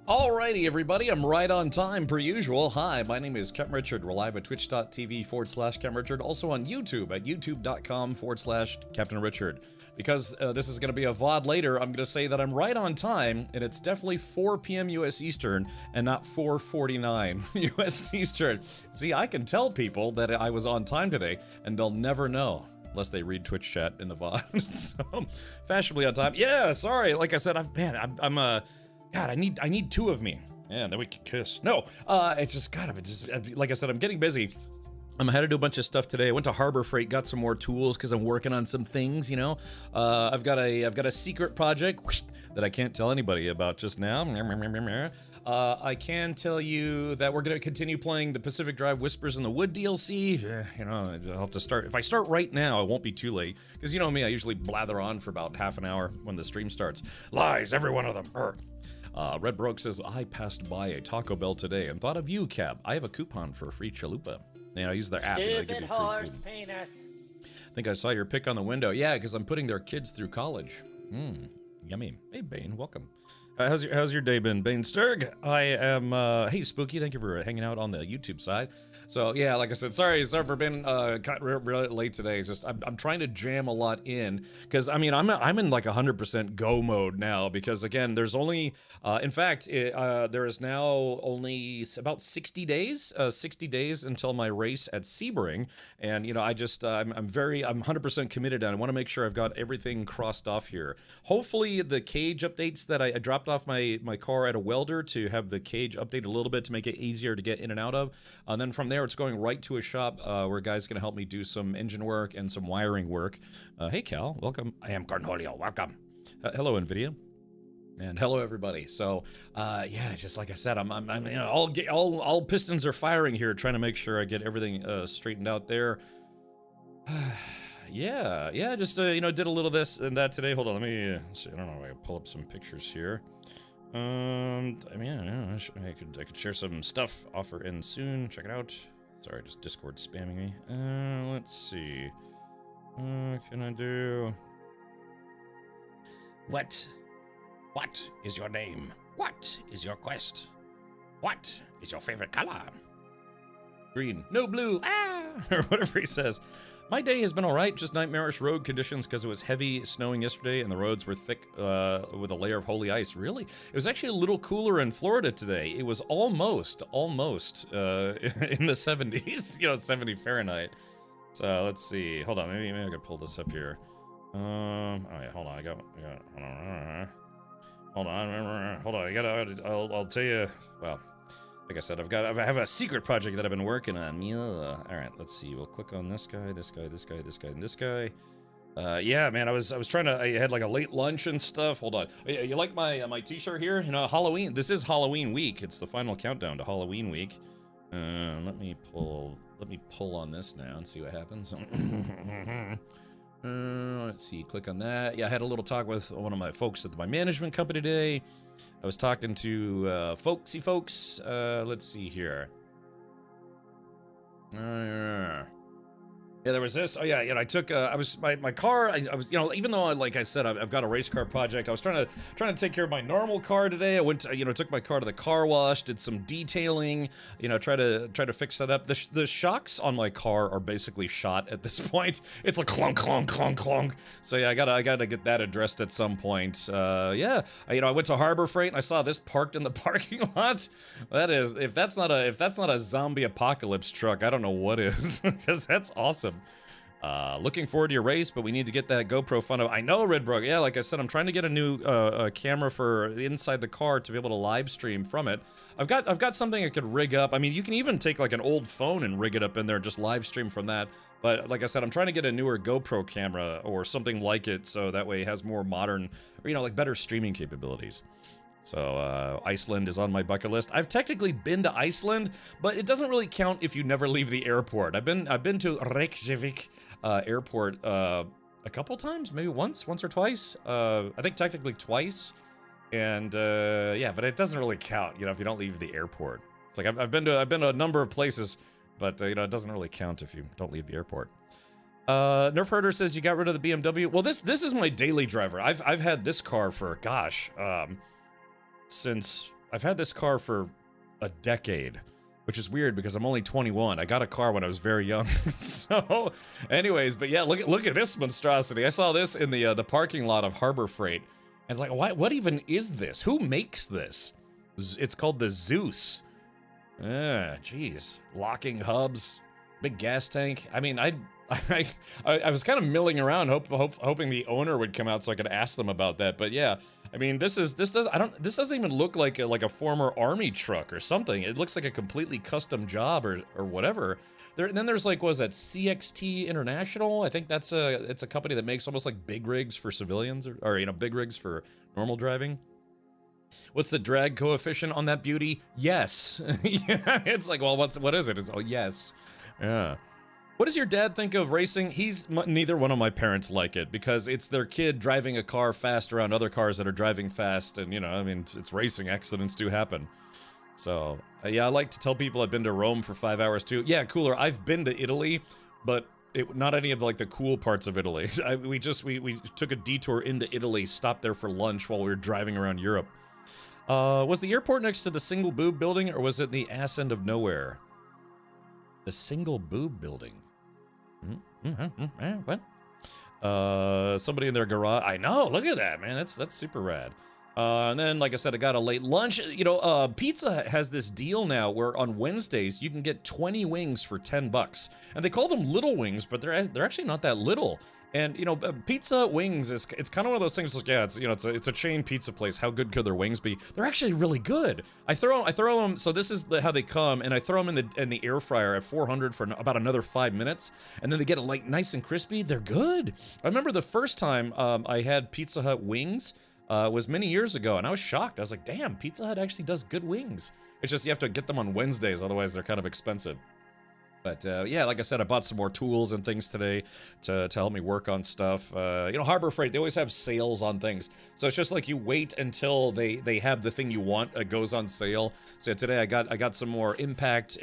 Alrighty, everybody, I'm right on time per usual. Hi, my name is Captain Richard. We're live at twitch.tv/Captain Richard, also on YouTube at youtube.com/Captain Richard. Because this is going to be a VOD later, I'm going to say that I'm right on time, and it's definitely 4 p.m. US Eastern and not 4:49 US Eastern. See, I can tell people that I was on time today, and they'll never know. Unless they read Twitch chat in the VOD. So, fashionably on time. Yeah, sorry. Like I said, God, I need two of me. Yeah, then we can kiss. No, it's just, God, like I said, I'm getting busy. I had to do a bunch of stuff today. I went to Harbor Freight, got some more tools because I'm working on some things, you know. I've got a secret project that I can't tell anybody about just now. I can tell you that we're going to continue playing the Pacific Drive Whispers in the Wood DLC. You know, I'll have to start. If I start right now, it won't be too late. Because you know me, I usually blather on for about half an hour when the stream starts. Lies, every one of them. Red Broke says, I passed by a Taco Bell today and thought of you, Cab. I have a coupon for a free chalupa. And I use their app. Stupid and I give you horse free penis. I think I saw your pic on the window. Yeah, because I'm putting their kids through college. Yummy. Hey, Bane, welcome. How's your day been, Bane Sturg? I am, hey, Spooky, thank you for hanging out on the YouTube side. So, yeah, like I said, sorry for being cut really late today. Just, I'm trying to jam a lot in, because, I mean, I'm in, like, 100% go mode now, because, again, there's only, in fact, there is now only about 60 days until my race at Sebring, and, you know, I'm 100% committed, and I want to make sure I've got everything crossed off here. Hopefully, the cage updates that I dropped off my car at a welder to have the cage update a little bit to make it easier to get in and out of, and then from there it's going right to a shop where a guy's going to help me do some engine work and some wiring work. Hey Cal, welcome. I am Cornholio, welcome. Hello NVIDIA. And hello everybody. So yeah, just like I said, I'm you know, all pistons are firing here, trying to make sure I get everything straightened out there. yeah, just you know, did a little this and that today. Hold on, let me see. I don't know if I can pull up some pictures here. I mean, I could share some stuff. Offer in soon. Check it out. Sorry, just Discord spamming me. Let's see. Can I do? What is your name? What is your quest? What is your favorite color? Green. No blue. Or whatever he says. My day has been alright, just nightmarish road conditions because it was heavy snowing yesterday and the roads were thick with a layer of holy ice. Really? It was actually a little cooler in Florida today. It was almost in the 70s, you know, 70 Fahrenheit. So let's see. Hold on, maybe I could pull this up here. Oh yeah, hold on. Hold on. I'll tell you. Well, like I said, I have a secret project that I've been working on. Yeah. All right, let's see. We'll click on this guy, and this guy. Yeah, man, I was trying to. I had like a late lunch and stuff. Hold on. You like my T-shirt here? You know, Halloween. This is Halloween week. It's the final countdown to Halloween week. Let me pull on this now and see what happens. Let's see. Click on that. Yeah, I had a little talk with one of my folks at my management company today. I was talking to folks. Let's see here. Yeah, there was this. Oh yeah, I took. My car. I was, you know, even though like I said, I've got a race car project. I was trying to take care of my normal car today. I went, took my car to the car wash, did some detailing. You know, try to fix that up. The shocks on my car are basically shot at this point. It's a clunk, clunk, clunk, clunk. So yeah, I gotta get that addressed at some point. Yeah, I went to Harbor Freight and I saw this parked in the parking lot. That is, if that's not a zombie apocalypse truck, I don't know what is, because that's awesome. Looking forward to your race, but we need to get that GoPro fun up. I know, Redbrook. Yeah, like I said, I'm trying to get a new camera for inside the car to be able to live stream from it. I've got something I could rig up. I mean, you can even take like an old phone and rig it up in there, just live stream from that. But like I said, I'm trying to get a newer GoPro camera or something like it, so that way it has more modern, or like better streaming capabilities. So Iceland is on my bucket list. I've technically been to Iceland, but it doesn't really count if you never leave the airport. I've been to Reykjavik airport a couple times, maybe once or twice. I think technically twice. And yeah, but it doesn't really count, if you don't leave the airport. It's like I've been to a number of places, but it doesn't really count if you don't leave the airport. Nerf Herder says you got rid of the BMW. Well, this is my daily driver. I've had this car for, gosh, since I've had this car for a decade, which is weird because I'm only 21. I got a car when I was very young. So, anyways, but yeah, look at this monstrosity. I saw this in the parking lot of Harbor Freight, and like, what even is this? Who makes this? It's called the Zeus. Jeez, locking hubs, big gas tank. I mean, I was kind of milling around, hoping the owner would come out so I could ask them about that. But yeah, I mean, this doesn't even look like a former army truck or something. It looks like a completely custom job or whatever. Then there's like, what is that, CXT International? I think it's a company that makes almost like big rigs for civilians or you know, big rigs for normal driving. What's the drag coefficient on that beauty? Yes. Yeah, it's like, well, what is it? It's, oh, yes. Yeah. What does your dad think of racing? Neither one of my parents like it because it's their kid driving a car fast around other cars that are driving fast, and you know, I mean, it's racing. Accidents do happen. So yeah, I like to tell people I've been to Rome for 5 hours too. Yeah, cooler. I've been to Italy, but not any of like the cool parts of Italy. We took a detour into Italy, stopped there for lunch while we were driving around Europe. Was the airport next to the Single Boob building, or was it the ass end of nowhere? The Single Boob building. What? Somebody in their garage. I know. Look at that, man. That's super rad. And then, like I said, I got a late lunch. You know, Pizza Hut has this deal now where on Wednesdays you can get 20 wings for $10, and they call them little wings, but they're actually not that little. And you know, Pizza Hut wings it's kind of one of those things. Like, yeah, it's a chain pizza place. How good could their wings be? They're actually really good. I throw them. So this is how they come, and I throw them in the air fryer at 400 for about another 5 minutes, and then they get like nice and crispy. They're good. I remember the first time I had Pizza Hut wings was many years ago, and I was shocked. I was like, damn, Pizza Hut actually does good wings. It's just you have to get them on Wednesdays, otherwise they're kind of expensive. But yeah, like I said, I bought some more tools and things today to help me work on stuff. You know, Harbor Freight, they always have sales on things. So it's just like you wait until they have the thing you want goes on sale. So today I got some more impact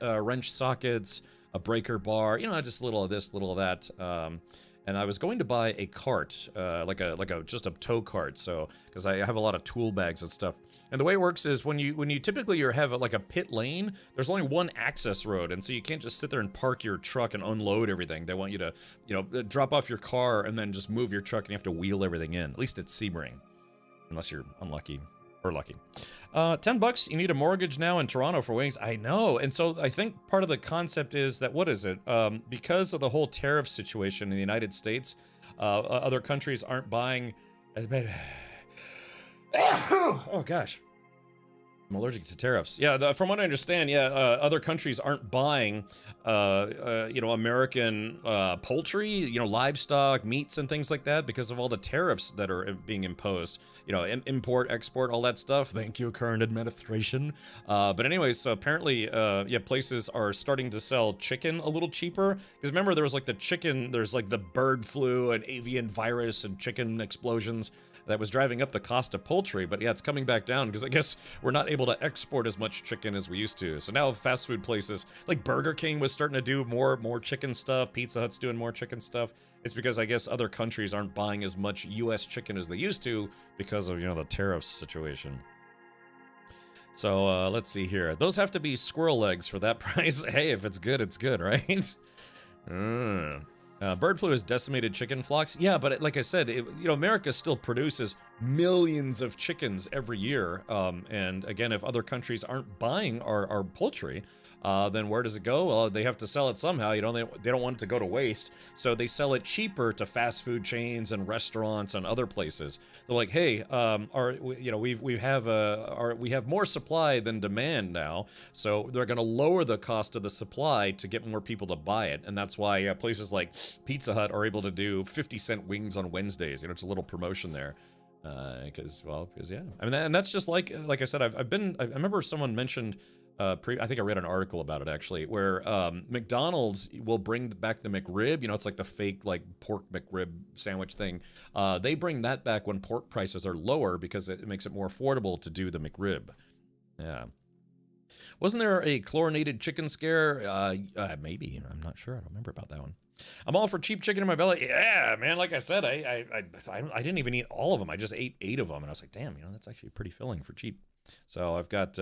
wrench sockets, a breaker bar, you know, just a little of this, little of that. And I was going to buy a cart, like just a tow cart, so because I have a lot of tool bags and stuff. And the way it works is when you typically have like a pit lane, there's only one access road, and so you can't just sit there and park your truck and unload everything. They want you to, you know, drop off your car and then just move your truck, and you have to wheel everything in. At least at Sebring, unless you're unlucky or lucky. $10. You need a mortgage now in Toronto for wings. I know, and so I think part of the concept is that what is it? Because of the whole tariff situation in the United States, other countries aren't buying. Oh gosh, I'm allergic to tariffs. Yeah, from what I understand, yeah, other countries aren't buying, you know, American poultry, you know, livestock, meats, and things like that because of all the tariffs that are being imposed. You know, import, export, all that stuff. Thank you, current administration. But anyways, so apparently, yeah, places are starting to sell chicken a little cheaper. Because remember, there was like the chicken, there's like the bird flu and avian virus and chicken explosions that was driving up the cost of poultry, but yeah, it's coming back down because I guess we're not able to export as much chicken as we used to. So now fast food places like Burger King was starting to do more chicken stuff. Pizza Hut's doing more chicken stuff. It's because I guess other countries aren't buying as much U.S. chicken as they used to because of, you know, the tariffs situation. So let's see here. Those have to be squirrel legs for that price. Hey, if it's good, right? Bird flu has decimated chicken flocks. Yeah, but like I said, you know, America still produces millions of chickens every year. And again, if other countries aren't buying our poultry, then where does it go? Well, they have to sell it somehow. You know, they don't want it to go to waste, so they sell it cheaper to fast food chains and restaurants and other places. They're like, hey, we have more supply than demand now, so they're going to lower the cost of the supply to get more people to buy it, and that's why places like Pizza Hut are able to do 50-cent wings on Wednesdays. You know, it's a little promotion there. Because yeah, I mean, and that's just like I said, I remember someone mentioned, I think I read an article about it actually, where McDonald's will bring back the McRib. You know, it's like the fake like pork McRib sandwich thing. They bring that back when pork prices are lower because it makes it more affordable to do the McRib. Yeah. Wasn't there a chlorinated chicken scare? Maybe. I'm not sure. I don't remember about that one. I'm all for cheap chicken in my belly. Yeah, man. Like I said, I didn't even eat all of them. I just ate 8 of them, and I was like, damn, that's actually pretty filling for cheap. So I've got,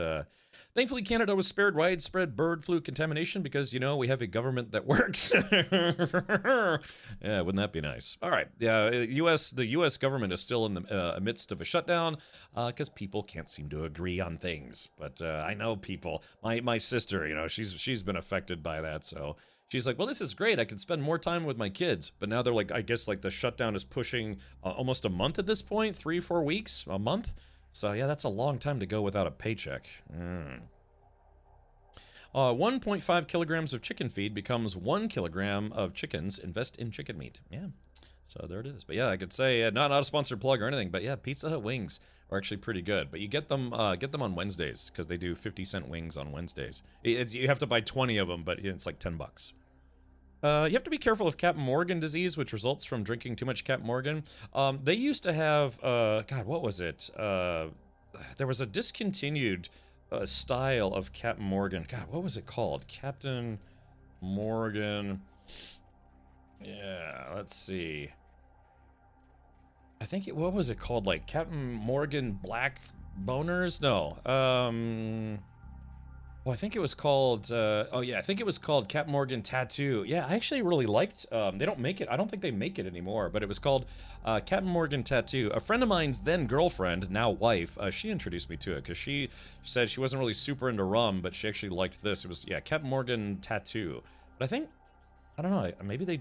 thankfully Canada was spared widespread bird flu contamination because, we have a government that works. Yeah, wouldn't that be nice? All right, yeah, the U.S. government is still in the midst of a shutdown because people can't seem to agree on things. But I know people. My sister, she's been affected by that, so she's like, well, this is great. I can spend more time with my kids. But now they're like, I guess like the shutdown is pushing almost a month at this point, 3-4 weeks, a month. So yeah, that's a long time to go without a paycheck. 1.5 kilograms of chicken feed becomes 1 kilogram of chickens. Invest in chicken meat. Yeah, so there it is. But yeah, I could say not a sponsored plug or anything, but yeah, Pizza Hut wings are actually pretty good. But you get them on Wednesdays because they do 50-cent wings on Wednesdays. You have to buy 20 of them, but it's like $10. You have to be careful of Captain Morgan disease, which results from drinking too much Captain Morgan. They used to have, God, what was it? There was a discontinued style of Captain Morgan. God, what was it called? Captain Morgan. Yeah, let's see. I think what was it called? Like Captain Morgan Black Boners? No. Well, I think it was called, I think it was called Captain Morgan Tattoo. Yeah, I actually really liked, they don't make it, I don't think they make it anymore, but it was called Captain Morgan Tattoo. A friend of mine's then girlfriend, now wife, she introduced me to it, because she said she wasn't really super into rum, but she actually liked this. It was, yeah, Captain Morgan Tattoo. But I think, I don't know, maybe they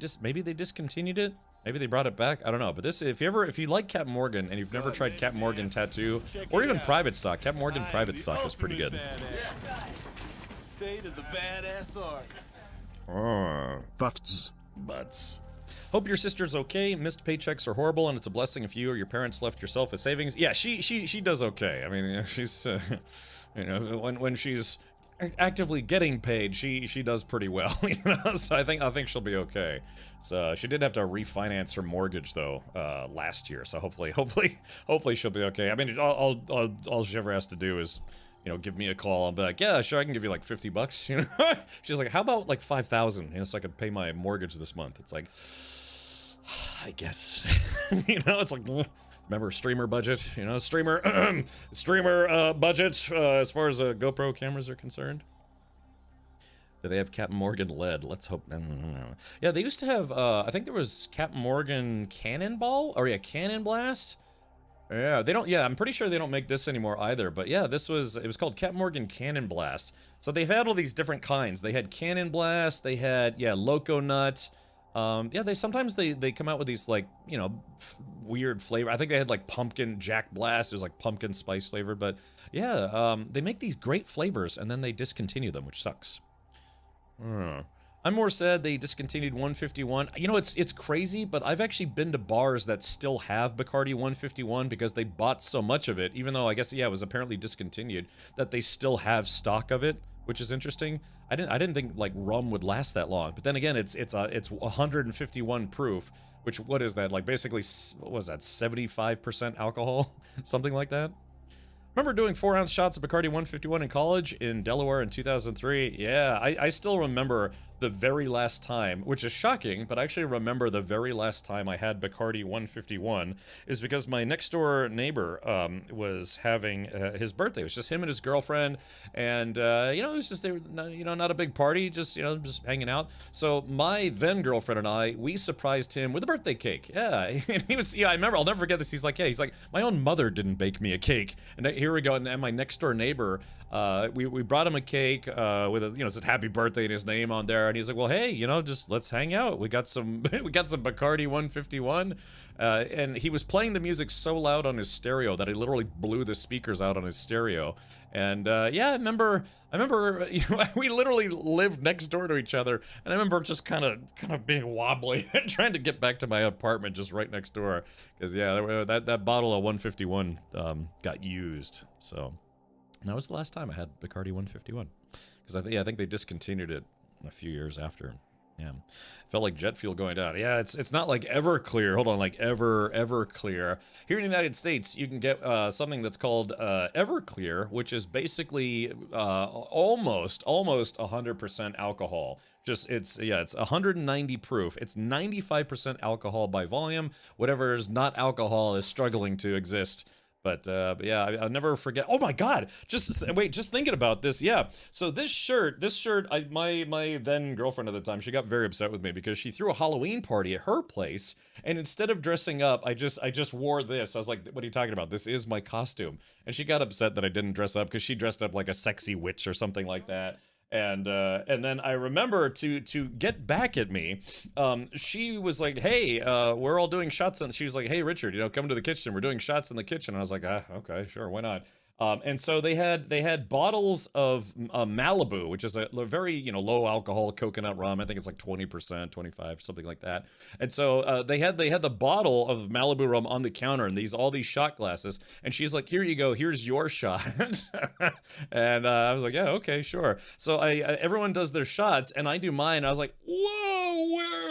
discontinued it? Maybe they brought it back. I don't know. But this, if you like Captain Morgan and you've never tried Captain Morgan Tattoo, or even Private Stock, Captain Morgan Private Stock is pretty good. State of the badass art. Butts. Hope your sister's okay. Missed paychecks are horrible, and it's a blessing if you or your parents left yourself a savings. Yeah, she does okay. I mean, she's, when she's actively getting paid, she does pretty well, So I think she'll be okay. So she did have to refinance her mortgage though last year. So hopefully she'll be okay. I mean, all she ever has to do is, give me a call. I'll be like, yeah, sure, I can give you like $50. She's like, how about like 5,000? So I could pay my mortgage this month. It's like, I guess, it's like. Remember streamer budget, streamer budget as far as GoPro cameras are concerned. Do they have Captain Morgan lead? Let's hope. Yeah, they used to have, I think there was Captain Morgan Cannonball, or yeah, Cannon Blast. Yeah, they don't, yeah, I'm pretty sure they don't make this anymore either, but yeah, it was called Captain Morgan Cannon Blast. So they've had all these different kinds. They had Cannon Blast, they had, yeah, Loco Nut. Yeah, they sometimes come out with these like, weird flavor. I think they had like pumpkin Jack Blast. It was like pumpkin spice flavored, but yeah, they make these great flavors and then they discontinue them, which sucks. I'm more sad they discontinued 151. It's crazy, but I've actually been to bars that still have Bacardi 151 because they bought so much of it, even though I guess, yeah, it was apparently discontinued, that they still have stock of it, which is interesting. I didn't think like rum would last that long, but then again, it's 151 proof, which, what is that? Like basically, what was that, 75% alcohol? Something like that. Remember doing 4-ounce shots of Bacardi 151 in college in Delaware in 2003? Yeah, I still remember the very last time, which is shocking, but I actually remember the very last time I had Bacardi 151 is because my next door neighbor was having his birthday. It was just him and his girlfriend, and it was just, they were, not a big party, just hanging out. So my then girlfriend and I, we surprised him with a birthday cake. Yeah, and he was, I remember, I'll never forget this. He's like, my own mother didn't bake me a cake, and here we go. And my next door neighbor, we brought him a cake with a, it said happy birthday and his name on there, and he's like, well, hey, just let's hang out. We got some Bacardi 151, and he was playing the music so loud on his stereo that he literally blew the speakers out on his stereo. And yeah, I remember we literally lived next door to each other, and I remember just kind of being wobbly trying to get back to my apartment just right next door, because yeah, that bottle of 151 got used. So that was the last time I had Bacardi 151, because I think they discontinued it a few years after. Yeah, felt like jet fuel going down. Yeah, it's not like Everclear. Hold on, like Everclear. Here in the United States, you can get something that's called Everclear, which is basically almost 100% alcohol. Just it's 190 proof. It's 95% alcohol by volume. Whatever is not alcohol is struggling to exist. But yeah, I'll never forget. Oh my God! Just thinking about this. Yeah. So this shirt, my then girlfriend at the time, she got very upset with me because she threw a Halloween party at her place, and instead of dressing up, I just wore this. I was like, "What are you talking about? This is my costume." And she got upset that I didn't dress up because she dressed up like a sexy witch or something like that. And then I remember to get back at me, she was like, "Hey, we're all doing shots," and she was like, "Hey, Richard, come to the kitchen. We're doing shots in the kitchen." And I was like, okay, sure, why not?" And so they had bottles of Malibu, which is a very low alcohol coconut rum. I think it's like 20%, 25, something like that. And so they had the bottle of Malibu rum on the counter and all these shot glasses. And she's like, "Here you go. Here's your shot." And I was like, "Yeah, okay, sure." So everyone does their shots and I do mine. I was like, "Whoa, where?"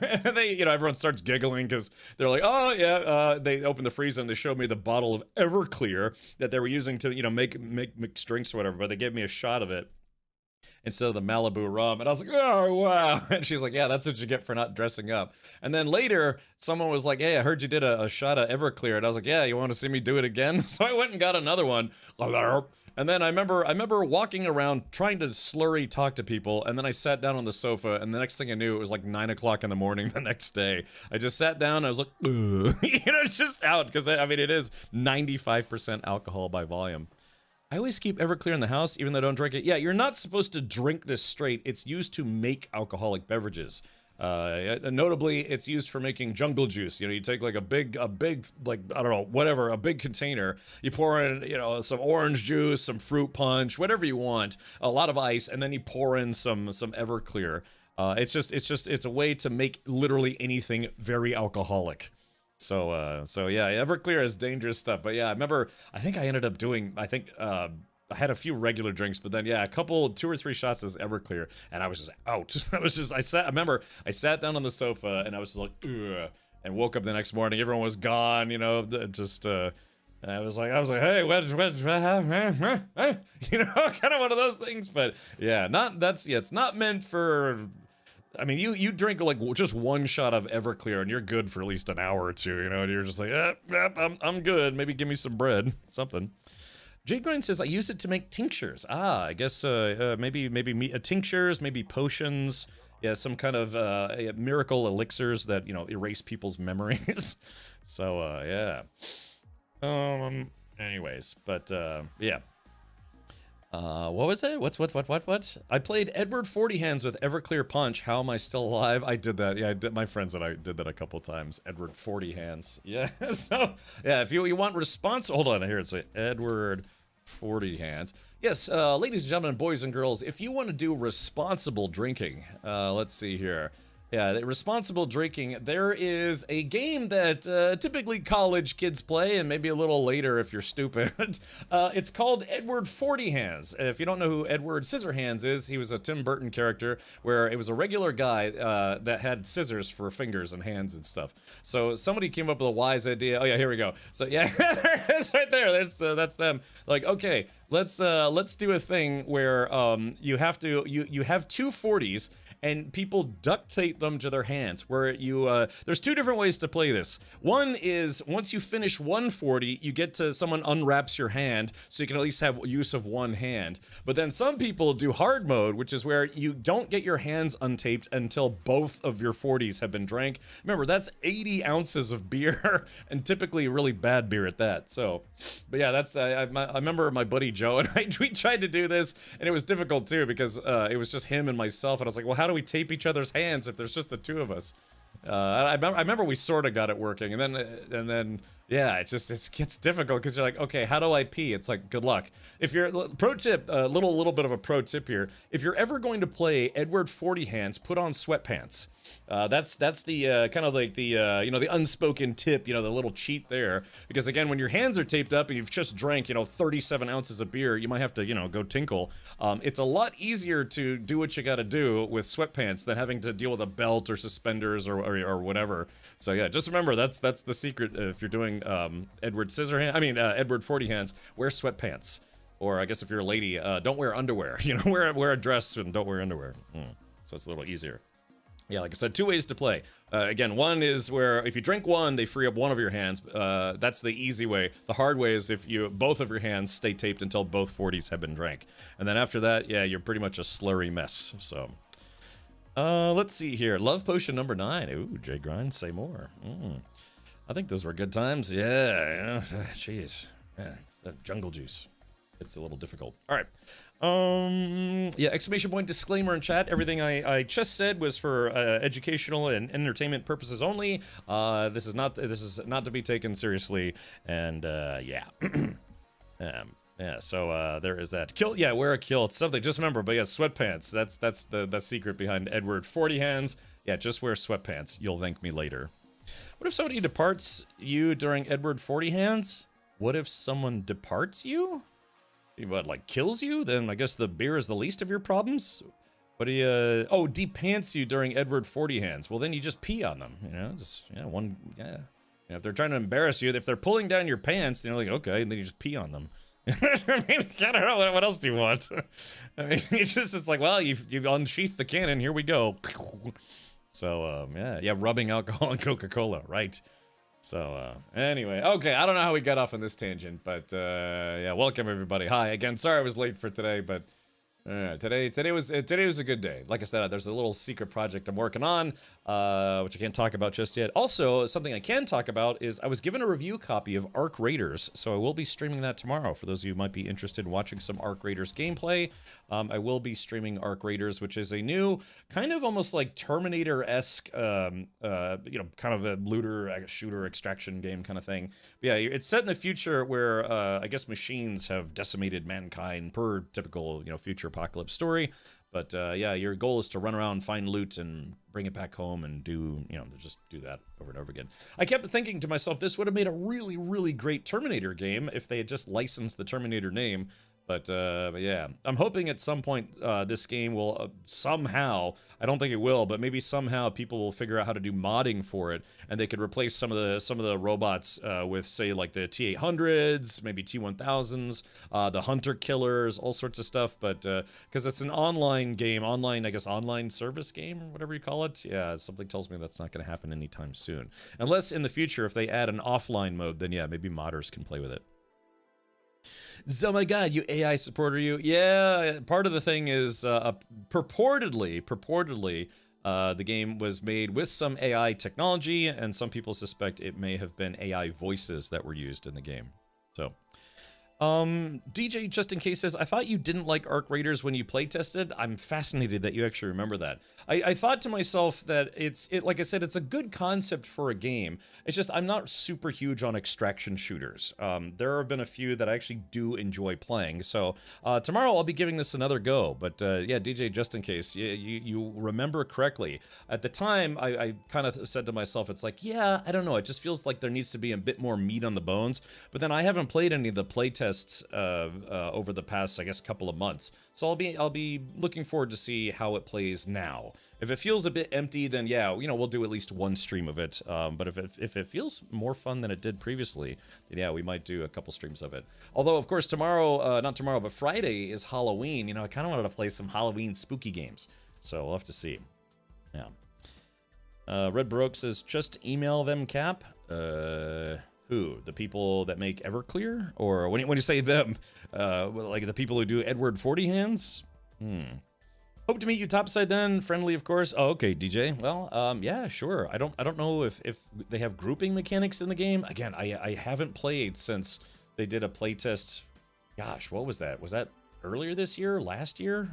And they, everyone starts giggling because they're like, "Oh yeah." They open the freezer and they showed me the bottle of Everclear that they were using to make mixed drinks or whatever, but they gave me a shot of it instead of the Malibu rum, and I was like, "Oh wow." And she's like, "Yeah, that's what you get for not dressing up." And then later someone was like, "Hey, I heard you did a shot of Everclear," and I was like, "Yeah, you want to see me do it again?" So I went and got another one. And then I remember walking around trying to slurry talk to people, and then I sat down on the sofa, and the next thing I knew, it was like 9 o'clock in the morning the next day. I just sat down, and I was like, ugh. It's just out, because, I mean, it is 95% alcohol by volume. I always keep Everclear in the house, even though I don't drink it. Yeah, you're not supposed to drink this straight. It's used to make alcoholic beverages. Notably, it's used for making jungle juice. You take like a big, like, I don't know, whatever, a big container. You pour in, some orange juice, some fruit punch, whatever you want, a lot of ice, and then you pour in some Everclear. It's a way to make literally anything very alcoholic. So yeah, Everclear is dangerous stuff. But yeah, I think I ended up doing, I had a few regular drinks, but then yeah, 2 or 3 shots of Everclear, and I was just out. I sat down on the sofa, and I was just like, ugh, and woke up the next morning. Everyone was gone, just I was like, "Hey, what, kind of one of those things." But yeah, it's not meant for. I mean, you drink like just one shot of Everclear, and you're good for at least an hour or two. And you're just like, I'm good. Maybe give me some bread, something. Jade Grind says, "I use it to make tinctures." I guess maybe tinctures, maybe potions. Yeah, some kind of miracle elixirs that erase people's memories. So yeah. Anyways, but yeah. What was it? What? I played Edward 40 Hands with Everclear Punch. How am I still alive? I did that. Yeah, my friends and I did that a couple times. Edward 40 Hands. Yeah. So yeah, if you want response, hold on. Here it's Edward 40 Hands. Yes, ladies and gentlemen, boys and girls, if you want to do responsible drinking, let's see here. Yeah, responsible drinking. There is a game that typically college kids play, and maybe a little later if you're stupid. It's called Edward 40 Hands. If you don't know who Edward Scissorhands is, he was a Tim Burton character where it was a regular guy that had scissors for fingers and hands and stuff. So somebody came up with a wise idea. Oh yeah, here we go. So yeah, there it is right there. That's them. Like, okay, let's do a thing where you have 2 40s. And people duct tape them to their hands, where there's 2 different ways to play this. One is, once you finish 140, you get to, someone unwraps your hand, so you can at least have use of one hand. But then some people do hard mode, which is where you don't get your hands untaped until both of your 40s have been drank. Remember, that's 80 ounces of beer, and typically really bad beer at that. So, but yeah, that's, I remember my buddy Joe and we tried to do this, and it was difficult too, because it was just him and myself, and I was like, well, how do we tape each other's hands if there's just the 2 of us? I remember we sort of got it working, and then Yeah, it gets difficult because you're like, okay, how do I pee? It's like, good luck. If you're pro tip, little bit of a pro tip here. If you're ever going to play Edward 40 Hands, put on sweatpants. That's the kind of like the the unspoken tip, the little cheat there. Because again, when your hands are taped up and you've just drank 37 ounces of beer, you might have to go tinkle. It's a lot easier to do what you got to do with sweatpants than having to deal with a belt or suspenders or whatever. So yeah, just remember that's the secret if you're doing Edward 40 Hands. Wear sweatpants, or I guess if you're a lady, don't wear underwear. Wear a dress and don't wear underwear. So it's a little easier. Yeah, like I said, 2 ways to play. Again, one is where if you drink one, they free up one of your hands. That's the easy way. The hard way is if both of your hands stay taped until both 40s have been drank. And then after that, yeah, you're pretty much a slurry mess. So, let's see here. Love potion number 9. Ooh, Jay Grind, say more. I think those were good times. Yeah. Jeez. Yeah, that jungle juice. It's a little difficult. All right. Yeah, exclamation point disclaimer in chat. Everything I just said was for educational and entertainment purposes only. This is not to be taken seriously. And yeah. Yeah, so there is that. Kilt, yeah, wear a kilt. Something, just remember, but yeah, sweatpants. That's the secret behind Edward 40 Hands. Yeah, just wear sweatpants. You'll thank me later. What if somebody departs you during Edward 40 Hands? What if someone departs you? What, like kills you? Then I guess the beer is the least of your problems? What do you, deep pants you during Edward 40 Hands. Well, then you just pee on them, if they're trying to embarrass you, if they're pulling down your pants, like, okay, and then you just pee on them. I mean, I don't know, what else do you want? I mean, it's like, well, you've unsheathed the cannon, here we go. So, yeah, rubbing alcohol and Coca-Cola, right. So, anyway, okay, I don't know how we got off on this tangent, but, yeah, welcome everybody. Hi, again, sorry I was late for today, but today was a good day. Like I said, there's a little secret project I'm working on, which I can't talk about just yet. Also, something I can talk about is I was given a review copy of Arc Raiders, so I will be streaming that tomorrow. For those of you who might be interested in watching some Arc Raiders gameplay, I will be streaming Arc Raiders, which is a new kind of almost like Terminator-esque, kind of a looter, shooter, extraction game kind of thing. But yeah, it's set in the future where I guess machines have decimated mankind per typical, future apocalypse story. But yeah, your goal is to run around, find loot, and bring it back home and do, just do that over and over again. I kept thinking to myself, this would have made a really, really great Terminator game if they had just licensed the Terminator name. But yeah, I'm hoping at some point this game will somehow, I don't think it will, but maybe somehow people will figure out how to do modding for it, and they could replace some of the robots with, say, like the T-800s, maybe T-1000s, the Hunter Killers, all sorts of stuff. But because it's an online game, I guess online service game, or whatever you call it. Yeah, something tells me that's not going to happen anytime soon, unless in the future if they add an offline mode, then yeah, maybe modders can play with it. Oh my god, you AI supporter, you. Yeah, part of the thing is purportedly, the game was made with some AI technology, and some people suspect it may have been AI voices that were used in the game. So, DJ just in case says, I thought you didn't like Arc Raiders when you playtested. I'm fascinated that you actually remember that. I thought to myself that like I said, it's a good concept for a game. It's just I'm not super huge on extraction shooters. There have been a few that I actually do enjoy playing. So tomorrow I'll be giving this another go. But yeah, DJ, just in case you remember correctly, at the time I kind of said to myself, it's like, yeah, I don't know. It just feels like there needs to be a bit more meat on the bones. But then I haven't played any of the playtests over the past, I guess, couple of months. So I'll be looking forward to see how it plays now. If it feels a bit empty, then yeah, we'll do at least one stream of it. But if it feels more fun than it did previously, then yeah, we might do a couple streams of it. Although, of course, not tomorrow, but Friday is Halloween. I kind of wanted to play some Halloween spooky games. So we'll have to see. Yeah. Red Baroque says, just email them, Cap. Who? The people that make Everclear? Or when you say them, like the people who do Edward 40 Hands? Hope to meet you topside then. Friendly, of course. Oh, okay, DJ. Well, yeah, sure. I don't know if they have grouping mechanics in the game. Again, I haven't played since they did a playtest. Gosh, what was that? Was that earlier this year? Last year?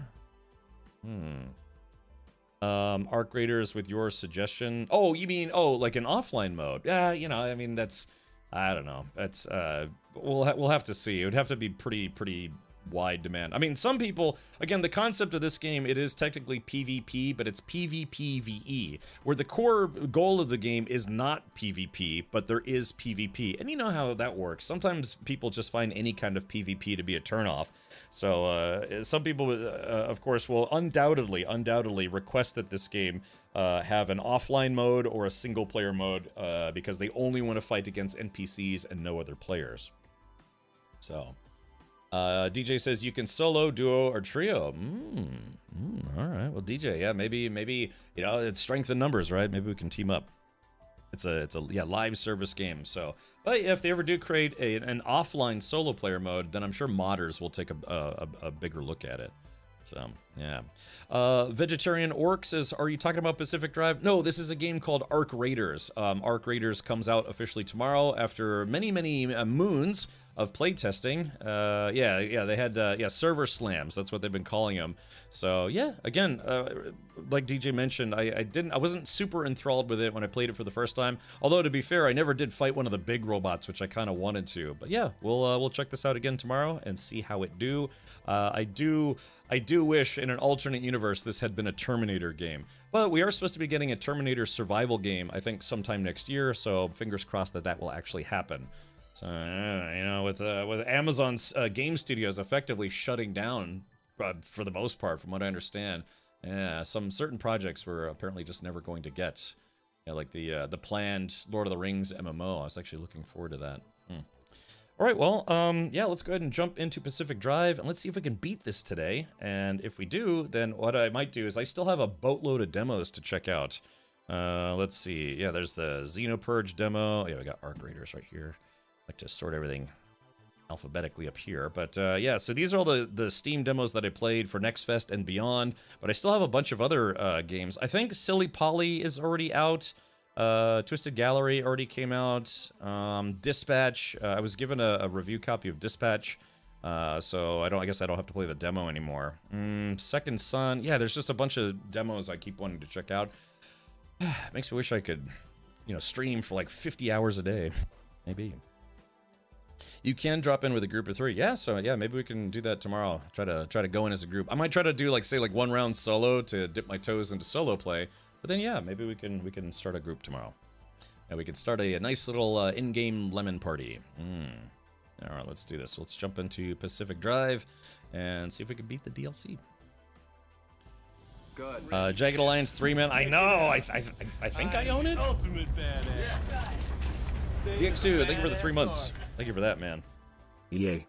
Arc Raiders with your suggestion. Oh, you mean, like an offline mode? Yeah, I mean, that's... I don't know. That's we'll have to see. It would have to be pretty wide demand. I mean, some people, again, the concept of this game, it is technically PvP, but it's PvPvE, where the core goal of the game is not PvP, but there is PvP. And you know how that works. Sometimes people just find any kind of PvP to be a turnoff. So some people, of course, will undoubtedly request that this game have an offline mode or a single player mode because they only want to fight against NPCs and no other players. So... DJ says you can solo, duo, or trio. All right. Well, DJ, yeah, maybe you know, it's strength in numbers, right? Maybe we can team up. It's a live service game. So, but if they ever do create an offline solo player mode, then I'm sure modders will take a bigger look at it. So, yeah. Vegetarian Orc says, are you talking about Pacific Drive? No, this is a game called Arc Raiders. Arc Raiders comes out officially tomorrow after many moons of playtesting. They had server slams. That's what they've been calling them. So yeah, again, like DJ mentioned, I wasn't super enthralled with it when I played it for the first time. Although to be fair, I never did fight one of the big robots, which I kind of wanted to. But yeah, we'll check this out again tomorrow and see how it do. I do wish in an alternate universe this had been a Terminator game. But we are supposed to be getting a Terminator survival game, I think, sometime next year. So fingers crossed that will actually happen. So, you know, with Amazon's game studios effectively shutting down for the most part, from what I understand, some certain projects were apparently just never going to get, like the planned Lord of the Rings MMO. I was actually looking forward to that. All right, well, let's go ahead and jump into Pacific Drive, and let's see if we can beat this today. And if we do, then what I might do is I still have a boatload of demos to check out. Let's see. Yeah, there's the Xenopurge demo. Yeah, we got Arc Raiders right here. I like to sort everything alphabetically up here. But so these are all the Steam demos that I played for Next Fest and beyond. But I still have a bunch of other games. I think Silly Polly is already out. Twisted Gallery already came out. Dispatch. I was given a review copy of Dispatch. So I guess I don't have to play the demo anymore. Second Son. Yeah, there's just a bunch of demos I keep wanting to check out. Makes me wish I could, stream for like 50 hours a day. Maybe. You can drop in with a group of 3. Yeah, so yeah, maybe we can do that tomorrow. Try to go in as a group. I might try to do like one round solo to dip my toes into solo play. But then yeah, maybe we can start a group tomorrow. And we can start a nice little in-game lemon party. All right, let's do this. Let's jump into Pacific Drive and see if we can beat the DLC. Good. Jagged Alliance 3-man. I know. I think I own it. Ultimate badass. DX2, thank you for the 3 months. Thank you for that, man. Yay.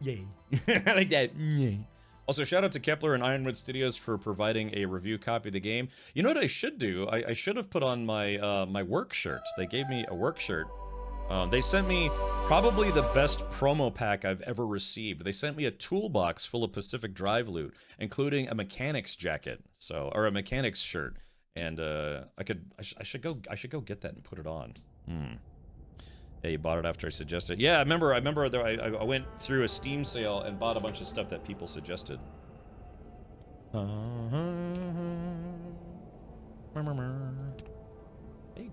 Yay. I like that. Yay. Also, shout out to Kepler and Ironwood Studios for providing a review copy of the game. You know what I should do? I should have put on my my work shirt. They gave me a work shirt. They sent me probably the best promo pack I've ever received. They sent me a toolbox full of Pacific Drive loot, including a mechanic's jacket, or a mechanic's shirt. And I should go get that and put it on. Yeah, you bought it after I suggested. Yeah, I remember I went through a Steam sale and bought a bunch of stuff that people suggested. Hey,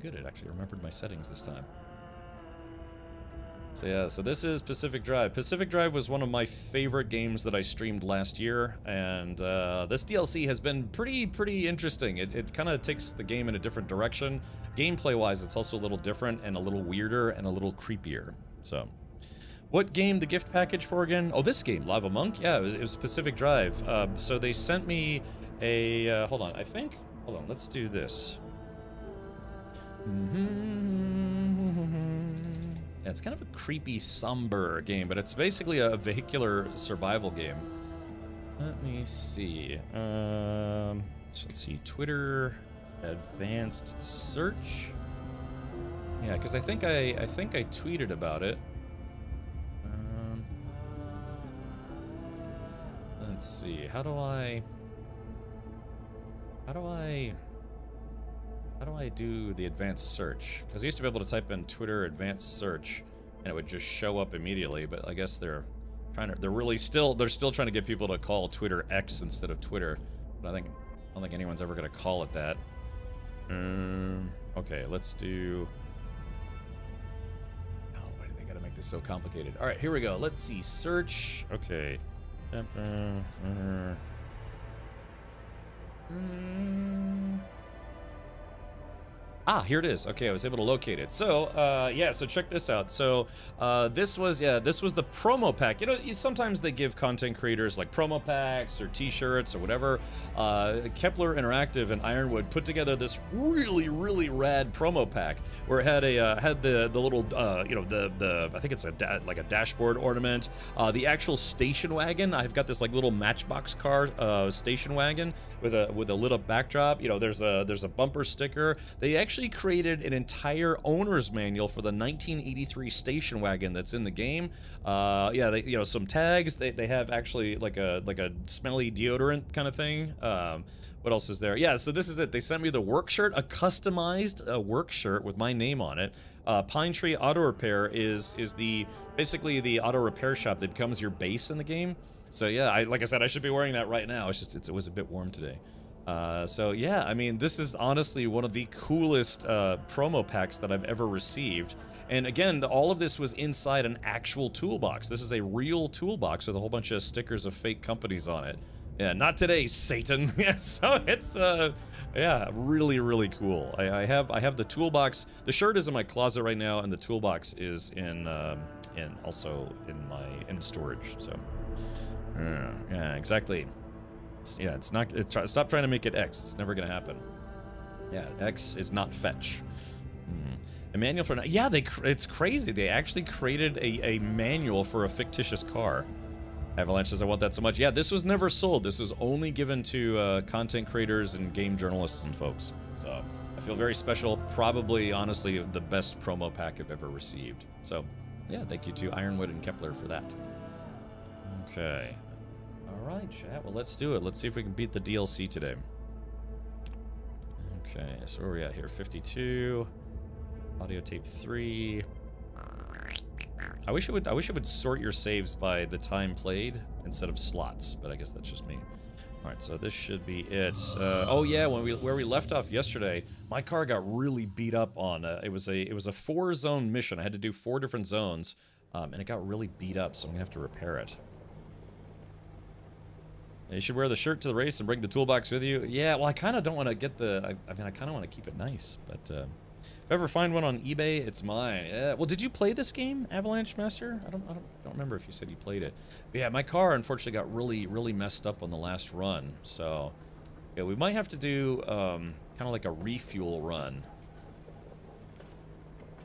good, it actually remembered my settings this time. So yeah, so this is Pacific Drive. Pacific Drive was one of my favorite games that I streamed last year, and this DLC has been pretty interesting. It kind of takes the game in a different direction. Gameplay-wise, it's also a little different and a little weirder and a little creepier. So, what game the gift package for again? Oh, this game, Lava Monk? Yeah, it was Pacific Drive. So they sent me a, hold on, let's do this. Yeah, it's kind of a creepy, somber game, but it's basically a vehicular survival game. Let me see. So let's see. Twitter advanced search. Yeah, because I think I tweeted about it. Let's see. How do I do the advanced search? Because I used to be able to type in Twitter advanced search, and it would just show up immediately. But I guess they're still trying to get people to call Twitter X instead of Twitter. But I don't think anyone's ever gonna call it that. Okay, let's do. Oh, is so complicated. All right, here we go. Let's see. Search. Okay. Ah, here it is. Okay, I was able to locate it. So, yeah, so check this out. So, this was the promo pack. You know, sometimes they give content creators like promo packs or t-shirts or whatever. Kepler Interactive and Ironwood put together this really, really rad promo pack where it had the little, you know, the I think it's like a dashboard ornament. The actual station wagon. I've got this like little Matchbox car station wagon with a lit up backdrop. You know, there's a bumper sticker. They actually created an entire owner's manual for the 1983 station wagon that's in the game. Yeah, they, you know, some tags. They have actually like a smelly deodorant kind of thing. What else is there? Yeah, so this is it. They sent me the work shirt, a customized work shirt with my name on it. Pine Tree Auto Repair is basically the auto repair shop that becomes your base in the game. So yeah, like I said, I should be wearing that right now. It's just it was a bit warm today. So yeah, I mean, this is honestly one of the coolest promo packs that I've ever received. And again, all of this was inside an actual toolbox. This is a real toolbox with a whole bunch of stickers of fake companies on it. Yeah, not today, Satan. Yeah, so it's yeah, really, really cool. I have the toolbox. The shirt is in my closet right now, and the toolbox is also in storage. So yeah, exactly. Yeah, it's not. Stop trying to make it X. It's never gonna happen. Yeah, X is not fetch. A manual for yeah, it's crazy. They actually created a manual for a fictitious car. Avalanche says I want that so much. Yeah, this was never sold. This was only given to content creators and game journalists and folks. So I feel very special. Probably, honestly, the best promo pack I've ever received. So yeah, thank you to Ironwood and Kepler for that. Okay. All right, chat. Well, let's do it. Let's see if we can beat the DLC today. Okay, so where are we at here? 52. Audio tape 3. I wish it would sort your saves by the time played instead of slots, but I guess that's just me. All right, so this should be it. Oh yeah, where we left off yesterday, my car got really beat up on. It was a 4-zone mission. I had to do 4 different zones, and it got really beat up, so I'm gonna have to repair it. You should wear the shirt to the race and bring the toolbox with you. Yeah, well, I kind of don't want to get the. I mean, I kind of want to keep it nice, but if I ever find one on eBay, it's mine. Yeah. Well, did you play this game, Avalanche Master? I don't remember if you said you played it. But yeah, my car unfortunately got really messed up on the last run, so yeah, we might have to do kind of like a refuel run.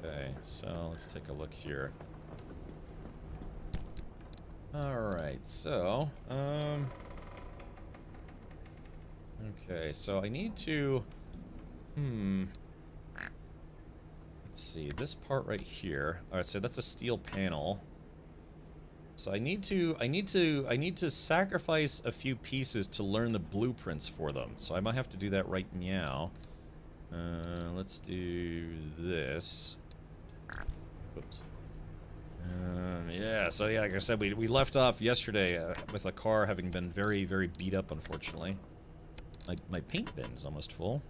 Okay, so let's take a look here. All right, so okay, so I need to, let's see, this part right here. All right, so that's a steel panel. So I need to sacrifice a few pieces to learn the blueprints for them. So I might have to do that right now. Let's do this. Oops. Yeah, so yeah, like I said, we left off yesterday with a car having been very beat up, unfortunately. My paint bin is almost full.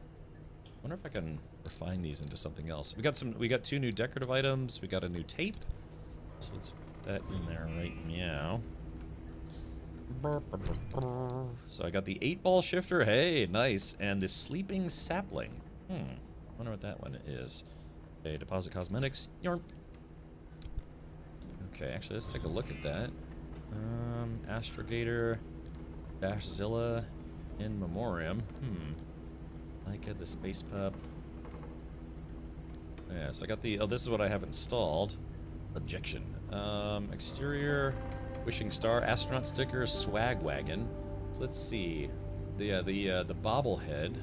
I wonder if I can refine these into something else. We got 2 new decorative items. We got a new tape. So let's put that in there right now. So I got the 8-ball shifter. Hey, nice. And the sleeping sapling. Wonder what that one is. Okay, deposit cosmetics. Yarp. Okay, actually, let's take a look at that. Astrogator, Dashzilla, in memoriam. Like the space pup. Yeah, so I got the. Oh, this is what I have installed. Objection. Exterior, wishing star, astronaut sticker, swag wagon. So let's see. The bobblehead.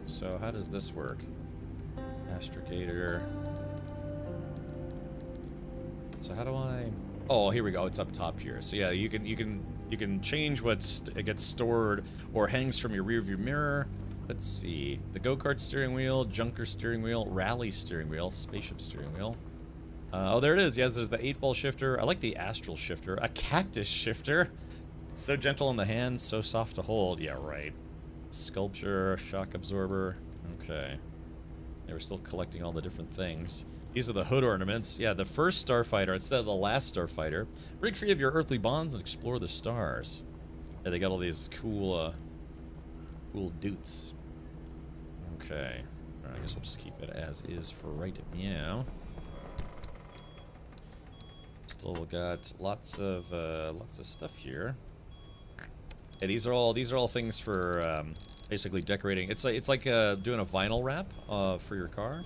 So how does this work? Astrogator. So how do I? Oh, here we go. It's up top here. So yeah, you can change it gets stored or hangs from your rearview mirror. Let's see. The go-kart steering wheel, junker steering wheel, rally steering wheel, spaceship steering wheel. Oh, there it is. Yes, there's the 8-ball shifter. I like the astral shifter. A cactus shifter. So gentle in the hands, so soft to hold. Yeah, right. Sculpture, shock absorber. Okay. They were still collecting all the different things. These are the hood ornaments. Yeah, the first starfighter instead of the last starfighter. Break free of your earthly bonds and explore the stars. Yeah, they got all these cool, cool doots. Okay. Alright, I guess we'll just keep it as is for right now. Still got lots of stuff here. Yeah, these are all things for basically decorating. It's like doing a vinyl wrap for your car.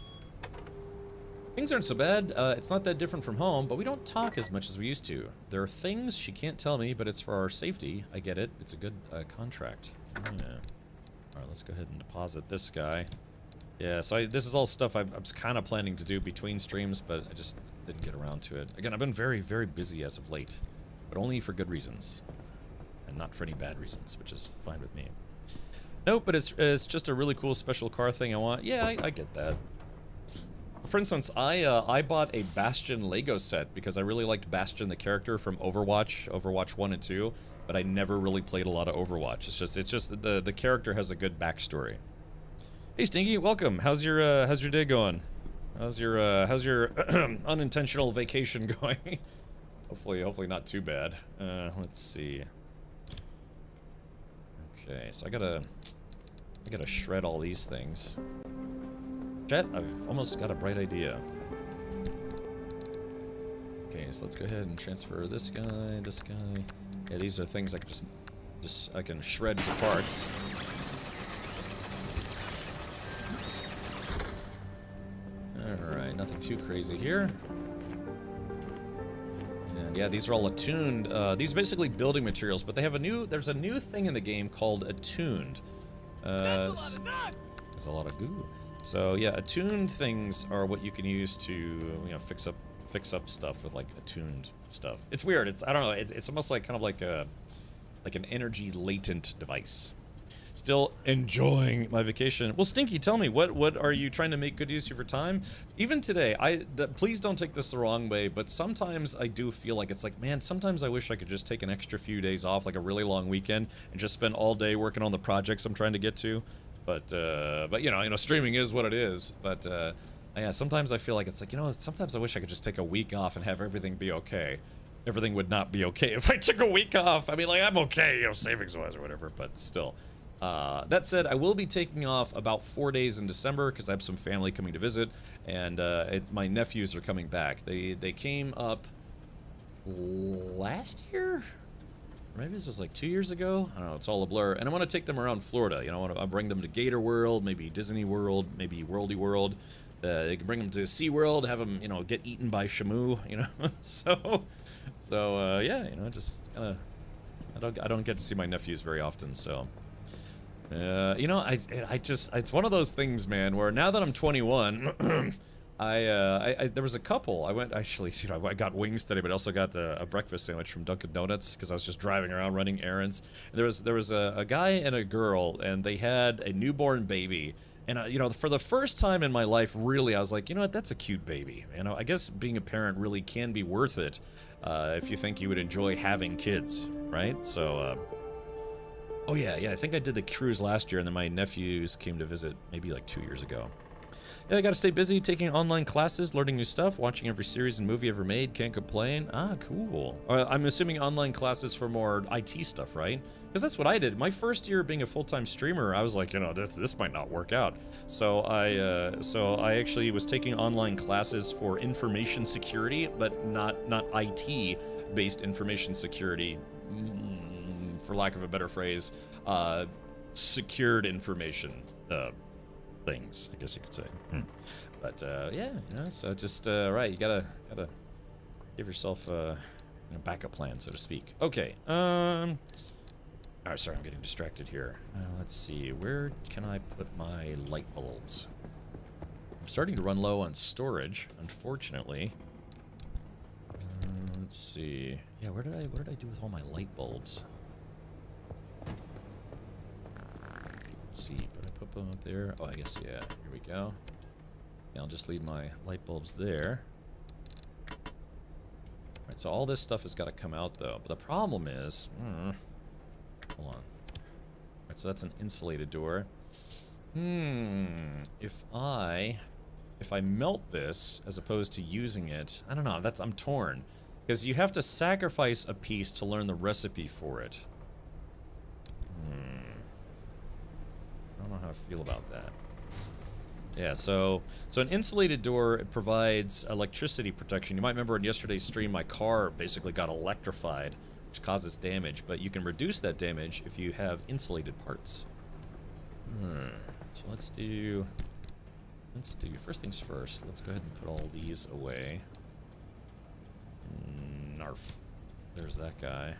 Things aren't so bad. It's not that different from home, but we don't talk as much as we used to. There are things she can't tell me, but it's for our safety. I get it. It's a good contract. Yeah. All right, let's go ahead and deposit this guy. Yeah, so this is all stuff I was kind of planning to do between streams, but I just didn't get around to it. Again, I've been very, very busy as of late, but only for good reasons, and not for any bad reasons, which is fine with me. Nope, but it's just a really cool special car thing I want. Yeah, I get that. For instance, I bought a Bastion Lego set because I really liked Bastion, the character from Overwatch 1 and 2, but I never really played a lot of Overwatch. It's just the character has a good backstory. Hey Stinky, welcome. How's your day going? How's your unintentional vacation going? hopefully not too bad. Let's see. Okay, so I gotta shred all these things. Chat, I've almost got a bright idea. Okay, so let's go ahead and transfer this guy, this guy. Yeah, these are things I can I can shred to parts. Alright, nothing too crazy here. And yeah, these are all attuned. These are basically building materials, but they have there's a new thing in the game called attuned. That's a lot of nuts! That's a lot of goo. So yeah, attuned things are what you can use to, fix up stuff with like attuned stuff. It's weird. I don't know. It's almost like kind of like an energy latent device. Still enjoying my vacation. Well, Stinky, tell me, what are you trying to make good use of your time? Even today, please don't take this the wrong way, but sometimes I do feel like it's like, man, sometimes I wish I could just take an extra few days off, like a really long weekend, and just spend all day working on the projects I'm trying to get to. But streaming is what it is. But yeah, sometimes I feel like it's like, sometimes I wish I could just take a week off and have everything be okay. Everything would not be okay if I took a week off. I mean, like, I'm okay, savings-wise or whatever, but still. That said, I will be taking off about 4 days in December because I have some family coming to visit, and my nephews are coming back. They came up last year? Maybe this was like 2 years ago. I don't know. It's all a blur. And I want to take them around Florida. I'll bring them to Gator World, maybe Disney World, maybe Worldy World. They can bring them to SeaWorld, have them, get eaten by Shamu. So yeah, just kind of. I don't get to see my nephews very often, so. It's one of those things, man. Where now that I'm 21. There was a couple. I got wings today, but I also got a breakfast sandwich from Dunkin' Donuts because I was just driving around running errands. And there was a guy and a girl, and they had a newborn baby. And for the first time in my life, really, I was like, that's a cute baby. I guess being a parent really can be worth it if you think you would enjoy having kids, right? So, oh yeah, I think I did the cruise last year, and then my nephews came to visit maybe like 2 years ago. Yeah, I gotta stay busy taking online classes, learning new stuff, watching every series and movie ever made, can't complain. Ah, cool. I'm assuming online classes for more IT stuff, right? Because that's what I did. My first year being a full-time streamer, I was like, this might not work out. So I actually was taking online classes for information security, but not IT-based information security, for lack of a better phrase, secured information things, I guess you could say. But yeah, so just right, you gotta give yourself a backup plan, so to speak. Okay. All right, sorry, I'm getting distracted here. Let's see, where can I put my light bulbs? I'm starting to run low on storage, unfortunately. Let's see. Yeah, what did I do with all my light bulbs? Let's see. Put them up there. Oh, I guess, yeah. Here we go. Yeah, I'll just leave my light bulbs there. Alright, so all this stuff has got to come out, though. But the problem is... hold on. Alright, so that's an insulated door. If I if I melt this as opposed to using it, I don't know. I'm torn because you have to sacrifice a piece to learn the recipe for it. I don't know how I feel about that. Yeah, so an insulated door, it provides electricity protection. You might remember in yesterday's stream, my car basically got electrified, which causes damage, but you can reduce that damage if you have insulated parts. So let's do first things first. Let's go ahead and put all these away. Narf. There's that guy.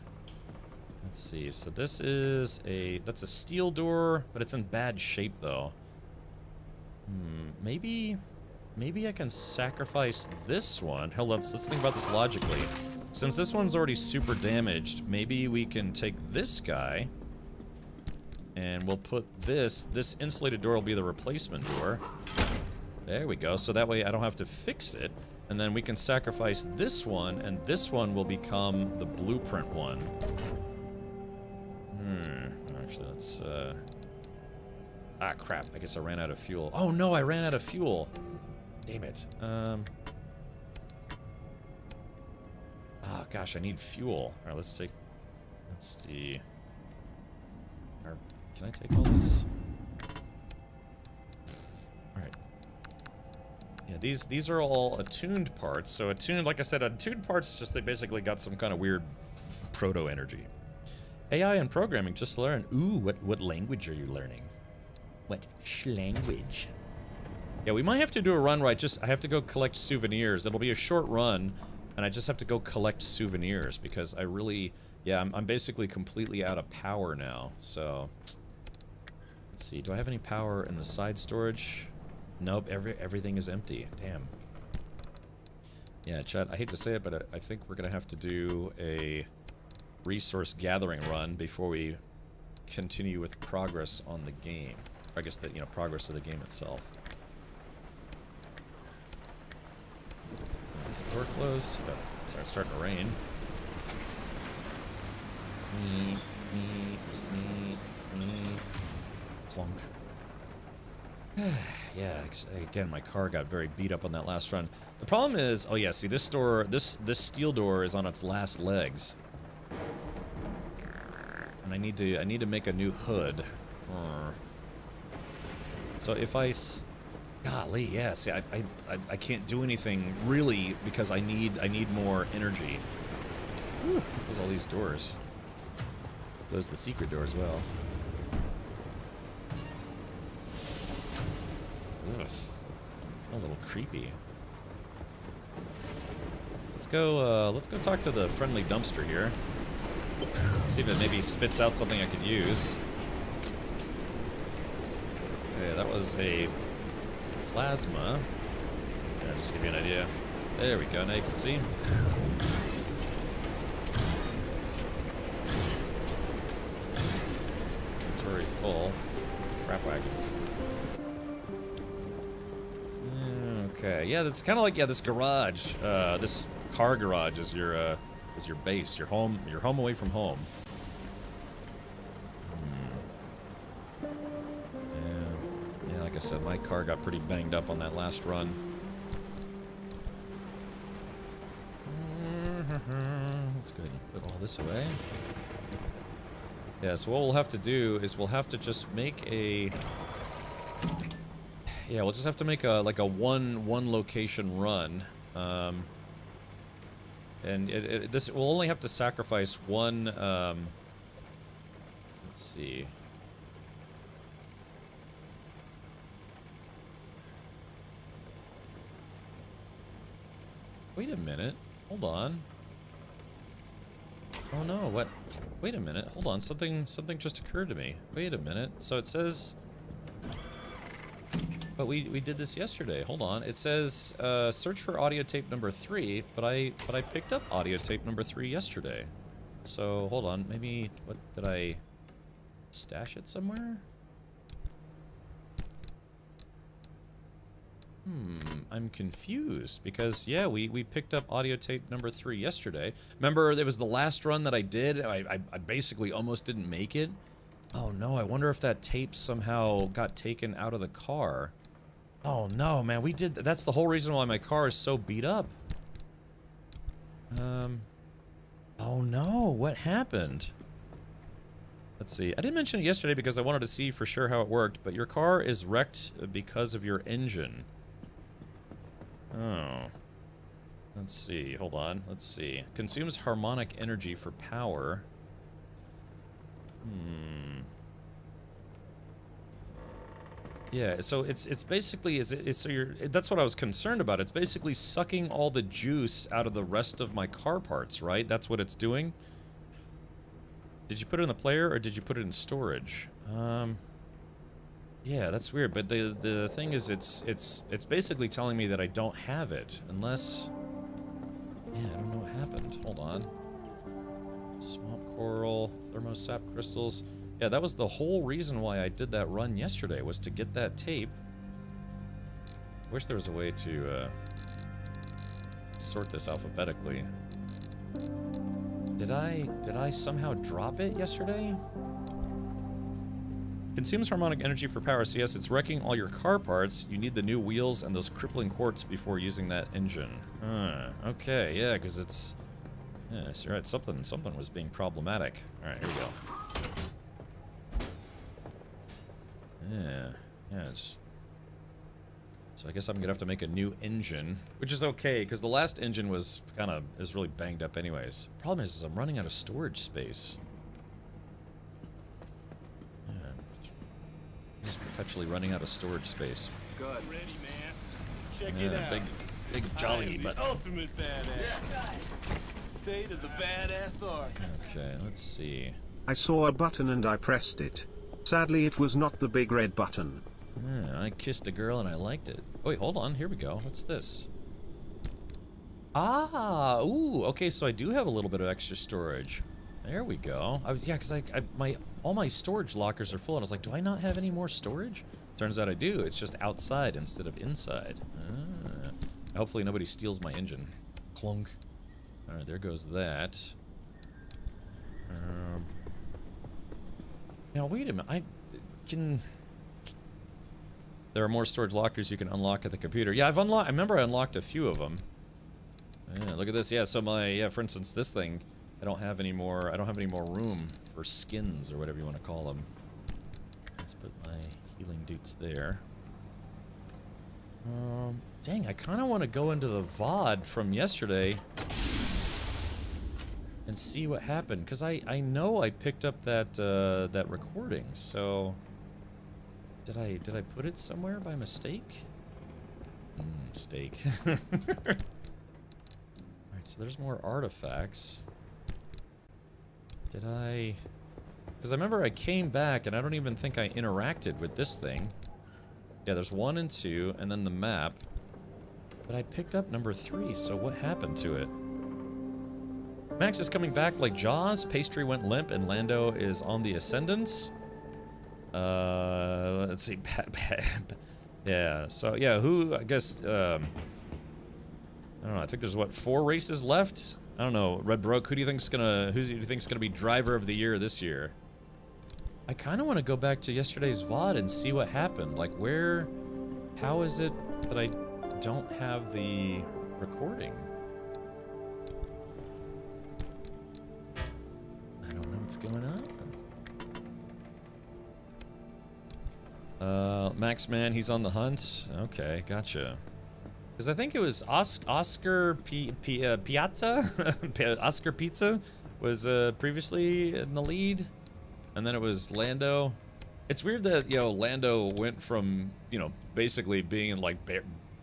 Let's see. So this is that's a steel door, but it's in bad shape though. Maybe I can sacrifice this one. Hell, let's think about this logically. Since this one's already super damaged, maybe we can take this guy and we'll put this insulated door will be the replacement door. There we go. So that way I don't have to fix it. And then we can sacrifice this one, and this one will become the blueprint one. Actually, let's, ah, crap. I guess I ran out of fuel. Oh, no, I ran out of fuel. Damn it. Oh, gosh, I need fuel. All right, let's see. Can I take all these? All right. Yeah, these are all attuned parts. So attuned, like I said, attuned parts, just they basically got some kind of weird proto-energy. AI and programming, just learn. Ooh, what language are you learning? What language? Yeah, we might have to do a run where I have to go collect souvenirs. It'll be a short run, and I just have to go collect souvenirs because I really, yeah, I'm basically completely out of power now. So let's see. Do I have any power in the side storage? Nope. Everything is empty. Damn. Yeah, chat. I hate to say it, but I think we're gonna have to do a resource gathering run before we continue with progress on the game. I guess the progress of the game itself. Is the door closed? Oh, it's starting to rain. Plunk. Yeah, again, my car got very beat up on that last run. The problem is, oh yeah, see this door, this steel door is on its last legs. And I need to make a new hood. So if I, golly, yeah, see, I can't do anything really because I need more energy. Whew, close all these doors. Close the secret door as well. Ugh. A little creepy. Let's go talk to the friendly dumpster here. See if it maybe spits out something I could use. Okay, that was a plasma. Yeah, just to give you an idea. There we go, now you can see. Inventory full. Crap wagons. Okay, yeah, that's kind of like, yeah, this garage, this car garage is your base, your home away from home. Yeah, like I said, my car got pretty banged up on that last run. Let's go ahead and put all this away. Yeah, so what we'll have to do is we'll have to just make a... Yeah, we'll just have to make a one location run, and this we'll only have to sacrifice one. Let's see. Wait a minute. Hold on. Oh no! What? Wait a minute. Hold on. Something just occurred to me. Wait a minute. So it says. But we did this yesterday. Hold on. It says search for audio tape number 3, but I picked up audio tape number 3 yesterday. So hold on. Maybe what did I stash it somewhere? I'm confused because yeah, we picked up audio tape number 3 yesterday. Remember, it was the last run that I did. I basically almost didn't make it. Oh no, I wonder if that tape somehow got taken out of the car. Oh no, man, we did. That's the whole reason why my car is so beat up. Oh no, what happened? Let's see. I didn't mention it yesterday because I wanted to see for sure how it worked, but your car is wrecked because of your engine. Oh. Let's see. Hold on. Let's see. Consumes harmonic energy for power. Yeah, so it's basically that's what I was concerned about. It's basically sucking all the juice out of the rest of my car parts, right? That's what it's doing. Did you put it in the player or did you put it in storage? Yeah, that's weird. But the thing is, it's basically telling me that I don't have it unless. Yeah, I don't know what happened. Hold on. Swamp coral, thermosap crystals. Yeah, that was the whole reason why I did that run yesterday, was to get that tape. I wish there was a way to sort this alphabetically. Did I somehow drop it yesterday? Consumes harmonic energy for power. So yes, it's wrecking all your car parts. You need the new wheels and those crippling quartz before using that engine. Okay, yeah, because it's... Yeah, so right, something was being problematic. Alright, here we go. Yeah, it's... So I guess I'm gonna have to make a new engine, which is okay, because the last engine was is really banged up anyways. Problem is I'm running out of storage space. Yeah, just perpetually running out of storage space. Good. Ready, man. Check Yeah, it out. big jolly, but... Ultimate badass. State of the badass art. Okay, let's see. I saw a button and I pressed it. Sadly, it was not the big red button. Yeah, I kissed a girl and I liked it. Oh, wait, hold on. Here we go. What's this? Ah, ooh. Okay, so I do have a little bit of extra storage. There we go. Yeah, because all my storage lockers are full, and I was like, do I not have any more storage? Turns out I do. It's just outside instead of inside. Ah. Hopefully nobody steals my engine. Clunk. All right, there goes that. Now wait a minute. I can. There are more storage lockers you can unlock at the computer. Yeah, I remember I unlocked a few of them. Yeah, look at this. Yeah, so for instance, this thing, I don't have any more room for skins or whatever you want to call them. Let's put my healing dudes there. Dang, I kind of want to go into the VOD from yesterday and see what happened, because I know I picked up that recording, so... Did I put it somewhere by mistake? Mistake. Alright, so there's more artifacts. Did I... Because I remember I came back and I don't even think I interacted with this thing. Yeah, there's 1 and 2, and then the map. But I picked up number 3, so what happened to it? Max is coming back like Jaws, Pastry went limp, and Lando is on the ascendance. Let's see. Yeah, so yeah, I guess, I don't know, I think there's what, 4 races left? I don't know, Red Baroque, who do you think's gonna be driver of the year this year? I kind of want to go back to yesterday's VOD and see what happened. Like, how is it that I don't have the recording? I don't know what's going on. Max Man, he's on the hunt. Okay, gotcha. Because I think it was Oscar Piazza? Oscar Pizza was previously in the lead. And then it was Lando. It's weird that, Lando went from, basically being in, like,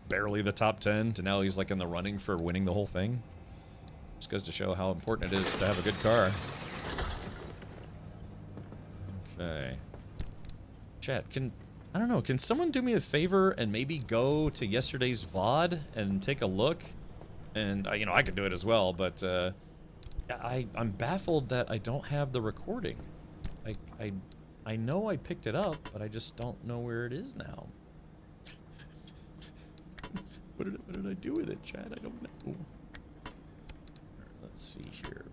barely the top 10 to now he's, like, in the running for winning the whole thing. Just goes to show how important it is to have a good car. Okay. Chat, I don't know, can someone do me a favor and maybe go to yesterday's VOD and take a look? And, I could do it as well, but, I'm baffled that I don't have the recording. I know I picked it up, but I just don't know where it is now. What did I do with it, Chad? I don't know. Right, let's see here.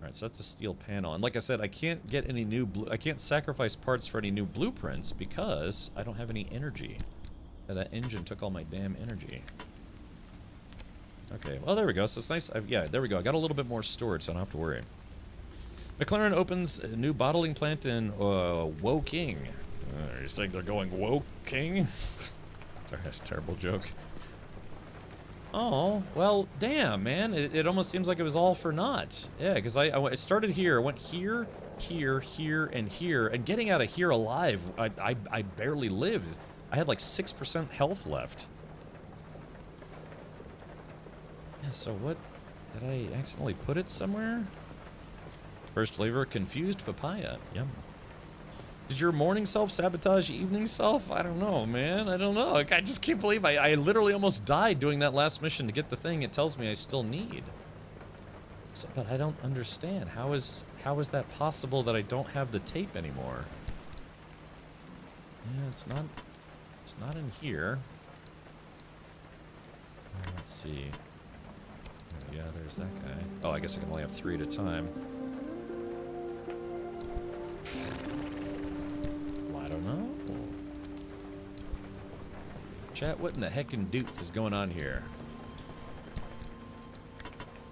Alright, so that's a steel panel. And like I said, I can't get any I can't sacrifice parts for any new blueprints because I don't have any energy. That engine took all my damn energy. Okay, well, there we go. So it's nice. Yeah, there we go. I got a little bit more storage, so I don't have to worry. McLaren opens a new bottling plant in Woking. You think they're going Woking? Sorry, that's a terrible joke. Oh, well, damn, man. It almost seems like it was all for naught. Yeah, because I started here, I went here, here, here, and here, and getting out of here alive, I barely lived. I had like 6% health left. Yeah, so what? Did I accidentally put it somewhere? First flavor, confused papaya. Yum. Did your morning self sabotage evening self? I don't know, man. I don't know. I just can't believe I literally almost died doing that last mission to get the thing it tells me I still need. So, but I don't understand. How is that possible that I don't have the tape anymore? Yeah, it's not in here. Let's see. Yeah, there's that guy. Oh, I guess I can only have 3 at a time. I don't know. Chat, what in the heckin' doots is going on here?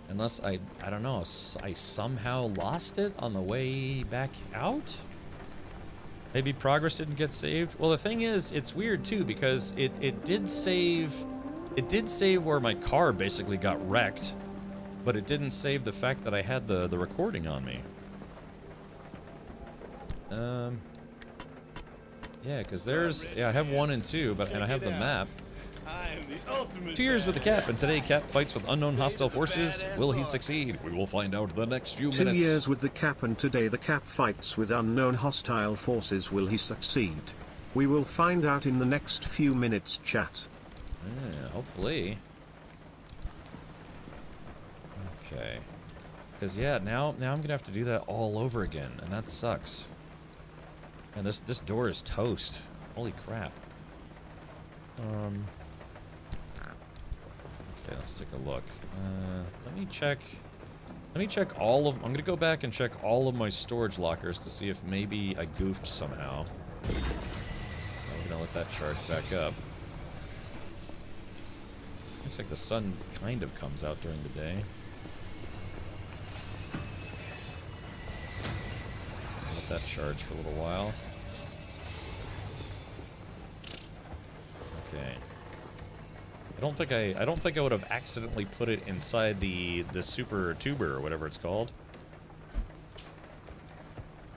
Unless I don't know, I somehow lost it on the way back out? Maybe progress didn't get saved? Well, the thing is, it's weird too, because it did save where my car basically got wrecked, but it didn't save the fact that I had the recording on me. Yeah, because there's... Yeah, I have 1 and 2, and I have the map. I am the ultimate 2 years with the badass. Cap, and today Cap fights with unknown hostile forces. Will he succeed? We will find out in the next few 2 minutes. years with the Cap, and today the Cap fights with unknown hostile forces. Will he succeed? We will find out in the next few minutes, chat. Yeah, hopefully. Okay. Because, yeah, now I'm going to have to do that all over again, and that sucks. And this door is toast. Holy crap. Okay, let's take a look. Let me check all of... I'm gonna go back and check all of my storage lockers to see if maybe I goofed somehow. I'm gonna let that charge back up. Looks like the sun kind of comes out during the day. Let that charge for a little while. Okay. I don't think I would have accidentally put it inside the super tuber or whatever it's called.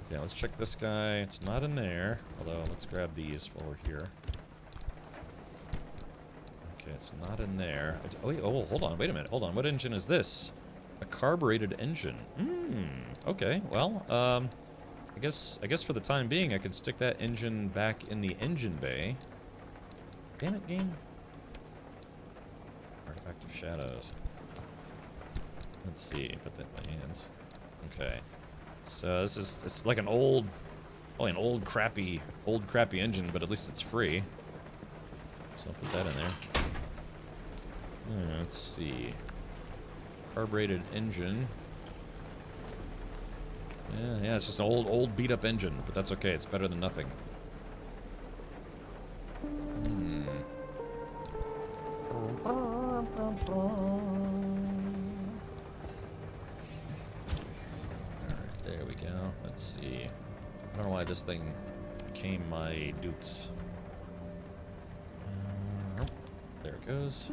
Okay, let's check this guy. It's not in there. Although let's grab these while we're here. Okay, it's not in there. Oh wait, oh hold on, wait a minute. Hold on. What engine is this? A carbureted engine. Okay. Well, I guess for the time being I could stick that engine back in the engine bay. Damn it, game. Artifact of Shadows. Let's see, put that in my hands. Okay. So it's like an old, probably an old crappy engine, but at least it's free. So I'll put that in there. Let's see. Carbureted engine. Yeah, it's just an old beat up engine, but that's okay, it's better than nothing. Alright, there we go. Let's see. I don't know why this thing became my doots. There it goes.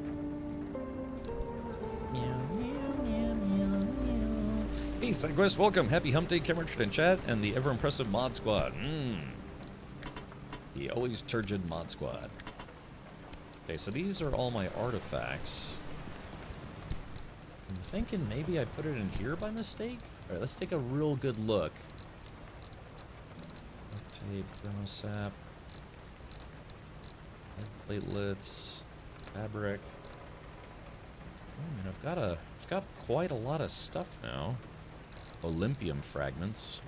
Hey, SideQuest, welcome. Happy Hump Day, Cameron and chat, and the ever-impressive Mod Squad. The always turgid Mod Squad. Okay, so these are all my artifacts. I'm thinking maybe I put it in here by mistake. Alright, let's take a real good look. Tape, thermosap. Platelets. Fabric. I mean, I've got quite a lot of stuff now. Olympium fragments.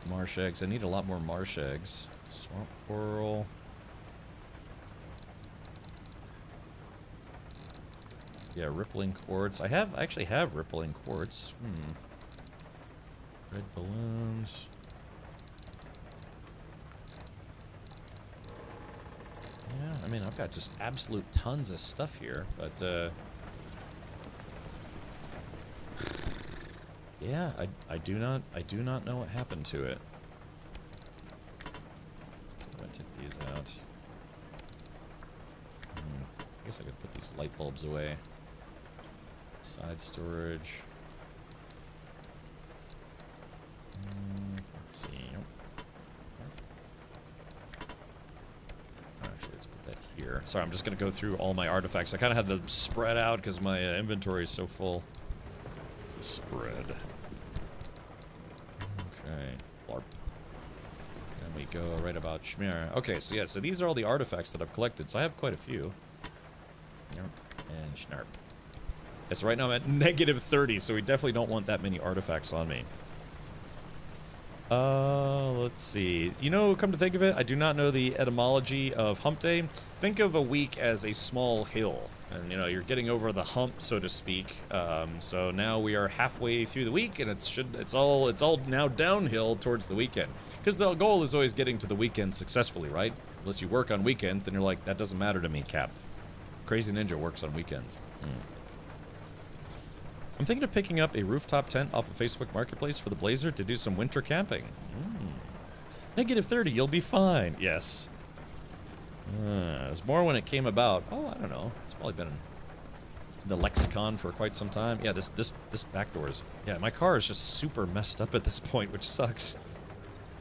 Marsh eggs. I need a lot more marsh eggs. Swamp coral. Yeah, rippling quartz. I actually have rippling quartz. Red balloons. I've got just absolute tons of stuff here, but yeah, I do not know what happened to it. I'm gonna take these out. I guess I could put these light bulbs away. Side storage. Let's see. Actually, let's put that here. Sorry, I'm just gonna go through all my artifacts. I kind of had to spread out because my inventory is so full. Spread. Okay. Blarp. And we go right about Schmear. Okay, so yeah, so these are all the artifacts that I've collected. So I have quite a few. And Schnarp. Yeah, so right now I'm at negative 30, so we definitely don't want that many artifacts on me. Let's see. You know, come to think of it, I do not know the etymology of hump day. Think of a week as a small hill. And, you know, you're getting over the hump, so to speak. So now we are halfway through the week, and it's all now downhill towards the weekend. Because the goal is always getting to the weekend successfully, right? Unless you work on weekends, then you're like, that doesn't matter to me, Cap. Crazy Ninja works on weekends. I'm thinking of picking up a rooftop tent off of Facebook Marketplace for the Blazer to do some winter camping. Negative 30, you'll be fine. Yes. There's more when it came about. Oh, I don't know. It's probably been in the lexicon for quite some time. Yeah, this back door is... Yeah, my car is just super messed up at this point, which sucks.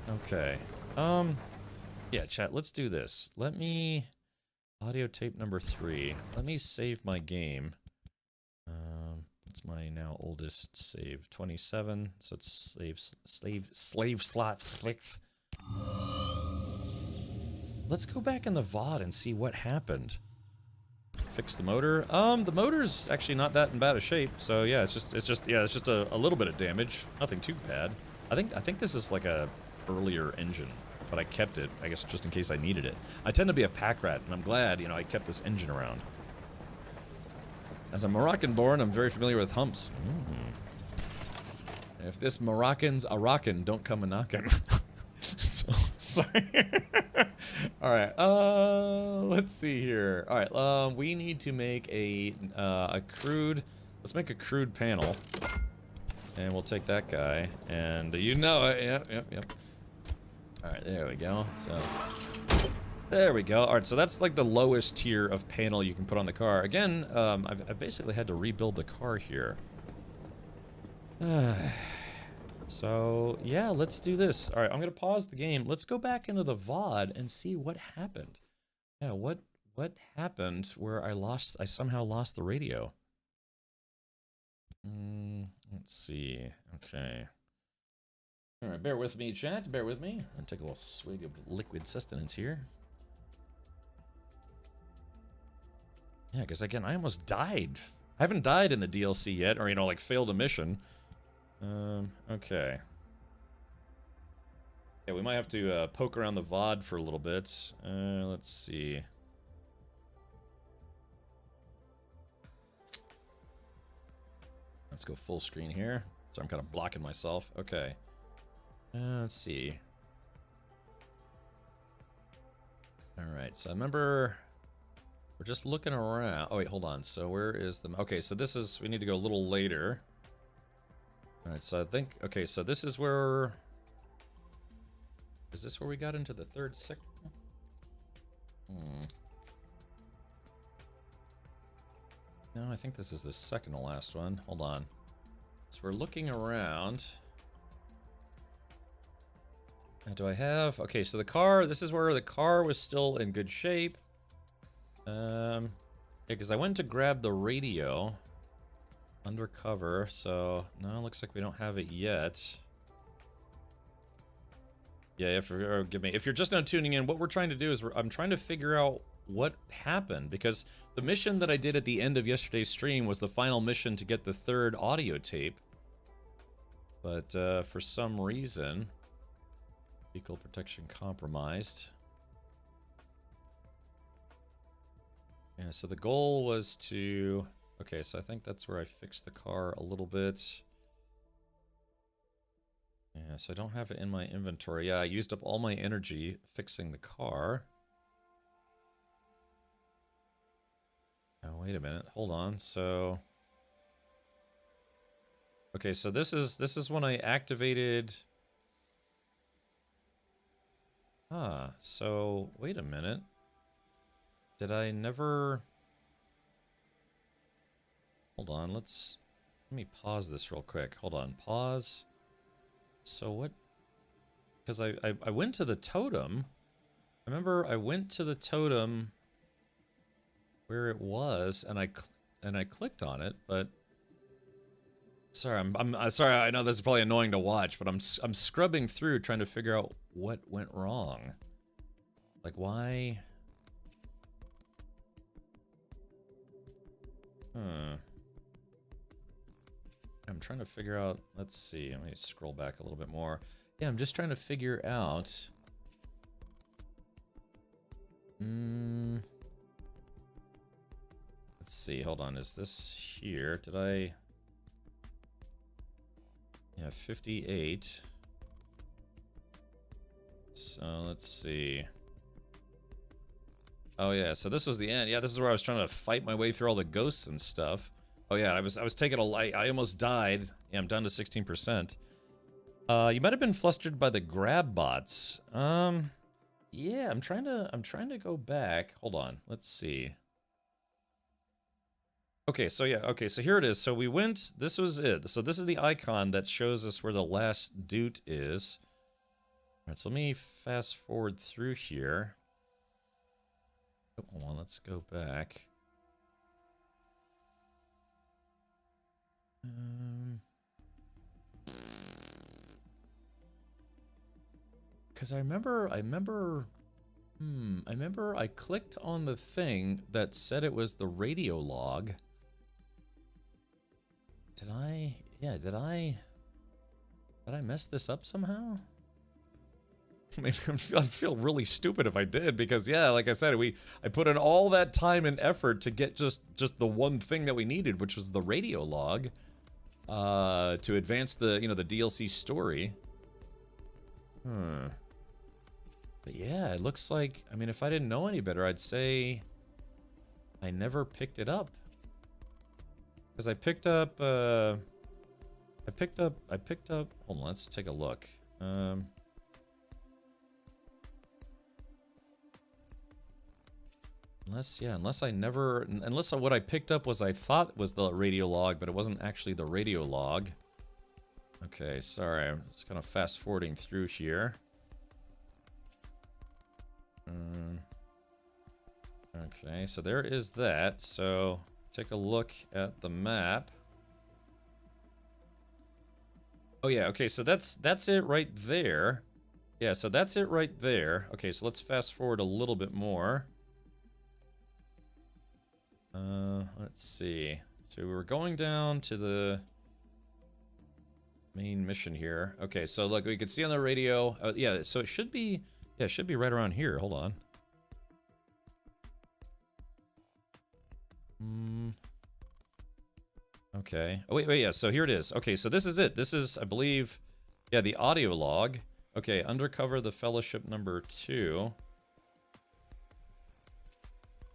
Okay. Yeah, chat, let's do this. Let me... Audio tape number 3. Let me save my game. What's my now oldest save? 27. So it's slave slot 6th. Let's go back in the VOD and see what happened. Fix the motor. The motor's actually not that in bad a shape. So yeah, it's just a little bit of damage. Nothing too bad. I think this is like a earlier engine, but I kept it, I guess, just in case I needed it. I tend to be a pack rat, and I'm glad, you know, I kept this engine around. As a Moroccan-born, I'm very familiar with humps. If this Moroccan's a rockin', don't come a knockin'. So, sorry. Alright, let's see here. Alright, we need to make a crude... Let's make a crude panel. And we'll take that guy. And you know it. Yep. Alright, there we go. So... There we go. Alright, so that's like the lowest tier of panel you can put on the car. Again, I've basically had to rebuild the car here. So, yeah, let's do this. Alright, I'm gonna pause the game. Let's go back into the VOD and see what happened. Yeah, what happened where I somehow lost the radio? Let's see. Okay. Alright, bear with me, chat. Bear with me. I'll take a little swig of liquid sustenance here. Yeah, because again, I almost died. I haven't died in the DLC yet, or, you know, like, failed a mission. Okay. Yeah, we might have to poke around the VOD for a little bit. Let's see. Let's go full screen here. So I'm kind of blocking myself. Okay. Let's see. Alright, so I remember... We're just looking around. Oh, wait, hold on. So where is the... Okay, so this is... We need to go a little later. Alright, so I think... Okay, so this is where... Is this where we got into the third sector? No, I think this is the second to last one. Hold on. So we're looking around. Now, do I have... Okay, so the car... This is where the car was still in good shape. Yeah, because I went to grab the radio. Undercover, so... No, it looks like we don't have it yet. Yeah, forgive me. If you're just now tuning in, what we're trying to do is I'm trying to figure out what happened, because the mission that I did at the end of yesterday's stream was the final mission to get the third audio tape. But for some reason, vehicle protection compromised. Yeah, so the goal was to... Okay, so I think that's where I fixed the car a little bit. Yeah, so I don't have it in my inventory. Yeah, I used up all my energy fixing the car. Oh, wait a minute. Hold on. So okay, so this is when I activated. Ah, so wait a minute. Did I never? Hold on. Let me pause this real quick. Hold on. Pause. So what? Because I went to the totem. I remember I went to the totem where it was, and I clicked on it, but sorry, I'm sorry. I know this is probably annoying to watch, but I'm scrubbing through trying to figure out what went wrong. Like why? I'm trying to figure out. Let's see. Let me scroll back a little bit more. Yeah, I'm just trying to figure out. Let's see. Hold on. Is this here? Did I? Yeah, 58. So let's see. Oh yeah, so this was the end. Yeah, this is where I was trying to fight my way through all the ghosts and stuff. Oh yeah, I was taking a light. I almost died. Yeah, I'm down to 16%. You might have been flustered by the grab bots. Yeah, I'm trying to go back. Hold on. Let's see. Okay, so yeah, okay, so here it is. So we went, this was it. So this is the icon that shows us where the last doot is. All right, so let me fast forward through here. Oh, hold on, let's go back. Because I remember I clicked on the thing that said it was the radio log. Did I mess this up somehow? I mean, I'd feel really stupid if I did, because yeah, like I said, I put in all that time and effort to get just the one thing that we needed, which was the radio log, to advance the, you know, the DLC story. But yeah, it looks like, I mean, if I didn't know any better, I'd say I never picked it up. Because I picked up, hold on, let's take a look. Unless what I picked up was I thought was the radio log, but it wasn't actually the radio log. Okay, sorry, I'm just kind of fast forwarding through here. Okay, so there is that. So take a look at the map. Oh yeah, okay, so that's it right there. Yeah, so that's it right there. Okay, so let's fast forward a little bit more. Let's see. So we're going down to the main mission here. Okay, so look, we can see on the radio. Yeah, so it should be, yeah, it should be right around here. Hold on. Okay. Oh, wait, yeah, so here it is. Okay, so this is it. This is, I believe, yeah, the audio log. Okay, Undercover the Fellowship number 2.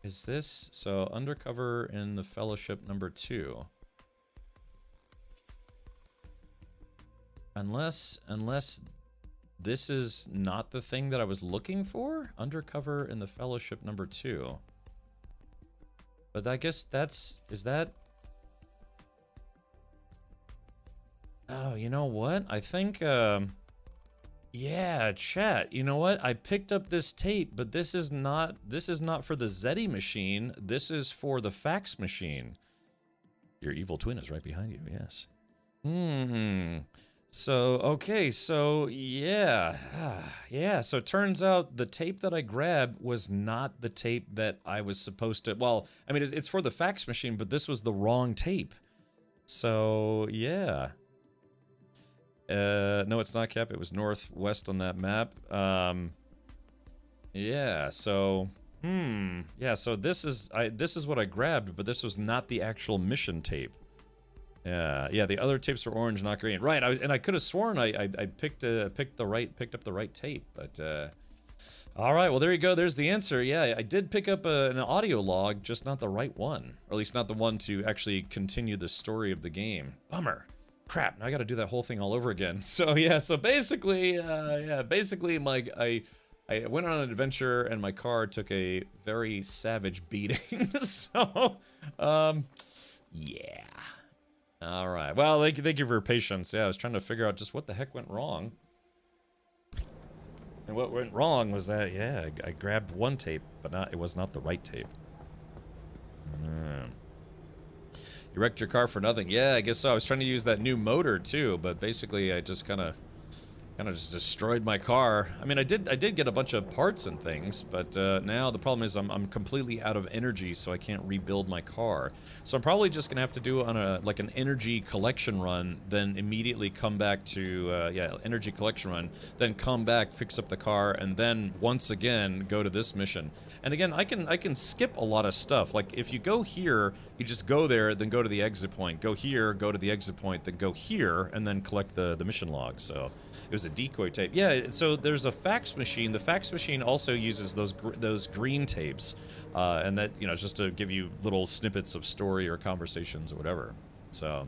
Is this, so Undercover in the Fellowship number 2. Unless this is not the thing that I was looking for? Undercover in the Fellowship number 2. But I guess is that... Oh, you know what? I think, yeah, chat. You know what? I picked up this tape, but this is not for the Zeddy machine. This is for the fax machine. Your evil twin is right behind you, yes. So, okay, so, yeah. Yeah, so it turns out the tape that I grabbed was not the tape that I was supposed to... Well, I mean, it's for the fax machine, but this was the wrong tape. So, yeah. No, it's not, Cap. It was northwest on that map. Yeah, so... Yeah, so this is what I grabbed, but this was not the actual mission tape. Yeah, the other tapes were orange, not green. Right, and I could have sworn I picked up the right tape, but All right, well, there you go. There's the answer. Yeah, I did pick up an audio log, just not the right one. Or at least not the one to actually continue the story of the game. Bummer. Crap, now I gotta do that whole thing all over again. So, yeah, so basically, I went on an adventure and my car took a very savage beating. So, yeah. All right, well, thank you for your patience. Yeah, I was trying to figure out just what the heck went wrong. And what went wrong was that, yeah, I grabbed one tape, but it was not the right tape. You wrecked your car for nothing. Yeah, I guess so. I was trying to use that new motor too, but basically I just kind of just destroyed my car. I mean, I did get a bunch of parts and things, but now the problem is I'm completely out of energy, so I can't rebuild my car. So I'm probably just gonna have to do on an energy collection run, then immediately come back to energy collection run, then come back, fix up the car, and then once again go to this mission. And again, I can skip a lot of stuff. Like if you go here, you just go there, then go to the exit point. Go here, go to the exit point, then go here, and then collect the mission log. So. It was a decoy tape. Yeah, so there's a fax machine. The fax machine also uses those green tapes, and that, you know, just to give you little snippets of story or conversations or whatever. So,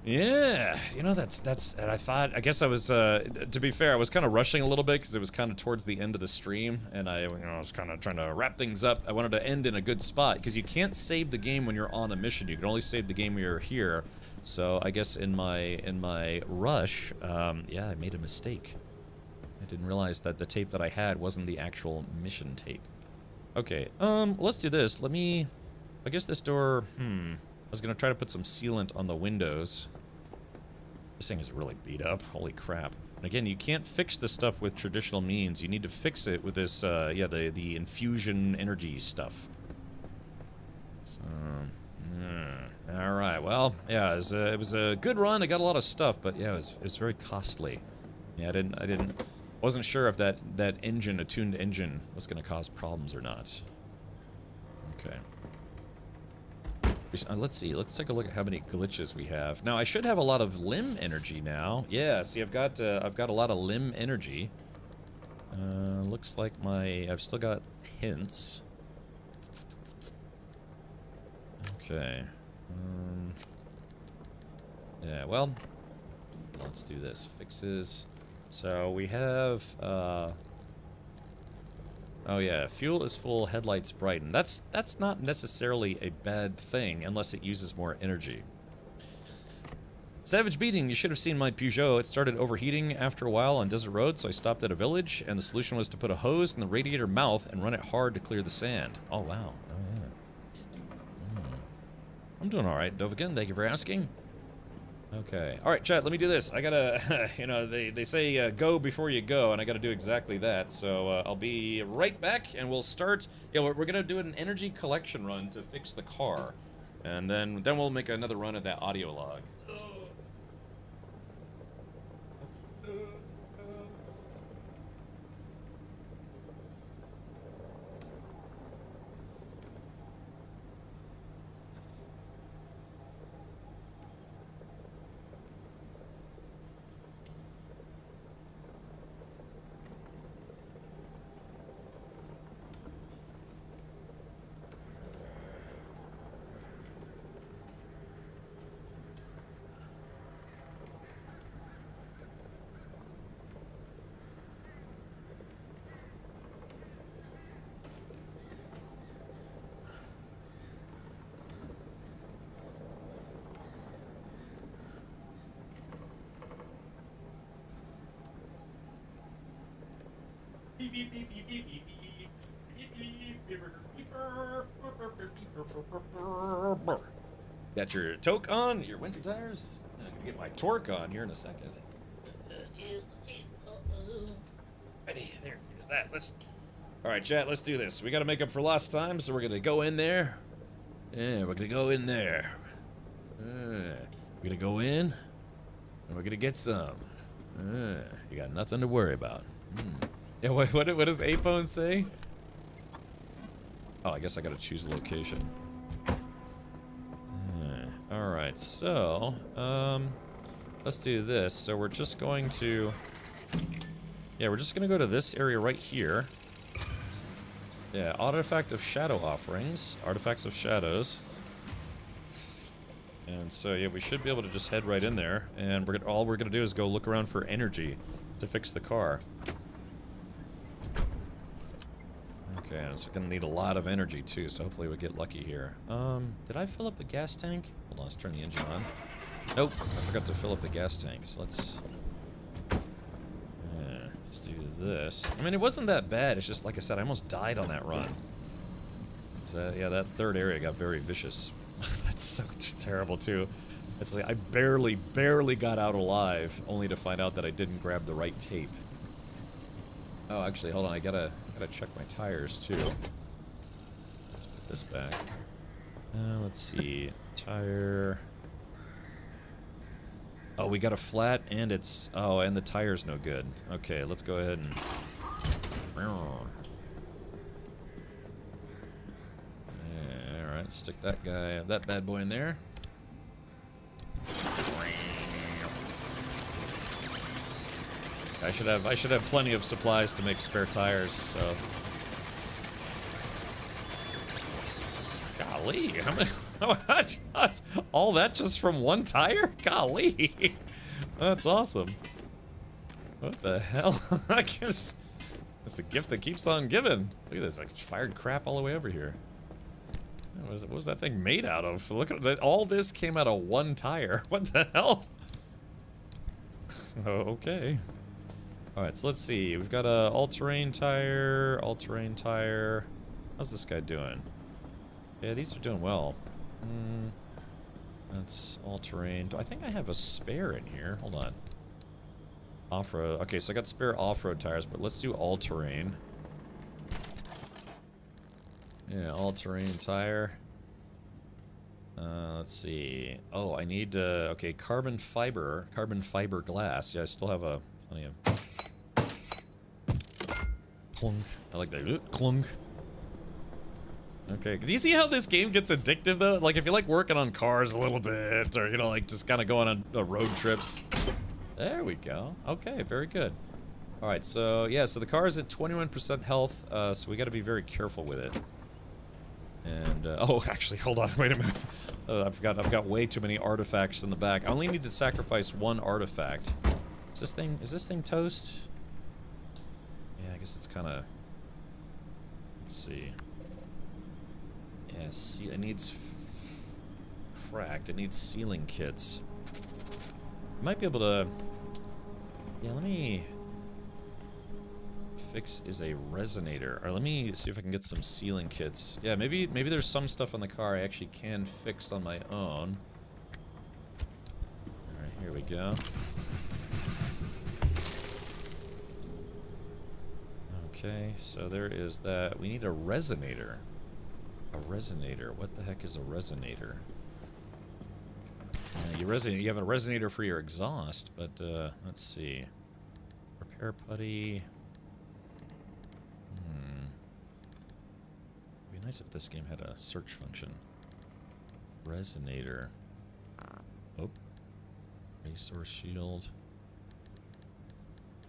yeah, you know, that's. And I guess I was. To be fair, I was kind of rushing a little bit because it was kind of towards the end of the stream, and I was kind of trying to wrap things up. I wanted to end in a good spot because you can't save the game when you're on a mission. You can only save the game when you're here. So I guess in my rush, yeah, I made a mistake. I didn't realize that the tape that I had wasn't the actual mission tape. Okay, let's do this. I guess this door, I was gonna try to put some sealant on the windows. This thing is really beat up, holy crap. And again, you can't fix this stuff with traditional means. You need to fix it with this, the infusion energy stuff. So, all right, well, yeah, it was a good run. I got a lot of stuff, but yeah, it was very costly. Yeah, I wasn't sure if that attuned engine was going to cause problems or not. Okay. Let's see. Let's take a look at how many glitches we have. Now, I should have a lot of limb energy now. Yeah, see, I've got a lot of limb energy. Looks like I've still got hints. Okay. Yeah, well, let's do this. Fixes. So we have, oh yeah, fuel is full, headlights brighten. That's not necessarily a bad thing unless it uses more energy. Savage beating, you should have seen my Peugeot. It started overheating after a while on desert road, so I stopped at a village, and the solution was to put a hose in the radiator mouth and run it hard to clear the sand. Oh, wow. Oh, yeah. I'm doing all right, Dovigan. Thank you for asking. Okay. All right, chat, let me do this. I gotta, you know, they say go before you go, and I gotta do exactly that. So I'll be right back, and we'll start. Yeah, we're gonna do an energy collection run to fix the car, and then we'll make another run at that audio log. Got your toque on, your winter tires. I'm gonna get my torque on here in a second. Ready, there's that. All right, chat, let's do this. We gotta make up for lost time, so we're gonna go in there. Yeah, we're gonna go in there. We're gonna go in, and we're gonna get some. You got nothing to worry about. Yeah, what does Apone say? Oh, I guess I gotta choose a location. Alright, so, let's do this. So we're just going to... Yeah, we're just gonna go to this area right here. Yeah, Artifact of Shadow Offerings. Artifacts of Shadows. And so, yeah, we should be able to just head right in there. And all we're gonna do is go look around for energy to fix the car. Okay, and it's gonna need a lot of energy, too, so hopefully we get lucky here. Did I fill up the gas tank? Hold on, let's turn the engine on. Nope, I forgot to fill up the gas tank, so let's do this. I mean, it wasn't that bad. It's just, like I said, I almost died on that run. So, yeah, that third area got very vicious. That's so terrible, too. It's like I barely got out alive, only to find out that I didn't grab the right tape. Oh, actually, hold on. I gotta check my tires, too. Let's put this back. Let's see. Tire... Oh, we got a flat, and it's... Oh, and the tire's no good. Okay, let's go ahead and... Yeah, alright, stick that bad boy in there. I should have plenty of supplies to make spare tires, so... Golly, how many... What? All that just from one tire? Golly. That's awesome. What the hell? I guess it's a gift that keeps on giving. Look at this, I fired crap all the way over here. What was that thing made out of? Look at that, all this came out of one tire. What the hell? Okay. Alright, so let's see. We've got a all-terrain tire, all-terrain tire. How's this guy doing? Yeah, these are doing well. That's all-terrain. I think I have a spare in here. Hold on. Off-road. Okay, so I got spare off-road tires, but let's do all-terrain. Yeah, all-terrain tire. Let's see. Oh, I need, okay, carbon fiber glass. Yeah, I still have plenty of... Clunk. I like that. Clunk. Okay, do you see how this game gets addictive, though? Like, if you like working on cars a little bit, or, you know, like, just kind of going on road trips. There we go. Okay, very good. Alright, so, yeah, so the car is at 21% health, so we gotta be very careful with it. And, oh, actually, hold on, wait a minute. I've got way too many artifacts in the back. I only need to sacrifice one artifact. Is this thing toast? Yeah, I guess it's kind of... Let's see. Yeah, see, it needs cracked. It needs sealing kits. Might be able to... Yeah, let me... Fix is a resonator. Or let me see if I can get some sealing kits. Yeah, maybe there's some stuff on the car I actually can fix on my own. Alright, here we go. Okay, so there is that. We need a resonator. A resonator. What the heck is a resonator? You have a resonator for your exhaust, but let's see. Repair putty. It'd be nice if this game had a search function. Resonator. Oh. Resource shield.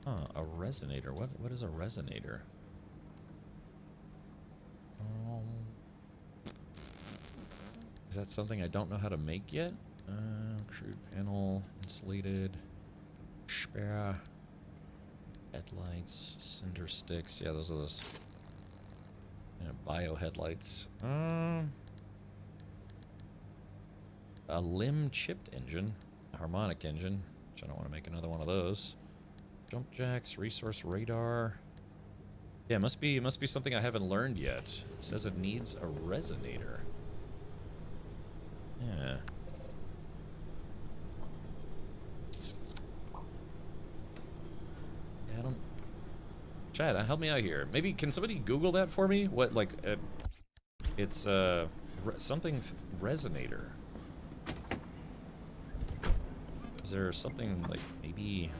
Huh, a resonator. What is a resonator? Is that something I don't know how to make yet? Crude panel, insulated, spare, headlights, cinder sticks. Yeah, those are those. Yeah, bio headlights. A limb chipped engine, a harmonic engine, which I don't want to make another one of those. Jump jacks, resource radar. Yeah, must be something I haven't learned yet. It says it needs a resonator. Yeah. Yeah, I don't... Chad, help me out here. Maybe, can somebody Google that for me? What, like, it's, something resonator. Is there something, like, maybe...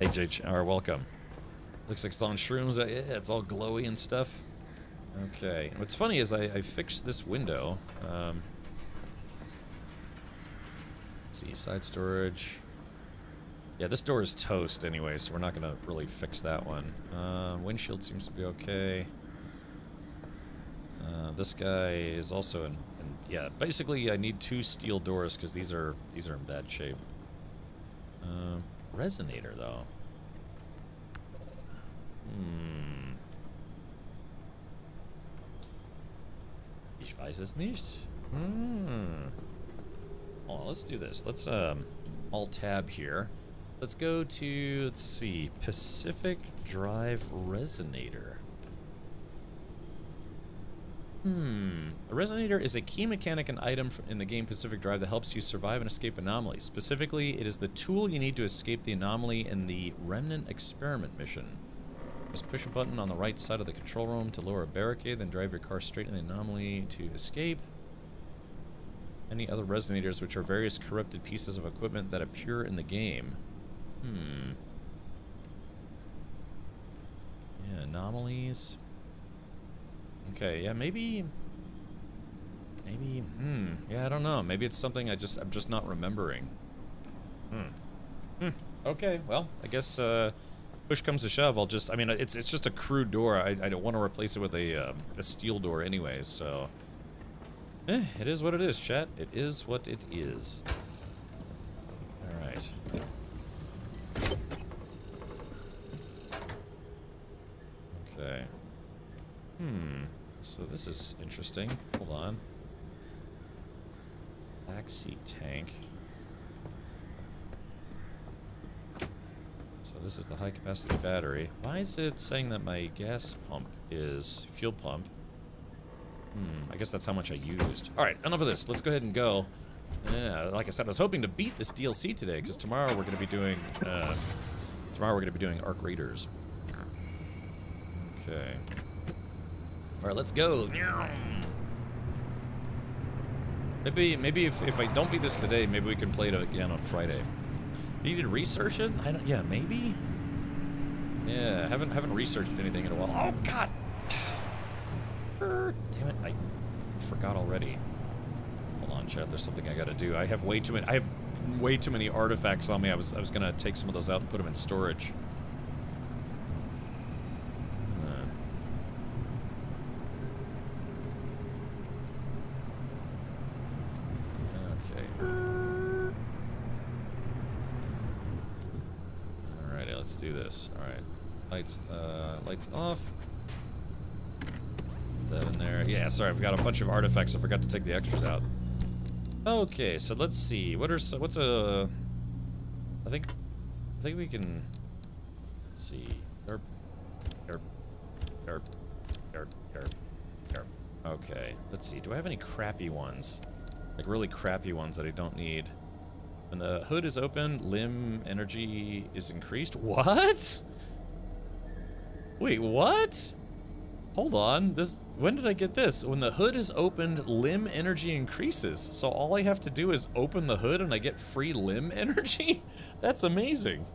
Hey, JHR, welcome. Looks like it's on shrooms. Yeah, it's all glowy and stuff. Okay. What's funny is I fixed this window. Let's see, side storage. Yeah, this door is toast anyway, so we're not gonna really fix that one. Windshield seems to be okay. This guy is also in yeah, basically I need 2 steel doors because these are in bad shape. Resonator though. Ich weiß es nicht. Oh, let's do this. Let's alt tab here. Let's go to, let's see, Pacific Drive Resonator. A resonator is a key mechanic and item in the game Pacific Drive that helps you survive and escape anomalies. Specifically, it is the tool you need to escape the anomaly in the Remnant Experiment mission. Just push a button on the right side of the control room to lower a barricade, then drive your car straight in the anomaly to escape. Any other resonators, which are various corrupted pieces of equipment that appear in the game. Yeah, anomalies. Okay, yeah, maybe, yeah, I don't know. Maybe it's something I'm just not remembering. Okay, well, I guess, push comes to shove, I'll just, I mean, it's just a crude door. I don't want to replace it with a steel door anyways, so. It is what it is, chat. It is what it is. Alright. Okay. So this is interesting. Hold on. Backseat tank. So this is the high capacity battery. Why is it saying that my gas pump is fuel pump? I guess that's how much I used. Alright, enough of this. Let's go ahead and go. Yeah, like I said, I was hoping to beat this DLC today, because tomorrow we're gonna be doing Arc Raiders. Okay. Alright, let's go. Maybe if I don't beat this today, maybe we can play it again on Friday. You need to research it? Yeah, maybe? Yeah, haven't researched anything in a while. Oh god! Damn it, I forgot already. Hold on, chat, there's something I gotta do. I have way too many artifacts on me. I was gonna take some of those out and put them in storage. Let's do this. Alright. Lights off. Put that in there. Yeah, sorry, I've got a bunch of artifacts. I forgot to take the extras out. Okay, so let's see. What's a... I think we can... Let's see. Okay, let's see. Do I have any crappy ones? Like really crappy ones that I don't need. When the hood is open, limb energy is increased. What? Wait, what? Hold on. When did I get this? When the hood is opened, limb energy increases. So all I have to do is open the hood and I get free limb energy? That's amazing.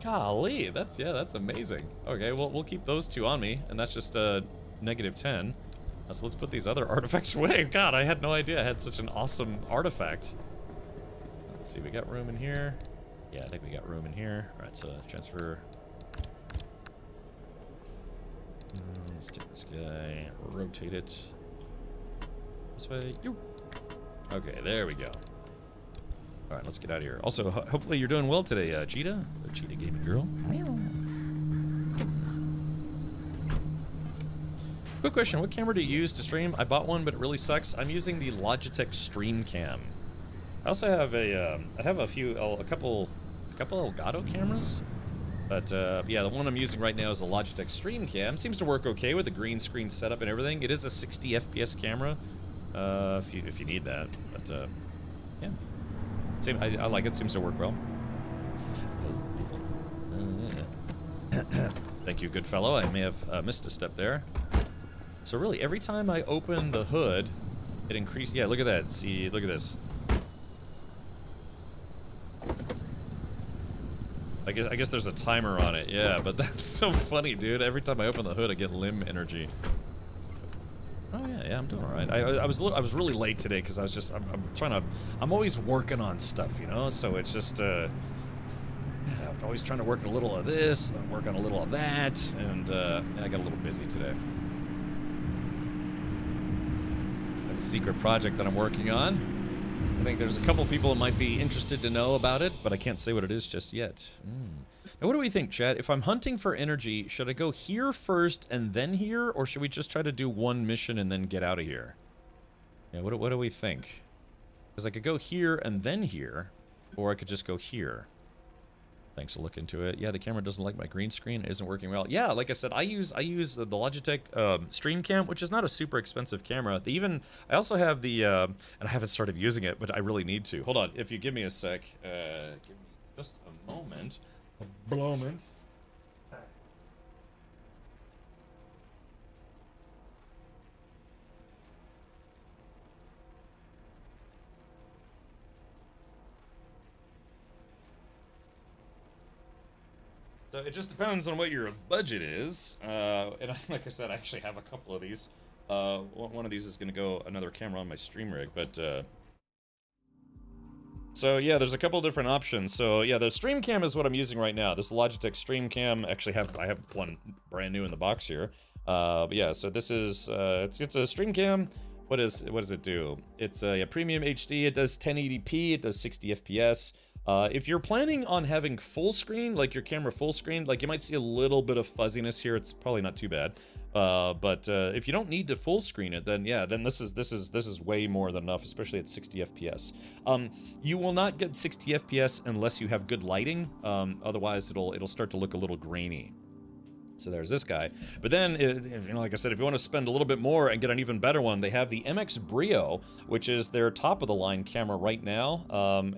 Golly, that's amazing. Okay, well, we'll keep those 2 on me, and that's just -10. So let's put these other artifacts away. God, I had no idea I had such an awesome artifact. Let's see, we got room in here. Yeah, I think we got room in here. All right, so transfer. Let's take this guy, rotate it this way. Okay, there we go. All right, let's get out of here. Also, hopefully you're doing well today, Cheetah, or Cheetah Gaming Girl. Quick question: what camera do you use to stream? I bought one, but it really sucks. I'm using the Logitech StreamCam. I also have a couple Elgato cameras, but yeah, the one I'm using right now is the Logitech StreamCam. Seems to work okay with the green screen setup and everything. It is a 60 FPS camera, if you need that. But yeah, I like it. Seems to work well. Thank you, good fellow. I may have missed a step there. So really, every time I open the hood, it increases. Yeah, look at that. See, look at this. I guess there's a timer on it, yeah, but that's so funny, dude. Every time I open the hood, I get limb energy. Oh yeah, I'm doing all right. I was really late today because I'm always working on stuff, you know. So it's just always trying to work on a little of this, work on a little of that, and I got a little busy today. I have a secret project that I'm working on. I think there's a couple people that might be interested to know about it, but I can't say what it is just yet. Now, what do we think, chat? If I'm hunting for energy, should I go here first and then here, or should we just try to do one mission and then get out of here? Yeah, what do we think? Because I could go here and then here, or I could just go here. Thanks, I'll look into it. Yeah, the camera doesn't like my green screen. It isn't working well. Yeah, like I said, I use the Logitech StreamCam, which is not a super expensive camera. I also have the, and I haven't started using it, but I really need to. Hold on, if you give me a sec. Give me just a moment. A moment. So it just depends on what your budget is. And like I said, I actually have a couple of these. One of these is going to go another camera on my stream rig, but so yeah, there's a couple different options. So yeah, the StreamCam is what I'm using right now. This Logitech StreamCam. Actually, I have one brand new in the box here. But yeah, so this is it's a StreamCam. What does it do? It's a premium HD. It does 1080p. It does 60 FPS. If you're planning on having full screen, like your camera full screen, like you might see a little bit of fuzziness here. It's probably not too bad. But if you don't need to full screen it, then yeah, then this is way more than enough, especially at 60 FPS. You will not get 60 FPS unless you have good lighting. Otherwise, it'll start to look a little grainy. So there's this guy. But then, you know, like I said, if you want to spend a little bit more and get an even better one, they have the MX Brio, which is their top-of-the-line camera right now.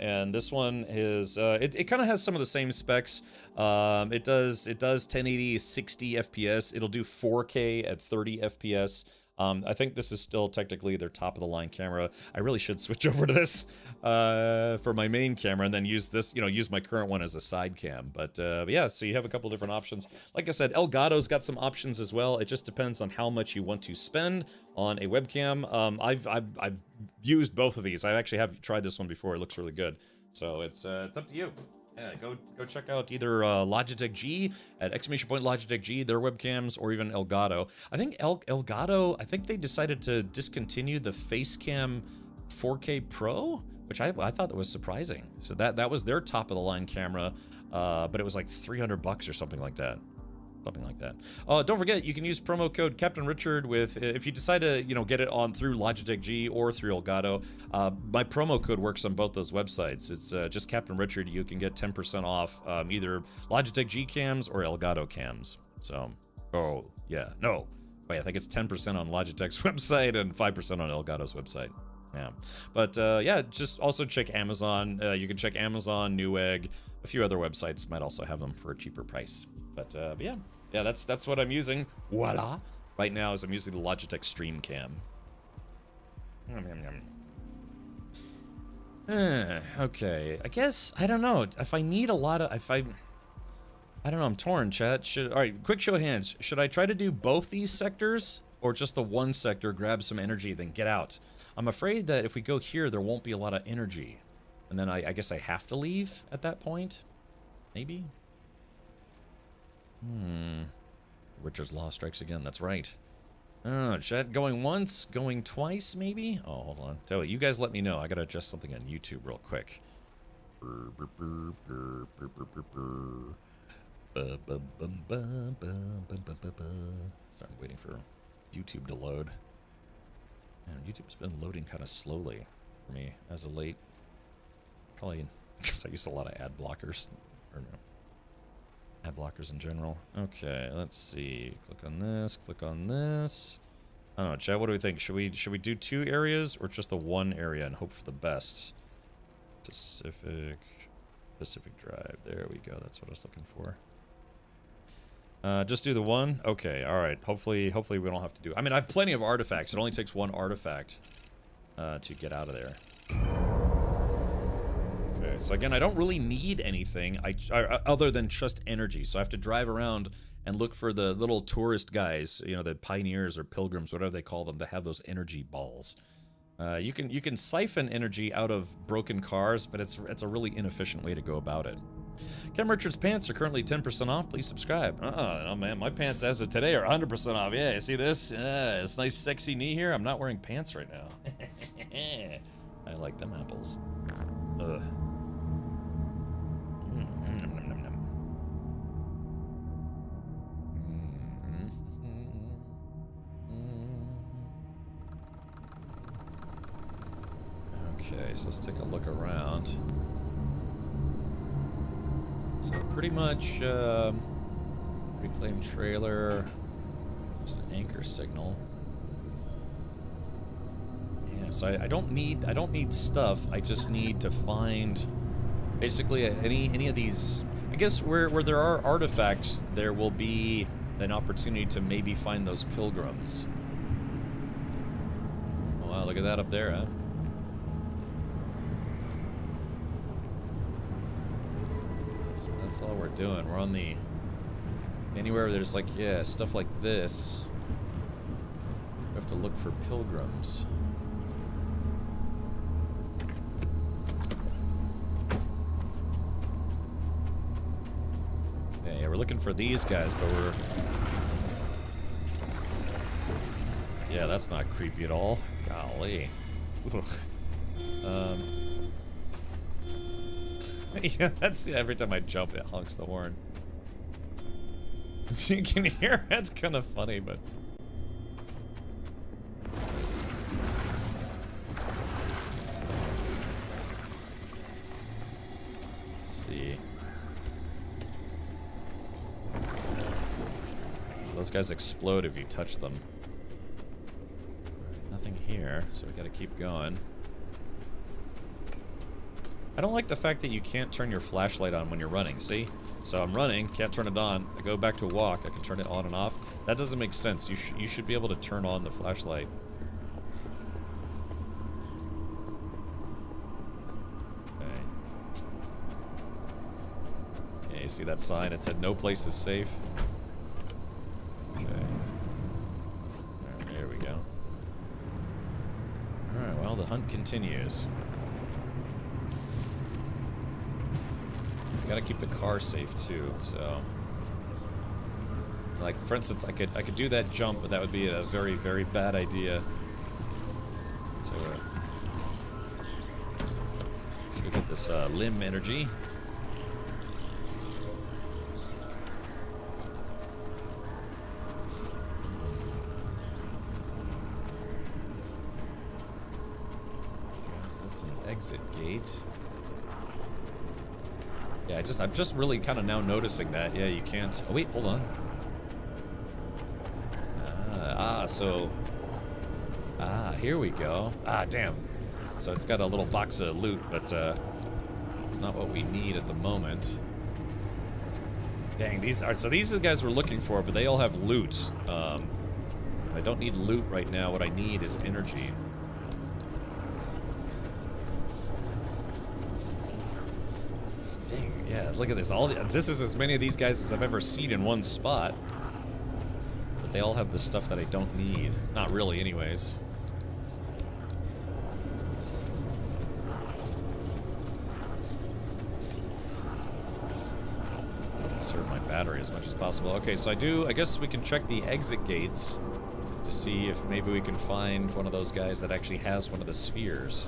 And this one is, it kind of has some of the same specs. It does 1080, 60 FPS. It'll do 4K at 30 FPS. I think this is still technically their top-of-the-line camera. I really should switch over to this for my main camera and then use this, you know, use my current one as a side cam. But yeah, so you have a couple different options. Like I said, Elgato's got some options as well. It just depends on how much you want to spend on a webcam. I've used both of these. I actually have tried this one before. It looks really good. So it's up to you. Yeah, go check out either Logitech G at !Logitech G, their webcams, or even Elgato. I think Elgato, I think they decided to discontinue the Facecam 4K Pro, which I thought that was surprising. So that was their top of the line camera, but it was like $300 or something like that. Something like that. Don't forget, you can use promo code Captain Richard with, if you decide to, you know, get it on through Logitech G or through Elgato. My promo code works on both those websites. It's just Captain Richard. You can get 10% off either Logitech G cams or Elgato cams. So, oh yeah, no, wait, I think it's 10% on Logitech's website and 5% on Elgato's website. Yeah, but yeah, just also check Amazon. You can check Amazon, Newegg, a few other websites might also have them for a cheaper price. But yeah, that's what I'm using. Voila! Right now, is I'm using the Logitech StreamCam. Okay, I guess I don't know if I need a lot of I don't know. I'm torn, chat. All right, quick show of hands. Should I try to do both these sectors or just the one sector? Grab some energy, then get out. I'm afraid that if we go here, there won't be a lot of energy, and then I guess I have to leave at that point. Maybe. Richard's Law strikes again. That's right. Chat, going once, going twice, maybe? Oh, hold on. Tell you, you guys let me know. I gotta adjust something on YouTube real quick. Sorry, I'm waiting for YouTube to load. Man, YouTube's been loading kind of slowly for me as of late. Probably because I use a lot of ad blockers. Or no. Ad blockers in general. Okay, let's see. Click on this. Click on this. I don't know, chat. What do we think? Should we do 2 areas or just the 1 area and hope for the best? Pacific Drive. There we go. That's what I was looking for. Just do the 1. Okay. All right. Hopefully we don't have to do. I mean, I have plenty of artifacts. It only takes 1 artifact to get out of there. Okay, so again, I don't really need anything other than just energy. So I have to drive around and look for the little tourist guys, you know, the pioneers or pilgrims, whatever they call them, that have those energy balls. You can siphon energy out of broken cars, but it's a really inefficient way to go about it. Ken Richards' pants are currently 10% off. Please subscribe. Oh man, my pants as of today are 100% off. Yeah, you see this? Yeah, this nice sexy knee here. I'm not wearing pants right now. I like them apples. Ugh. Okay, so let's take a look around. So pretty much reclaimed trailer. It's an anchor signal. Yeah, so I don't need stuff. I just need to find basically any of these. I guess where there are artifacts, there will be an opportunity to maybe find those pilgrims. Oh wow, look at that up there, huh? So that's all we're doing. We're on the anywhere there's like, yeah, stuff like this. We have to look for pilgrims. Okay, yeah, we're looking for these guys, but we're... Yeah, that's not creepy at all. Golly. Yeah, that's every time I jump, it honks the horn. You can hear that's kind of funny, but let's see. Those guys explode if you touch them. Nothing here, so we gotta keep going. I don't like the fact that you can't turn your flashlight on when you're running, see? So I'm running, can't turn it on. I go back to walk, I can turn it on and off. That doesn't make sense. You should be able to turn on the flashlight. Okay. Yeah, you see that sign? It said no place is safe. Okay. There we go. Alright, well, the hunt continues. Gotta keep the car safe too, so like for instance I could do that jump, but that would be a very, very bad idea. So let's go get this limb energy. Okay, so that's an exit gate. Yeah, I'm just really kind of now noticing that. Yeah, you can't. Oh wait, hold on. Here we go. Damn. So it's got a little box of loot, but it's not what we need at the moment. Dang, these are the guys we're looking for, but they all have loot. I don't need loot right now. What I need is energy. Yeah, look at this. This is as many of these guys as I've ever seen in one spot. But they all have the stuff that I don't need. Not really, anyways. Conserve my battery as much as possible. Okay, so I guess we can check the exit gates to see if maybe we can find one of those guys that actually has one of the spheres.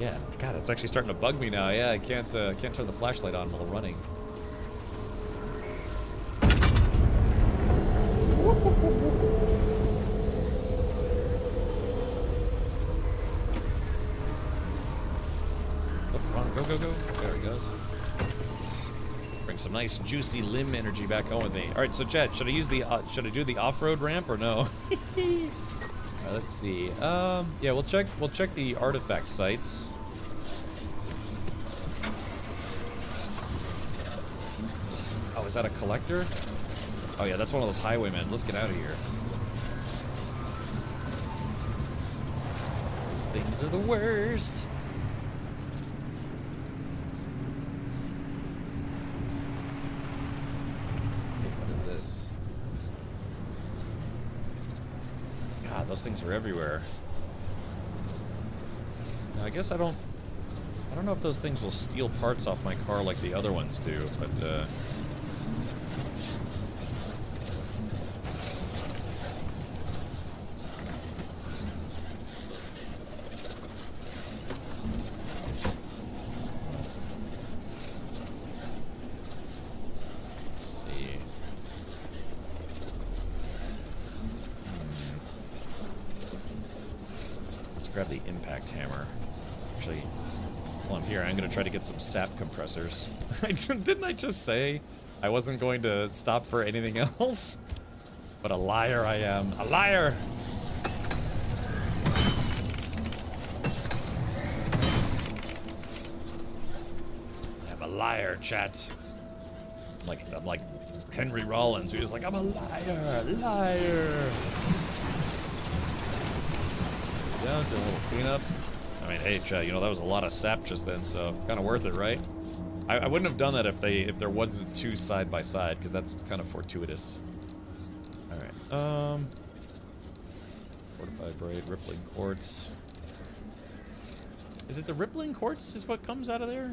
Yeah, God, it's actually starting to bug me now. Yeah, I can't turn the flashlight on while running. Oh, run, go, go, go. There he goes. Bring some nice juicy limb energy back home with me. All right, so Chad, should I do the off-road ramp or no? Let's see. Yeah, we'll check the artifact sites. Oh, is that a collector? Oh yeah, that's one of those highwaymen. Let's get out of here. These things are the worst. What is this? God, those things are everywhere. Now, I guess I don't know if those things will steal parts off my car like the other ones do, but let's see. Let's grab the impact hammer. Actually, while I'm here, I'm going to try to get some sap compressors. Didn't I just say I wasn't going to stop for anything else? What a liar I am. A liar! I'm a liar, chat. I'm like Henry Rollins, who's like, I'm a liar, liar. Down to a little cleanup. I mean, hey, chat, you know, that was a lot of sap just then, so kind of worth it, right? I wouldn't have done that if there wasn't two side by side, because that's kind of fortuitous. All right. Fortified braid, rippling quartz. Is it the rippling quartz is what comes out of there?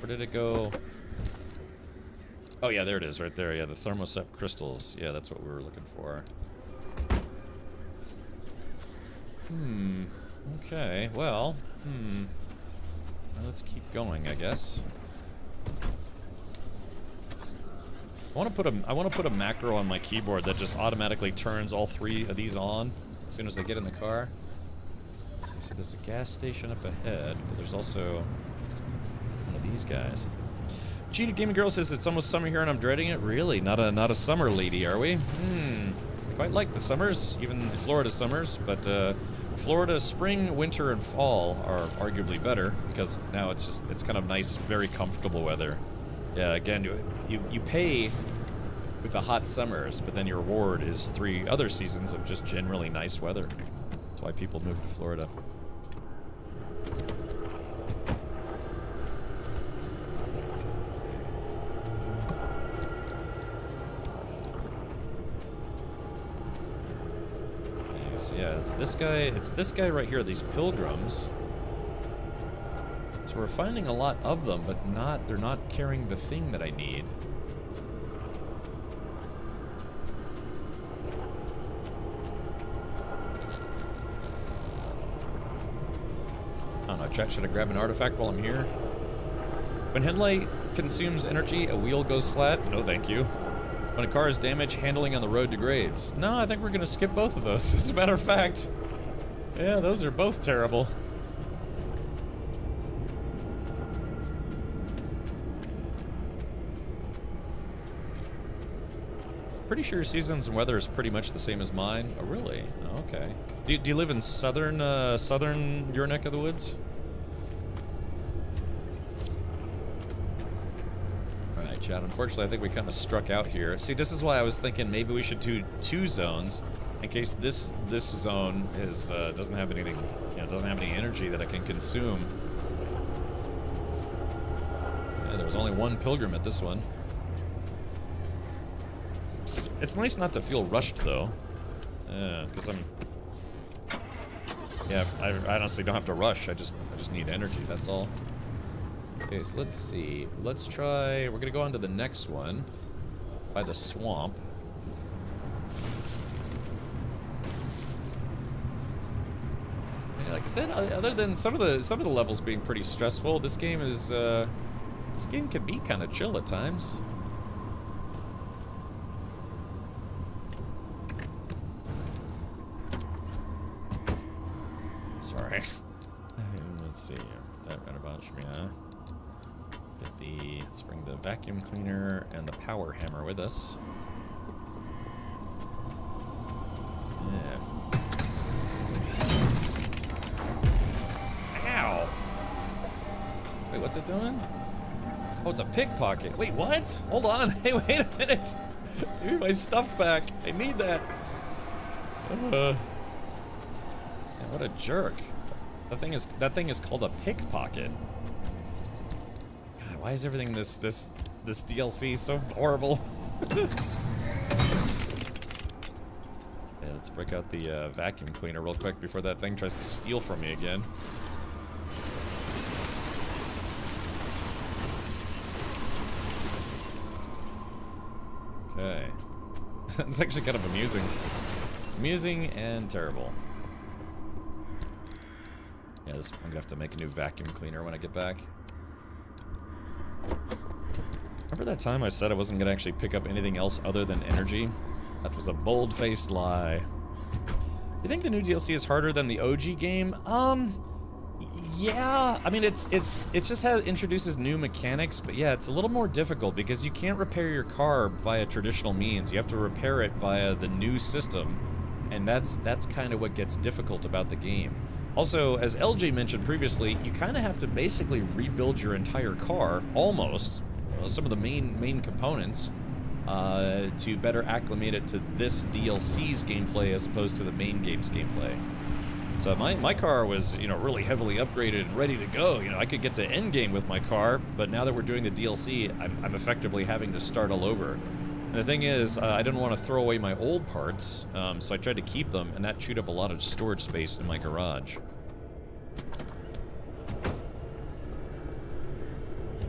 Where did it go? Oh yeah, there it is, right there. Yeah, the thermosept crystals. Yeah, that's what we were looking for. Okay, well, well, let's keep going, I guess. I want to put a macro on my keyboard that just automatically turns all three of these on as soon as I get in the car. So there's a gas station up ahead, but there's also one of these guys. Cheetah Gaming Girl says it's almost summer here and I'm dreading it. Really? Not a summer lady, are we? Quite like the summers, even the Florida summers, but Florida spring, winter, and fall are arguably better because now it's kind of nice, very comfortable weather. Yeah, again, you pay with the hot summers, but then your reward is 3 other seasons of just generally nice weather. That's why people move to Florida. Yeah, it's this guy right here, these pilgrims. So we're finding a lot of them, but they're not carrying the thing that I need. I don't know, chat, should I grab an artifact while I'm here? When headlight consumes energy, a wheel goes flat? No, thank you. When a car is damaged, handling on the road degrades. No, I think we're gonna skip both of those, as a matter of fact. Yeah, those are both terrible. Pretty sure your seasons and weather is pretty much the same as mine. Oh, really? Oh, okay. Do you live in southern your neck of the woods? Chat. Unfortunately, I think we kind of struck out here. See, this is why I was thinking maybe we should do 2 zones in case this zone is doesn't have anything, doesn't have any energy that I can consume. Yeah, there was only 1 pilgrim at this one. It's nice not to feel rushed though, because I honestly don't have to rush. I just need energy. That's all. Okay, so let's see. Let's try... We're gonna go on to the next one. By the swamp. Yeah, like I said, other than some of the levels being pretty stressful, this game is, this game can be kind of chill at times. Sorry. Let's see. That right about me, let's bring the vacuum cleaner and the power hammer with us. Yeah. Ow! Wait, what's it doing? Oh, it's a pickpocket. Wait, what? Hold on. Hey, wait a minute. Give me my stuff back. I need that. Yeah, what a jerk. That thing is called a pickpocket. God, why is everything this DLC so horrible? Yeah, Let's break out the vacuum cleaner real quick before that thing tries to steal from me again. Okay. That's actually kind of amusing. It's amusing and terrible. Yeah, I'm gonna have to make a new vacuum cleaner when I get back. Remember that time I said I wasn't gonna actually pick up anything else other than energy? That was a bold-faced lie. You think the new DLC is harder than the OG game? Yeah. I mean, it just introduces new mechanics, but yeah, it's a little more difficult because you can't repair your car via traditional means. You have to repair it via the new system, and that's kind of what gets difficult about the game. Also, as LJ mentioned previously, you kind of have to basically rebuild your entire car, almost, some of the main components, to better acclimate it to this DLC's gameplay as opposed to the main game's gameplay. So my car was, you know, really heavily upgraded and ready to go. You know, I could get to endgame with my car, but now that we're doing the DLC, I'm effectively having to start all over. And the thing is, I didn't want to throw away my old parts, so I tried to keep them, and that chewed up a lot of storage space in my garage.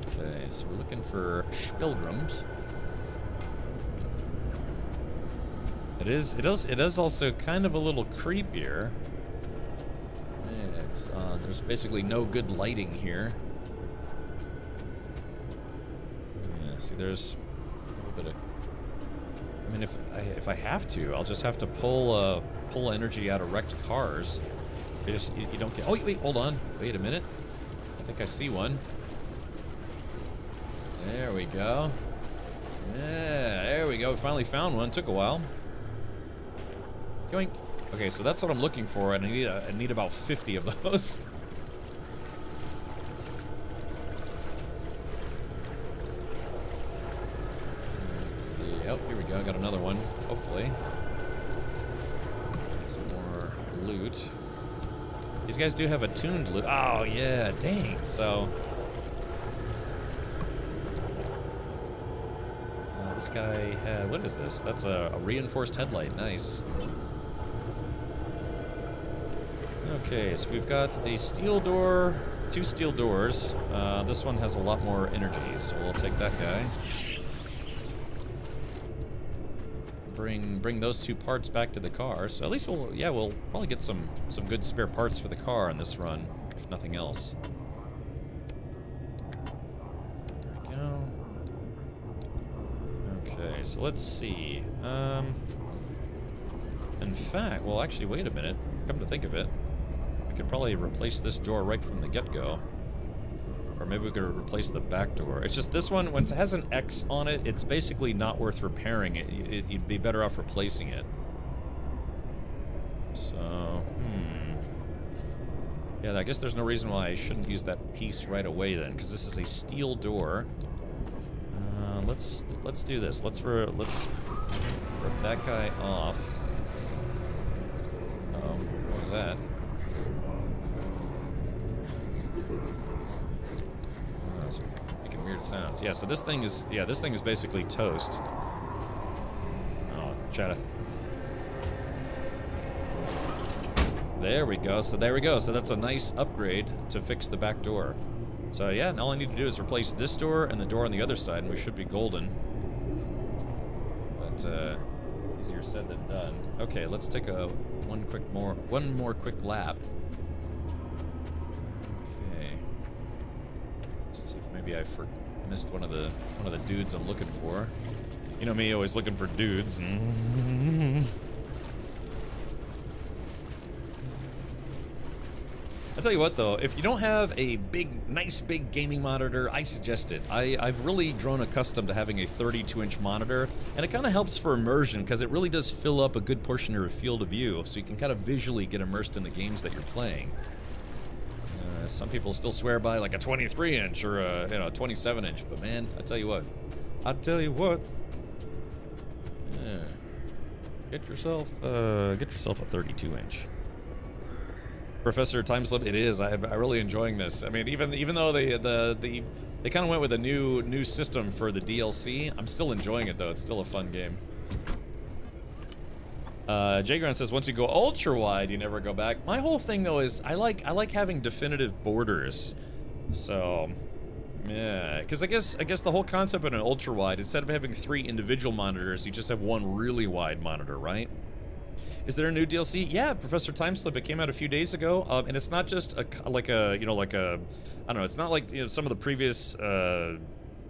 Okay, so we're looking for Spilgrums. It is also kind of a little creepier. Yeah, it's there's basically no good lighting here. Yeah, see, there's a little bit of. I mean, if I have to, I'll just have to pull energy out of wrecked cars. You don't get. Oh wait, hold on. Wait a minute. I think I see one. There we go. Yeah, there we go. We finally found one. Took a while. Yoink. Okay, so that's what I'm looking for, and I need about 50 of those. Let's see. Oh, here we go. I got another one. Hopefully. Get some more loot. These guys do have a tuned loot. Oh yeah, dang. So. This guy had. What is this? That's a reinforced headlight. Nice. Okay, so we've got a steel door, 2 steel doors. This one has a lot more energy, so we'll take that guy. Bring those 2 parts back to the car. So at least we'll probably get some good spare parts for the car on this run, if nothing else. There we go. Okay, so let's see. In fact, well, actually, wait a minute. Come to think of it. Could probably replace this door right from the get-go. Or maybe we could replace the back door. It's just this one, when it has an X on it, it's basically not worth repairing it. You'd be better off replacing it. So, yeah, I guess there's no reason why I shouldn't use that piece right away then, because this is a steel door. Let's do this. Let's rip that guy off. What was that? It's making weird sounds. Yeah, so this thing is basically toast. Oh, try to. There we go. So there we go. So that's a nice upgrade to fix the back door. So yeah, and all I need to do is replace this door and the door on the other side, and we should be golden. But easier said than done. Okay, let's take one more quick lap. Maybe I missed one of the dudes I'm looking for. You know me, always looking for dudes. I'll tell you what though, if you don't have a nice big gaming monitor, I suggest it. I've really grown accustomed to having a 32-inch monitor, and it kind of helps for immersion because it really does fill up a good portion of your field of view, so you can kind of visually get immersed in the games that you're playing. Some people still swear by like a 23-inch or a 27-inch, but man, I tell you what. Yeah. Get yourself a 32-inch. Professor Timeslip, it is. I'm really enjoying this. I mean, even though they kind of went with a new system for the DLC, I'm still enjoying it though. It's still a fun game. Jagron says once you go ultra wide, you never go back. My whole thing though is I like having definitive borders. So yeah, because I guess the whole concept of an ultra wide, instead of having 3 individual monitors, you just have one really wide monitor, right? Is there a new DLC? Yeah, Professor Timeslip. It came out a few days ago, and it's not just I don't know. It's not like some of the previous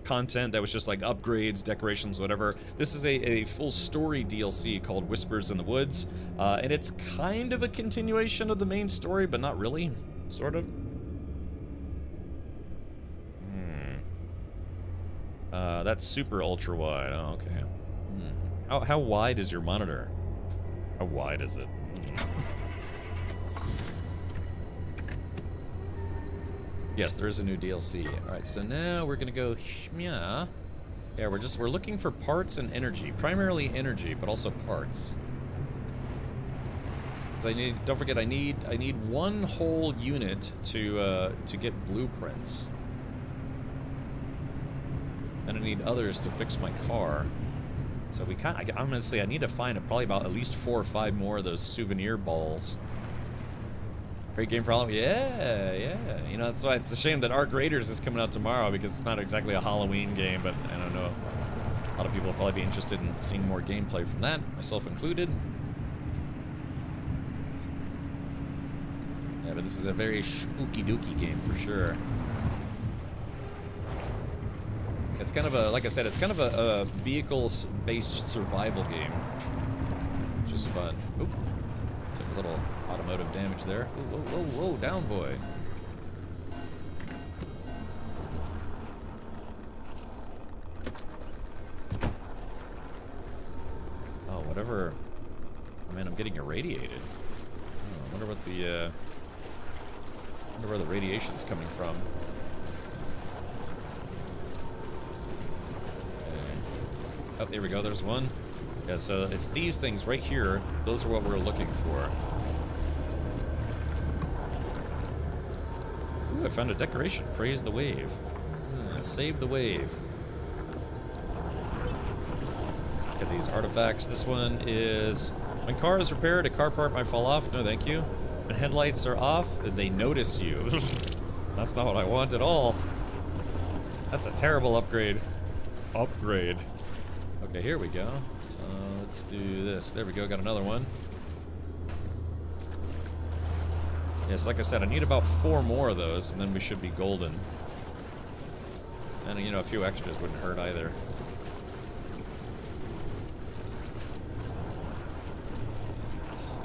content that was just like upgrades, decorations, whatever. This is a full story DLC called Whispers in the Woods, and it's kind of a continuation of the main story, but not really, sort of. That's super ultra wide. Oh, okay. How wide is your monitor? How wide is it? Yes, there is a new DLC. Alright, so now we're gonna go shmya. Yeah, we're looking for parts and energy. Primarily energy, but also parts. Don't forget I need 1 whole unit to get blueprints. And I need others to fix my car. So I'm gonna say I need to find probably about at least 4 or 5 more of those souvenir balls. Great game for Halloween. Yeah. You know, that's why it's a shame that Arc Raiders is coming out tomorrow, because it's not exactly a Halloween game, but I don't know. A lot of people will probably be interested in seeing more gameplay from that, myself included. Yeah, but this is a very spooky dooky game for sure. It's kind of a, like I said, it's kind of a vehicles-based survival game, which is fun. Oop, took a little automotive damage there. Whoa, down boy. Oh, whatever. Oh, man, I'm getting irradiated. Oh, I wonder what the, wonder where the radiation's coming from. Oh, there we go, there's one. Yeah, so it's these things right here. Those are what we're looking for. Ooh, I found a decoration. Praise the wave. Save the wave. Look at these artifacts. This one is... When car is repaired, a car part might fall off. No, thank you. When headlights are off, they notice you. That's not what I want at all. That's a terrible upgrade. Upgrade. Okay, here we go. So let's do this. There we go, got another one. Yes, like I said, I need about 4 more of those, and then we should be golden. And, you know, a few extras wouldn't hurt either. Let's see.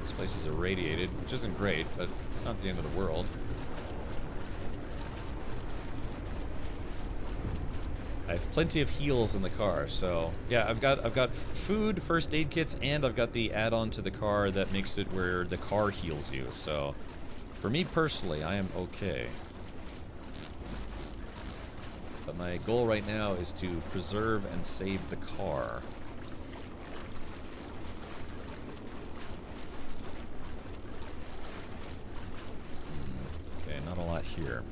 This place is irradiated, which isn't great, but it's not the end of the world. I have plenty of heals in the car, so yeah, I've got food, first aid kits, and I've got the add-on to the car that makes it where the car heals you. So for me personally, I am okay. But my goal right now is to preserve and save the car. Okay, not a lot here.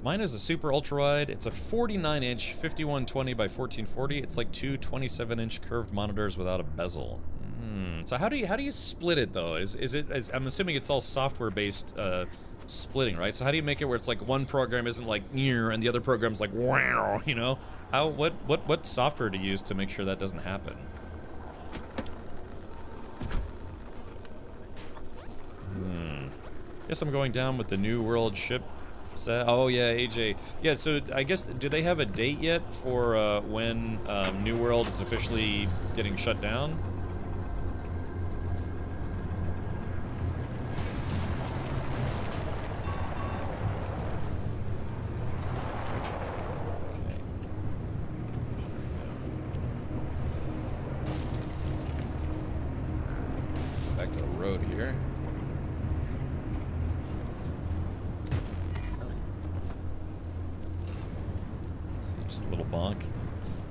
Mine is a super ultra wide. It's a 49-inch 5120 by 1440. It's like 2 27-inch curved monitors without a bezel. So how do you split it though? I'm assuming it's all software based splitting, right? So how do you make it where it's like one program isn't like near and the other program's like wow, you know? What software to use to make sure that doesn't happen? Guess I'm going down with the New World ship. Oh yeah, AJ. Yeah, so I guess, do they have a date yet for when New World is officially getting shut down? Okay. Back to the road here. Just a little bonk.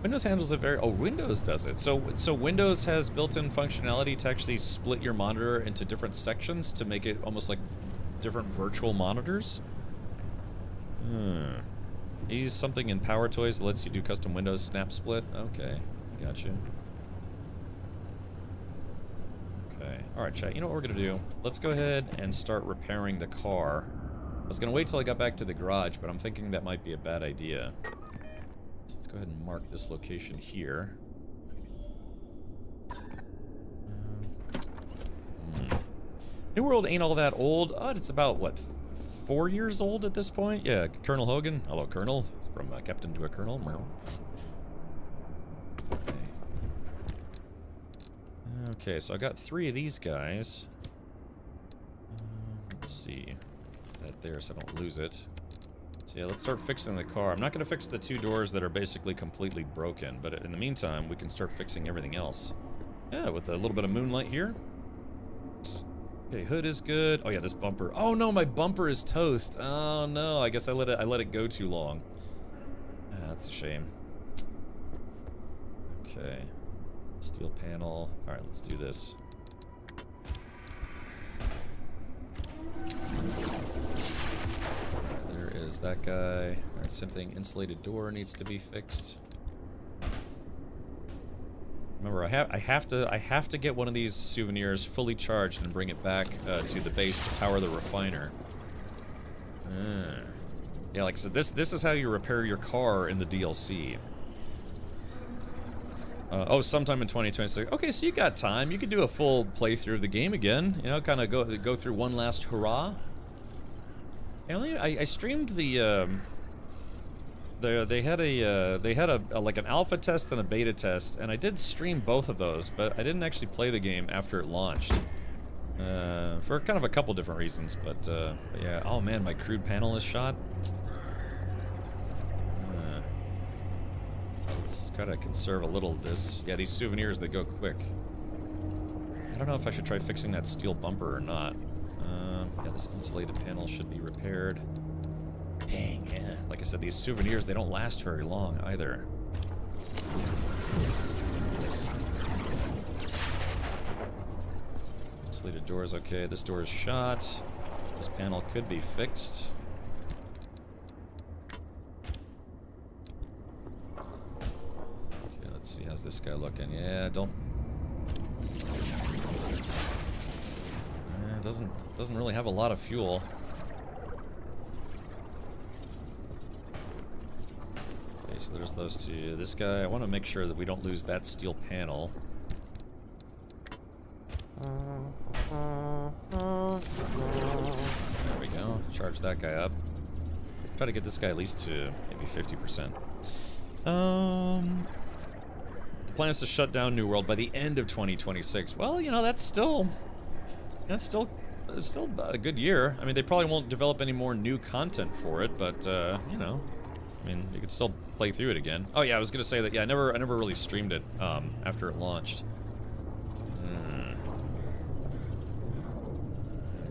Windows handles it very... Oh, Windows does it. So Windows has built-in functionality to actually split your monitor into different sections to make it almost like different virtual monitors. Use something in Power Toys that lets you do custom Windows snap split. Okay, got you. Okay, all right, chat. You know what we're gonna do? Let's go ahead and start repairing the car. I was gonna wait till I got back to the garage, but I'm thinking that might be a bad idea. So let's go ahead and mark this location here. New World ain't all that old. It's about, what, 4 years old at this point? Yeah, Colonel Hogan. Hello, Colonel. From Captain to a Colonel. Okay, so I got 3 of these guys. Let's see. That there so I don't lose it. So yeah, let's start fixing the car. I'm not going to fix the 2 doors that are basically completely broken, but in the meantime, we can start fixing everything else. Yeah, with a little bit of moonlight here. Okay, hood is good. Oh yeah, this bumper. Oh no, my bumper is toast. Oh no, I guess I let it go too long. That's a shame. Okay. Steel panel. All right, let's do this. There is that guy. All right, something insulated door needs to be fixed. Remember, I have to get one of these souvenirs fully charged and bring it back to the base to power the refiner. Yeah, like I said, this is how you repair your car in the DLC. Oh, sometime in 2026. Okay, so you got time. You could do a full playthrough of the game again. You know, kind of go through one last hurrah. I streamed the. They had a like an alpha test and a beta test, and I did stream both of those, but I didn't actually play the game after it launched. For kind of a couple different reasons, but yeah. Oh man, my crude panel is shot. Let's gotta conserve a little of this. Yeah, these souvenirs, they go quick. I don't know if I should try fixing that steel bumper or not. Yeah, this insulated panel should be repaired. Dang, yeah. Like I said, these souvenirs, they don't last very long either. Insulated door is okay. This door is shot. This panel could be fixed. Okay, let's see. How's this guy looking? Yeah, don't... doesn't really have a lot of fuel. So there's those 2. This guy, I want to make sure that we don't lose that steel panel. There we go. Charge that guy up. Try to get this guy at least to maybe 50%. The plan is to shut down New World by the end of 2026. Well, you know, that's still a good year. I mean, they probably won't develop any more new content for it, but you know, I mean, you could still play through it again. Oh yeah, I was gonna say that. Yeah, I never really streamed it after it launched.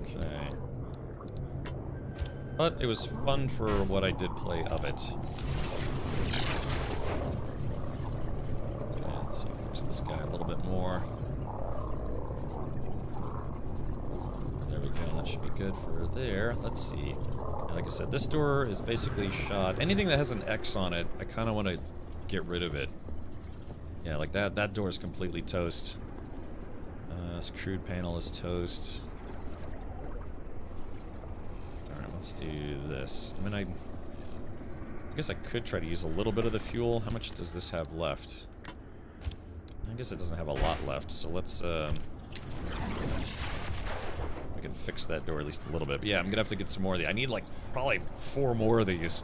Okay, but it was fun for what I did play of it. Okay, let's see, fix this guy a little bit more. There we go. That should be good for there. Let's see. Like I said, this door is basically shot. Anything that has an X on it, I kind of want to get rid of it. Yeah, like that door is completely toast. This crude panel is toast. Alright, let's do this. I mean, I guess I could try to use a little bit of the fuel. How much does this have left? I guess it doesn't have a lot left, so let's... I can fix that door at least a little bit. But yeah, I'm gonna have to get some more of these. I need like probably 4 more of these.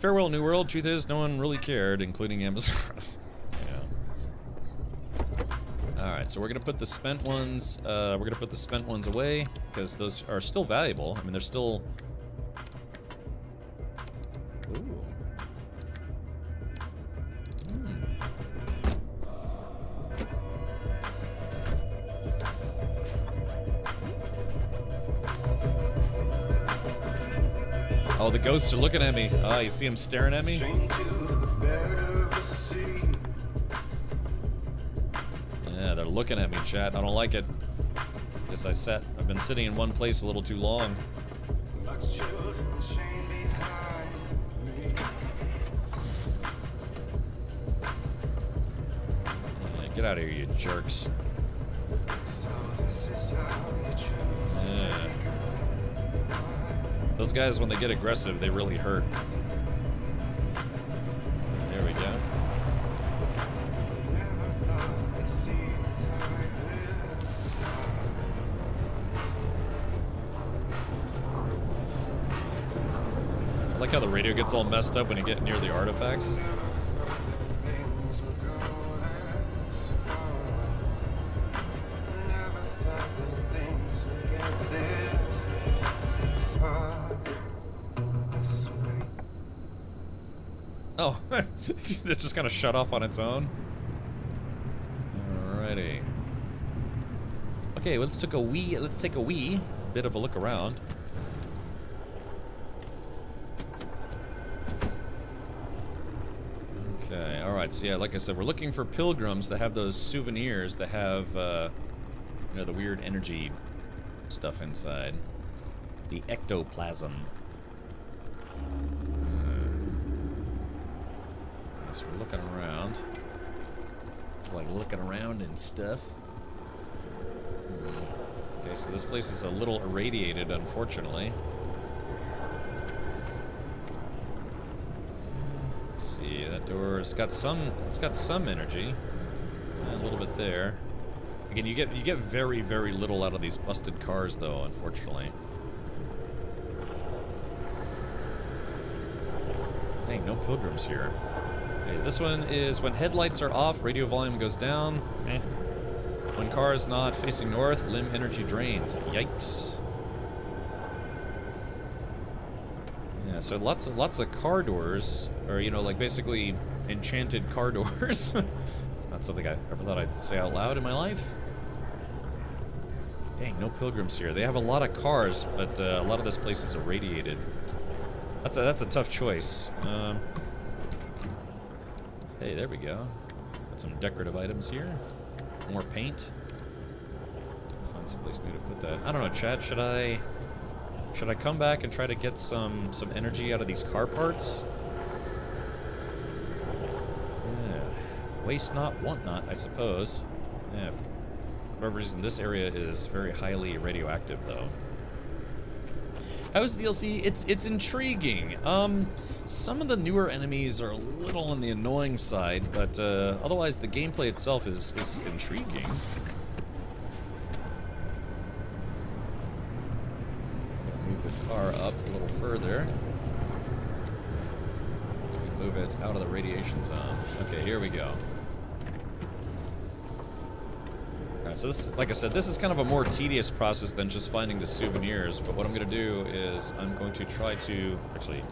Farewell, New World. Truth is, no one really cared, including Amazon. Yeah. All right, so we're gonna put the spent ones. Away because those are still valuable. I mean, they're still. Ooh. Oh, the ghosts are looking at me. Ah, you see them staring at me? Yeah, they're looking at me, chat. I don't like it. Guess I've been sitting in one place a little too long. Get out of here, you jerks. Yeah. Those guys, when they get aggressive, they really hurt. There we go. I like how the radio gets all messed up when you get near the artifacts. Oh, it's just kind of shut off on its own. Alrighty. Okay, let's take a wee bit of a look around. Okay, alright, so yeah, like I said, we're looking for pilgrims that have those souvenirs that have, you know, the weird energy stuff inside. The ectoplasm. So we're looking around. It's like looking around and stuff. Okay, so this place is a little irradiated, unfortunately. Let's see, that door, it's got some energy. A little bit there. Again, you get very, very little out of these busted cars, though, unfortunately. Dang, no pilgrims here. Okay, this one is when headlights are off, radio volume goes down. Eh. When car is not facing north, limb energy drains. Yikes. Yeah, so lots of car doors, or you know, like basically enchanted car doors. It's not something I ever thought I'd say out loud in my life. Dang, no pilgrims here. They have a lot of cars, but a lot of this place is irradiated. That's a tough choice. Hey, there we go. Got some decorative items here. More paint. Find someplace new to put that. I don't know, Chad. Should I come back and try to get some energy out of these car parts? Yeah. Waste not, want not, I suppose. Yeah. For whatever reason, this area is very highly radioactive, though. How's the DLC? It's intriguing. Some of the newer enemies are a little on the annoying side, but otherwise the gameplay itself is intriguing. Move the car up a little further. Move it out of the radiation zone. Okay, here we go. So this, like I said, this is kind of a more tedious process than just finding the souvenirs, but what I'm going to do is I'm going to try to, actually,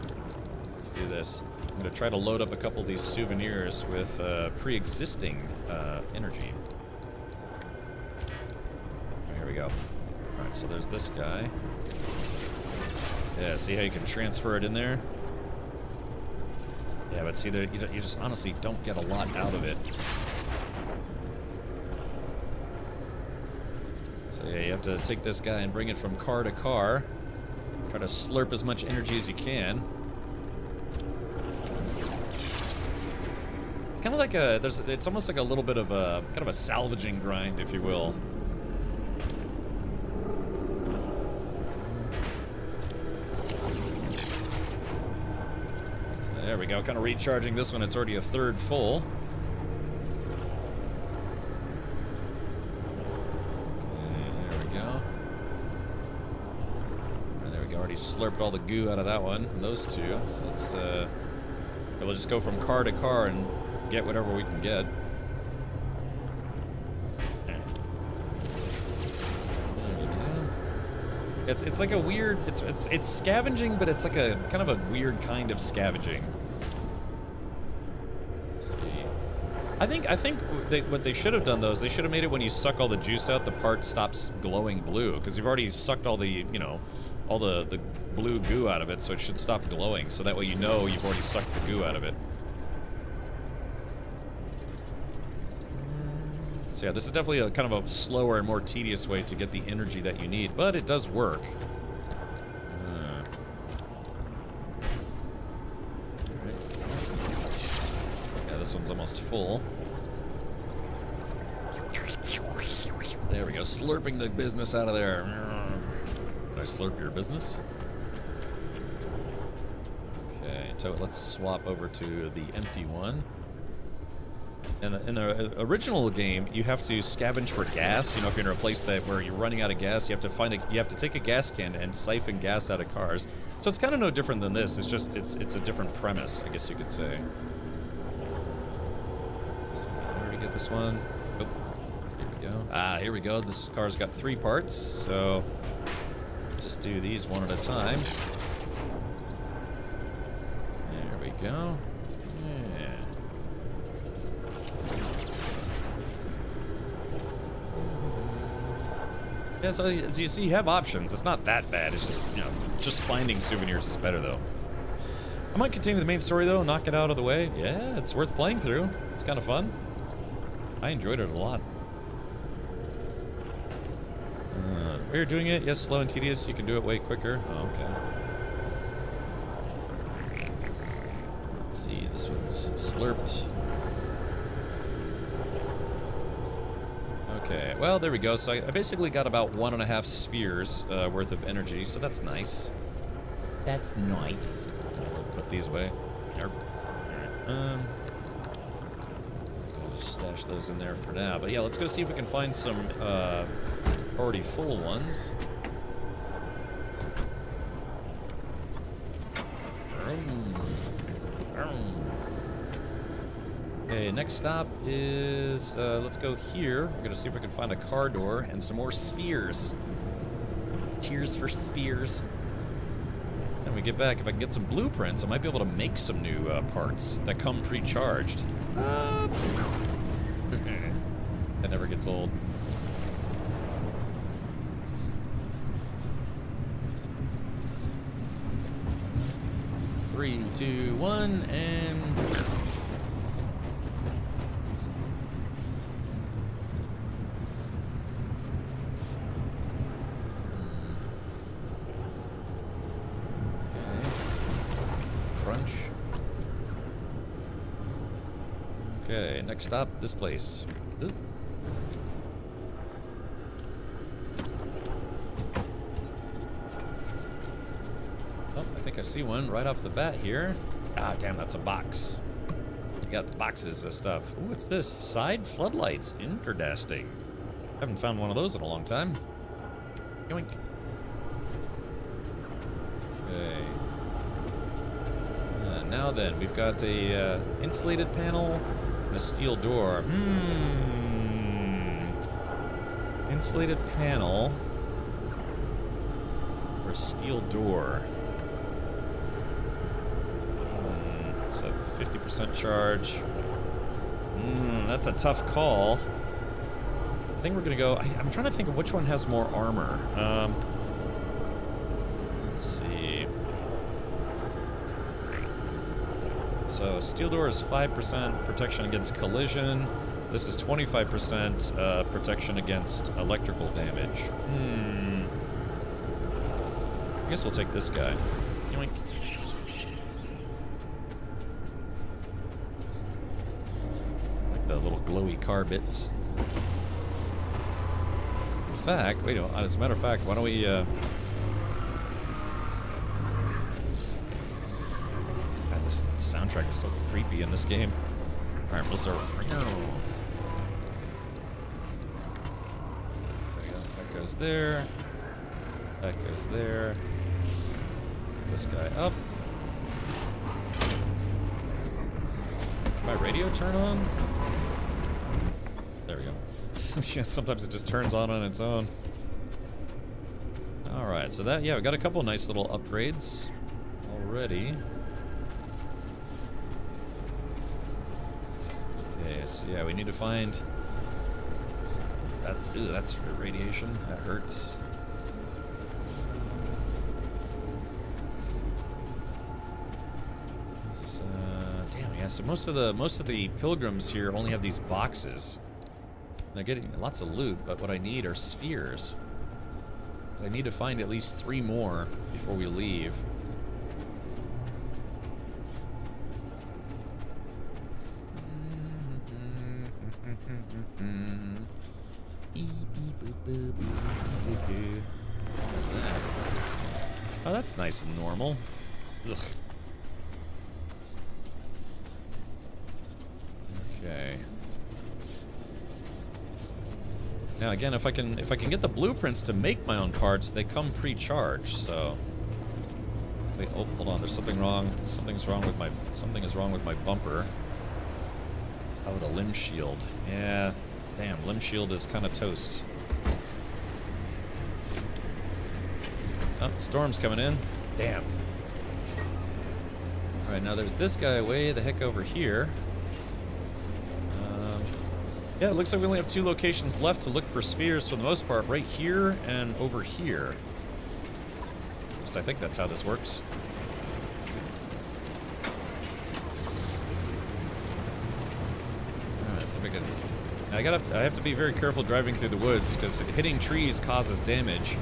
let's do this. I'm going to try to load up a couple of these souvenirs with pre-existing energy. Here we go. Alright, so there's this guy. Yeah, see how you can transfer it in there? Yeah, but see, you just honestly don't get a lot out of it. So yeah, you have to take this guy and bring it from car to car. Try to slurp as much energy as you can. It's kind of like it's almost like a little bit of a, kind of a salvaging grind, if you will. So there we go, kind of recharging this one, it's already a third full. Slurped all the goo out of that one, those two. So let's, we'll just go from car to car and get whatever we can get. It's like a weird, it's scavenging, but it's like a kind of a weird kind of scavenging. Let's see. I think what they should have done though is they should have made it when you suck all the juice out, the part stops glowing blue, because you've already sucked all the, you know, all the blue goo out of it, so it should stop glowing, so that way you know you've already sucked the goo out of it. So yeah, this is definitely a kind of a slower and more tedious way to get the energy that you need, but it does work. Yeah, this one's almost full. There we go, slurping the business out of there. Can I slurp your business? Okay, so let's swap over to the empty one. In the original game, you have to scavenge for gas. You know, if you're in a place where you're running out of gas, you have to take a gas can and siphon gas out of cars. So it's kind of no different than this. It's just it's a different premise, I guess you could say. So where do we get this one? Oh, here we go. Ah, here we go. This car's got 3 parts, so just do these one at a time. There we go. Yeah. Yeah, so as you see, you have options. It's not that bad. It's just, you know, just finding souvenirs is better, though. I might continue the main story, though, knock it out of the way. Yeah, it's worth playing through. It's kind of fun. I enjoyed it a lot. While you're doing it, yes, slow and tedious. You can do it way quicker. Oh, okay. Let's see, this one's slurped. Okay, well, there we go. So I basically got about 1.5 spheres worth of energy, so that's nice. That's nice. I'll put these away. Alright. I'll just stash those in there for now. But yeah, let's go see if we can find some already full ones. Okay, next stop is, let's go here. We're gonna see if we can find a car door and some more spheres. Cheers for spheres. When we get back, if I can get some blueprints, I might be able to make some new parts that come pre-charged. That never gets old. Three, two, one, and... Okay, next stop, this place. Ooh. Oh, I think I see one right off the bat here. Ah, damn, that's a box. You got boxes of stuff. Ooh, what's this? Side floodlights. Interesting. Haven't found one of those in a long time. Yoink. Okay. Now then, we've got a insulated panel. A steel door. Insulated panel. Or steel door. It's a 50% charge. That's a tough call. I think we're gonna go. I'm trying to think of which one has more armor. Let's see. So steel door is 5% protection against collision. This is 25% protection against electrical damage. I guess we'll take this guy. Yoink. Like the little glowy car bits. In fact, wait, as a matter of fact, why don't we... This soundtrack is so creepy in this game. Alright, we'll start. There we go. That goes there. That goes there. This guy up. Did my radio turn on? There we go. Yeah, sometimes it just turns on its own. Alright, so that, yeah, we got a couple nice little upgrades already. So yeah, we need to find... That's radiation. That hurts. Damn, yeah. So most of the pilgrims here only have these boxes. They're getting lots of loot, but what I need are spheres. So I need to find at least 3 more before we leave. What's that? Oh, that's nice and normal. Ugh. Okay. Now again, if I can get the blueprints to make my own parts, they come pre-charged. So, wait, oh, hold on. There's something wrong. Something is wrong with my bumper. Oh, the limb shield. Yeah, damn, limb shield is kind of toast. Oh, storm's coming in. Damn. All right, now there's this guy way the heck over here. Yeah, it looks like we only have 2 locations left to look for spheres for the most part, right here and over here. At least I think that's how this works. Alright, so if I can... I have to be very careful driving through the woods, because hitting trees causes damage.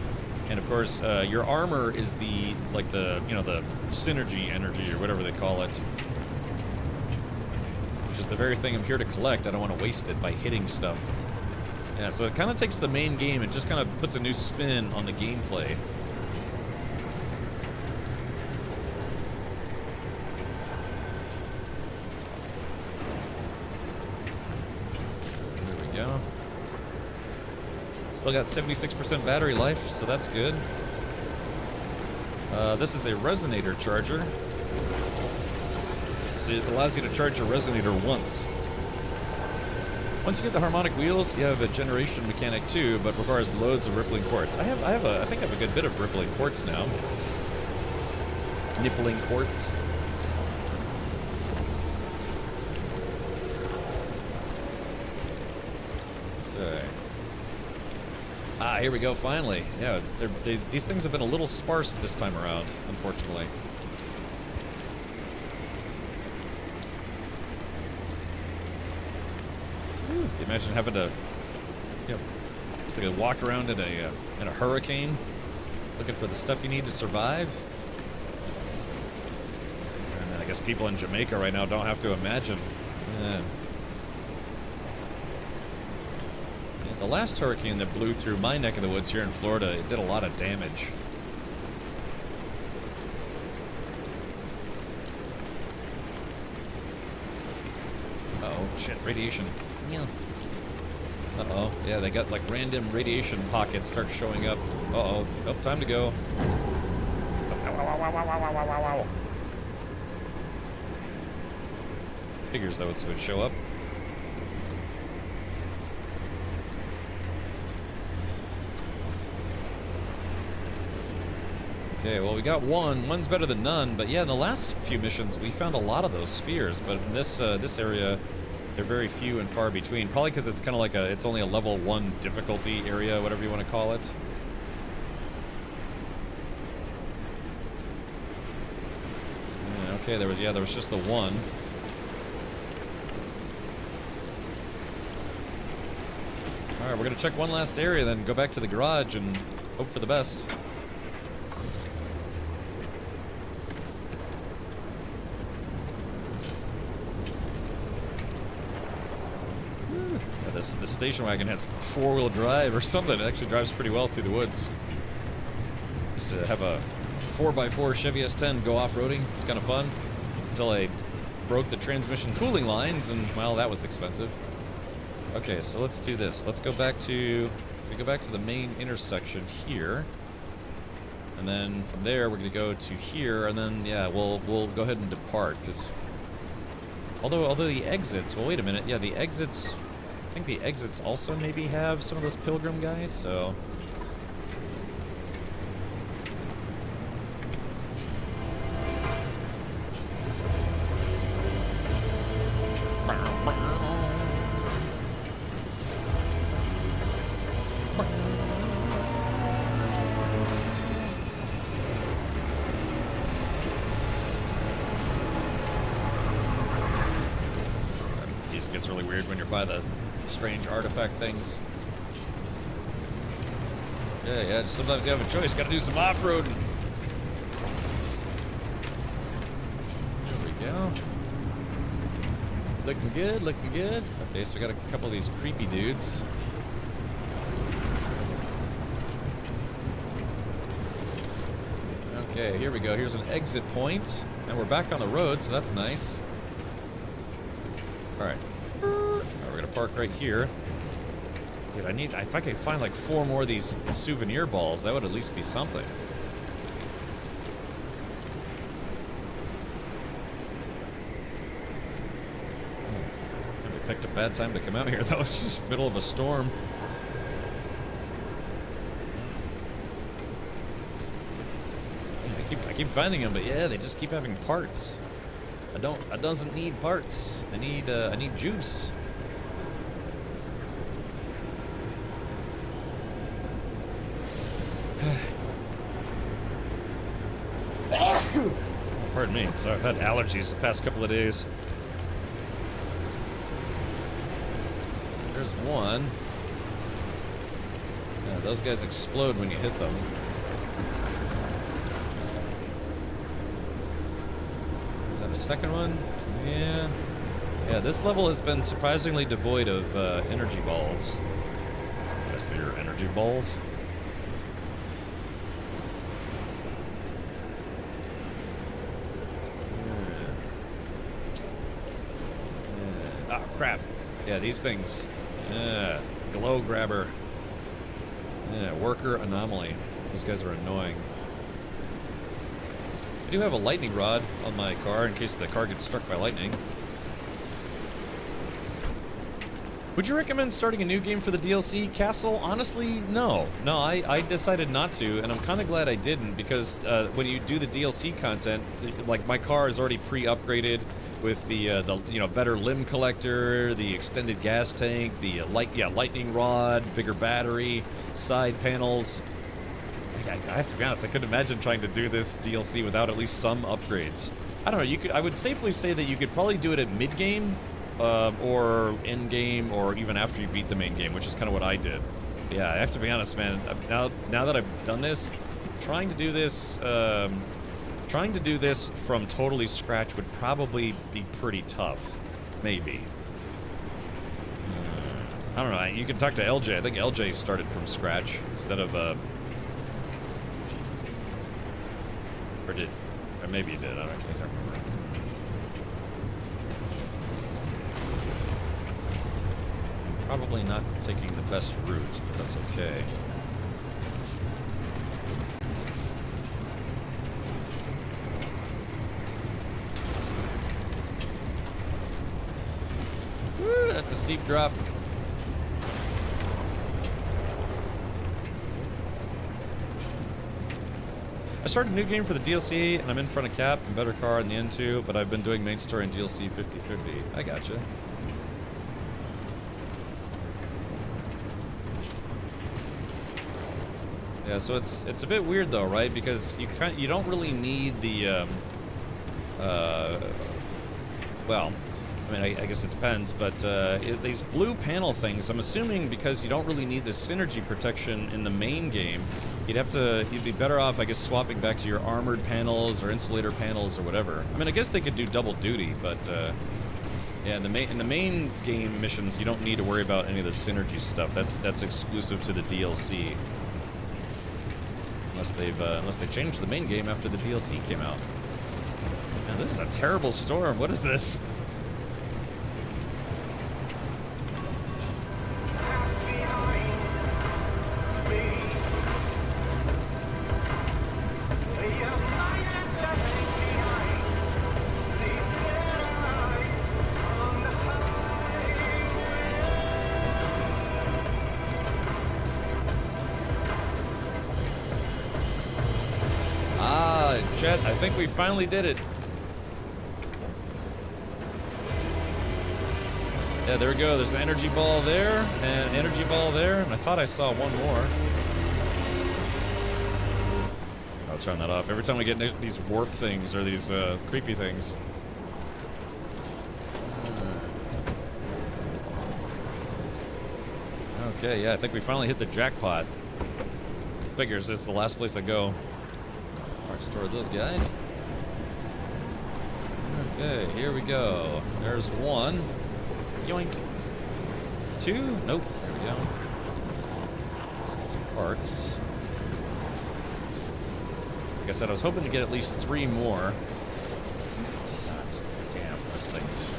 And of course, your armor is the synergy energy, or whatever they call it. Which is the very thing I'm here to collect. I don't want to waste it by hitting stuff. Yeah, so it kind of takes the main game and just kind of puts a new spin on the gameplay. There we go. Still got 76% battery life, so that's good. This is a resonator charger. So it allows you to charge your resonator once. Once you get the harmonic wheels, you have a generation mechanic too, but requires loads of rippling quartz. I think I have a good bit of rippling quartz now. Nippling quartz. Okay. Ah, here we go. Finally, yeah. These things have been a little sparse this time around, unfortunately. Imagine having to, it's like a walk around in a hurricane, looking for the stuff you need to survive. And I guess people in Jamaica right now don't have to imagine. Yeah. The last hurricane that blew through my neck of the woods here in Florida, it did a lot of damage. Uh-oh, shit, radiation. Yeah. Uh-oh. Yeah, they got like random radiation pockets start showing up. Uh-oh. Oh, time to go. Figures those would show up. Okay, well we got one. One's better than none, but yeah, in the last few missions we found a lot of those spheres, but in this area they're very few and far between. Probably because it's kind of like it's only a level 1 difficulty area, whatever you want to call it. Yeah, okay, there was just the one. All right, we're gonna check one last area, then go back to the garage and hope for the best. The station wagon has 4-wheel drive or something. It actually drives pretty well through the woods. Just to have a 4x4 Chevy S10 go off-roading, it's kind of fun. Until I broke the transmission cooling lines, and well, that was expensive. Okay, so let's do this. Let's go back to the main intersection here, and then from there we're gonna go to here, and then yeah, we'll go ahead and depart because although the exits. Well, wait a minute. Yeah, the exits. I think the exits also maybe have some of those pilgrim guys, so... It gets really weird when you're by the strange artifact things. Yeah, just sometimes you have a choice. Gotta do some off-roading. There we go. Looking good, looking good. Okay, so we got a couple of these creepy dudes. Okay, here we go. Here's an exit point. And we're back on the road, so that's nice. Alright. We're gonna park right here. Dude, if I could find like 4 more of these souvenir balls, that would at least be something. I picked a bad time to come out here. That was just middle of a storm. I keep finding them, but yeah, they just keep having parts. I doesn't need parts. I need juice. Pardon me. Sorry, I've had allergies the past couple of days. There's one. Yeah, those guys explode when you hit them. Is that a second one? Yeah. Yeah, this level has been surprisingly devoid of energy balls. I guess they're energy balls. Crap. Yeah, these things. Glow grabber. Yeah, worker anomaly. These guys are annoying. I do have a lightning rod on my car in case the car gets struck by lightning. Would you recommend starting a new game for the DLC? Castle? Honestly, no. No, I decided not to, and I'm kind of glad I didn't, because when you do the DLC content, like my car is already pre-upgraded with the better limb collector, the extended gas tank, the lightning rod, bigger battery, side panels. I have to be honest, I couldn't imagine trying to do this DLC without at least some upgrades. I don't know. I would safely say that you could probably do it at mid-game, or end game, or even after you beat the main game, which is kind of what I did. Yeah, I have to be honest, man. Now that I've done this, trying to do this from totally scratch would probably be pretty tough. Maybe. I don't know. You can talk to LJ. I think LJ started from scratch instead of or maybe he did. I can't remember. Probably not taking the best route, but that's okay. Woo, that's a steep drop. I started a new game for the DLC, and I'm in front of Cap and better car in the end too, but I've been doing main story and DLC 50-50. I gotcha. Yeah, so it's a bit weird though, right? Because you don't really need the well, I mean, I guess it depends, but these blue panel things, I'm assuming because you don't really need the synergy protection in the main game, you'd be better off, I guess, swapping back to your armored panels or insulator panels or whatever. I mean, I guess they could do double duty, but yeah, in the main game missions, you don't need to worry about any of the synergy stuff. That's exclusive to the DLC. Unless they changed the main game after the DLC came out. Man, this is a terrible storm. What is this? I think we finally did it. Yeah, there we go. There's an energy ball there, and an energy ball there, and I thought I saw one more. I'll turn that off. Every time we get these warp things, or these creepy things. Okay, yeah, I think we finally hit the jackpot. Figures it's the last place I go. Mark store those guys. Okay, here we go. There's one. Yoink. Two? Nope. There we go. Let's get some parts. Like I said, I was hoping to get at least 3 more. That's damn those things.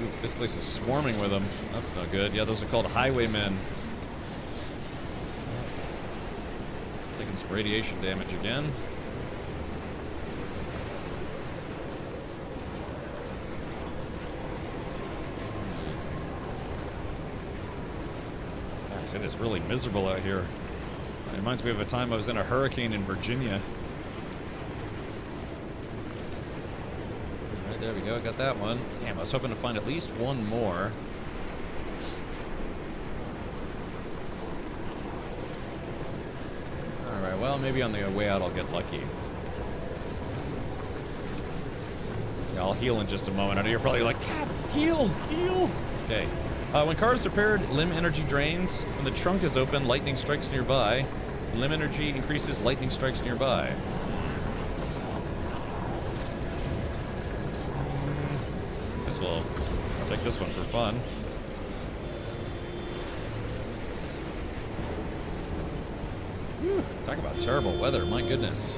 Oof, this place is swarming with them. That's no good. Yeah, those are called highwaymen. Taking some radiation damage again. Gosh, it is really miserable out here. It reminds me of a time I was in a hurricane in Virginia. Alright, there we go. Got that one. Damn, I was hoping to find at least one more. Alright, well, maybe on the way out I'll get lucky. Yeah, I'll heal in just a moment. I know you're probably like, Cap, heal, heal. Okay. When car is repaired, limb energy drains. When the trunk is open, lightning strikes nearby. Limb energy increases, lightning strikes nearby. Guess we'll take this one for fun. Whew, talk about terrible weather, my goodness.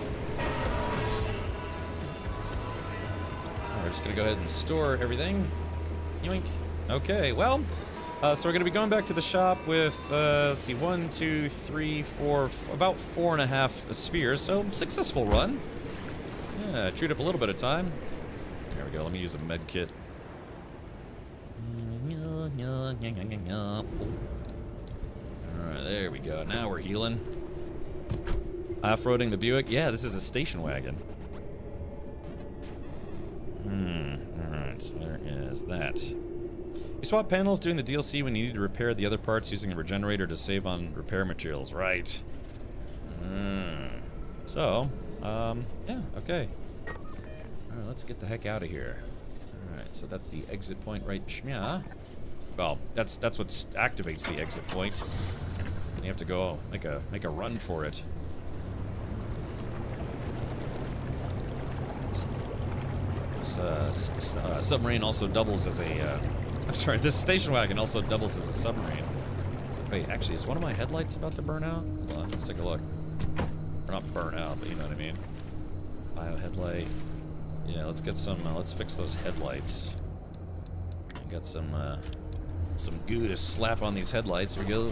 We're just gonna go ahead and store everything. Yoink. Okay, well, so we're going to be going back to the shop with, let's see, 1, 2, 3, 4, about 4.5 spheres, so successful run. Yeah, chewed up a little bit of time. There we go, let me use a med kit. Alright, there we go, now we're healing. Off-roading the Buick, yeah, this is a station wagon. Alright, so there is that. You swap panels during the DLC when you need to repair the other parts using a regenerator to save on repair materials. Right. So, yeah, okay. Alright, let's get the heck out of here. Alright, so that's the exit point right shmya. Well, that's what activates the exit point. You have to go make a run for it. This submarine also doubles as a I'm sorry, this station wagon also doubles as a submarine. Wait, actually, is one of my headlights about to burn out? Hold on, let's take a look. Or not burn out, but you know what I mean. Bio headlight. Yeah, let's get some, let's fix those headlights. I got some goo to slap on these headlights. Here we go.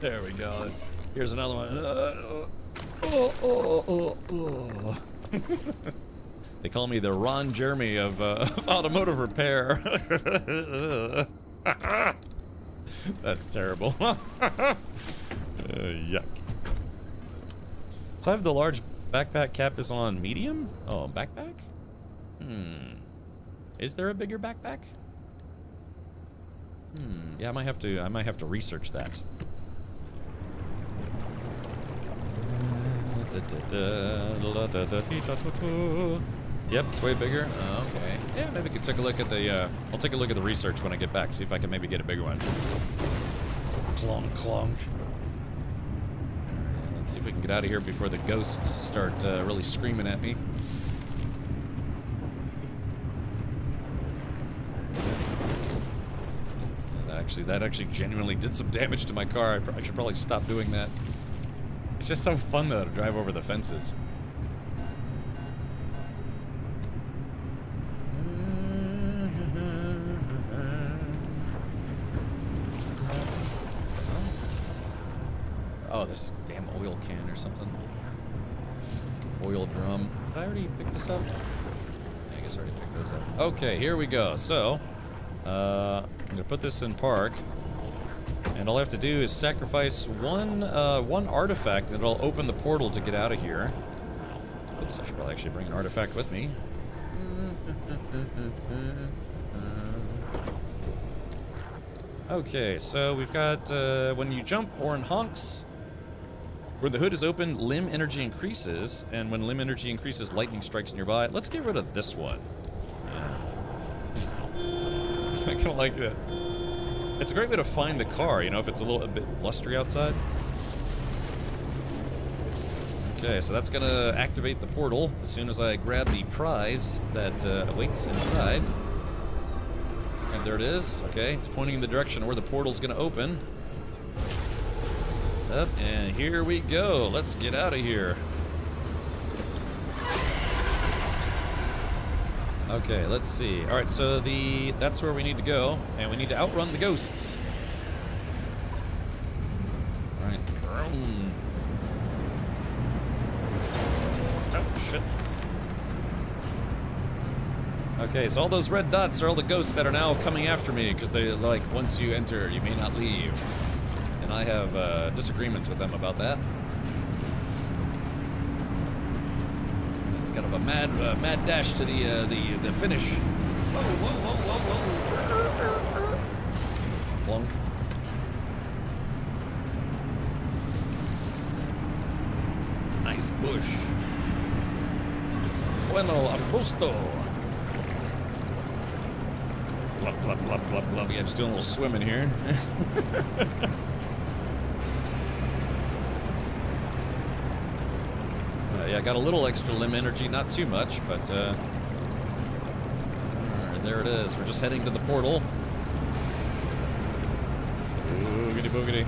There we go. Here's another one. They call me the Ron Jeremy of automotive repair. That's terrible. Yuck. So I have the large backpack. Cap is on medium? Oh, backpack? Is there a bigger backpack? Yeah, I might have to research that. Yep, it's way bigger. Oh, okay. Yeah, maybe we could take a look at the, I'll take a look at the research when I get back, see if I can maybe get a bigger one. Clonk, clonk. Let's see if we can get out of here before the ghosts start really screaming at me. That actually genuinely did some damage to my car. I should probably stop doing that. It's just so fun, though, to drive over the fences. Oh, there's a damn oil can or something. Oil drum. Did I already pick this up? Yeah, I guess I already picked those up. Okay, here we go. So, I'm gonna put this in park. And all I have to do is sacrifice one artifact, and it'll open the portal to get out of here. Oops, I should probably actually bring an artifact with me. Okay, so we've got, when you jump, horn honks. Where the hood is open, limb energy increases, and when limb energy increases, lightning strikes nearby. Let's get rid of this one. I kind of like that. It's a great way to find the car, you know, if it's a bit blustery outside. Okay, so that's gonna activate the portal as soon as I grab the prize that awaits inside. And there it is. Okay, it's pointing in the direction of where the portal's gonna open. Up, and here we go. Let's get out of here. Okay, let's see. All right, so that's where we need to go, and we need to outrun the ghosts. All right. Oh, shit. Okay, so all those red dots are all the ghosts that are now coming after me, because they're like, once you enter, you may not leave. And I have disagreements with them about that. It's kind of a mad dash to the finish. Whoa, whoa, whoa, whoa, whoa. Plunk. Nice bush. Bueno, arbusto. Glub, glub, glub, glub, glub. Yeah, just doing a little swimming here. Yeah, I got a little extra limb energy, not too much, but right, there it is. We're just heading to the portal. Boogity boogity.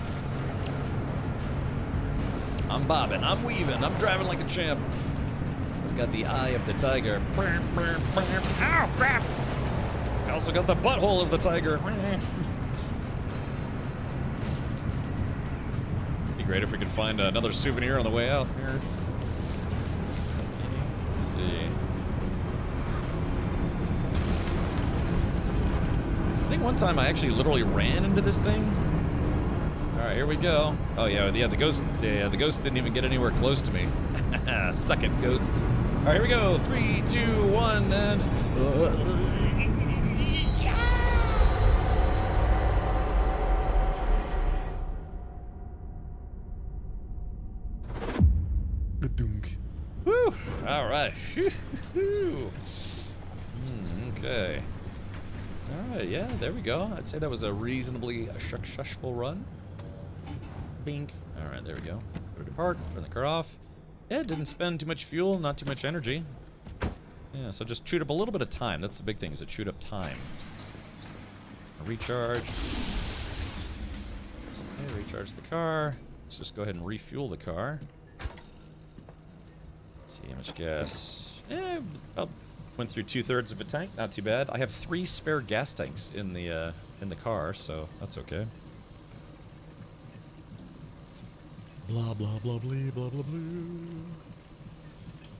I'm bobbing, I'm weaving, I'm driving like a champ. I've got the eye of the tiger. Ow, crap! I also got the butthole of the tiger. Be great if we could find another souvenir on the way out here. I think one time I actually literally ran into this thing. All right, here we go. Oh yeah, the ghost didn't even get anywhere close to me. Suck it, ghosts. All right, here we go. 3, 2, 1, and woo! All right. Okay. All right, yeah, there we go. I'd say that was a reasonably successful run. Bink. All right, there we go. Go to park, turn the car off. Yeah, didn't spend too much fuel, not too much energy. Yeah, so just chewed up a little bit of time. That's the big thing, is it chewed up time. Recharge. Okay, recharge the car. Let's just go ahead and refuel the car. Let's see how much gas. Yeah, about went through 2/3 of a tank. Not too bad. I have 3 spare gas tanks in the car, so that's okay. Blah blah blah blah blah blah blah.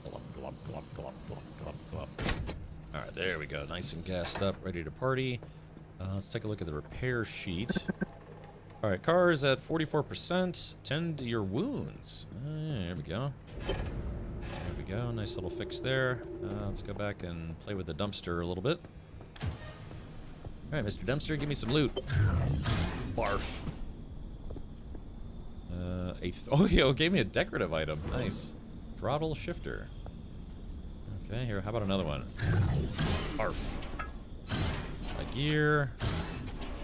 Glub glub glub glub glub glub glub. All right, there we go. Nice and gassed up, ready to party. Let's take a look at the repair sheet. All right, car is at 44%. Tend to your wounds. There we go. There we go. Nice little fix there. Let's go back and play with the dumpster a little bit. All right, Mr. Dumpster, give me some loot. Barf. Oh, yeah, it gave me a decorative item. Nice. Throttle shifter. Okay, here, how about another one? Barf. A gear.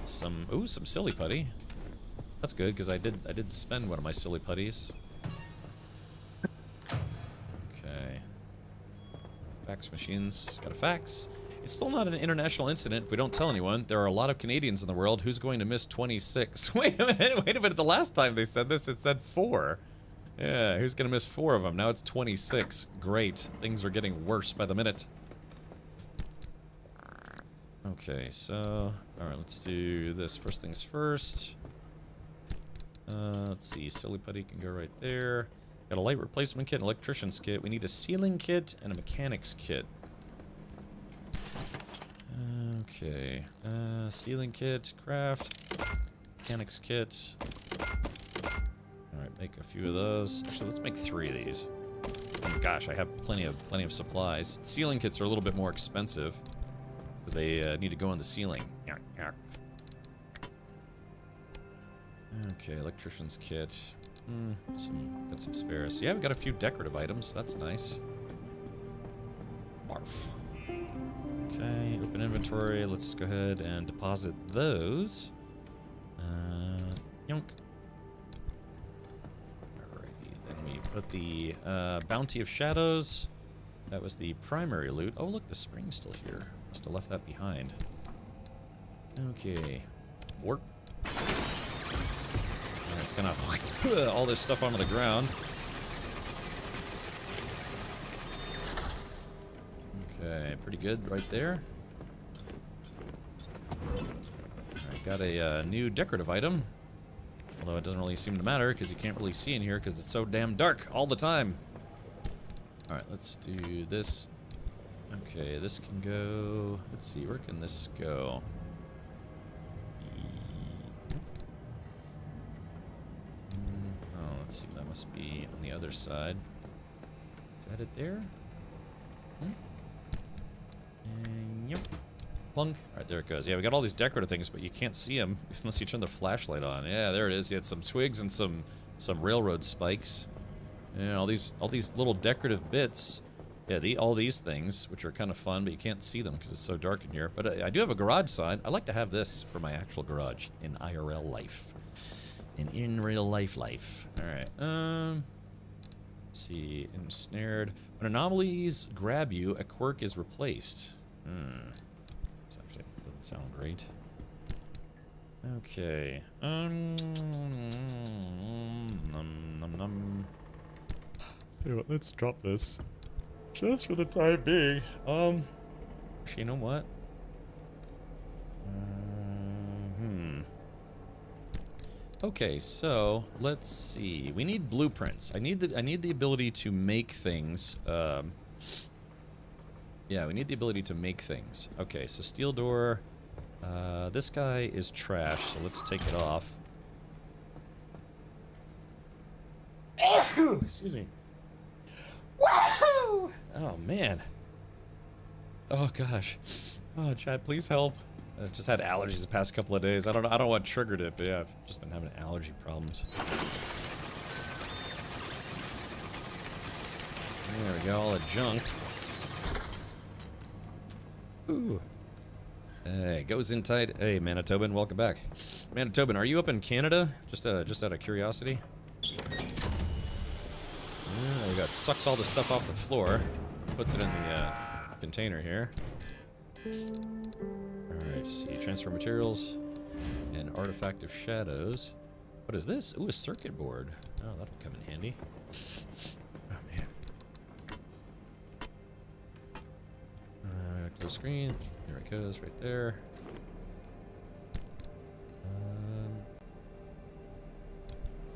Some silly putty. That's good, because I did spend one of my silly putties. Okay. Fax machines. Got a fax. It's still not an international incident if we don't tell anyone. There are a lot of Canadians in the world. Who's going to miss 26? Wait a minute. The last time they said this, it said 4. Yeah, who's going to miss 4 of them? Now it's 26. Great. Things are getting worse by the minute. Okay, so... Alright, let's do this. First things first. Let's see. Silly putty can go right there. Got a light replacement kit, an electrician's kit. We need a sealing kit and a mechanic's kit. Okay. Sealing kit, craft. Mechanics kit. Alright, make a few of those. Actually, let's make 3 of these. Oh gosh, I have plenty of supplies. Sealing kits are a little bit more expensive because they need to go on the ceiling. Okay, electrician's kit. Got some spares. Yeah, we got a few decorative items. That's nice. Barf. Okay, open inventory. Let's go ahead and deposit those. Yonk. Alrighty, then we put the Bounty of Shadows. That was the primary loot. Oh, look, the spring's still here. Must have left that behind. Okay. Warp. And it's gonna all this stuff onto the ground. Okay, pretty good right there. Alright, got a new decorative item. Although it doesn't really seem to matter because you can't really see in here because it's so damn dark all the time. Alright, let's do this. Okay, this can go... Let's see, where can this go? Oh, let's see, that must be on the other side. Is that it there? Yep. Plunk. Alright, there it goes. Yeah, we got all these decorative things, but you can't see them unless you turn the flashlight on. Yeah, there it is. You had some twigs and some railroad spikes. Yeah, all these little decorative bits. Yeah, all these things, which are kind of fun, but you can't see them because it's so dark in here. But I do have a garage sign. I like to have this for my actual garage in IRL life. In real life. Alright, let's see. Ensnared. When anomalies grab you, a quirk is replaced. This actually doesn't sound great. Okay. Hey, let's drop this. Just for the time being. Actually, you know what? Okay, so let's see. We need blueprints. I need the ability to make things. Yeah, we need the ability to make things. Okay, so steel door. This guy is trash, so let's take it off. Excuse me. Woohoo! Oh man. Oh gosh. Oh, Chad, please help. I just had allergies the past couple of days. I don't know what triggered it, but yeah, I've just been having allergy problems. There we go, all the junk. Ooh. Hey, goes in tight. Hey, Manitoban, welcome back. Manitoban, are you up in Canada? Just out of curiosity. Yeah, we got sucks all the stuff off the floor, puts it in the container here. Alright, see, transfer materials and artifact of shadows. What is this? Ooh, a circuit board. Oh, that'll come in handy. Oh, man. Close screen. There it goes, right there.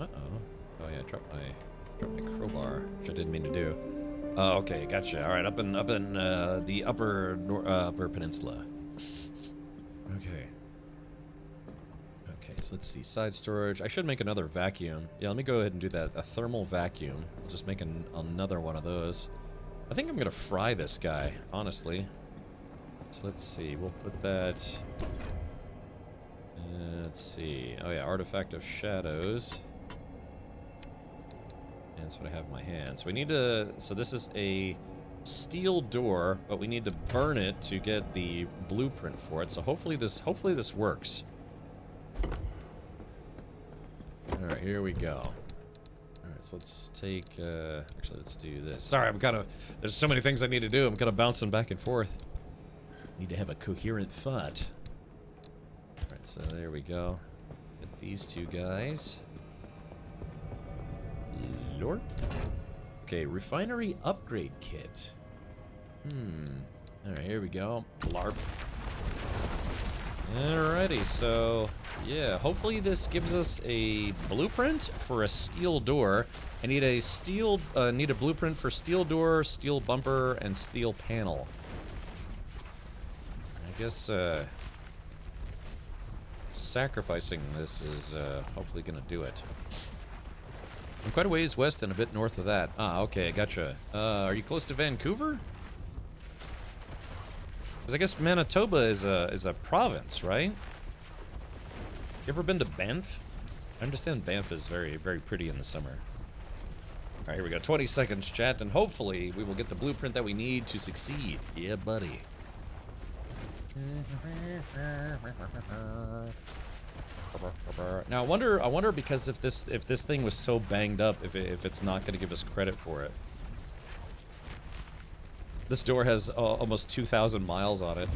Uh-oh. Oh, yeah, dropped my crowbar, which I didn't mean to do. Oh, okay, gotcha. All right, up in the upper peninsula. Okay. Okay, so let's see. Side storage. I should make another vacuum. Yeah, let me go ahead and do that. A thermal vacuum. I'll just make another one of those. I think I'm gonna fry this guy, honestly. So let's see. We'll put that. Let's see. Oh yeah, artifact of shadows. And that's what I have in my hand. So we need to. So this is a steel door, but we need to burn it to get the blueprint for it. So hopefully this works. All right, here we go. All right, so let's take. Actually, let's do this. Sorry, there's so many things I need to do. I'm kind of bouncing back and forth. Need to have a coherent thought. All right, so there we go. Get these two guys. Lord. Okay, refinery upgrade kit. Alright, here we go. LARP. Alrighty, so yeah, hopefully this gives us a blueprint for a steel door. I need a blueprint for steel door, steel bumper, and steel panel. I guess sacrificing this is hopefully gonna do it. I'm quite a ways west and a bit north of that. Ah, okay, gotcha. Are you close to Vancouver? Because I guess Manitoba is a province, right? You ever been to Banff? I understand Banff is very, very pretty in the summer. All right, here we go. 20 seconds, chat, and hopefully we will get the blueprint that we need to succeed. Yeah, buddy. Now I wonder because if this thing was so banged up, if it's not going to give us credit for it. This door has almost 2,000 miles on it.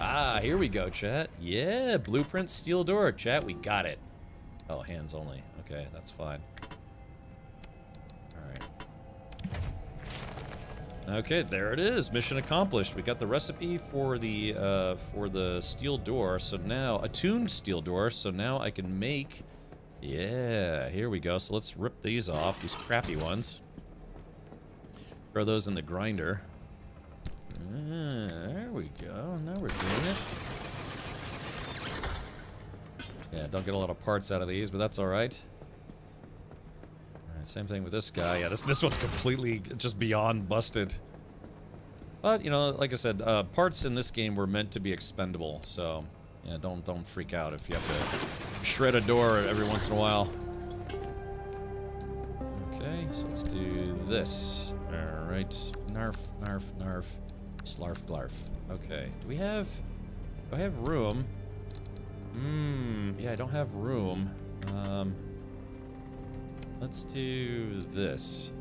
Ah, here we go, chat. Yeah, blueprint steel door, chat. We got it. Oh, hands only. Okay, that's fine. All right. Okay, there it is. Mission accomplished. We got the recipe for the steel door. So now a tuned steel door. So now I can make. Yeah, here we go. So let's rip these off. These crappy ones. Throw those in the grinder. There we go. Now we're doing it. Yeah, don't get a lot of parts out of these, but that's all right. All right, same thing with this guy. Yeah, this one's completely just beyond busted. But you know, like I said, parts in this game were meant to be expendable, so yeah, don't freak out if you have to shred a door every once in a while. Okay, so let's do this. All right, narf, narf, narf, slarf, glarf. Okay, do I have room? Yeah, I don't have room. Let's do this.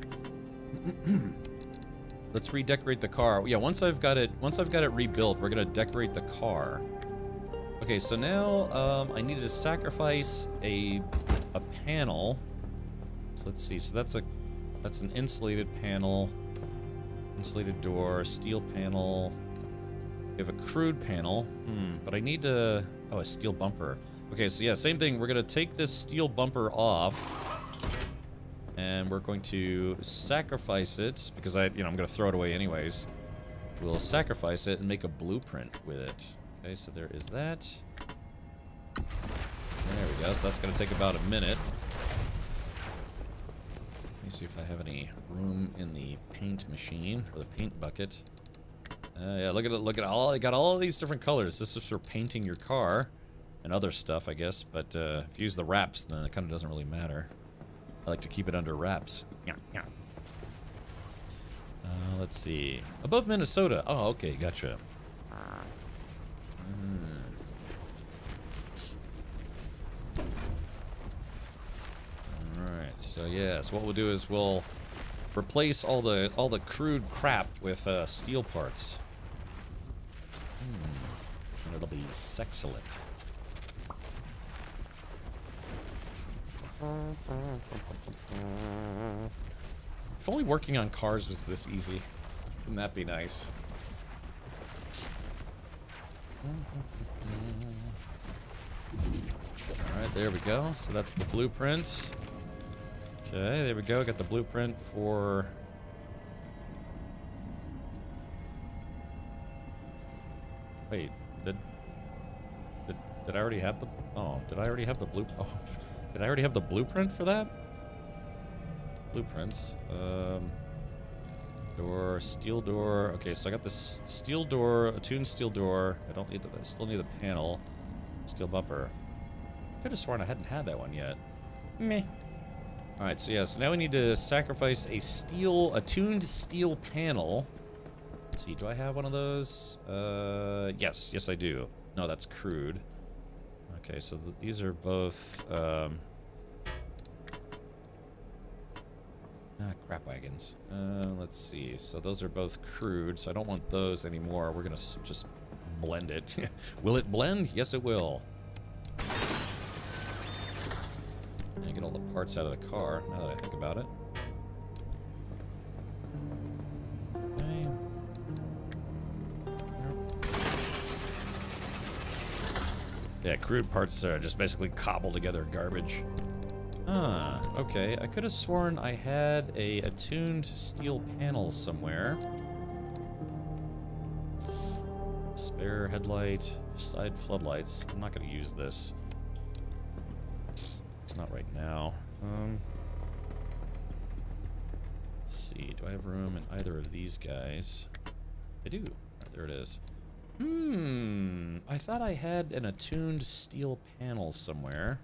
Let's redecorate the car. Yeah, once I've got it rebuilt, we're gonna decorate the car. Okay, so now I need to sacrifice a panel. So let's see. So that's an insulated panel, insulated door, steel panel. We have a crude panel. But I need to. Oh, a steel bumper. Okay, so yeah, same thing. We're gonna take this steel bumper off, and we're going to sacrifice it because I'm gonna throw it away anyways. We'll sacrifice it and make a blueprint with it. Okay, so there is that. There we go. So that's gonna take about a minute. Let me see if I have any room in the paint machine or the paint bucket. Yeah, look at it. Look at all. I got all of these different colors. This is for painting your car and other stuff, I guess. But if you use the wraps, then it kind of doesn't really matter. I like to keep it under wraps. Yeah, yeah. Let's see. Above Minnesota. Oh, okay, gotcha. All right. So yeah. So what we'll do is we'll replace all the crude crap with steel parts. And it'll be sexcellent. If only working on cars was this easy. Wouldn't that be nice? Alright, there we go. So that's the blueprint. Okay, there we go. Got the blueprint for... Wait, did I already have the... Oh, did I already have the blueprint? Oh, did I already have the blueprint for that? Blueprints. Door, steel door. Okay, so I got this steel door, a tuned steel door. I don't need the... I still need the panel. Steel bumper. Could have sworn I hadn't had that one yet. Meh. Alright, so yeah, so now we need to sacrifice a tuned steel panel. Let's see, do I have one of those? Yes I do. No, that's crude. Okay, so these are both, crap wagons. Let's see, so those are both crude, so I don't want those anymore. We're gonna just blend it. Will it blend? Yes, it will. And get all the parts out of the car, now that I think about it. Okay. Yeah, crude parts are just basically cobbled together garbage. Ah, okay. I could have sworn I had a tuned steel panel somewhere. Spare headlight, side floodlights. I'm not going to use this. It's not right now. Let's see. Do I have room in either of these guys? I do. Right, there it is. I thought I had an attuned steel panel somewhere.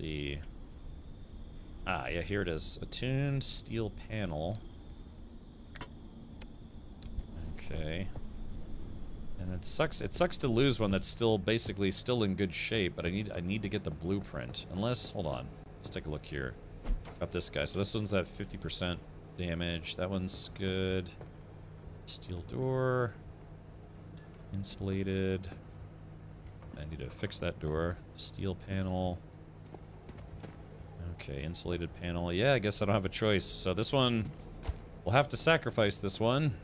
see. Ah, yeah, here it is. Attuned steel panel. Okay. And it sucks to lose one that's still basically still in good shape, but I need to get the blueprint. Unless, hold on. Let's take a look here. Got this guy. So this one's at 50% damage. That one's good. Steel door. Insulated. I need to fix that door. Steel panel. Okay, insulated panel. Yeah, I guess I don't have a choice. So this one, we'll have to sacrifice this one,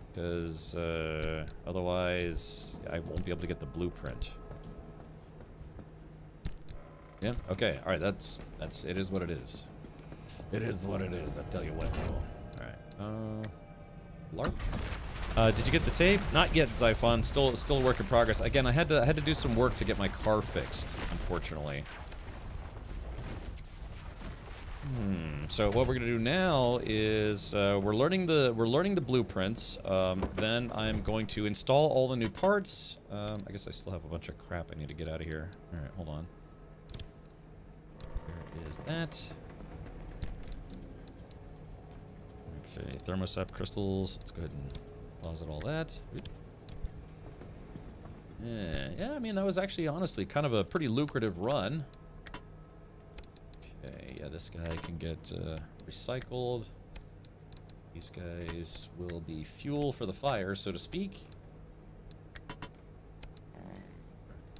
because otherwise I won't be able to get the blueprint. Yeah, okay, alright, that's it is what it is. It is what it is, I tell you what. Alright, LARP. Did you get the tape? Not yet, Zyphon. Still a work in progress. Again, I had to do some work to get my car fixed, unfortunately. So what we're gonna do now is we're learning the blueprints. Then I'm going to install all the new parts. I guess I still have a bunch of crap I need to get out of here. All right, hold on. Where is that? Okay, thermostat crystals. Let's go ahead and deposit all that. Yeah. I mean, that was actually honestly kind of a pretty lucrative run. Okay, yeah, this guy can get recycled. These guys will be fuel for the fire, so to speak.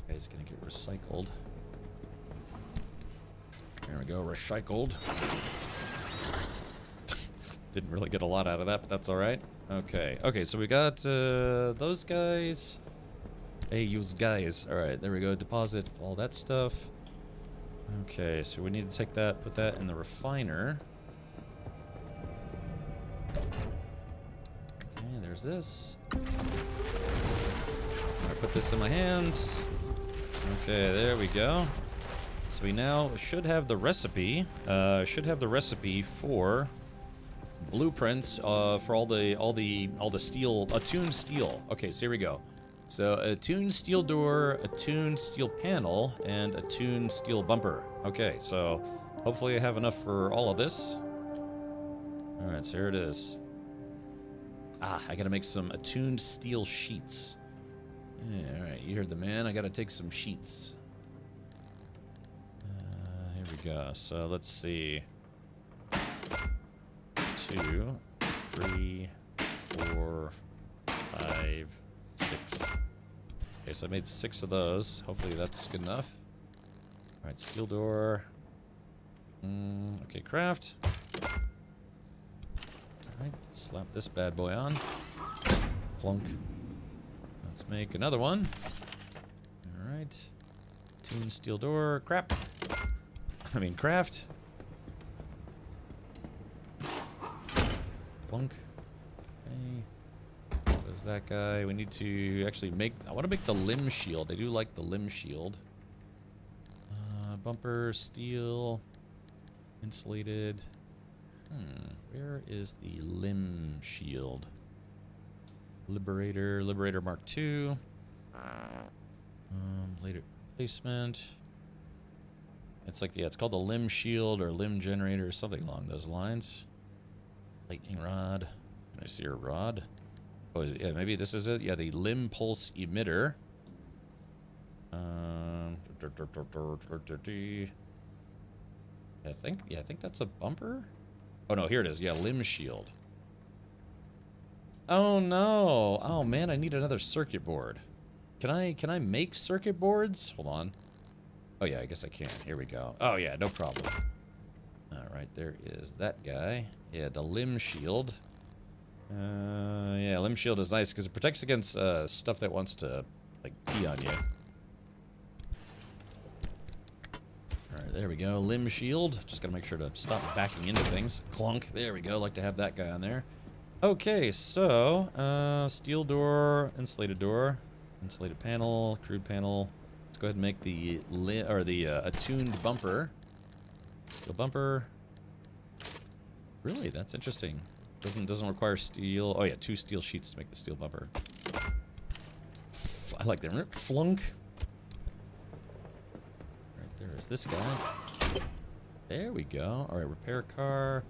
Guy's gonna get recycled. There we go, recycled. Didn't really get a lot out of that, but that's alright. Okay, so we got those guys. Hey, use guys. Alright, there we go, deposit all that stuff. Okay, so we need to take that, put that in the refiner. Okay, there's this. I put this in my hands. Okay, there we go. So we now should have the recipe. For blueprints for all the steel, attuned steel. Okay, so here we go. So, attuned steel door, attuned steel panel, and attuned steel bumper. Okay, so hopefully I have enough for all of this. Alright, so here it is. Ah, I gotta make some attuned steel sheets. Yeah, alright, you heard the man. I gotta take some sheets. Here we go. So, let's see. 2, 3, 4, 5, 6. Okay, so I made 6 of those. Hopefully that's good enough. Alright, steel door. Okay, craft. Alright, slap this bad boy on. Plunk. Let's make another one. Alright. Tune steel door. Craft. Plunk. Okay. There's that guy. We need to actually make... I want to make the limb shield. I do like the limb shield. Bumper, steel, insulated. Where is the limb shield? Liberator Mark II. Later replacement. It's like, yeah, it's called the limb shield or limb generator or something along those lines. Lightning rod. Can I see a rod? Oh, yeah, maybe this is it. Yeah, the limb pulse emitter. I think that's a bumper. Oh no, here it is. Yeah, limb shield. Oh no. Oh man, I need another circuit board. Can I make circuit boards? Hold on. Oh yeah, I guess I can. Here we go. Oh yeah, no problem. All right, there is that guy. Yeah, the limb shield. Yeah, limb shield is nice because it protects against stuff that wants to like pee on you. All right, there we go. Limb shield. Just gotta make sure to stop backing into things. Clunk. There we go. Like to have that guy on there. Okay, so steel door, insulated panel, crude panel. Let's go ahead and make the attuned bumper. Steel bumper. Really, that's interesting. Doesn't require steel. Oh yeah, 2 steel sheets to make the steel bumper. I like that. Flunk. Right there is this guy. There we go. All right, repair car.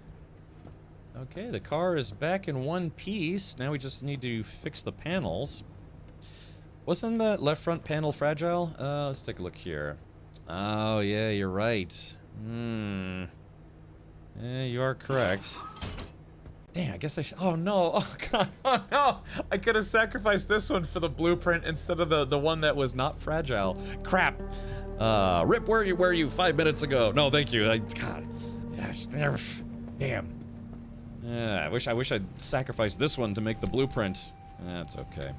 Okay, the car is back in one piece. Now we just need to fix the panels. Wasn't that left front panel fragile? Let's take a look here. Oh, yeah, you're right. Yeah, you are correct. Dang, I guess I should. Oh, no. Oh, God. Oh, no. I could have sacrificed this one for the blueprint instead of the one that was not fragile. Crap. Rip, where were you 5 minutes ago? No, thank you. God. Damn. Yeah, I wish I'd sacrificed this one to make the blueprint. That's okay.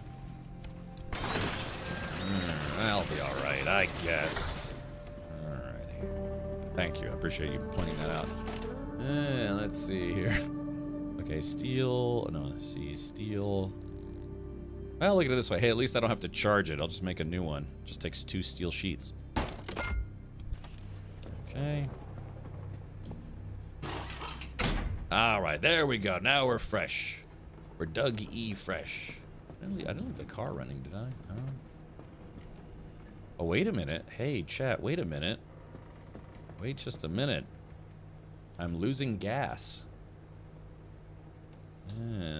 I'll be alright, I guess. Alrighty. Thank you, I appreciate you pointing that out. Let's see here. Okay, steel. No, see, steel. Well, look at it this way. Hey, at least I don't have to charge it. I'll just make a new one. Just takes 2 steel sheets. Okay. Alright, there we go. Now we're fresh. We're Doug E. fresh. I didn't leave the car running, did I? Oh, wait a minute. Hey, chat, wait a minute. Wait just a minute. I'm losing gas.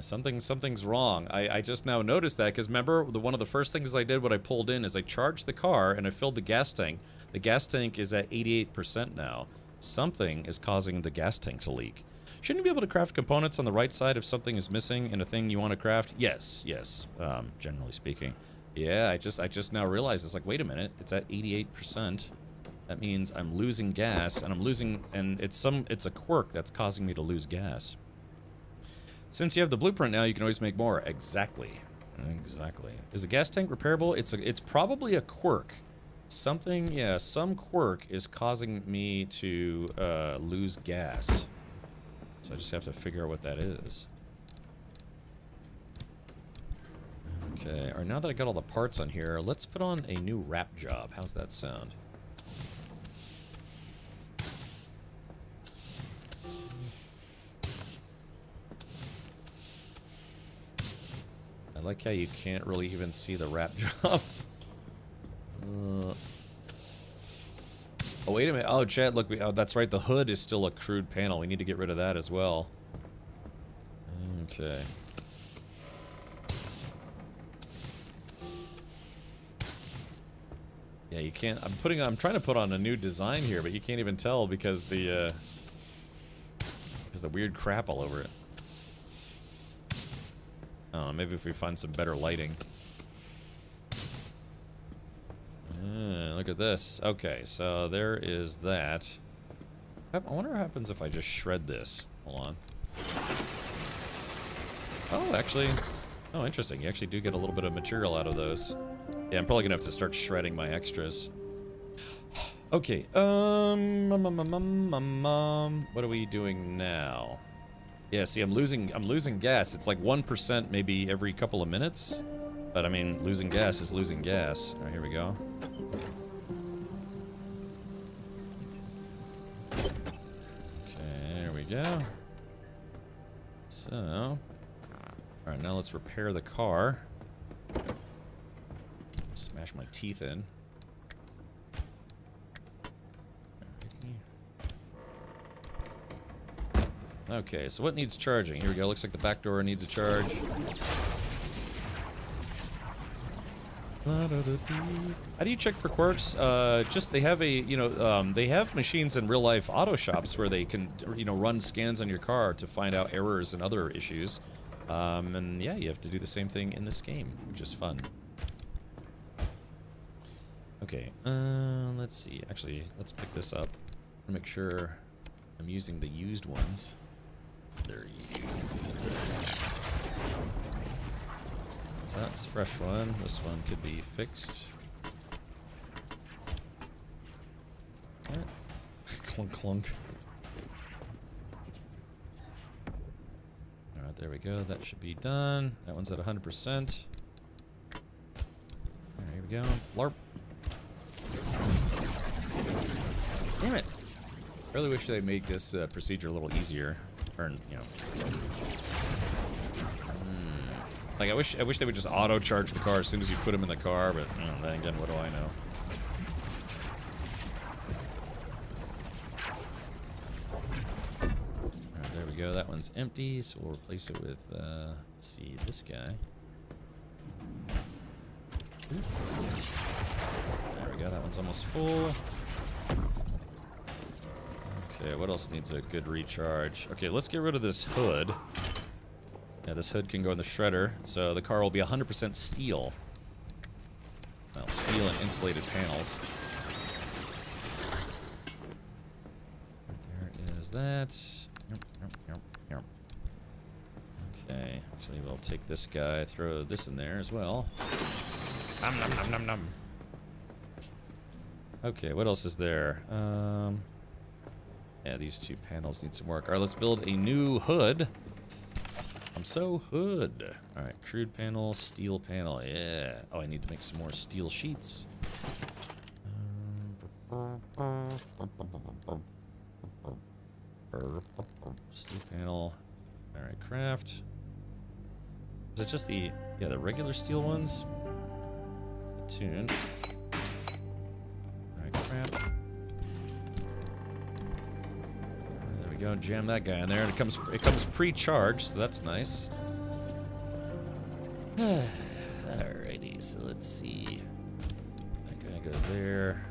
Something's wrong. I just now noticed that, because remember, one of the first things I did when I pulled in is I charged the car and I filled the gas tank. The gas tank is at 88% now. Something is causing the gas tank to leak. Shouldn't you be able to craft components on the right side if something is missing in a thing you want to craft? Yes, generally speaking. Yeah, I just now realized, it's like, wait a minute, it's at 88%. That means I'm losing gas, and it's a quirk that's causing me to lose gas. Since you have the blueprint now, you can always make more. Exactly. Exactly. Is a gas tank repairable? It's probably a quirk. Some quirk is causing me to lose gas. So I just have to figure out what that is. Okay, alright, now that I got all the parts on here, let's put on a new wrap job. How's that sound? I like how you can't really even see the wrap job. Oh, wait a minute. Oh, chat, look. Oh, that's right. The hood is still a crude panel. We need to get rid of that as well. Okay. Yeah, you can't. I'm trying to put on a new design here, but you can't even tell because there's the weird crap all over it. I don't know, maybe if we find some better lighting. Look at this. Okay, so there is that. I wonder what happens if I just shred this. Hold on. Oh, actually. Oh, interesting. You actually do get a little bit of material out of those. Yeah, I'm probably gonna have to start shredding my extras. Okay. What are we doing now? Yeah, see, I'm losing gas. It's like 1% maybe every couple of minutes. But I mean, losing gas is losing gas. All right, here we go. Okay, there we go. So, all right, now let's repair the car. Smash my teeth in. Okay, so what needs charging? Here we go. Looks like the back door needs a charge. How do you check for quirks? Just they have they have machines in real life auto shops where they can, run scans on your car to find out errors and other issues. And yeah, you have to do the same thing in this game, which is fun. Okay, let's see. Actually, let's pick this up and make sure I'm using the used ones. They're used. So that's a fresh one. This one could be fixed. Clunk clunk. Alright, there we go. That should be done. That one's at 100%. There we go. LARP. Damn it. I really wish they'd make this procedure a little easier. Or, like, I wish they would just auto-charge the car as soon as you put them in the car, but then again, what do I know? we go. That one's empty, so we'll replace it with, let's see, this guy. There we go. That one's almost full. Okay, what else needs a good recharge? Okay, let's get rid of this hood. Yeah, this hood can go in the shredder, so the car will be 100% steel. Well, steel and insulated panels. There is that. Okay, actually we'll take this guy, throw this in there as well. Nom nom nom nom nom. Okay, what else is there? Yeah, these two panels need some work. Alright, let's build a new hood. I'm so hood. Alright, crude panel, steel panel. Yeah. Oh, I need to make some more steel sheets. Steel panel. Alright, craft. Is it just the, yeah, the regular steel ones? Tune. Alright, craft. There we go, jam that guy in there. And it comes pre-charged, so that's nice. Alrighty, so let's see. That guy goes there.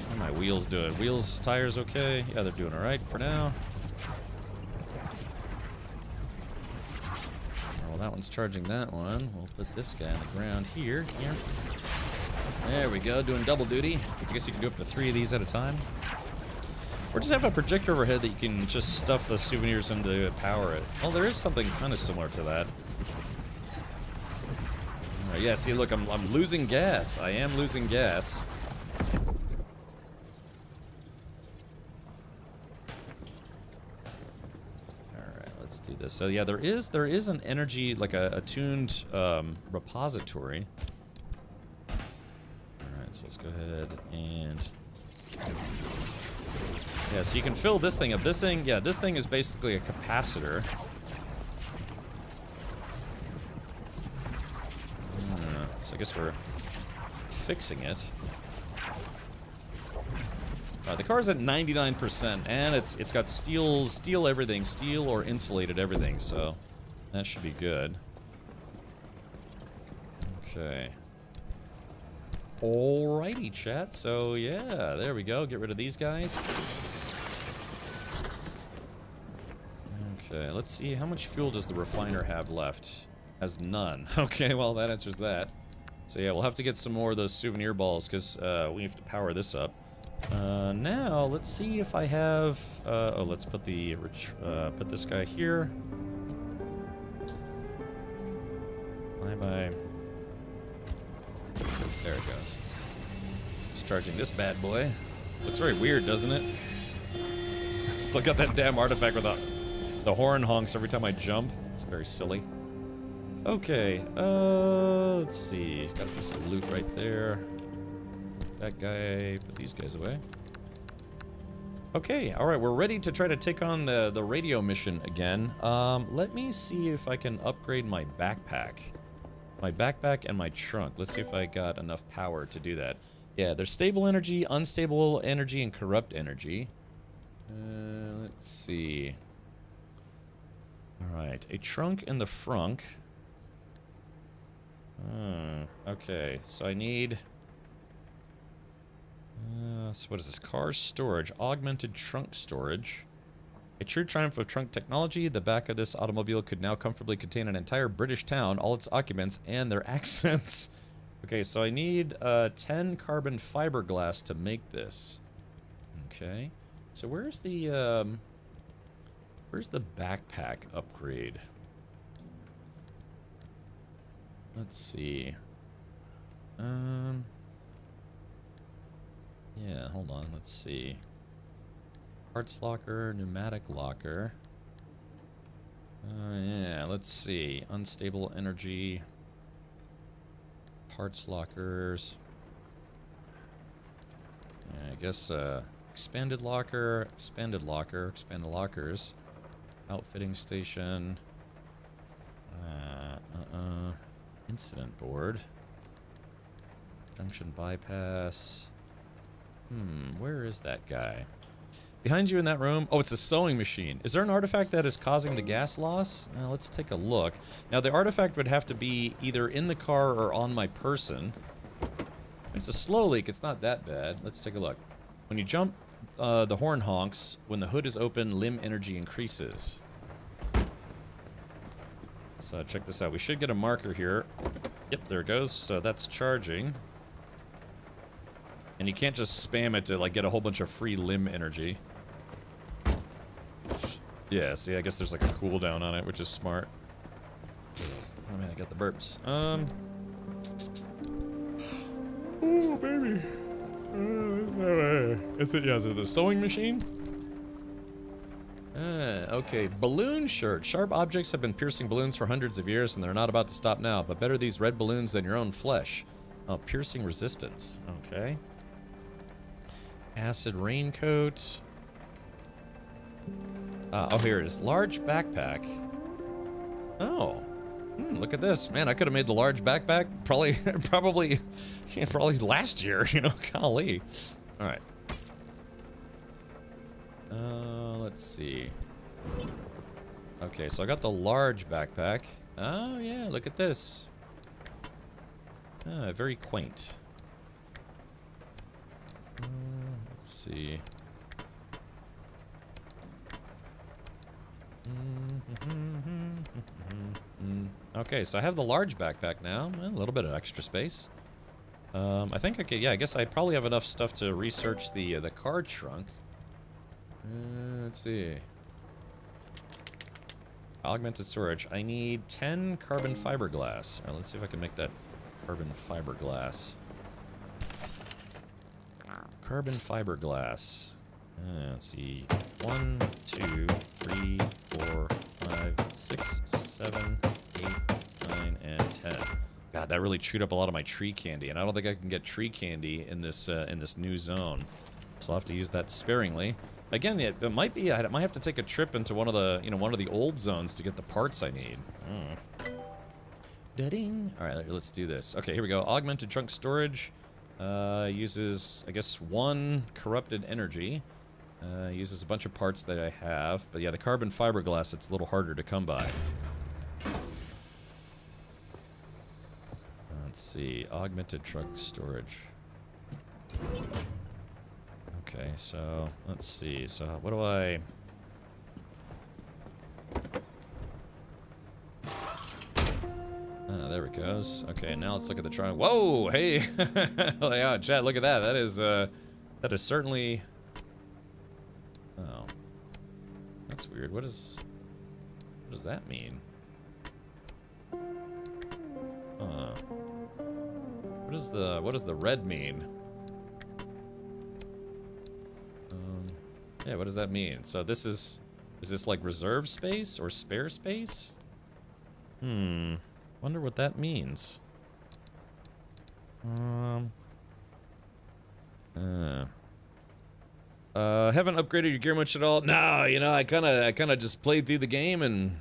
How are my wheels doing? Wheels, tires okay? Yeah, they're doing alright for now. Well, that one's charging that one. We'll put this guy on the ground here. There we go, doing double duty. I guess you can do up to 3 of these at a time. Or just have a projector overhead that you can just stuff the souvenirs into and power it. Well, there is something kind of similar to that. Yeah, see, look, I'm losing gas. I am losing gas. Alright, let's do this. So yeah, there is an energy, like a tuned repository. Alright, so let's go ahead and... Yeah, so you can fill this thing up. This thing is basically a capacitor. So I guess we're fixing it. The car's at 99%, and it's got steel everything, steel or insulated everything, so that should be good. Okay. Alrighty, chat. So yeah, there we go. Get rid of these guys. Okay, let's see. How much fuel does the refiner have left? Has none. Okay, well, that answers that. So yeah, we'll have to get some more of those souvenir balls, because we have to power this up. Now, let's see if I have... oh, let's put the... put this guy here. Bye-bye. There it goes. Just charging this bad boy. Looks very weird, doesn't it? Still got that damn artifact with the horn honks every time I jump. It's very silly. Okay, let's see. Got a piece of loot right there. That guy, put these guys away. Okay, alright, we're ready to try to take on the radio mission again. Let me see if I can upgrade my backpack. My backpack and my trunk. Let's see if I got enough power to do that. Yeah, there's stable energy, unstable energy, and corrupt energy. Let's see. Alright, a trunk in the frunk. Okay, so I need... so what is this? Car storage. Augmented trunk storage. A true triumph of trunk technology. The back of this automobile could now comfortably contain an entire British town, all its occupants, and their accents. Okay, so I need 10 carbon fiberglass to make this. Okay. So where's the backpack upgrade? Let's see. Yeah, hold on, let's see. Parts locker, pneumatic locker. Yeah, let's see. Unstable energy. Parts lockers. Yeah, I guess, expanded locker, expanded locker, expanded lockers. Outfitting station. Incident board. Junction bypass. Where is that guy? Behind you in that room. Oh, it's a sewing machine. Is there an artifact that is causing the gas loss? Let's take a look. Now, the artifact would have to be either in the car or on my person. It's a slow leak. It's not that bad. Let's take a look. When you jump, the horn honks. When the hood is open, limb energy increases. So check this out. We should get a marker here. Yep, there it goes. So that's charging. And you can't just spam it to like get a whole bunch of free limb energy. Yeah, see, I guess there's like a cooldown on it, which is smart. Oh man, I got the burps. Oh baby. Is it the sewing machine? Okay, balloon shirt. Sharp objects have been piercing balloons for hundreds of years, and they're not about to stop now. But better these red balloons than your own flesh. Oh, piercing resistance. Okay. Acid raincoat. Oh, here it is. Large backpack. Oh. Look at this. Man, I could have made the large backpack probably last year, you know, golly. All right. Let's see. Okay, so I got the large backpack. Oh, yeah, look at this. Very quaint. Let's see. Okay, so I have the large backpack now. A little bit of extra space. I think I could, yeah, I guess I probably have enough stuff to research the car trunk. Let's see. Augmented storage. I need 10 carbon fiberglass. All right, let's see if I can make that carbon fiberglass. Carbon fiberglass. Let's see. 1, 2, 3, 4, 5, 6, 7, 8, 9, and 10. God, that really chewed up a lot of my tree candy, and I don't think I can get tree candy in this new zone. So I'll have to use that sparingly. Again, it might be. I might have to take a trip into one of the old zones to get the parts I need. Da-ding. All right, let's do this. Okay, here we go. Augmented trunk storage uses, I guess, 1 corrupted energy. Uses a bunch of parts that I have, but yeah, the carbon fiberglass, it's a little harder to come by. Let's see. Augmented trunk storage. Okay, so let's see. So what do I... there it goes. Okay, now let's look at the trunk. Whoa, hey! Oh, chat, look at that. That is certainly... Oh. That's weird. What does that mean? What does the red mean? Yeah, what does that mean? So this is this like reserve space or spare space? Wonder what that means. Haven't upgraded your gear much at all? No, you know, I kind of just played through the game and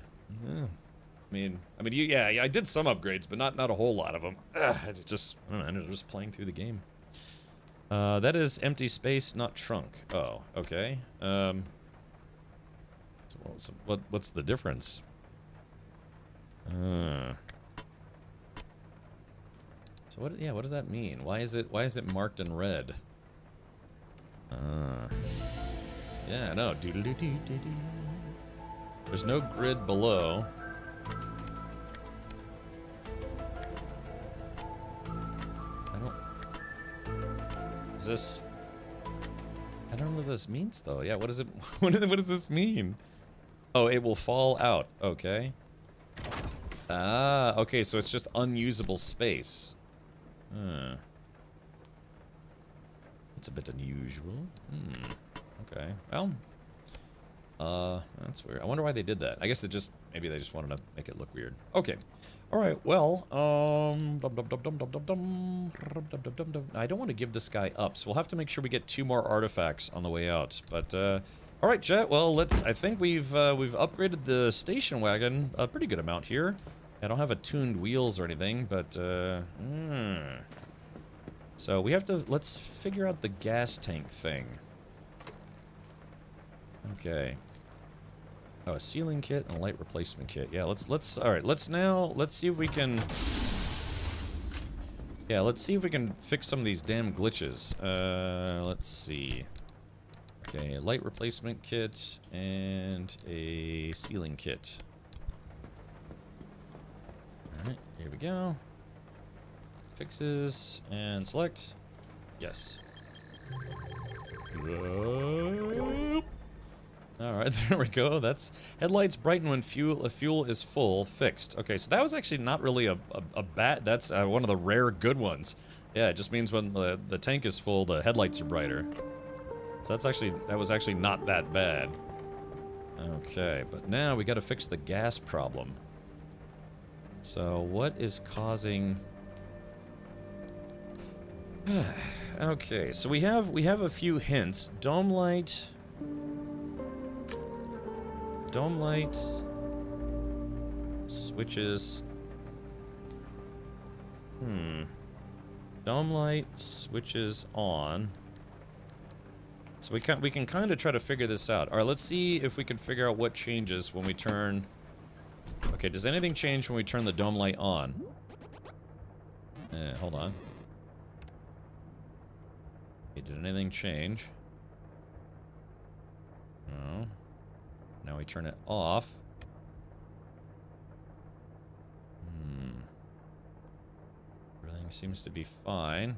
yeah, I did some upgrades, but not a whole lot of them. I don't know, just playing through the game. That is empty space, not trunk. Oh, okay. So what's the difference? So what does that mean? Why is it marked in red? Yeah, no. There's no grid below. I don't know what this means though. Yeah, what does it what does this mean? Oh, it will fall out. Okay. Ah, okay, so it's just unusable space. That's a bit unusual. Okay. Well, that's weird. I wonder why they did that. I guess maybe they just wanted to make it look weird. Okay. All right. Well, I don't want to give this guy up, so we'll have to make sure we get 2 more artifacts on the way out. But all right, chat. Well, I think we've upgraded the station wagon a pretty good amount here. I don't have attuned wheels or anything, but so we have to let's figure out the gas tank thing. Okay. Oh, a sealing kit and a light replacement kit. Yeah, let's all right, let's see if we can yeah, let's see if we can fix some of these damn glitches. Let's see. Okay, light replacement kit and a sealing kit. All right, here we go. Fixes and select. Yes. Alright, there we go. That's headlights brighten when fuel is full. Fixed. Okay, so that was actually not really a bad... That's one of the rare good ones. Yeah, it just means when the tank is full, the headlights are brighter. So that was actually not that bad. Okay, but now we gotta fix the gas problem. So what is causing... Okay, so we have a few hints. Dome light, switches. Dome light switches on. So we can kind of try to figure this out. All right, let's see if we can figure out what changes when we turn. Okay, does anything change when we turn the dome light on? Hold on. Okay, did anything change? No. Now we turn it off. Everything seems to be fine.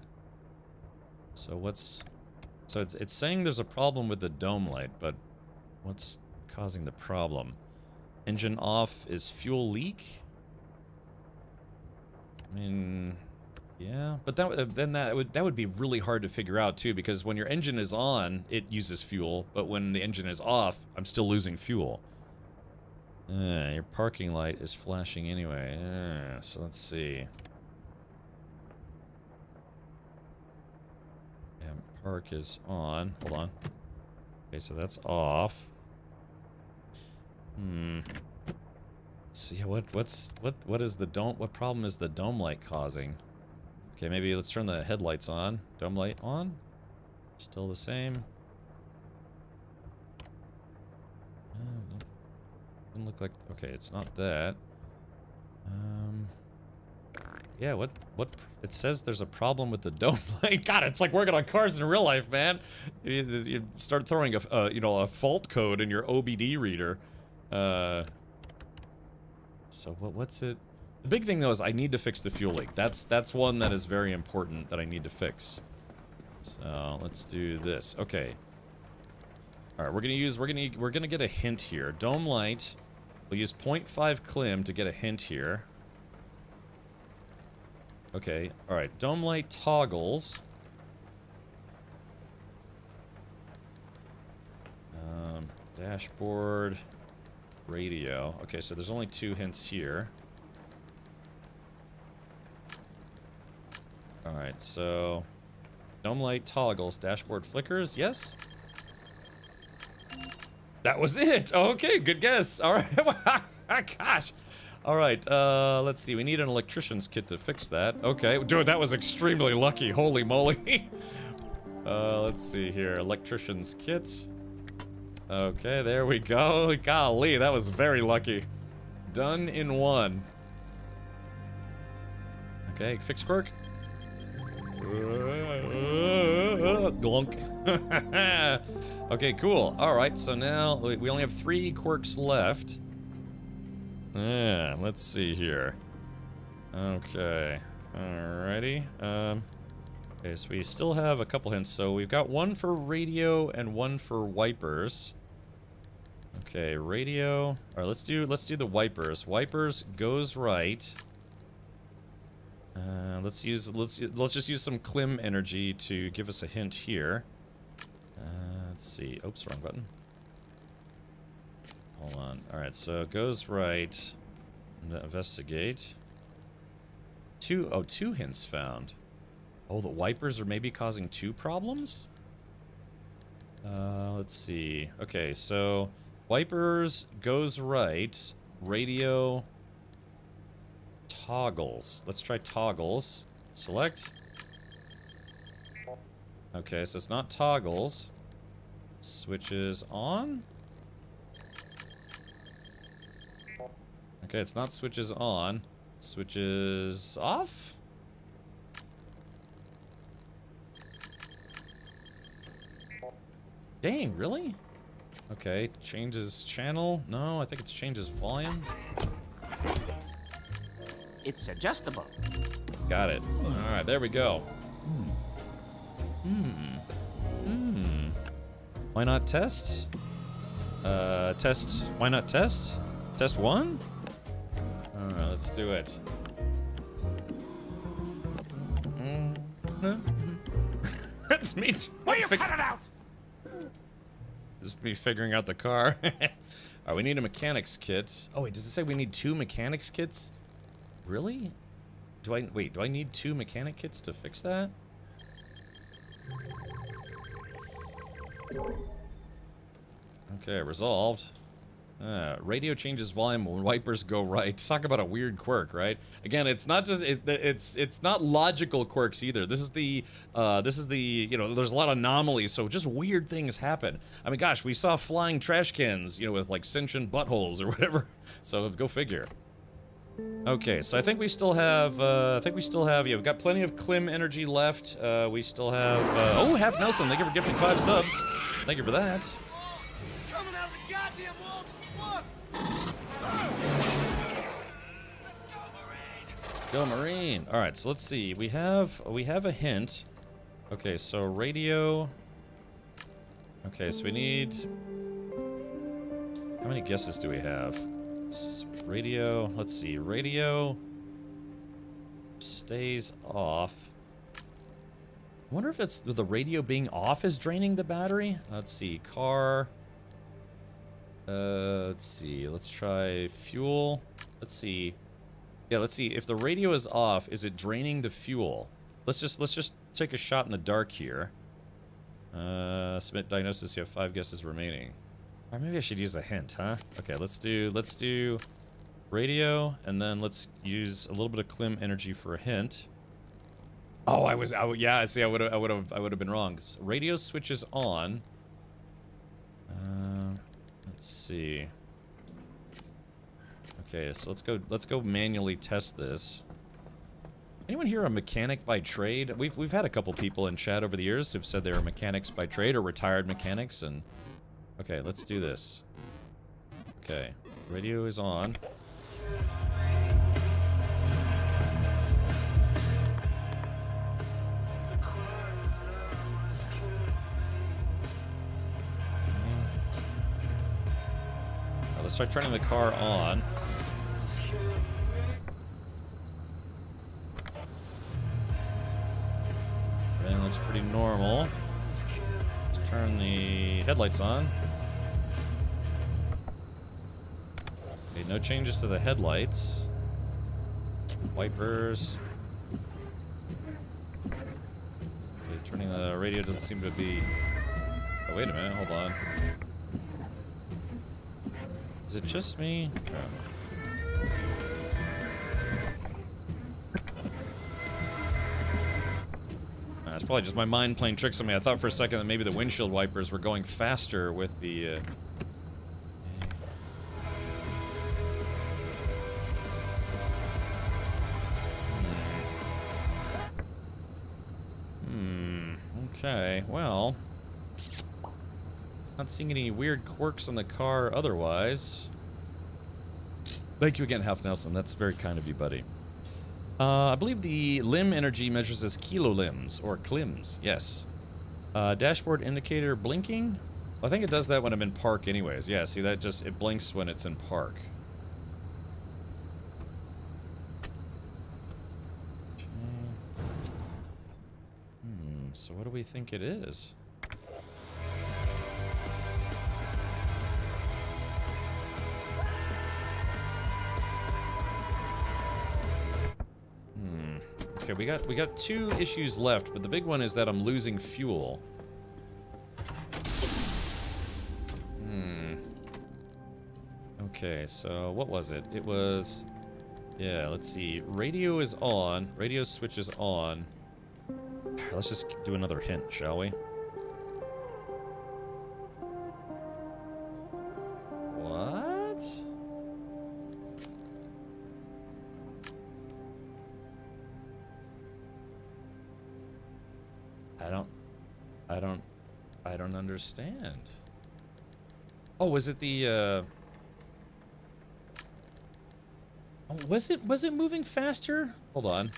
So what's... So it's saying there's a problem with the dome light, but what's causing the problem? Engine off is fuel leak? I mean... Yeah, but that would be really hard to figure out too, because when your engine is on, it uses fuel, but when the engine is off, I'm still losing fuel. Your parking light is flashing anyway. So let's see. Yeah, park is on. Hold on. Okay, so that's off. So yeah, what is the dome? What problem is the dome light causing? Okay, maybe let's turn the headlights on. Dome light on. Still the same. Doesn't look like... Okay, it's not that. Yeah, what... It says there's a problem with the dome light. God, it's like working on cars in real life, man. You start throwing a fault code in your OBD reader. So what's it... The big thing though is I need to fix the fuel leak. That's one that is very important that I need to fix. So let's do this. Okay. All right, we're gonna get a hint here. Dome light. We'll use 0.5 Klim to get a hint here. Okay. All right. Dome light toggles. Dashboard. Radio. Okay, so there's only 2 hints here. Alright, so... Dome light toggles, dashboard flickers, yes? That was it! Okay, good guess! Alright, gosh! Alright, let's see, we need an electrician's kit to fix that. Okay, dude, that was extremely lucky, holy moly! Let's see here, electrician's kit. Okay, there we go. Golly, that was very lucky. Done in 1. Okay, fix quirk. Glunk. Okay, cool. Alright, so now we only have 3 quirks left. Let's see here. Okay. Alrighty. Okay, so we still have a couple hints. So we've got 1 for radio and 1 for wipers. Okay, radio. Alright, let's do the wipers. Wipers goes right. Let's just use some Klim energy to give us a hint here. Let's see. Oops, wrong button. Hold on. Alright, so it goes right. Investigate. 2 hints found. Oh, the wipers are maybe causing 2 problems? Let's see. Okay, so wipers goes right. Radio toggles. Let's try toggles. Select. Okay, so it's not toggles. Switches on? Okay, it's not switches on. Switches off? Dang, really? Okay, changes channel. No, I think it's changes volume. It's adjustable. Got it. Alright, there we go. Why not test? Test. Why not test? Test 1? Alright, let's do it. That's me. Will you cut it out? Just me figuring out the car. Alright, we need a mechanics kit. Oh wait, does it say we need 2 mechanics kits? Really? Do I need 2 mechanic kits to fix that? Okay, resolved. Radio changes volume when wipers go right. Talk about a weird quirk, right? Again, it's not just it's not logical quirks either. This is the you know, there's a lot of anomalies, so just weird things happen. I mean, gosh, we saw flying trash cans, you know, with like sentient buttholes or whatever. So go figure. Okay, so I think we still have yeah, we've got plenty of Klim energy left. We still have oh, Half Nelson, thank you for gifting 5 subs. Thank you for that. Coming out the goddamn wall. Let's go, Marine. All right, so let's see. We have a hint. Okay, so radio. Okay, so we need. How many guesses do we have? Radio. Let's see. Radio stays off. I wonder if it's the radio being off is draining the battery. Let's see. Car. Let's see. Let's try fuel. Let's see. Yeah, let's see. If the radio is off, is it draining the fuel? Let's just take a shot in the dark here. Submit diagnosis. You have 5 guesses remaining. Or maybe I should use a hint, huh? Okay, let's do radio, and then let's use a little bit of Klim energy for a hint. Oh, yeah. See, I would have been wrong. Radio switches on. Let's see. Okay, so let's go manually test this. Anyone here a mechanic by trade? We've had a couple people in chat over the years who've said they were mechanics by trade or retired mechanics, and okay, let's do this. Okay, radio is on. Let's start turning the car on. Everything looks pretty normal. Let's turn the headlights on. Okay, no changes to the headlights. Wipers. Okay, turning the radio doesn't seem to be... Oh, wait a minute, hold on. Is it just me? It's probably just my mind playing tricks on me. I thought for a second that maybe the windshield wipers were going faster with the... Okay, well... Not seeing any weird quirks on the car otherwise. Thank you again, Half Nelson. That's very kind of you, buddy. I believe the limb energy measures as kilolimbs, or klims, yes. Dashboard indicator blinking? I think it does that when I'm in park anyways. Yeah, see, that just, it blinks when it's in park. Okay. So what do we think it is? Okay, we got 2 issues left, but the big one is that I'm losing fuel. Okay, so what was it? It was... Yeah, let's see. Radio is on. Radio switch is on. Let's just do another hint, shall we? What? I don't understand. Oh, was it the oh, was it moving faster? Hold on.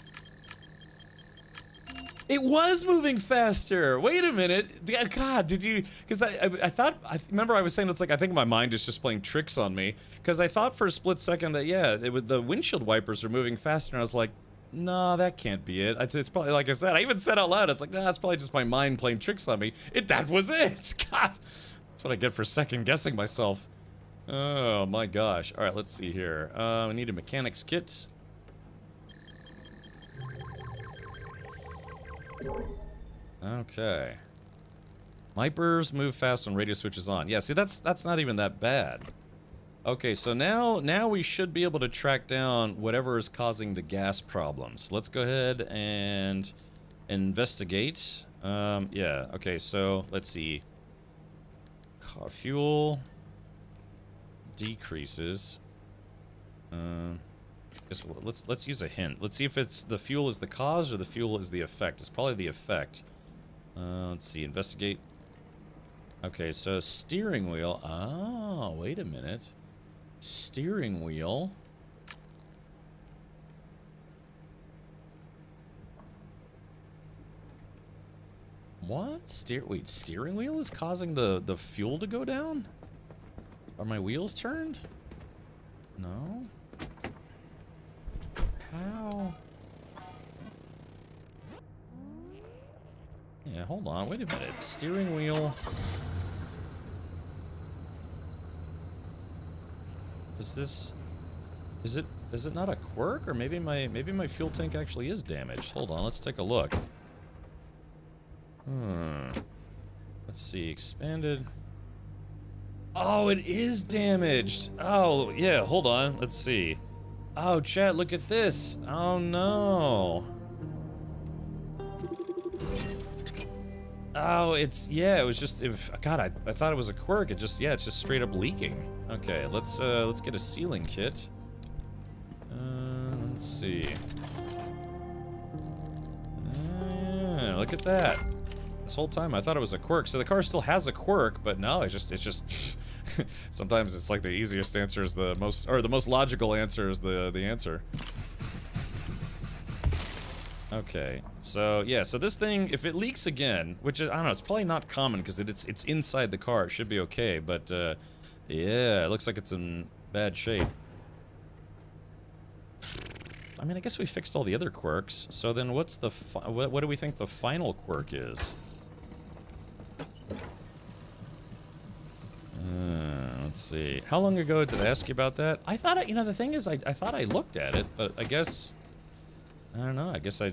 It was moving faster. Wait a minute. God, did you? Because I thought, I remember I was saying it's like I think my mind is just playing tricks on me. Because I thought for a split second that yeah, the windshield wipers are moving faster, and I was like, no, that can't be it. It's probably like I said. I even said out loud, it's like, nah, that's probably just my mind playing tricks on me. That was it. God, that's what I get for second guessing myself. Oh my gosh. All right, let's see here. We need a mechanics kit. Okay. Wipers move fast when radio switch is on. Yeah, see, that's not even that bad. Okay, so now we should be able to track down whatever is causing the gas problems. Let's go ahead and investigate. Yeah, okay, so let's see. Car fuel decreases. Let's use a hint. Let's see if it's the fuel is the cause or the fuel is the effect. It's probably the effect. Let's see. Investigate. Okay, so steering wheel. Oh, wait a minute. Steering wheel. What? Steering wheel is causing the fuel to go down? Are my wheels turned? No. How? Yeah, hold on. Wait a minute. Steering wheel. Is it not a quirk, or maybe my fuel tank actually is damaged? Hold on, let's take a look. Let's see, expanded. Oh, it is damaged. Oh, yeah, hold on. Let's see. Oh, chat, look at this. Oh, no. Oh, it was just, God, I thought it was a quirk. It's just straight up leaking. Okay, let's get a sealing kit. Let's see. Yeah, look at that. This whole time I thought it was a quirk. So the car still has a quirk, but no, it's just sometimes it's like the easiest answer is the most logical answer is the answer. Okay, so yeah, so this thing, if it leaks again, which is, I don't know, it's probably not common because it's inside the car, it should be okay, but yeah, it looks like it's in bad shape. I mean, I guess we fixed all the other quirks, so then what's the what do we think the final quirk is? Let's see. How long ago did I ask you about that? I thought, the thing is, I thought I looked at it, but I guess, I don't know, I guess I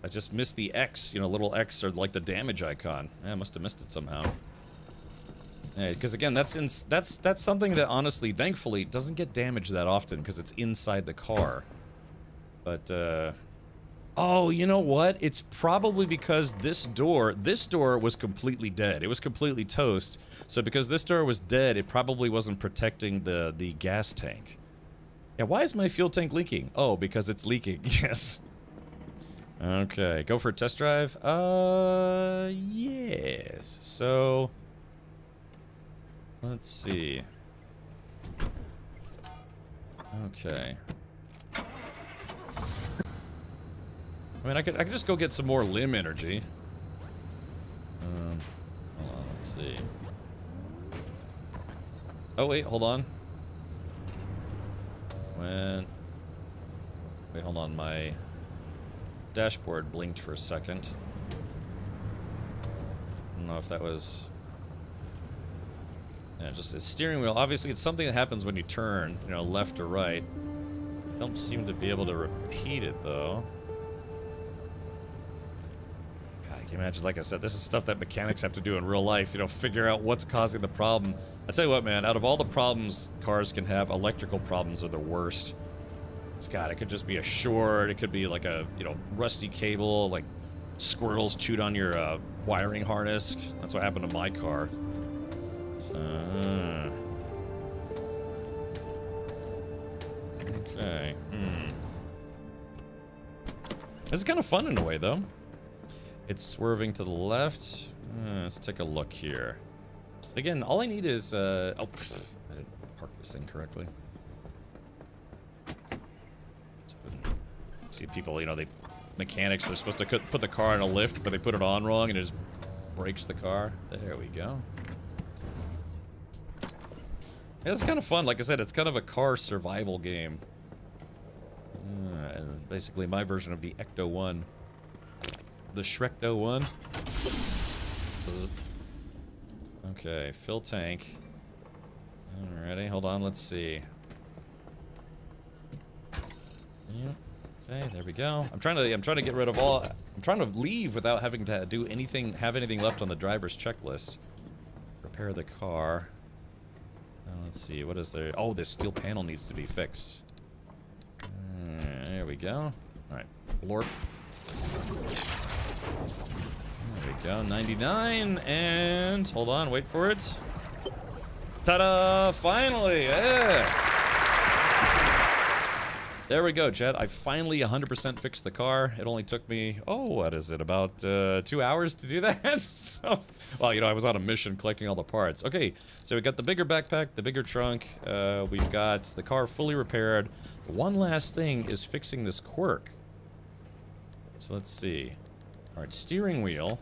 just missed the X, little X or like the damage icon. I must have missed it somehow. Yeah, because again, that's something that honestly, thankfully, doesn't get damaged that often because it's inside the car. But, oh, you know what? It's probably because this door was completely dead. It was completely toast. So because this door was dead, it probably wasn't protecting the gas tank. Yeah, why is my fuel tank leaking? Oh, because it's leaking, yes. Okay, go for a test drive? Yes. So, let's see. Okay. I mean, I could just go get some more limb energy. Hold on, let's see. Oh wait, hold on. Wait, hold on. My dashboard blinked for a second. I don't know if that was. Yeah, just a steering wheel. Obviously, it's something that happens when you turn, left or right. Don't seem to be able to repeat it though. Can you imagine, like I said, this is stuff that mechanics have to do in real life, figure out what's causing the problem. I tell you what, man, out of all the problems cars can have, electrical problems are the worst. God, it could just be a short, it could be like a, rusty cable, like squirrels chewed on your wiring harness. That's what happened to my car. So, okay, This is kind of fun in a way, though. It's swerving to the left. Let's take a look here. Again, all I need is, oh, I didn't park this thing correctly. See people, you know, mechanics, they're supposed to put the car in a lift, but they put it on wrong and it just breaks the car. There we go. Yeah, it's kind of fun. Like I said, it's kind of a car survival game. And basically my version of the Ecto 1. The Shrekto 1. Okay, fill tank. Alrighty, hold on, let's see. Yeah. Okay, there we go. I'm trying to get rid of all. I'm trying to leave without having to do anything, have anything left on the driver's checklist. Repair the car. Let's see, what is there? Oh, this steel panel needs to be fixed. There we go. All right, blorp. There we go, 99, and hold on, wait for it. Ta-da! Finally, yeah. There we go, chat. I finally 100% fixed the car. It only took me, oh, what is it, about 2 hours to do that? So, well, you know, I was on a mission collecting all the parts. Okay, so we got the bigger backpack, the bigger trunk. We've got the car fully repaired. One last thing is fixing this quirk. So let's see. All right, steering wheel.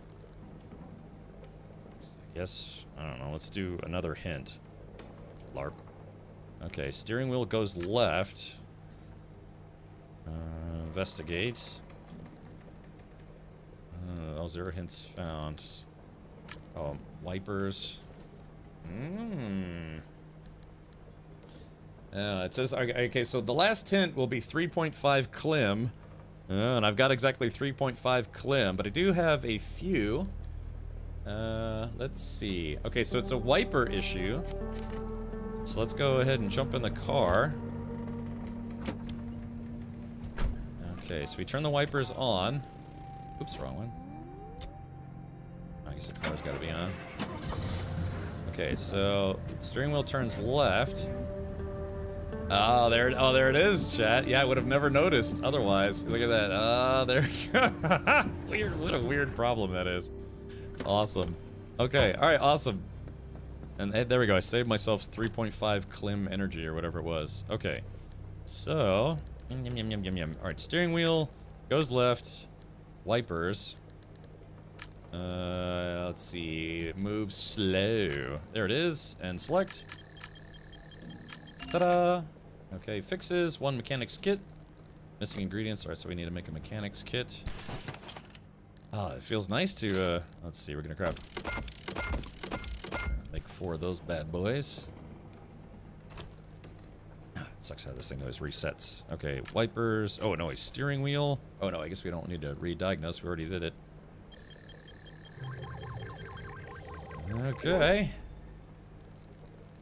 Yes, I don't know. Let's do another hint. LARP. Okay, steering wheel goes left. Investigate. Oh, 0 hints found. Oh, wipers. It says, okay, so the last hint will be 3.5 Klim. And I've got exactly 3.5 Klim, but I do have a few. Let's see. Okay, so it's a wiper issue. So let's go ahead and jump in the car. Okay, so we turn the wipers on. Oops, wrong one. I guess the car's got to be on. Okay, so steering wheel turns left. Oh, there it is, chat. Yeah, I would have never noticed otherwise. Look at that. Oh, there you go. Weird, what a weird problem that is. Awesome. Okay, all right, awesome. And hey, there we go. I saved myself 3.5 Klim energy or whatever it was. Okay, so. Alright, steering wheel goes left. Wipers. Let's see. Move slow. There it is. And select. Ta-da! Okay, fixes. 1 mechanics kit. Missing ingredients. Alright, so we need to make a mechanics kit. Ah, it feels nice to, let's see, we're gonna grab. Make 4 of those bad boys. Sucks how this thing always resets. Okay, wipers. Oh, no, a steering wheel. Oh, no, I guess we don't need to re-diagnose. We already did it. Okay.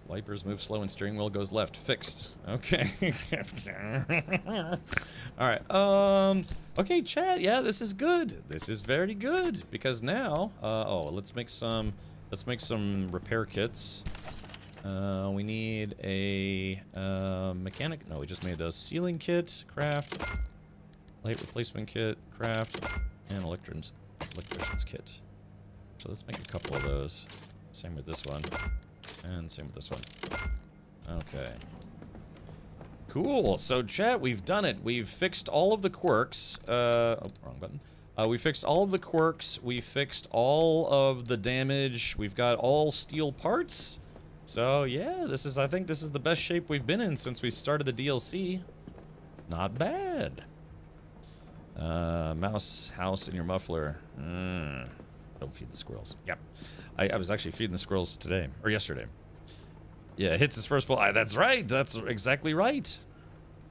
Wipers move slow and steering wheel goes left. Fixed. Okay. Alright, okay, chat. Yeah, this is good. This is very good. Because now, oh, let's make some repair kits. We need a mechanic. No, we just made those. Sealing kit, craft. Light replacement kit, craft. And electrician's kit. So let's make a couple of those. Same with this one. And same with this one. Okay. Cool. So, chat, we've done it. We've fixed all of the quirks. Oh, wrong button. We fixed all of the quirks. We fixed all of the damage. We've got all steel parts. So, yeah, I think this is the best shape we've been in since we started the DLC. Not bad. Mouse house in your muffler. Don't feed the squirrels. Yep. I was actually feeding the squirrels today, or yesterday. Yeah, hits his first ball. That's right. That's exactly right.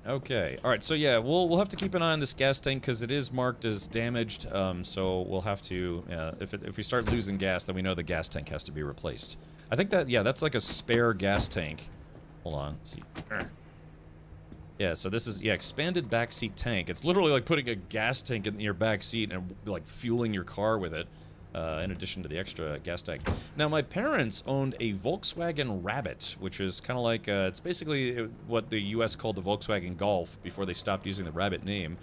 Okay. All right. So yeah, we'll have to keep an eye on this gas tank because it is marked as damaged. So we'll have to if we start losing gas, then we know the gas tank has to be replaced. I think that that's like a spare gas tank. Hold on. Let's see. Yeah. So this is expanded backseat tank. It's literally like putting a gas tank in your back seat and like fueling your car with it. in addition to the extra gas tank. Now, my parents owned a Volkswagen Rabbit, which is kind of like, it's basically what the U.S. called the Volkswagen Golf before they stopped using the Rabbit name.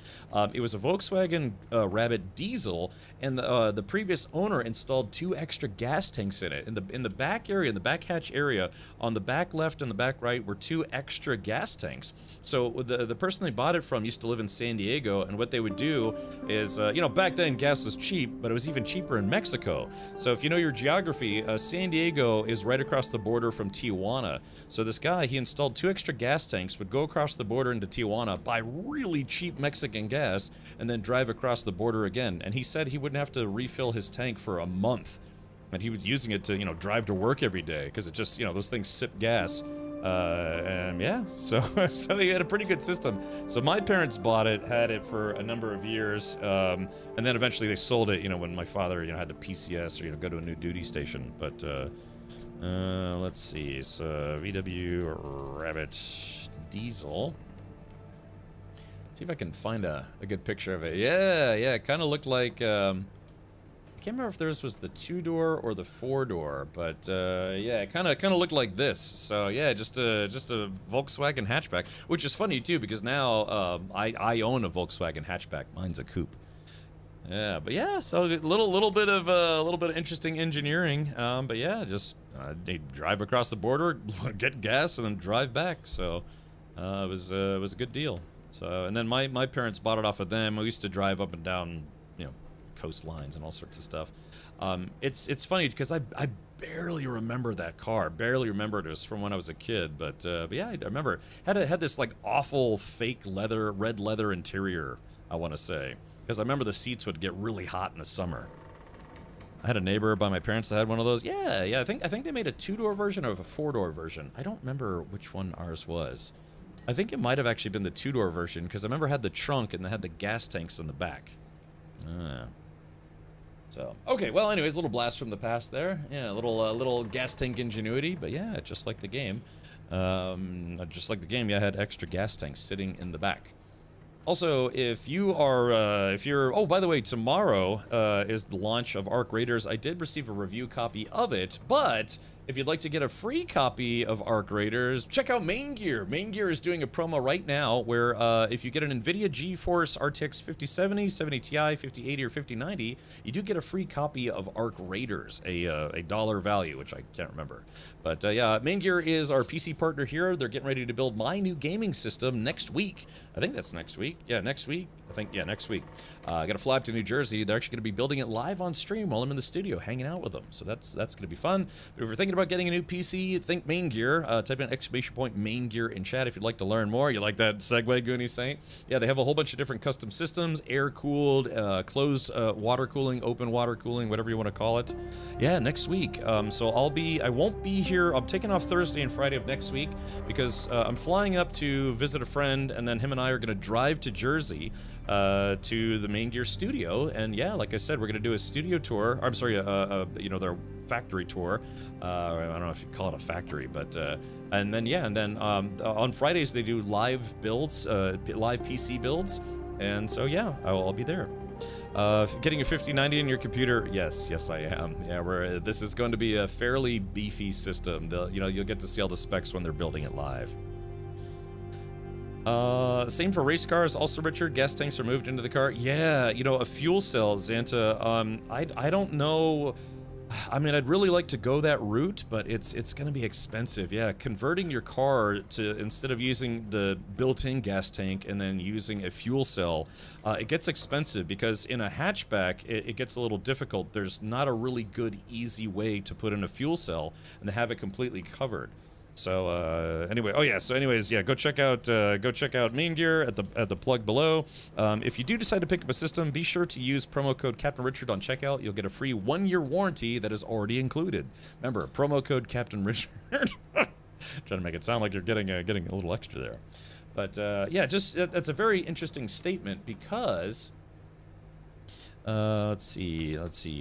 It was a Volkswagen Rabbit diesel, and the previous owner installed 2 extra gas tanks in it. In the back area, in the back hatch area, on the back left and the back right were 2 extra gas tanks. So the person they bought it from used to live in San Diego, and what they would do is, you know, back then gas was cheap, but it was even cheaper in Mexico. So if you know your geography, San Diego is right across the border from Tijuana. So this guy, he installed 2 extra gas tanks, would go across the border into Tijuana, buy really cheap Mexican gas, and then drive across the border again. And he said he wouldn't have to refill his tank for a month. And he was using it to, you know, drive to work every day, because it just, you know, those things sip gas. And yeah, so he had a pretty good system. So my parents bought it, had it for a number of years, and then eventually they sold it, you know, when my father, you know, had to PCS or, you know, go to a new duty station. But let's see, so VW Rabbit diesel. See if I can find a good picture of it. Yeah, it kind of looked like, I can't remember if theirs was the 2-door or the 4-door, but yeah, it kind of looked like this. So yeah, just a Volkswagen hatchback, which is funny too, because now I own a Volkswagen hatchback. Mine's a coupe. Yeah, but yeah, so a little bit of interesting engineering. But yeah, just they drive across the border, get gas, and then drive back. So it was a good deal. So, and then my parents bought it off of them. We used to drive up and down, you know, coastlines and all sorts of stuff. It's funny because I barely remember that car. Barely remember it. It was from when I was a kid. But yeah, I remember had this like awful fake leather, red leather interior, I want to say, because I remember the seats would get really hot in the summer. I had a neighbor by my parents that had one of those. Yeah. I think they made a 2-door version or a 4-door version. I don't remember which one ours was. I think it might have actually been the 2-door version, because I remember it had the trunk and they had the gas tanks in the back. So, okay, well, anyways, a little blast from the past there. Yeah, a little gas tank ingenuity, but yeah, just like the game. Yeah, I had extra gas tanks sitting in the back. Also, if you're, oh, by the way, tomorrow is the launch of Arc Raiders. I did receive a review copy of it, but if you'd like to get a free copy of Arc Raiders, check out Main Gear. Main Gear is doing a promo right now where if you get an NVIDIA GeForce RTX 5070, 70 Ti, 5080, or 5090, you do get a free copy of Arc Raiders, a dollar value, which I can't remember. But yeah, Main Gear is our PC partner here. They're getting ready to build my new gaming system next week. I think that's next week. Yeah, next week. I think, yeah, next week. I got to fly up to New Jersey. They're actually going to be building it live on stream while I'm in the studio hanging out with them. So that's going to be fun. But if you're thinking about getting a new PC, think Main Gear. Type in ! Main Gear in chat if you'd like to learn more. You like that segue, Goonie Saint? Yeah, they have a whole bunch of different custom systems, air-cooled, closed water cooling, open water cooling, whatever you want to call it. Yeah, next week. So I won't be here. I'm taking off Thursday and Friday of next week because I'm flying up to visit a friend, and then him and I are going to drive to Jersey to the Main Gear studio. And yeah, like I said, we're going to do a studio tour. I'm sorry, you know, their factory tour. I don't know if you call it a factory, but and then on Fridays they do live builds, live PC builds, and so yeah, I'll be there. Getting a 5090 in your computer? Yes, I am. Yeah, this is going to be a fairly beefy system. You'll get to see all the specs when they're building it live. Same for race cars. Also, Richard, gas tanks are moved into the car. Yeah, you know, a fuel cell, Xanta. I don't know. I mean, I'd really like to go that route, but it's going to be expensive. Yeah, converting your car to, instead of using the built-in gas tank and then using a fuel cell, it gets expensive because in a hatchback, it gets a little difficult. There's not a really good, easy way to put in a fuel cell and to have it completely covered. So anyway, go check out Main Gear at the plug below. If you do decide to pick up a system, be sure to use promo code Captain Richard on checkout. You'll get a free 1-year warranty that is already included. Remember, promo code Captain Richard. Trying to make it sound like you're getting a little extra there, but yeah, just that's a very interesting statement because let's see,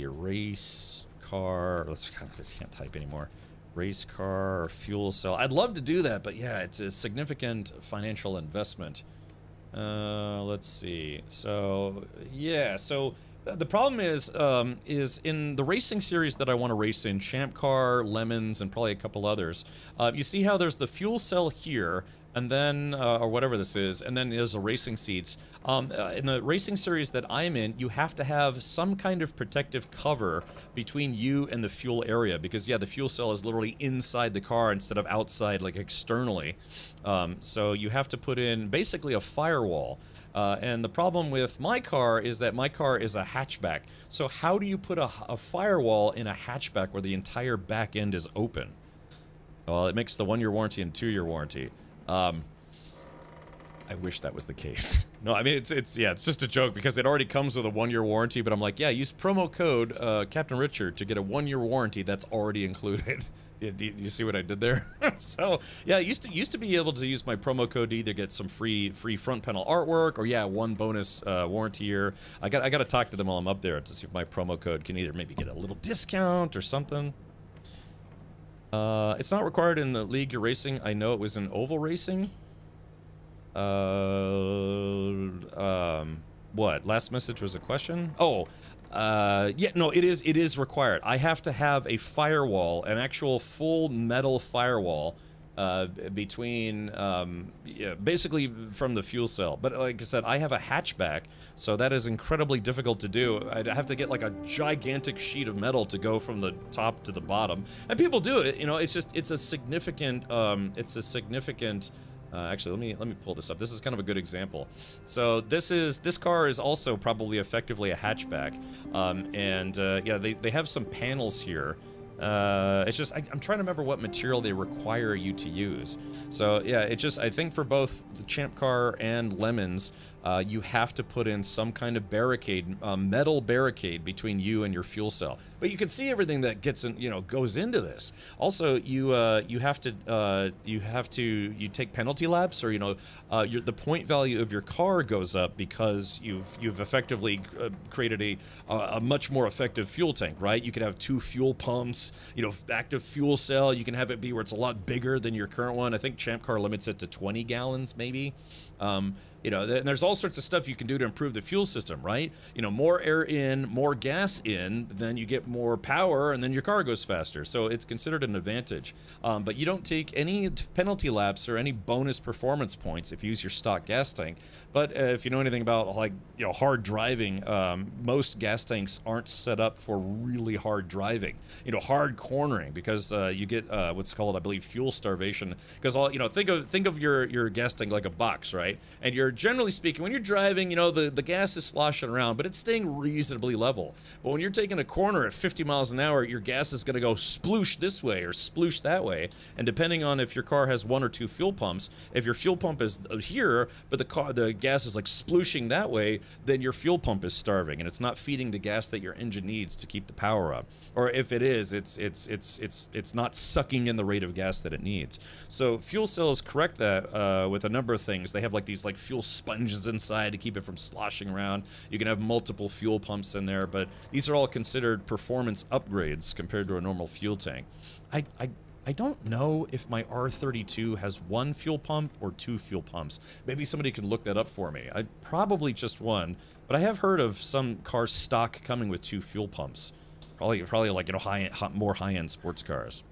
race car. I can't type anymore. Race car or fuel cell. I'd love to do that, but yeah, it's a significant financial investment. Let's see. So yeah, so The problem is in the racing series that I want to race in, Champ Car, Lemons, and probably a couple others. You see how there's the fuel cell here, and then, or whatever this is, and then there's the racing seats. In the racing series that I'm in, you have to have some kind of protective cover between you and the fuel area, because yeah, the fuel cell is literally inside the car instead of outside, like externally. So you have to put in basically a firewall. And the problem with my car is that my car is a hatchback. So how do you put a firewall in a hatchback where the entire back end is open? Well, it makes the 1-year warranty and 2-year warranty. I wish that was the case. No, I mean, it's just a joke because it already comes with a 1-year warranty, but I'm like, yeah, use promo code Captain Richard to get a 1-year warranty that's already included. Yeah, do you see what I did there? So yeah, I used to be able to use my promo code to either get some free front panel artwork or yeah, 1 bonus warranty year. I got to talk to them while I'm up there to see if my promo code can either maybe get a little discount or something. It's not required in the league you're racing. I know it was in oval racing. What? Last message was a question? Oh. Yeah, no, it is required. I have to have a firewall, an actual full metal firewall, between, yeah, basically from the fuel cell. But like I said, I have a hatchback, so that is incredibly difficult to do. I'd have to get like a gigantic sheet of metal to go from the top to the bottom. And people do it, you know, it's a significant, actually, let me pull this up. This is kind of a good example. So this car is also probably effectively a hatchback, yeah, they have some panels here. It's just I'm trying to remember what material they require you to use. So yeah, I think for both the Champ Car and Lemons, you have to put in some kind of barricade, metal barricade between you and your fuel cell. But you can see everything that gets in, goes into this. Also, you take penalty laps, or the point value of your car goes up because you've effectively created a much more effective fuel tank, right? You can have 2 fuel pumps, active fuel cell. You can have it be where it's a lot bigger than your current one. I think Champ Car limits it to 20 gallons, maybe. And there's all sorts of stuff you can do to improve the fuel system, right? More air in, more gas in, then you get more power, and then your car goes faster. So it's considered an advantage. But you don't take any penalty laps or any bonus performance points if you use your stock gas tank. But if you know anything about hard driving, most gas tanks aren't set up for really hard driving. Hard cornering, because you get what's called, I believe, fuel starvation. Because think of your gas tank like a box, right? And you're generally speaking, when you're driving, the gas is sloshing around, but it's staying reasonably level. But when you're taking a corner at 50 miles an hour, your gas is going to go sploosh this way or sploosh that way. And depending on if your car has 1 or 2 fuel pumps, if your fuel pump is here, but the gas is like splooshing that way, then your fuel pump is starving and it's not feeding the gas that your engine needs to keep the power up. Or if it is, it's not sucking in the rate of gas that it needs. So fuel cells correct that with a number of things. They have these fuel sponges inside to keep it from sloshing around. You can have multiple fuel pumps in there, but these are all considered performance upgrades compared to a normal fuel tank. I don't know if my R32 has 1 fuel pump or 2 fuel pumps. Maybe somebody could look that up for me. Probably just 1, but I have heard of some cars stock coming with 2 fuel pumps. Probably more high-end sports cars.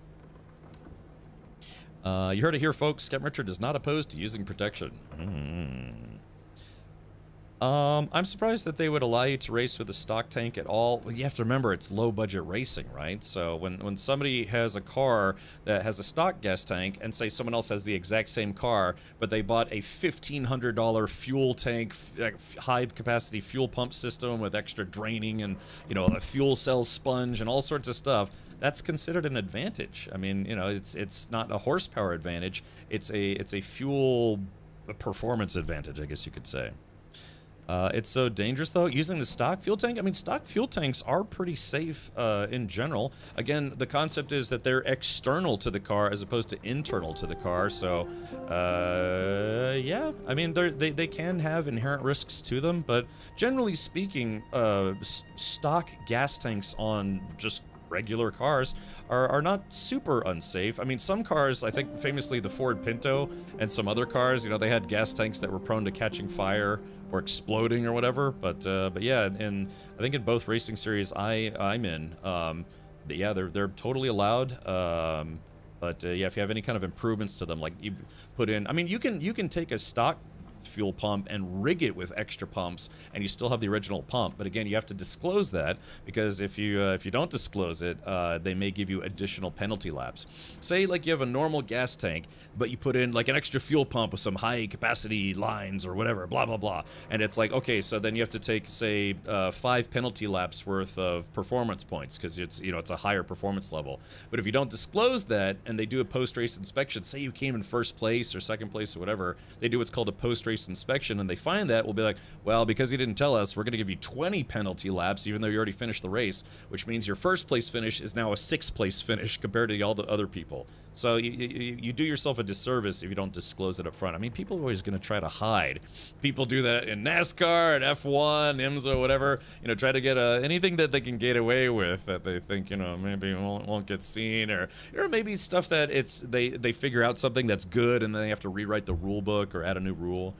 You heard it here, folks. Captain Richard is not opposed to using protection. I'm surprised that they would allow you to race with a stock tank at all. Well, you have to remember it's low-budget racing, right? So when somebody has a car that has a stock gas tank, and say someone else has the exact same car, but they bought a $1,500 fuel tank, high-capacity fuel pump system with extra draining and a fuel cell sponge and all sorts of stuff, that's considered an advantage. I mean, it's not a horsepower advantage. It's a fuel performance advantage, I guess you could say. It's so dangerous, though, using the stock fuel tank. I mean, stock fuel tanks are pretty safe in general. Again, the concept is that they're external to the car as opposed to internal to the car. So, yeah, I mean, they can have inherent risks to them. But generally speaking, stock gas tanks on just regular cars are not super unsafe. I mean, some cars, I think famously the Ford Pinto and some other cars, you know, they had gas tanks that were prone to catching fire or exploding or whatever. But yeah, and I think in both racing series I'm in, yeah, they're totally allowed. But yeah, if you have any kind of improvements to them, like you put in, I mean, you can take a stock fuel pump and rig it with extra pumps, and you still have the original pump. But again, you have to disclose that, because if you don't disclose it, they may give you additional penalty laps. Say like you have a normal gas tank, but you put in like an extra fuel pump with some high capacity lines or whatever, blah blah blah, and it's like, okay, so then you have to take, say, 5 penalty laps worth of performance points, because it's, you know, it's a higher performance level. But if you don't disclose that and they do a post-race inspection, say you came in first place or second place or whatever, they do what's called a post-race inspection, and they find that, we'll be like, well, because you didn't tell us, we're going to give you 20 penalty laps, even though you already finished the race, which means your first place finish is now a 6th place finish compared to all the other people. So you do yourself a disservice if you don't disclose it up front. I mean, people are always going to try to hide. People do that in NASCAR and F1, IMSA, whatever, you know, try to get anything that they can get away with that they think, you know, maybe won't get seen, or maybe stuff that they figure out something that's good and then they have to rewrite the rule book or add a new rule.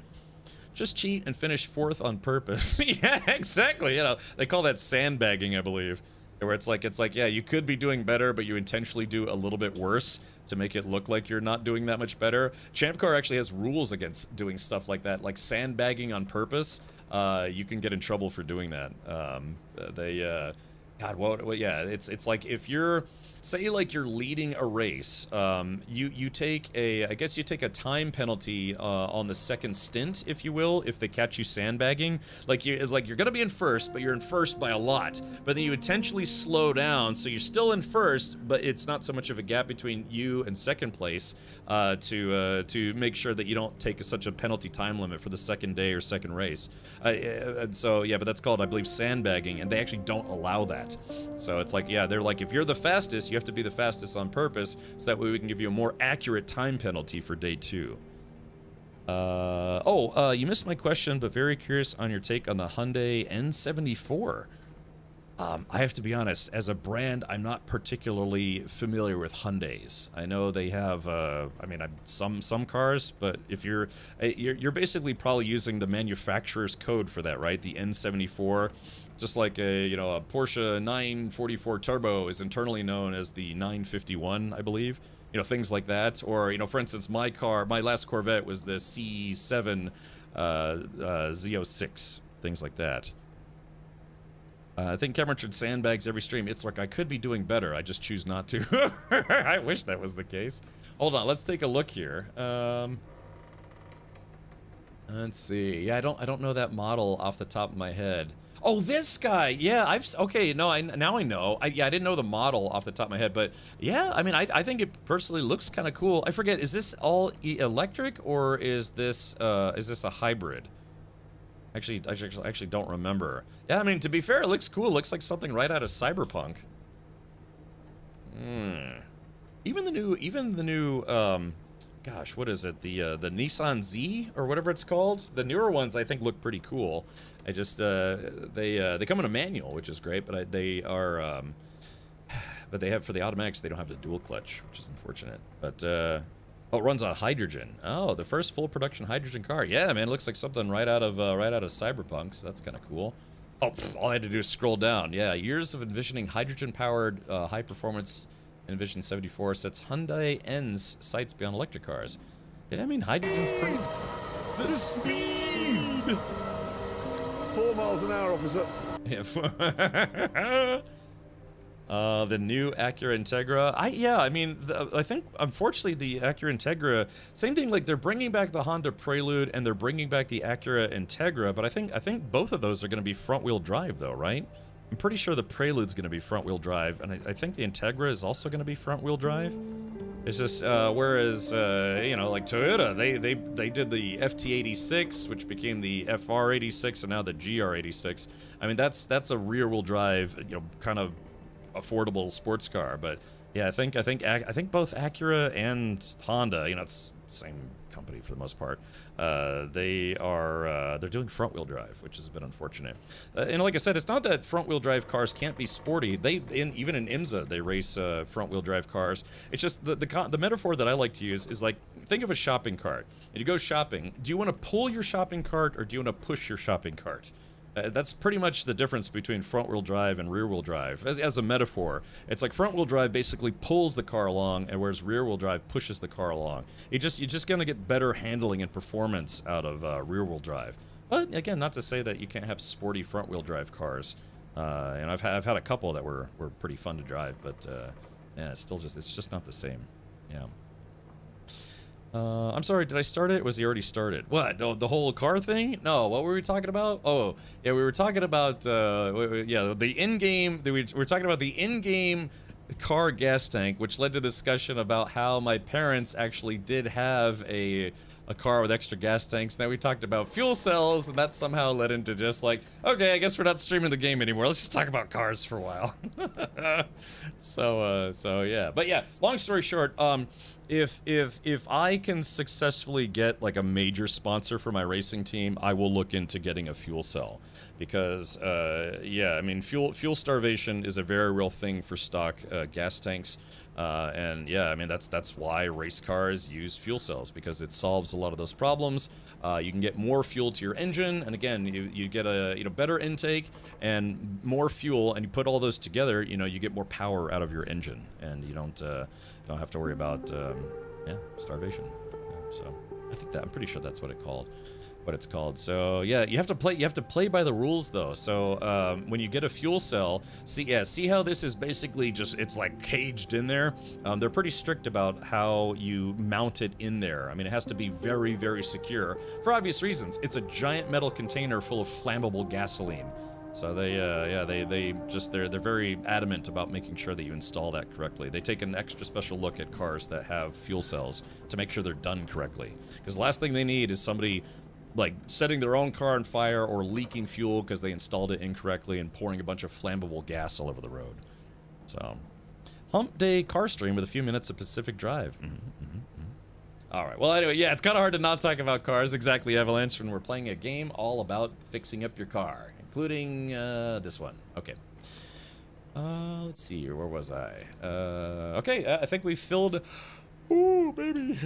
Just cheat and finish 4th on purpose. Yeah, exactly. You know, they call that sandbagging, I believe. Where it's like, yeah, you could be doing better, but you intentionally do a little bit worse to make it look like you're not doing that much better. Champ Car actually has rules against doing stuff like that, like sandbagging on purpose. You can get in trouble for doing that. God, what? Yeah, it's like if you're, say, like you're leading a race, you take I guess you take a time penalty on the second stint, if you will, if they catch you sandbagging. It's like you're gonna be in first, but you're in first by a lot. But then you intentionally slow down, so you're still in first, but it's not so much of a gap between you and second place, to make sure that you don't take such a penalty time limit for the second day or second race. So yeah, but that's called, I believe, sandbagging, and they actually don't allow that. So it's like, yeah, they're like, if you're the fastest, you have to be the fastest on purpose, so that way we can give you a more accurate time penalty for day 2. You missed my question, but very curious on your take on the Hyundai N74. I have to be honest, as a brand, I'm not particularly familiar with Hyundais. I know they have, some cars, but if you're basically probably using the manufacturer's code for that, right? The N74, just like a Porsche 944 Turbo is internally known as the 951, I believe. You know, things like that. Or, for instance, my last Corvette was the C7 Z06, things like that. I think Cameron should sandbags every stream. It's like, I could be doing better. I just choose not to. I wish that was the case. Hold on, let's take a look here. Let's see. Yeah, I don't know that model off the top of my head. Oh, this guy. Yeah, okay. No, now I know. I didn't know the model off the top of my head, but yeah, I mean, I think it personally looks kind of cool. I forget. Is this all electric, or is this a hybrid? Actually, I actually don't remember. Yeah, I mean, to be fair, it looks cool. It looks like something right out of Cyberpunk. Even the new, gosh, what is it? The Nissan Z or whatever it's called. The newer ones I think look pretty cool. I just they come in a manual, which is great, but they are but they have, for the automatics, they don't have the dual clutch, which is unfortunate. But oh, it runs on hydrogen. Oh, the first full production hydrogen car. Yeah, man, it looks like something right out of Cyberpunk. So that's kind of cool. Oh, all I had to do is scroll down. Yeah, years of envisioning hydrogen-powered high performance. Envision 74 sets Hyundai N's sights beyond electric cars. Yeah, I mean, hydrogen's pretty. The speed! 4 miles an hour, officer. Yeah. The new Acura Integra. I think, unfortunately, the Acura Integra, same thing, like, they're bringing back the Honda Prelude and they're bringing back the Acura Integra, but I think both of those are going to be front-wheel drive, though, right? I'm pretty sure the Prelude's going to be front-wheel drive, and I think the Integra is also going to be front-wheel drive. It's just, whereas, like Toyota, they did the FT86, which became the FR86, and now the GR86. I mean, that's a rear-wheel drive, kind of affordable sports car. But yeah, I think both Acura and Honda, it's same company for the most part. They're doing front-wheel drive, which is a bit unfortunate. And like I said, it's not that front-wheel drive cars can't be sporty. Even in IMSA, they race front-wheel drive cars. It's just the metaphor that I like to use is like, think of a shopping cart. And you go shopping. Do you want to pull your shopping cart or do you want to push your shopping cart? That's pretty much the difference between front-wheel drive and rear-wheel drive. As a metaphor, it's like front-wheel drive basically pulls the car along, and whereas rear-wheel drive pushes the car along. You're just gonna get better handling and performance out of rear-wheel drive. But again, not to say that you can't have sporty front-wheel drive cars. And I've had a couple that were pretty fun to drive, but yeah, it's just not the same. Yeah. I'm sorry, did I start it? Was he already started? What, the whole car thing? No, what were we talking about? Oh, yeah, we were talking about, yeah, the in-game, we were talking about the in-game car gas tank, which led to discussion about how my parents actually did have a car with extra gas tanks. Then we talked about fuel cells, and that somehow led into just like, okay, I guess we're not streaming the game anymore. Let's just talk about cars for a while. So yeah. But yeah, long story short, if I can successfully get like a major sponsor for my racing team, I will look into getting a fuel cell. Because, yeah, I mean, fuel starvation is a very real thing for stock gas tanks. And yeah, I mean, that's why race cars use fuel cells, because it solves a lot of those problems. You can get more fuel to your engine, and again, you get a better intake and more fuel, and you put all those together, you get more power out of your engine, and you don't have to worry about yeah, starvation. Yeah, so I'm pretty sure that's what it's called. So yeah, you have to play by the rules though. So when you get a fuel cell, see how this is basically it's like caged in there. They're pretty strict about how you mount it in there. I mean, it has to be very, very secure for obvious reasons. It's a giant metal container full of flammable gasoline. So they're very adamant about making sure that you install that correctly. They take an extra special look at cars that have fuel cells to make sure they're done correctly. Because the last thing they need is somebody like setting their own car on fire or leaking fuel because they installed it incorrectly and pouring a bunch of flammable gas all over the road. So, hump day car stream with a few minutes of Pacific Drive. All right, well anyway, yeah, it's kind of hard to not talk about cars, exactly, Avalanche, when we're playing a game all about fixing up your car, including this one. Okay. Let's see here, where was I? Okay, I think we filled... Ooh, baby.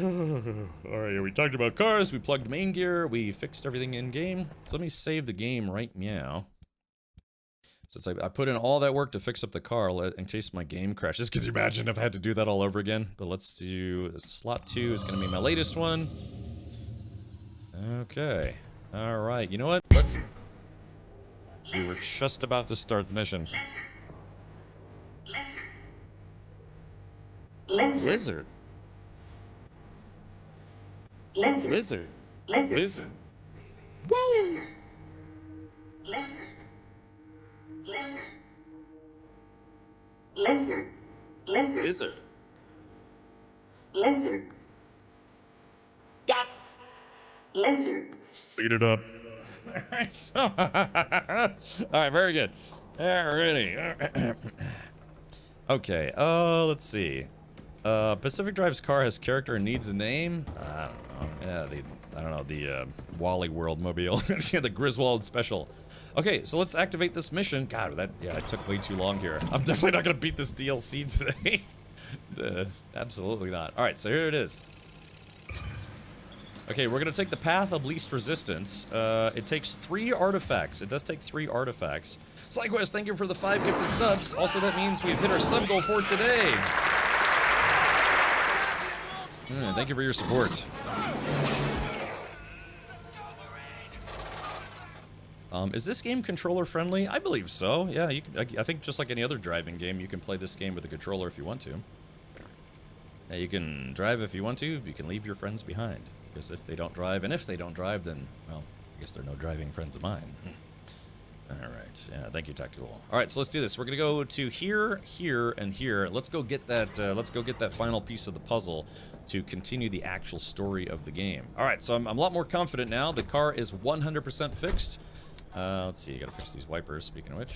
Alright, we talked about cars, we plugged main gear, we fixed everything in-game. So let me save the game right now. Since I put in all that work to fix up the car in case my game crashes. Could you imagine if I had to do that all over again? But let's do... Slot 2 is going to be my latest one. Okay. Alright, you know what? We were just about to start the mission. Lizard. Lizard. Lizard. Woo! Lizard. Got. Beat it up. Alright, very good. Alrighty. Okay, let's see. Pacific Drive's car has character and needs a name. I don't know. Yeah, the Wally World Mobile. Yeah, the Griswold Special. Okay, so let's activate this mission. God, it took way too long here. I'm definitely not gonna beat this DLC today. Absolutely not. All right, so here it is. Okay, we're gonna take the path of least resistance. It takes 3 artifacts. It does take 3 artifacts. SlyQuest, thank you for the 5 gifted subs. Also, that means we've hit our sub goal for today. Thank you for your support. Is this game controller friendly? I believe so. Yeah, you can, I think just like any other driving game, you can play this game with a controller if you want to. Yeah, you can drive if you want to. You can leave your friends behind. Because if they don't drive, and if they don't drive, then, well, I guess they're no driving friends of mine. Alright, yeah, thank you, Tactical. Alright, so let's do this. We're gonna go to here, here, and here. Let's go get that final piece of the puzzle to continue the actual story of the game. Alright, so I'm a lot more confident now. The car is 100% fixed. Let's see, I gotta fix these wipers, speaking of which.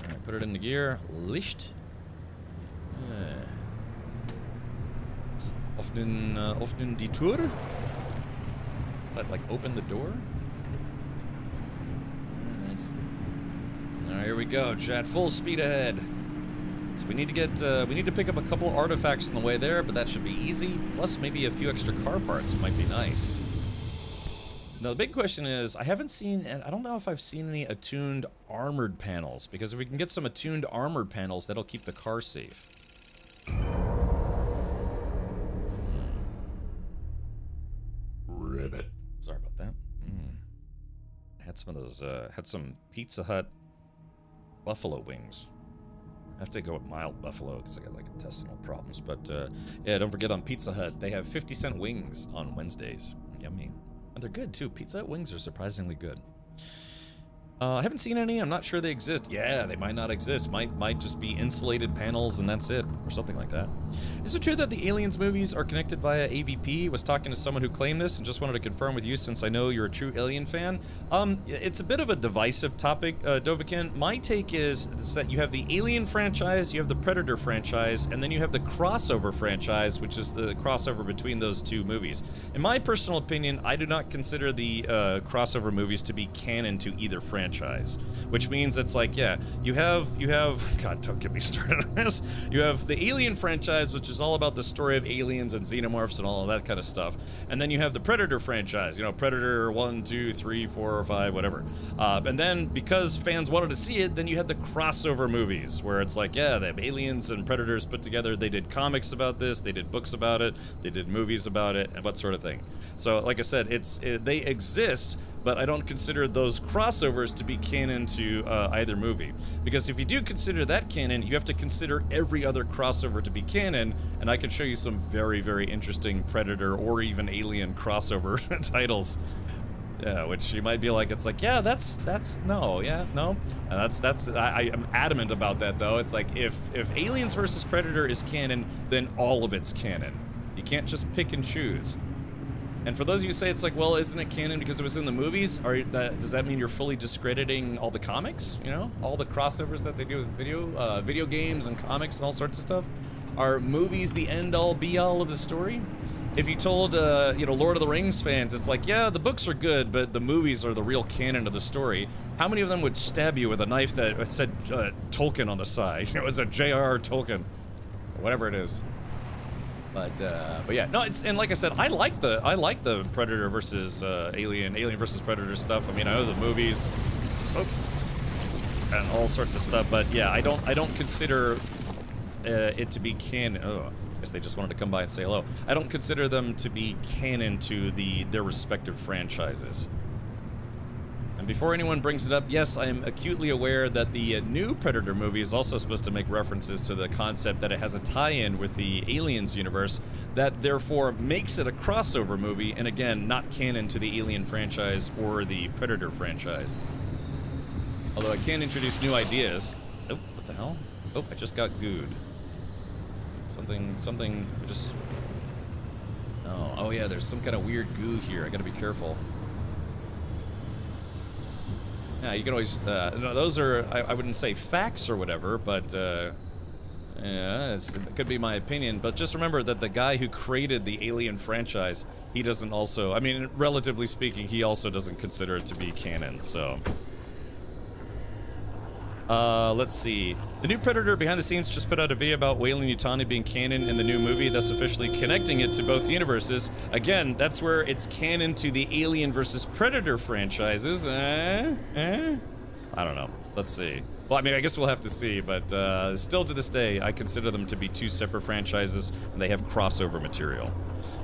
Alright, put it into gear. Licht. Öffnen die Tür? Does that, like, open the door? Alright, here we go, chat. Full speed ahead. So we need to get, we need to pick up a couple artifacts on the way there, but that should be easy. Plus, maybe a few extra car parts might be nice. Now, the big question is, I haven't seen, and I don't know if I've seen any attuned armored panels, because if we can get some attuned armored panels, that'll keep the car safe. Ribbit. Sorry about that. I had some of those, had some Pizza Hut buffalo wings. I have to go with mild buffalo because I got like intestinal problems. But yeah, don't forget on Pizza Hut, they have 50-cent wings on Wednesdays. Yummy. And they're good too. Pizza Hut wings are surprisingly good. I haven't seen any. I'm not sure they exist. Yeah, they might not exist. Might just be insulated panels and that's it, or something like that. Is it true that the Aliens movies are connected via AVP? Was talking to someone who claimed this and just wanted to confirm with you since I know you're a true Alien fan. It's a bit of a divisive topic, Dovahkiin. My take is that you have the Alien franchise, you have the Predator franchise, and then you have the crossover franchise, which is the crossover between those two movies. In my personal opinion, I do not consider the crossover movies to be canon to either franchise. Which means it's like, yeah, you have, God, don't get me started on this. You have the Alien franchise, which is all about the story of aliens and xenomorphs and all of that kind of stuff. And then you have the Predator franchise, you know, Predator 1, 2, 3, 4, 5, whatever. And then because fans wanted to see it, then you had the crossover movies where it's like, yeah, they have aliens and predators put together. They did comics about this, they did books about it, they did movies about it, and what sort of thing. So, like I said, they exist, but I don't consider those crossovers to be canon to either movie. Because if you do consider that canon, you have to consider every other crossover to be canon, and I can show you some very, very interesting Predator or even Alien crossover titles. Yeah, which you might be like, it's like, yeah, that's no, yeah, no. And I am adamant about that, though. It's like, if Aliens versus Predator is canon, then all of it's canon. You can't just pick and choose. And for those of you who say it's like, well, isn't it canon because it was in the movies? Does that mean you're fully discrediting all the comics? You know, all the crossovers that they do with video games and comics and all sorts of stuff? Are movies the end-all, be-all of the story? If you told, you know, Lord of the Rings fans, it's like, yeah, the books are good, but the movies are the real canon of the story. How many of them would stab you with a knife that said Tolkien on the side? You know, it's a J.R.R. Tolkien, or whatever it is. But yeah, no, and like I said, I like the Predator versus Alien versus Predator stuff. I mean, I know the movies, and all sorts of stuff. But yeah, I don't consider it to be canon. Oh, I guess they just wanted to come by and say hello. I don't consider them to be canon to their respective franchises. And before anyone brings it up, yes, I am acutely aware that the new Predator movie is also supposed to make references to the concept that it has a tie-in with the Aliens universe, that therefore makes it a crossover movie, and again, not canon to the Alien franchise or the Predator franchise. Although I can introduce new ideas. Oh, what the hell? Oh, I just got gooed. Something just... Oh yeah, there's some kind of weird goo here. I gotta be careful. Yeah, you can always, no, those are, I wouldn't say facts or whatever, but, yeah, it could be my opinion, but just remember that the guy who created the Alien franchise, he doesn't also, I mean, relatively speaking, he also doesn't consider it to be canon, so. Let's see. The new Predator behind the scenes just put out a video about Weyland-Yutani being canon in the new movie, thus officially connecting it to both universes. Again, that's where it's canon to the Alien versus Predator franchises. I don't know. Let's see. Well, I mean, I guess we'll have to see, but still to this day, I consider them to be two separate franchises, and they have crossover material.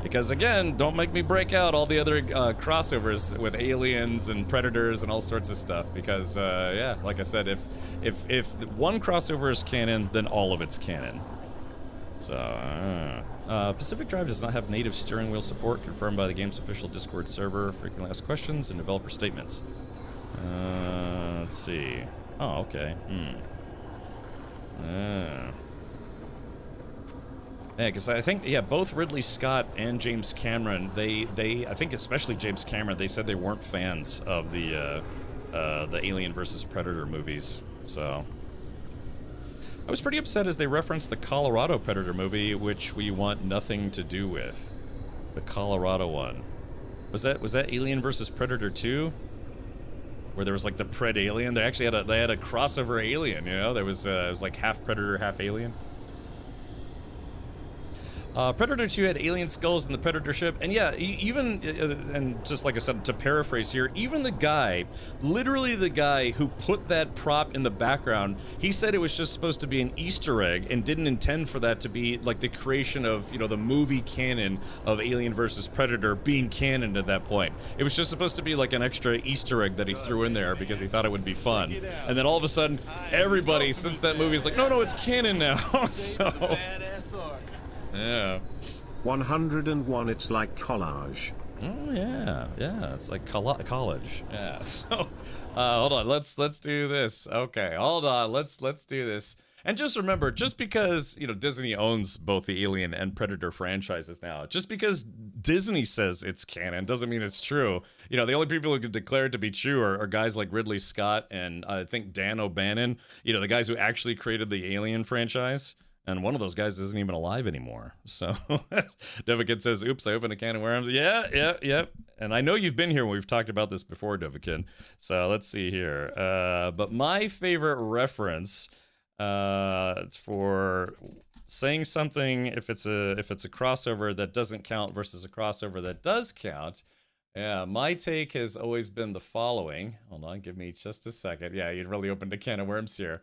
Because again, don't make me break out all the other crossovers with aliens and predators and all sorts of stuff. Because yeah, like I said, if one crossover is canon, then all of it's canon. So Pacific Drive does not have native steering wheel support, confirmed by the game's official Discord server. Frequently asked questions and developer statements. Let's see. Oh, okay. Yeah, because I think, yeah, both Ridley Scott and James Cameron, I think especially James Cameron, they said they weren't fans of the Alien versus Predator movies. So, I was pretty upset as they referenced the Colorado Predator movie, which we want nothing to do with. The Colorado one. Was that Alien versus Predator 2? Where there was like the Pred Alien? They actually had a crossover alien, you know? There was it was like half Predator, half Alien. Predator 2 had alien skulls in the Predator ship, and yeah, even, and just like I said, to paraphrase here, even the guy, literally the guy who put that prop in the background, he said it was just supposed to be an Easter egg and didn't intend for that to be like the creation of, you know, the movie canon of Alien versus Predator being canon at that point. It was just supposed to be like an extra Easter egg that he threw in there because he thought it would be fun. And then all of a sudden, everybody since that movie is like, no, it's canon now. So... yeah. 101, it's like collage. Oh yeah, it's like college. Yeah. So, hold on, let's do this. Okay, hold on, let's do this. And just remember, just because, you know, Disney owns both the Alien and Predator franchises now, just because Disney says it's canon doesn't mean it's true. You know, the only people who could declare it to be true are guys like Ridley Scott and I think Dan O'Bannon. You know, the guys who actually created the Alien franchise. And one of those guys isn't even alive anymore. So, Devakin says, oops, I opened a can of worms. Yeah. And I know you've been here when we've talked about this before, Devakin. So, let's see here. But my favorite reference for saying something, if it's a crossover that doesn't count versus a crossover that does count, yeah, my take has always been the following. Hold on, give me just a second. Yeah, you'd really opened a can of worms here.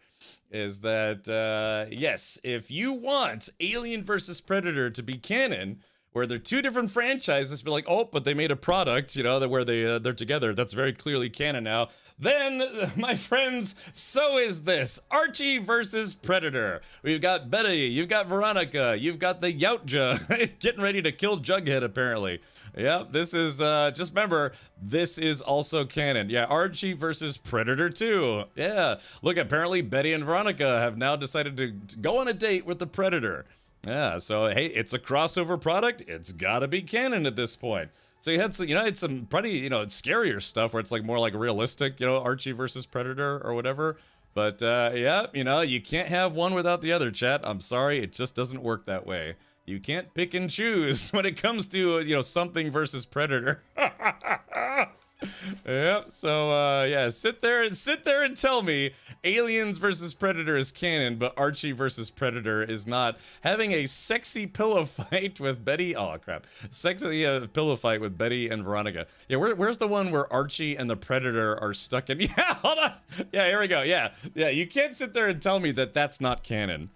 Is that, yes, if you want Alien versus Predator to be canon, where they're two different franchises, but like, oh, but they made a product, you know, that where they're together, that's very clearly canon now, then, my friends, so is this. Archie versus Predator. We've got Betty, you've got Veronica, you've got the Yautja getting ready to kill Jughead, apparently. Yep, this is, just remember, this is also canon. Yeah, Archie versus Predator 2. Yeah, look, apparently Betty and Veronica have now decided to go on a date with the Predator. Yeah, so, hey, it's a crossover product. It's gotta be canon at this point. So you had some, you know, it's some pretty, you know, it's scarier stuff where it's like more like realistic, you know, Archie versus Predator or whatever. But, yeah, you know, you can't have one without the other, chat. I'm sorry, it just doesn't work that way. You can't pick and choose when it comes to, you know, something versus Predator. Yep, so, yeah, sit there and tell me Aliens versus Predator is canon, but Archie versus Predator is not. Having a sexy pillow fight with Betty, oh crap, sexy pillow fight with Betty and Veronica. Yeah, where's the one where Archie and the Predator are stuck in, yeah, hold on, yeah, here we go, yeah, you can't sit there and tell me that that's not canon.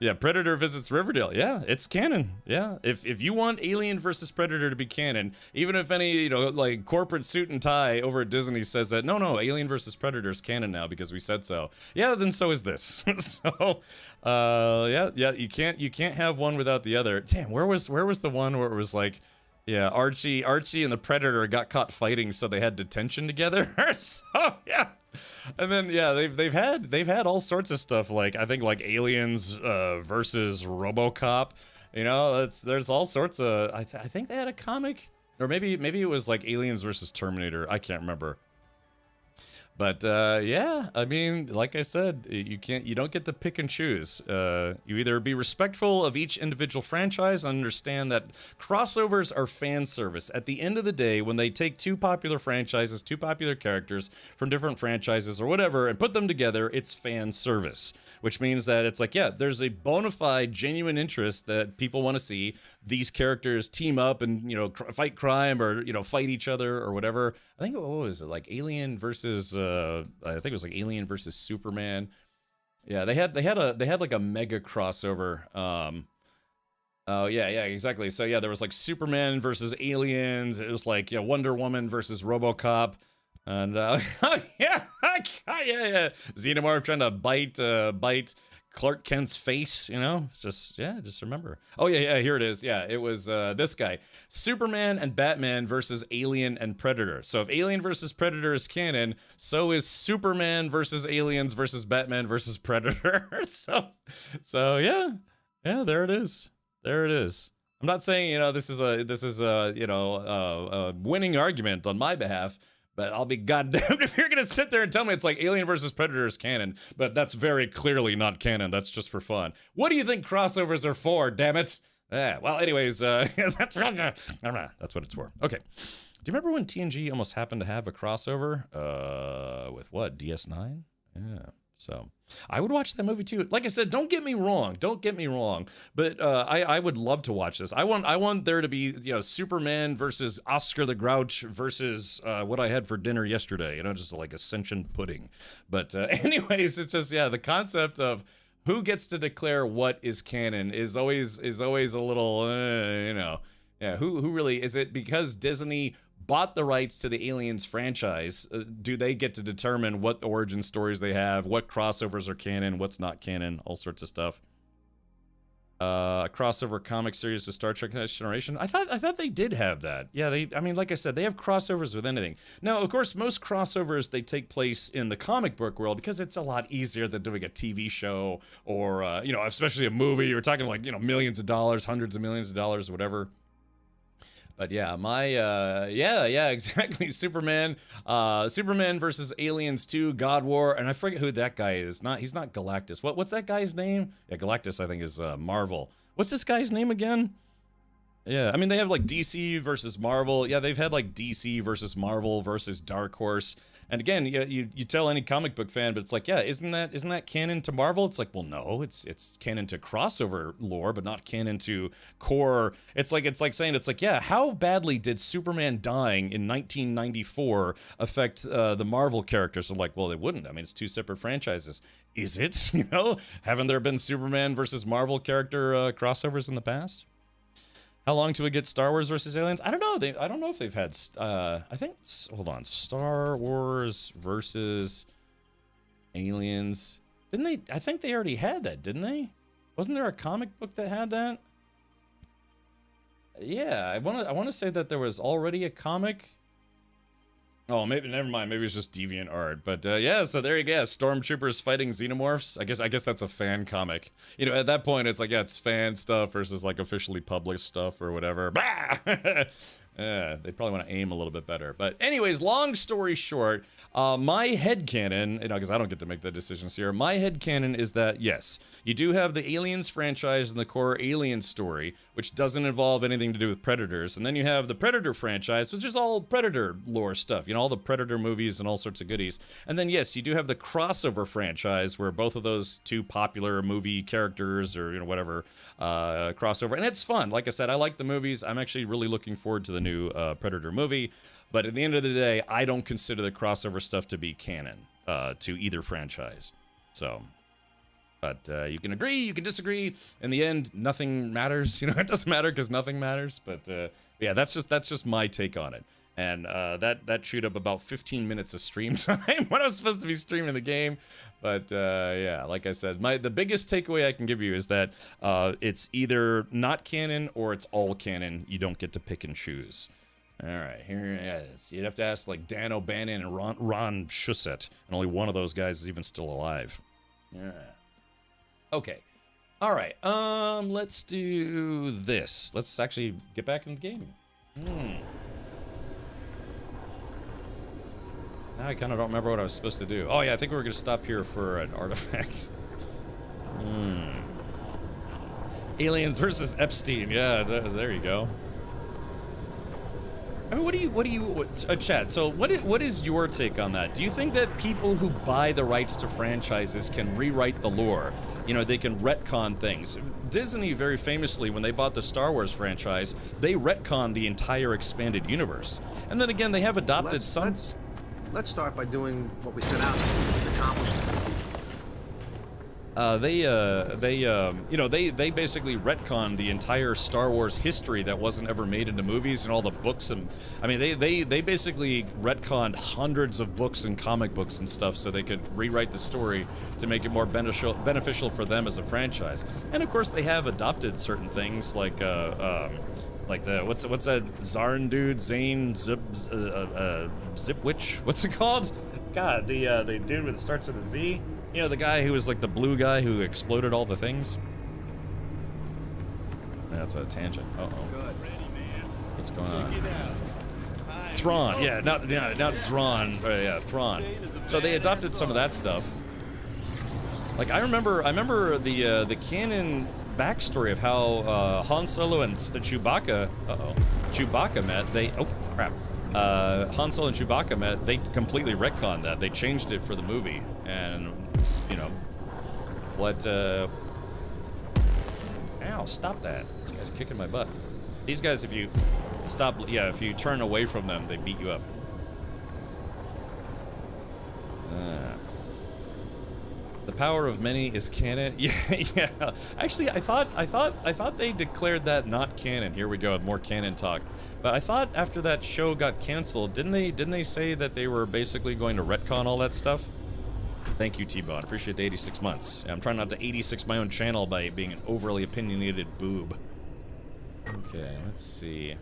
Yeah, Predator visits Riverdale. Yeah, it's canon. Yeah, if you want Alien versus Predator to be canon, even if any, you know, like corporate suit and tie over at Disney says that no, Alien versus Predator is canon now because we said so. Yeah, then so is this. So, yeah, you can't have one without the other. Damn, where was the one where it was like, yeah, Archie and the Predator got caught fighting, so they had detention together. So yeah. And then yeah, they've had all sorts of stuff, like I think like Aliens versus RoboCop. You know, there's all sorts of. I think they had a comic, or maybe it was like Aliens versus Terminator. I can't remember. But yeah, I mean, like I said, you don't get to pick and choose. You either be respectful of each individual franchise and understand that crossovers are fan service. At the end of the day, when they take two popular franchises, two popular characters from different franchises or whatever, and put them together, it's fan service. Which means that it's like, yeah, there's a bona fide, genuine interest that people want to see these characters team up and, you know, fight crime or, you know, fight each other or whatever. I think, what was it, like Alien versus, I think it was like Alien versus Superman. Yeah, they had like a mega crossover. Oh yeah, exactly. So yeah, there was like Superman versus Aliens. It was like, yeah, Wonder Woman versus RoboCop. And yeah, Xenomorph trying to bite Clark Kent's face, you know, just remember. Oh yeah, here it is. Yeah, it was this guy, Superman and Batman versus Alien and Predator. So if Alien versus Predator is canon, so is Superman versus Aliens versus Batman versus Predator. so yeah, there it is. I'm not saying, you know, this is a you know, a winning argument on my behalf. But I'll be goddamned if you're gonna sit there and tell me it's like Alien versus Predator is canon, but that's very clearly not canon. That's just for fun. What do you think crossovers are for? Damn it! Yeah. Well, anyways, that's what it's for. Okay. Do you remember when TNG almost happened to have a crossover? With what? DS9? Yeah. So I would watch that movie too. Like I said, don't get me wrong. But I would love to watch this. I want there to be, you know, Superman versus Oscar the Grouch versus what I had for dinner yesterday. You know, just like Ascension pudding. But anyways, it's just, yeah, the concept of who gets to declare what is canon is always a little, you know, yeah. Who really is it? Because Disney bought the rights to the Aliens franchise, do they get to determine what origin stories they have, what crossovers are canon, what's not canon, all sorts of stuff. A crossover comic series to Star Trek Next Generation. I thought they did have that. Yeah, I mean, like I said, they have crossovers with anything. Now, of course, most crossovers, they take place in the comic book world because it's a lot easier than doing a TV show or, you know, especially a movie. You're talking like, you know, millions of dollars, hundreds of millions of dollars, whatever. But yeah, yeah, exactly. Superman versus Aliens 2, God War, and I forget who that guy is. He's not Galactus. What's that guy's name? Yeah, Galactus, I think, is Marvel. What's this guy's name again? Yeah, I mean, they have like DC versus Marvel. Yeah, they've had like DC versus Marvel versus Dark Horse. And again, you tell any comic book fan, but it's like, yeah, isn't that canon to Marvel? It's like, well, no, it's canon to crossover lore, but not canon to core. It's like saying, it's like, yeah, how badly did Superman dying in 1994 affect the Marvel characters? So like, well, it wouldn't. I mean, it's two separate franchises. Is it? You know, haven't there been Superman versus Marvel character crossovers in the past? How long till we get Star Wars versus Aliens? I don't know. I don't know if they've had. I think. Hold on. Star Wars versus Aliens. Didn't they? I think they already had that, didn't they? Wasn't there a comic book that had that? Yeah, I want to say that there was already a comic. Oh, maybe never mind. Maybe it's just Deviant Art. But yeah, so there you go. Stormtroopers fighting xenomorphs. I guess that's a fan comic. You know, at that point, it's like, yeah, it's fan stuff versus like officially published stuff or whatever. Bah! Yeah, they probably want to aim a little bit better. But anyways, long story short, my headcanon, you know, because I don't get to make the decisions here, my headcanon is that, yes, you do have the Aliens franchise and the core Alien story, which doesn't involve anything to do with Predators. And then you have the Predator franchise, which is all Predator lore stuff, you know, all the Predator movies and all sorts of goodies. And then, yes, you do have the crossover franchise where both of those two popular movie characters or, you know, whatever, crossover. And it's fun. Like I said, I like the movies. I'm actually really looking forward to the new Predator movie, but at the end of the day, I don't consider the crossover stuff to be canon to either franchise. So, but you can agree, you can disagree. In the end, nothing matters. You know, it doesn't matter because nothing matters. But yeah, that's just my take on it. And that chewed up about 15 minutes of stream time when I was supposed to be streaming the game. But yeah, like I said, the biggest takeaway I can give you is that it's either not canon or it's all canon. You don't get to pick and choose. All right, here it is. You'd have to ask like Dan O'Bannon and Ron Shusett, and only one of those guys is even still alive. Yeah. Okay. All right. Let's do this. Let's actually get back in the game. Now I kind of don't remember what I was supposed to do. Oh yeah, I think we were going to stop here for an artifact. Aliens versus Epstein. Yeah, there you go. I mean, what do you, chat? So what is your take on that? Do you think that people who buy the rights to franchises can rewrite the lore? You know, they can retcon things. Disney, very famously, when they bought the Star Wars franchise, they retconned the entire expanded universe. And then again, they have adopted some... Let's start by doing what we set out. It's accomplished. They basically retconned the entire Star Wars history that wasn't ever made into movies and all the books, and I mean they basically retconned hundreds of books and comic books and stuff so they could rewrite the story to make it more beneficial for them as a franchise. And of course they have adopted certain things like the what's that Zarn dude, Zane Zipwich? What's it called? God, the dude with starts with a Z. You know, the guy who was like the blue guy who exploded all the things. That's a tangent. Uh-oh. Good. Ready, man. What's going on? Check it out. High Thrawn. Yeah, not Thrawn. Yeah, Thrawn. So they adopted some of that stuff. Like I remember the canon backstory of how Han Solo and Chewbacca. Chewbacca met. Oh crap. Han Solo and Chewbacca met. They completely retconned that. They changed it for the movie, and you know what? Ow! Stop that! This guy's kicking my butt. These guys, if you stop, if you turn away from them, they beat you up. The power of many is canon. Yeah. Actually, I thought they declared that not canon. Here we go with more canon talk. But I thought after that show got canceled, didn't they say that they were basically going to retcon all that stuff? Thank you, T-Bone. Appreciate the 86 months. I'm trying not to 86 my own channel by being an overly opinionated boob. Okay, let's see.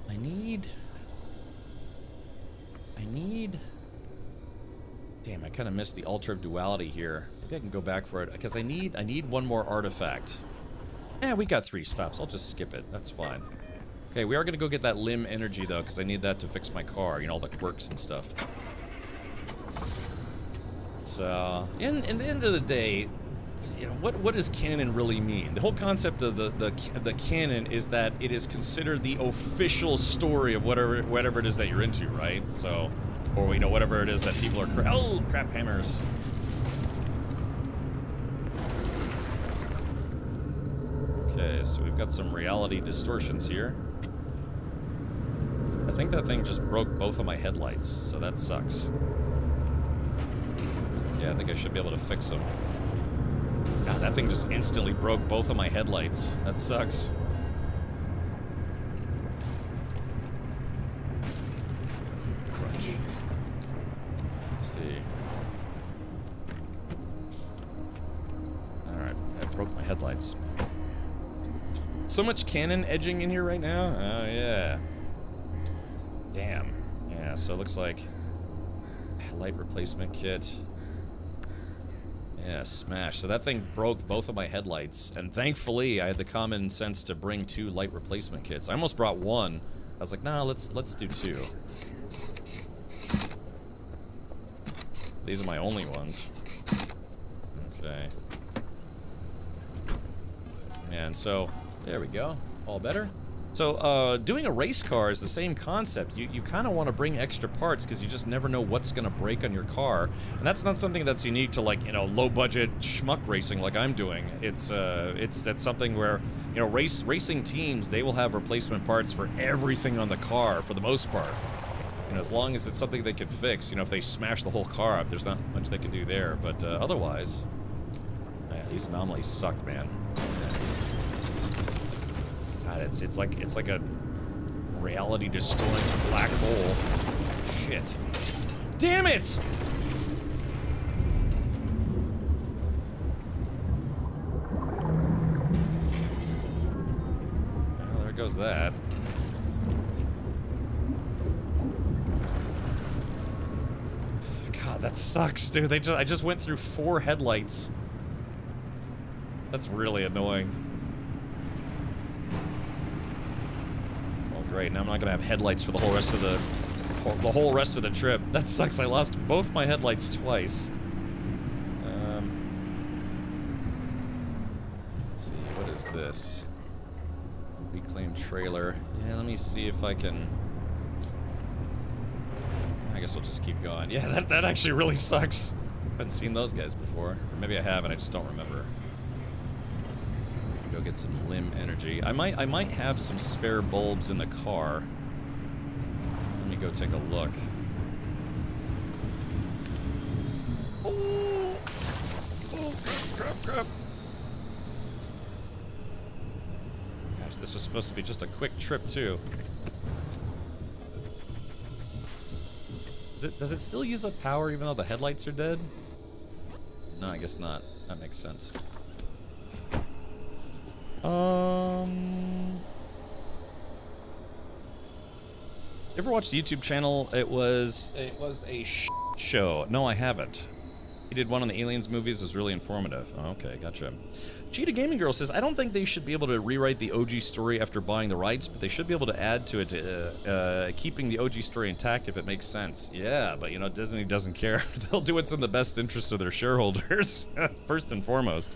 I need... Damn, I kind of missed the Altar of Duality here. Maybe I can go back for it, because I need one more artifact. We got 3 stops. I'll just skip it. That's fine. Okay, we are going to go get that limb energy, though, because I need that to fix my car. You know, all the quirks and stuff. So, in the end of the day, you know, what does canon really mean? The whole concept of the canon is that it is considered the official story of whatever it is that you're into, right? So, or you know, whatever it is that people are oh, crap hammers. Okay, so we've got some reality distortions here. I think that thing just broke both of my headlights, so that sucks. Yeah, I think I should be able to fix them. God, that thing just instantly broke both of my headlights. That sucks. Crunch. Let's see. Alright, I broke my headlights. So much canon edging in here right now? Oh, yeah. Damn. Yeah, so it looks like light replacement kit. Yeah, smash. So that thing broke both of my headlights, and thankfully I had the common sense to bring 2 light replacement kits. I almost brought 1. I was like, nah, let's do 2. These are my only ones. Okay. And so, there we go. All better. So, doing a race car is the same concept. You kind of want to bring extra parts because you just never know what's going to break on your car. And that's not something that's unique to, like, you know, low-budget schmuck racing like I'm doing. It's something where, you know, racing teams, they will have replacement parts for everything on the car for the most part. You know, as long as it's something they can fix. You know, if they smash the whole car up, there's not much they can do there. But otherwise, man, these anomalies suck, man. God, it's like a reality-destroying black hole. Shit. Damn it! Well, there goes that. God, that sucks, dude. I just went through 4 headlights. That's really annoying. Great, now I'm not gonna have headlights for the whole rest of the trip. That sucks. I lost both my headlights twice. Let's see, what is this? Reclaimed trailer. Yeah, let me see if I can. I guess we'll just keep going. Yeah, that actually really sucks. I haven't seen those guys before. Or maybe I have and I just don't remember. Go get some limb energy. I might have some spare bulbs in the car. Let me go take a look. Oh, crap. Gosh, this was supposed to be just a quick trip too. Does it still use up power even though the headlights are dead? No, I guess not. That makes sense. You ever watched the YouTube channel? It was a show. No, I haven't. He did one on the Aliens movies. It was really informative. Oh, okay, gotcha. Cheetah Gaming Girl says, I don't think they should be able to rewrite the OG story after buying the rights, but they should be able to add to it, keeping the OG story intact if it makes sense. Yeah, but, you know, Disney doesn't care. They'll do what's in the best interest of their shareholders, first and foremost.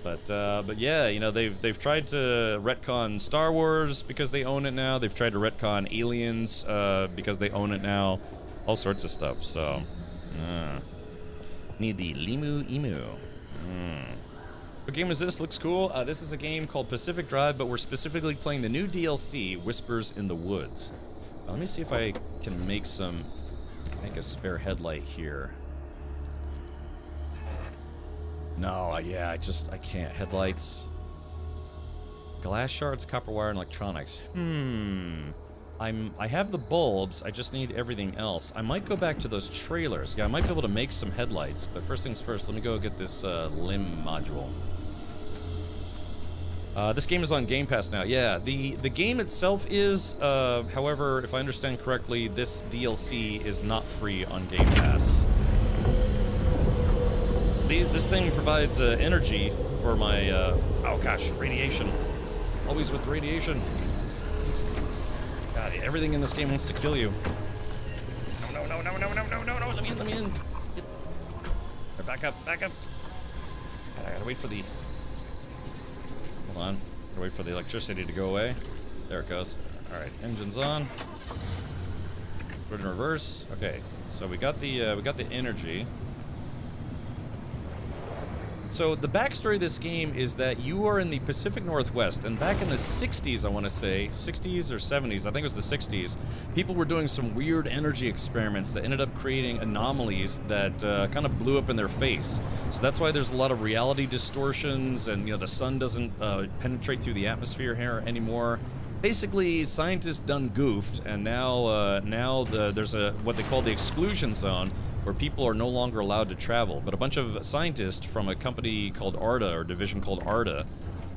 But yeah, you know, they've tried to retcon Star Wars because they own it now. They've tried to retcon Aliens because they own it now. All sorts of stuff, so... Need the Limu Emu. What game is this? Looks cool. This is a game called Pacific Drive, but we're specifically playing the new DLC, Whispers in the Woods. Let me see if I can make a spare headlight here. No, yeah, I can't. Headlights. Glass shards, copper wire, and electronics. I have the bulbs, I just need everything else. I might go back to those trailers. Yeah, I might be able to make some headlights, but first things first, let me go get this limb module. This game is on Game Pass now. Yeah, the game itself is, however, if I understand correctly, this DLC is not free on Game Pass. So this thing provides energy for my, oh gosh, radiation. Always with radiation. God, everything in this game wants to kill you. No, let me in. Right, back up. God, I gotta wait for the... Hold on. Gotta wait for the electricity to go away. There it goes. Alright, engine's on. Put it in reverse. Okay, so we got the energy. So the backstory of this game is that you are in the Pacific Northwest, and back in the 60s, I want to say, 60s or 70s, I think it was the 60s, people were doing some weird energy experiments that ended up creating anomalies that kind of blew up in their face. So that's why there's a lot of reality distortions, and, you know, the sun doesn't penetrate through the atmosphere here anymore. Basically, scientists done goofed, and now there's what they call the exclusion zone, where people are no longer allowed to travel. But a bunch of scientists from a company called ARDA, or division called ARDA,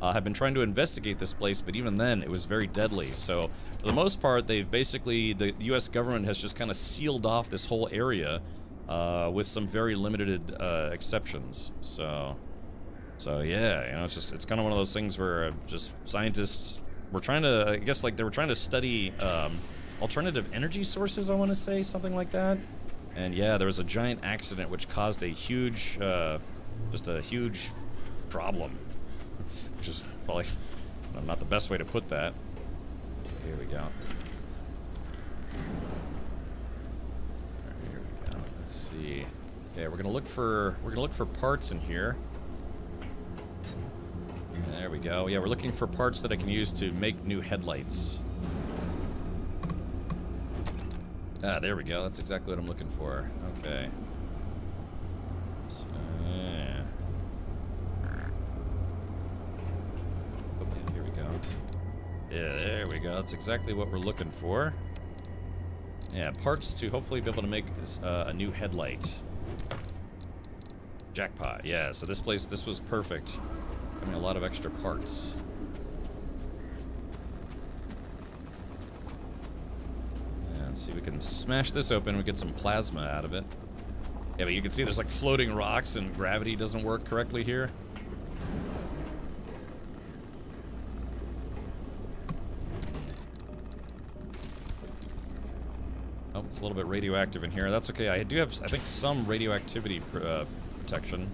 have been trying to investigate this place, but even then, it was very deadly. So, for the most part, the U.S. government has just kind of sealed off this whole area with some very limited exceptions. So yeah, you know, it's kind of one of those things where just scientists were trying to, I guess, like, they were trying to study alternative energy sources, I want to say, something like that. And yeah, there was a giant accident which caused a huge, just a huge problem. Which is probably not the best way to put that. Here we go. Here we go. Let's see. Okay, we're gonna look for parts in here. There we go. Yeah, we're looking for parts that I can use to make new headlights. Ah, there we go. That's exactly what I'm looking for. Okay. So, yeah. Okay, here we go. Yeah, there we go. That's exactly what we're looking for. Yeah, parts to hopefully be able to make a new headlight. Jackpot. Yeah, so this was perfect. I mean, a lot of extra parts. Let's see if we can smash this open. We get some plasma out of it. Yeah, but you can see there's like floating rocks and gravity doesn't work correctly here. Oh, it's a little bit radioactive in here. That's okay. I do have, I think, some radioactivity protection.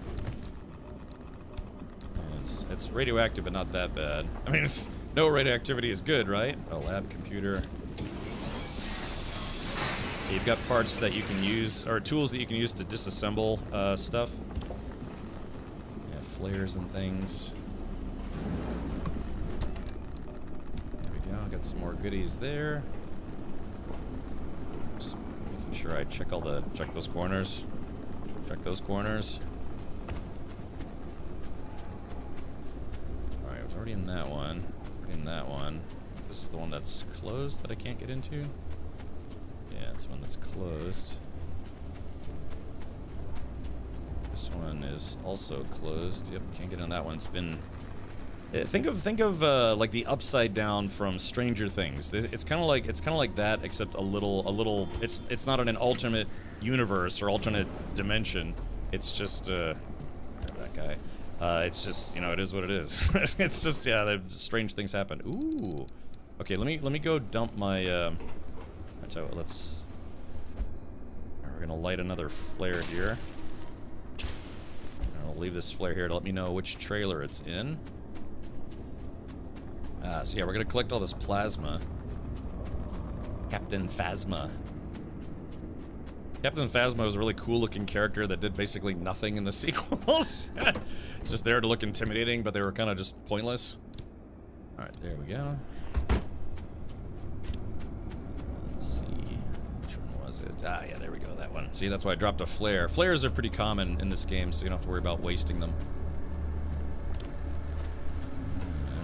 It's radioactive, but not that bad. I mean, no radioactivity is good, right? A lab computer. You've got parts that you can use, or tools that you can use to disassemble stuff. Yeah, flares and things. There we go. Got some more goodies there. Just making sure I check those corners. Check those corners. All right, I was already in that one. In that one. This is the one that's closed that I can't get into. Yeah, it's one that's closed. This one is also closed. Yep, can't get on that one. It's been... Think of like the Upside Down from Stranger Things. It's kind of like that, except a little. It's not in an alternate universe or alternate dimension. It's just, that guy. It's just, you know, it is what it is. It's just, yeah, strange things happen. Ooh. Okay, let me go dump my, I tell you what, let's, we're gonna light another flare here. I'll leave this flare here to let me know which trailer it's in. So yeah, we're gonna collect all this plasma. Captain Phasma. Captain Phasma was a really cool looking character that did basically nothing in the sequels. Just there to look intimidating, but they were kind of just pointless. Alright, there we go. Let's see. Which one was it? Ah, yeah, there we go, that one. See, that's why I dropped a flare. Flares are pretty common in this game, so you don't have to worry about wasting them.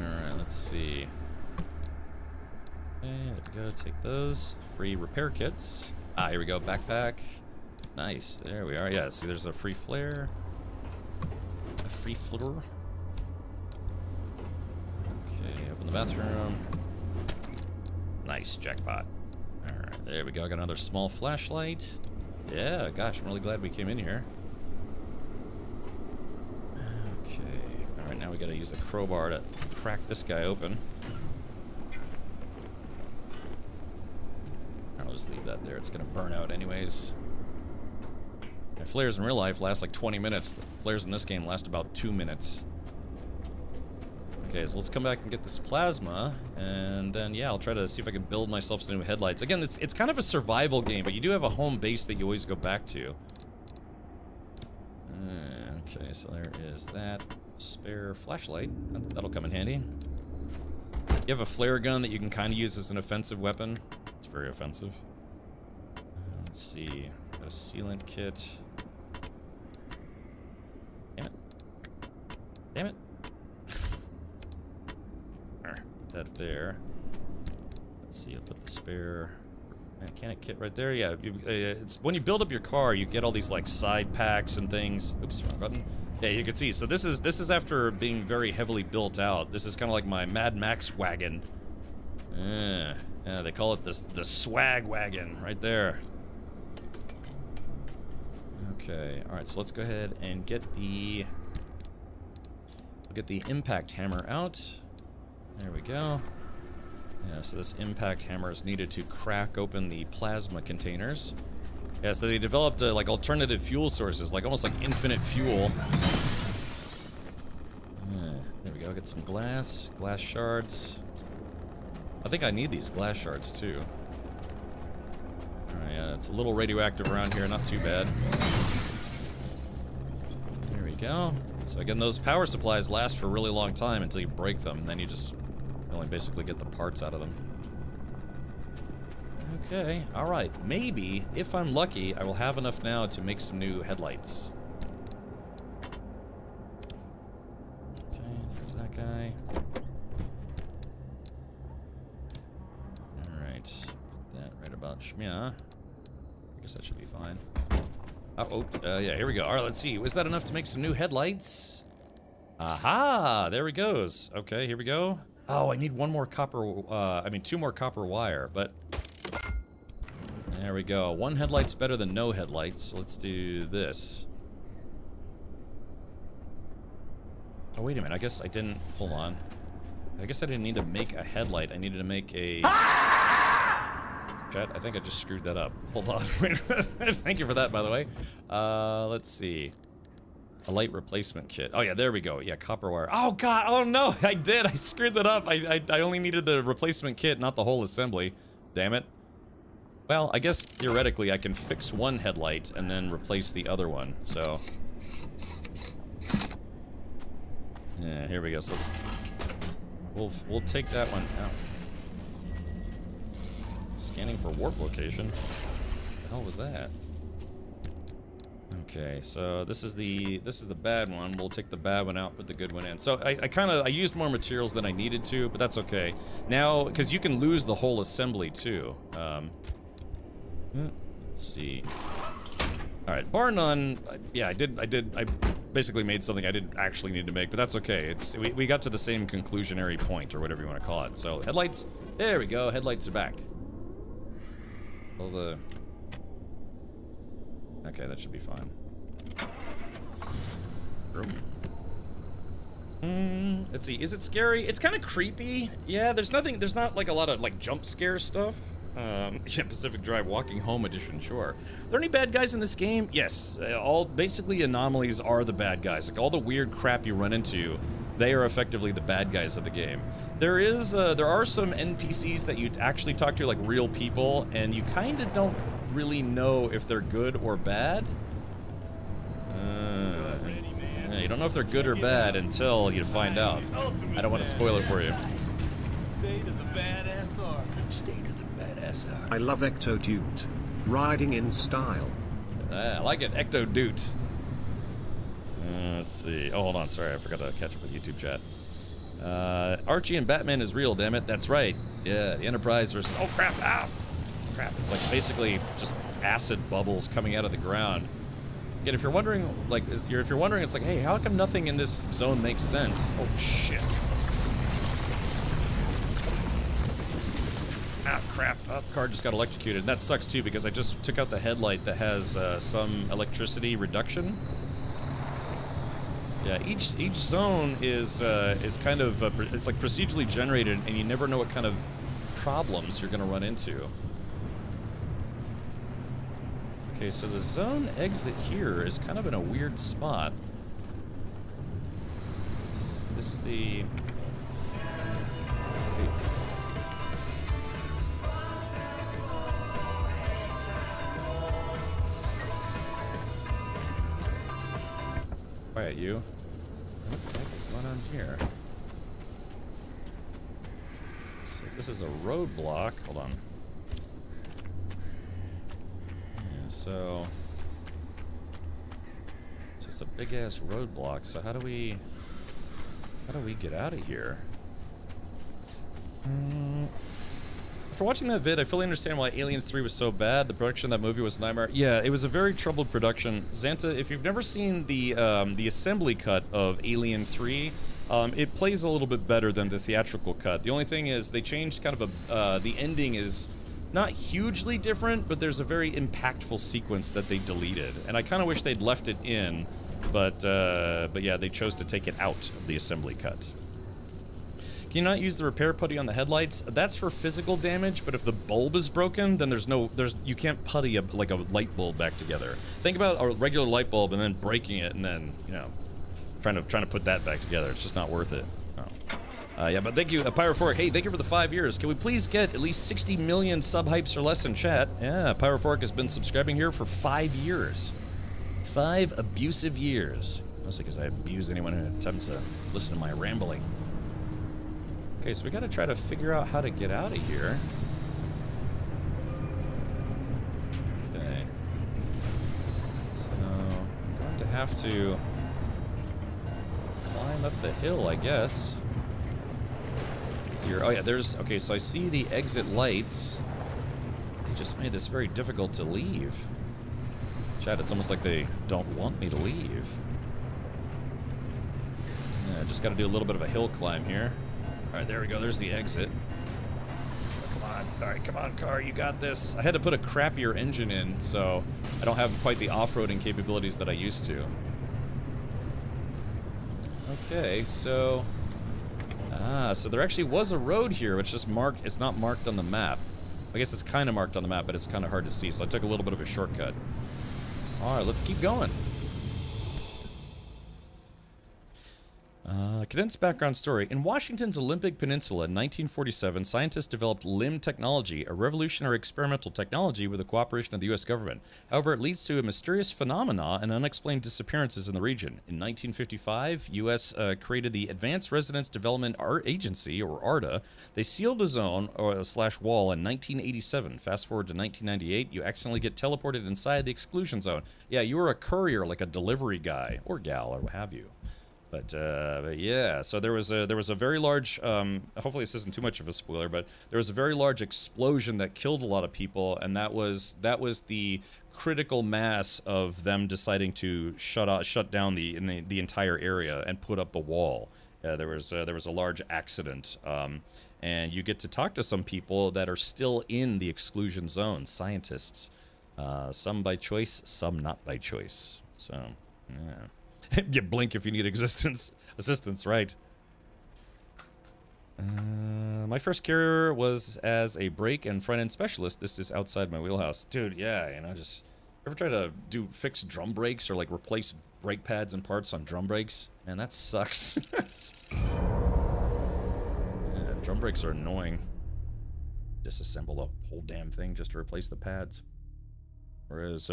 Alright, let's see. Okay, there we go, take those. Free repair kits. Ah, here we go, backpack. Nice, there we are. Yeah, see, there's a free flare. A free flare. Okay, open the bathroom. Nice, jackpot. Alright, there we go. I got another small flashlight. Yeah, gosh, I'm really glad we came in here. Okay, alright, now we gotta use the crowbar to crack this guy open. I'll just leave that there. It's gonna burn out anyways. And flares in real life last like 20 minutes. The flares in this game last about 2 minutes. Okay, so let's come back and get this plasma, and then yeah, I'll try to see if I can build myself some new headlights. Again, it's kind of a survival game, but you do have a home base that you always go back to. Okay, so there is that spare flashlight. That'll come in handy. You have a flare gun that you can kind of use as an offensive weapon. It's very offensive. Let's see. Got a sealant kit. Damn it. Damn it. Put that there. Let's see. I'll put the spare mechanic kit right there. Yeah, it's when you build up your car, you get all these like side packs and things. Oops, wrong button. Yeah, you can see. So this is after being very heavily built out. This is kind of like my Mad Max wagon. Yeah, they call it the swag wagon right there. Okay, all right. So let's go ahead and get the impact hammer out. There we go. Yeah, so this impact hammer is needed to crack open the plasma containers. Yeah, so they developed like alternative fuel sources, like almost like infinite fuel. There we go. Get some glass shards. I think I need these glass shards too. Alright, yeah, it's a little radioactive around here, not too bad. There we go. So again, those power supplies last for a really long time until you break them, and then you just only basically get the parts out of them. Okay, alright. Maybe, if I'm lucky, I will have enough now to make some new headlights. Okay, there's that guy. Alright, put that right about Shmia. I guess that should be fine. Yeah, here we go. Alright, let's see. Was that enough to make some new headlights? Aha! There he goes. Okay, here we go. Oh, I need one more copper, two more copper wire, but... There we go. One headlight's better than no headlights, so let's do this. Oh, wait a minute. I guess I didn't... Hold on. I guess I didn't need to make a headlight. I needed to make a... Chat, I think I just screwed that up. Hold on. Thank you for that, by the way. Let's see. A light replacement kit. Oh, yeah, there we go. Yeah, copper wire. Oh, God. Oh, no. I did. I screwed that up. I only needed the replacement kit, not the whole assembly. Damn it. Well, I guess theoretically I can fix one headlight and then replace the other one, so... Yeah, here we go. So let's... We'll take that one out. Scanning for warp location. What the hell was that? Okay, so this is the bad one. We'll take the bad one out, put the good one in. So I used more materials than I needed to, but that's okay. Now, because you can lose the whole assembly too. Let's see. All right, bar none. Yeah, I basically made something I didn't actually need to make, but that's okay. We got to the same conclusionary point, or whatever you want to call it. So headlights. There we go. Headlights are back. Okay, that should be fine. Let's see. Is it scary? It's kind of creepy. Yeah, there's not like a lot of like jump scare stuff. Yeah, Pacific Drive Walking Home Edition, sure. Are there any bad guys in this game? Yes. All basically anomalies are the bad guys. Like all the weird crap you run into, they are effectively the bad guys of the game. There are some NPCs that you actually talk to, like real people, and you kind of don't really know if they're good or bad. Yeah, you don't know if they're good or bad until you find out. I don't want to spoil it for you. State of the badass army. State of the badass army. I love Ecto-Dude. Riding in style. I like it, Ecto-Dude. Let's see. Oh, hold on. Sorry, I forgot to catch up with YouTube chat. Archie and Batman is real, damn it. That's right. Yeah, the Enterprise versus... Oh, crap. Ow. Crap. It's like basically just acid bubbles coming out of the ground. Again, if you're wondering, it's like, hey, how come nothing in this zone makes sense? Oh, shit. Ah, crap. Oh, the car just got electrocuted. And that sucks, too, because I just took out the headlight that has some electricity reduction. Yeah, each zone is kind of, it's like procedurally generated, and you never know what kind of problems you're going to run into. Okay, so the zone exit here is kind of in a weird spot. Is this the... Okay. Quiet, you. What the heck is going on here? So this is a roadblock. Hold on. So it's just a big ass roadblock. So how do we get out of here? After watching that vid, I fully understand why Aliens 3 was so bad. The production of that movie was a nightmare. Yeah, it was a very troubled production. Xanta, if you've never seen the assembly cut of Alien 3, it plays a little bit better than the theatrical cut. The only thing is they changed kind of the ending is not hugely different, but there's a very impactful sequence that they deleted, and I kind of wish they'd left it in, but yeah, they chose to take it out of the assembly cut. Can you not use the repair putty on the headlights? That's for physical damage, but if the bulb is broken, then you can't putty like a light bulb back together. Think about a regular light bulb and then breaking it, and then trying to put that back together. It's just not worth it. Yeah, but thank you, Pyrophoric. Hey, thank you for the 5 years. Can we please get at least 60 million sub-hypes or less in chat? Yeah, Pyrophoric has been subscribing here for 5 years. 5 abusive years. Mostly because I abuse anyone who attempts to listen to my rambling. Okay, so we gotta try to figure out how to get out of here. Okay. So, I'm going to have to climb up the hill, I guess. Here. Oh yeah, okay, so I see the exit lights. They just made this very difficult to leave. Chat, it's almost like they don't want me to leave. Yeah, just gotta do a little bit of a hill climb here. Alright, there we go, there's the exit. Come on, alright, come on, car, you got this. I had to put a crappier engine in, so I don't have quite the off-roading capabilities that I used to. Okay, so... so there actually was a road here, which just marked, it's not marked on the map. I guess it's kind of marked on the map, but it's kind of hard to see, so I took a little bit of a shortcut. Alright, let's keep going. Condensed background story. In Washington's Olympic Peninsula in 1947, scientists developed LIM technology, a revolutionary experimental technology with the cooperation of the U.S. government. However, it leads to a mysterious phenomena and unexplained disappearances in the region. In 1955, U.S. Created the Advanced Residence Development Agency, or ARDA. They sealed the zone, / wall, in 1987. Fast forward to 1998, you accidentally get teleported inside the exclusion zone. Yeah, you were a courier, like a delivery guy, or gal, or what have you. But yeah, so there was a very large, hopefully this isn't too much of a spoiler, but there was a very large explosion that killed a lot of people, and that was the critical mass of them deciding to shut down the entire area and put up the wall. There was a large accident, and you get to talk to some people that are still in the exclusion zone, scientists, some by choice, some not by choice. So yeah. You blink if you need assistance, right? My first career was as a brake and front end specialist. This is outside my wheelhouse. Dude, yeah, you know, just ever try to fix drum brakes or like replace brake pads and parts on drum brakes? Man, that sucks. Yeah, drum brakes are annoying. Disassemble the whole damn thing just to replace the pads. Whereas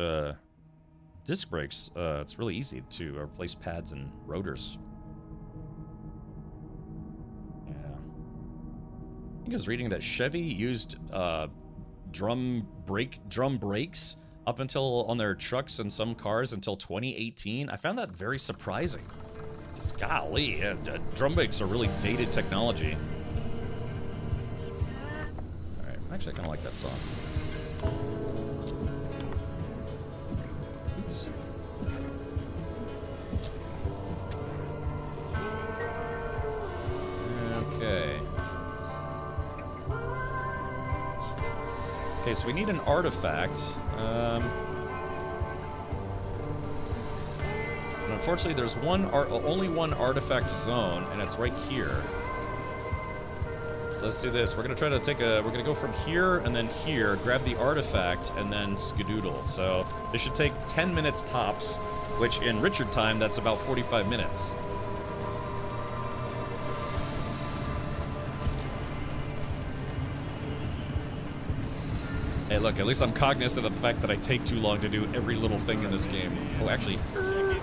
disc brakes, it's really easy to replace pads and rotors. Yeah. I think I was reading that Chevy used drum brakes up until on their trucks and some cars until 2018. I found that very surprising. Just golly, drum brakes are really dated technology. All right, actually, I kind of like that song. Oops. Okay. Okay, so we need an artifact. And unfortunately, there's only one artifact zone, and it's right here. So let's do this. We're gonna try to we're gonna go from here and then here, grab the artifact, and then skedoodle. So this should take 10 minutes tops, which in Richard time, that's about 45 minutes. Hey, look, at least I'm cognizant of the fact that I take too long to do every little thing in this game. Oh, actually. Check it out.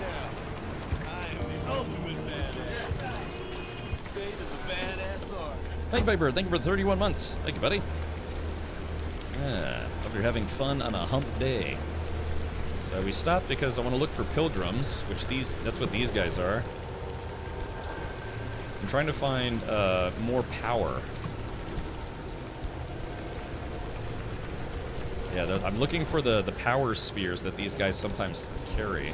I am the ultimate badass. State of the badass art. Hey, Viper, thank you for 31 months. Thank you, buddy. Yeah, hope you're having fun on a hump day. So we stopped because I want to look for pilgrims, which that's what these guys are. I'm trying to find more power. Yeah, I'm looking for the power spheres that these guys sometimes carry.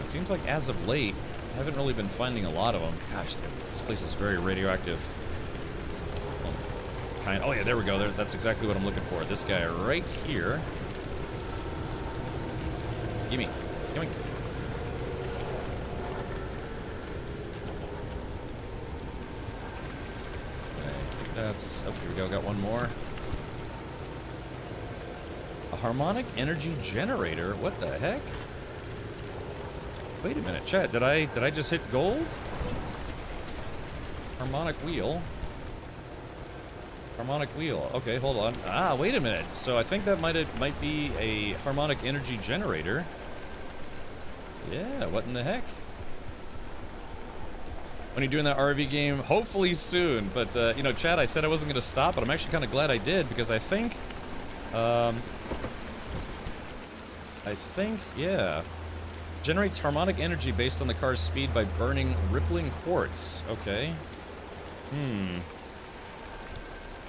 It seems like as of late, I haven't really been finding a lot of them. Gosh, this place is very radioactive. Oh yeah, there we go. That's exactly what I'm looking for. This guy right here. Gimme. Gimme. That's... Oh, here we go. Got one more. A harmonic energy generator? What the heck? Wait a minute, chat. Did I just hit gold? Harmonic wheel. Harmonic wheel. Okay, hold on. Ah, wait a minute. So I think that might be a harmonic energy generator. Yeah, what in the heck? When are you doing that RV game? Hopefully soon. But, you know, Chad, I said I wasn't going to stop, but I'm actually kind of glad I did, because I think, yeah. Generates harmonic energy based on the car's speed by burning rippling quartz. Okay.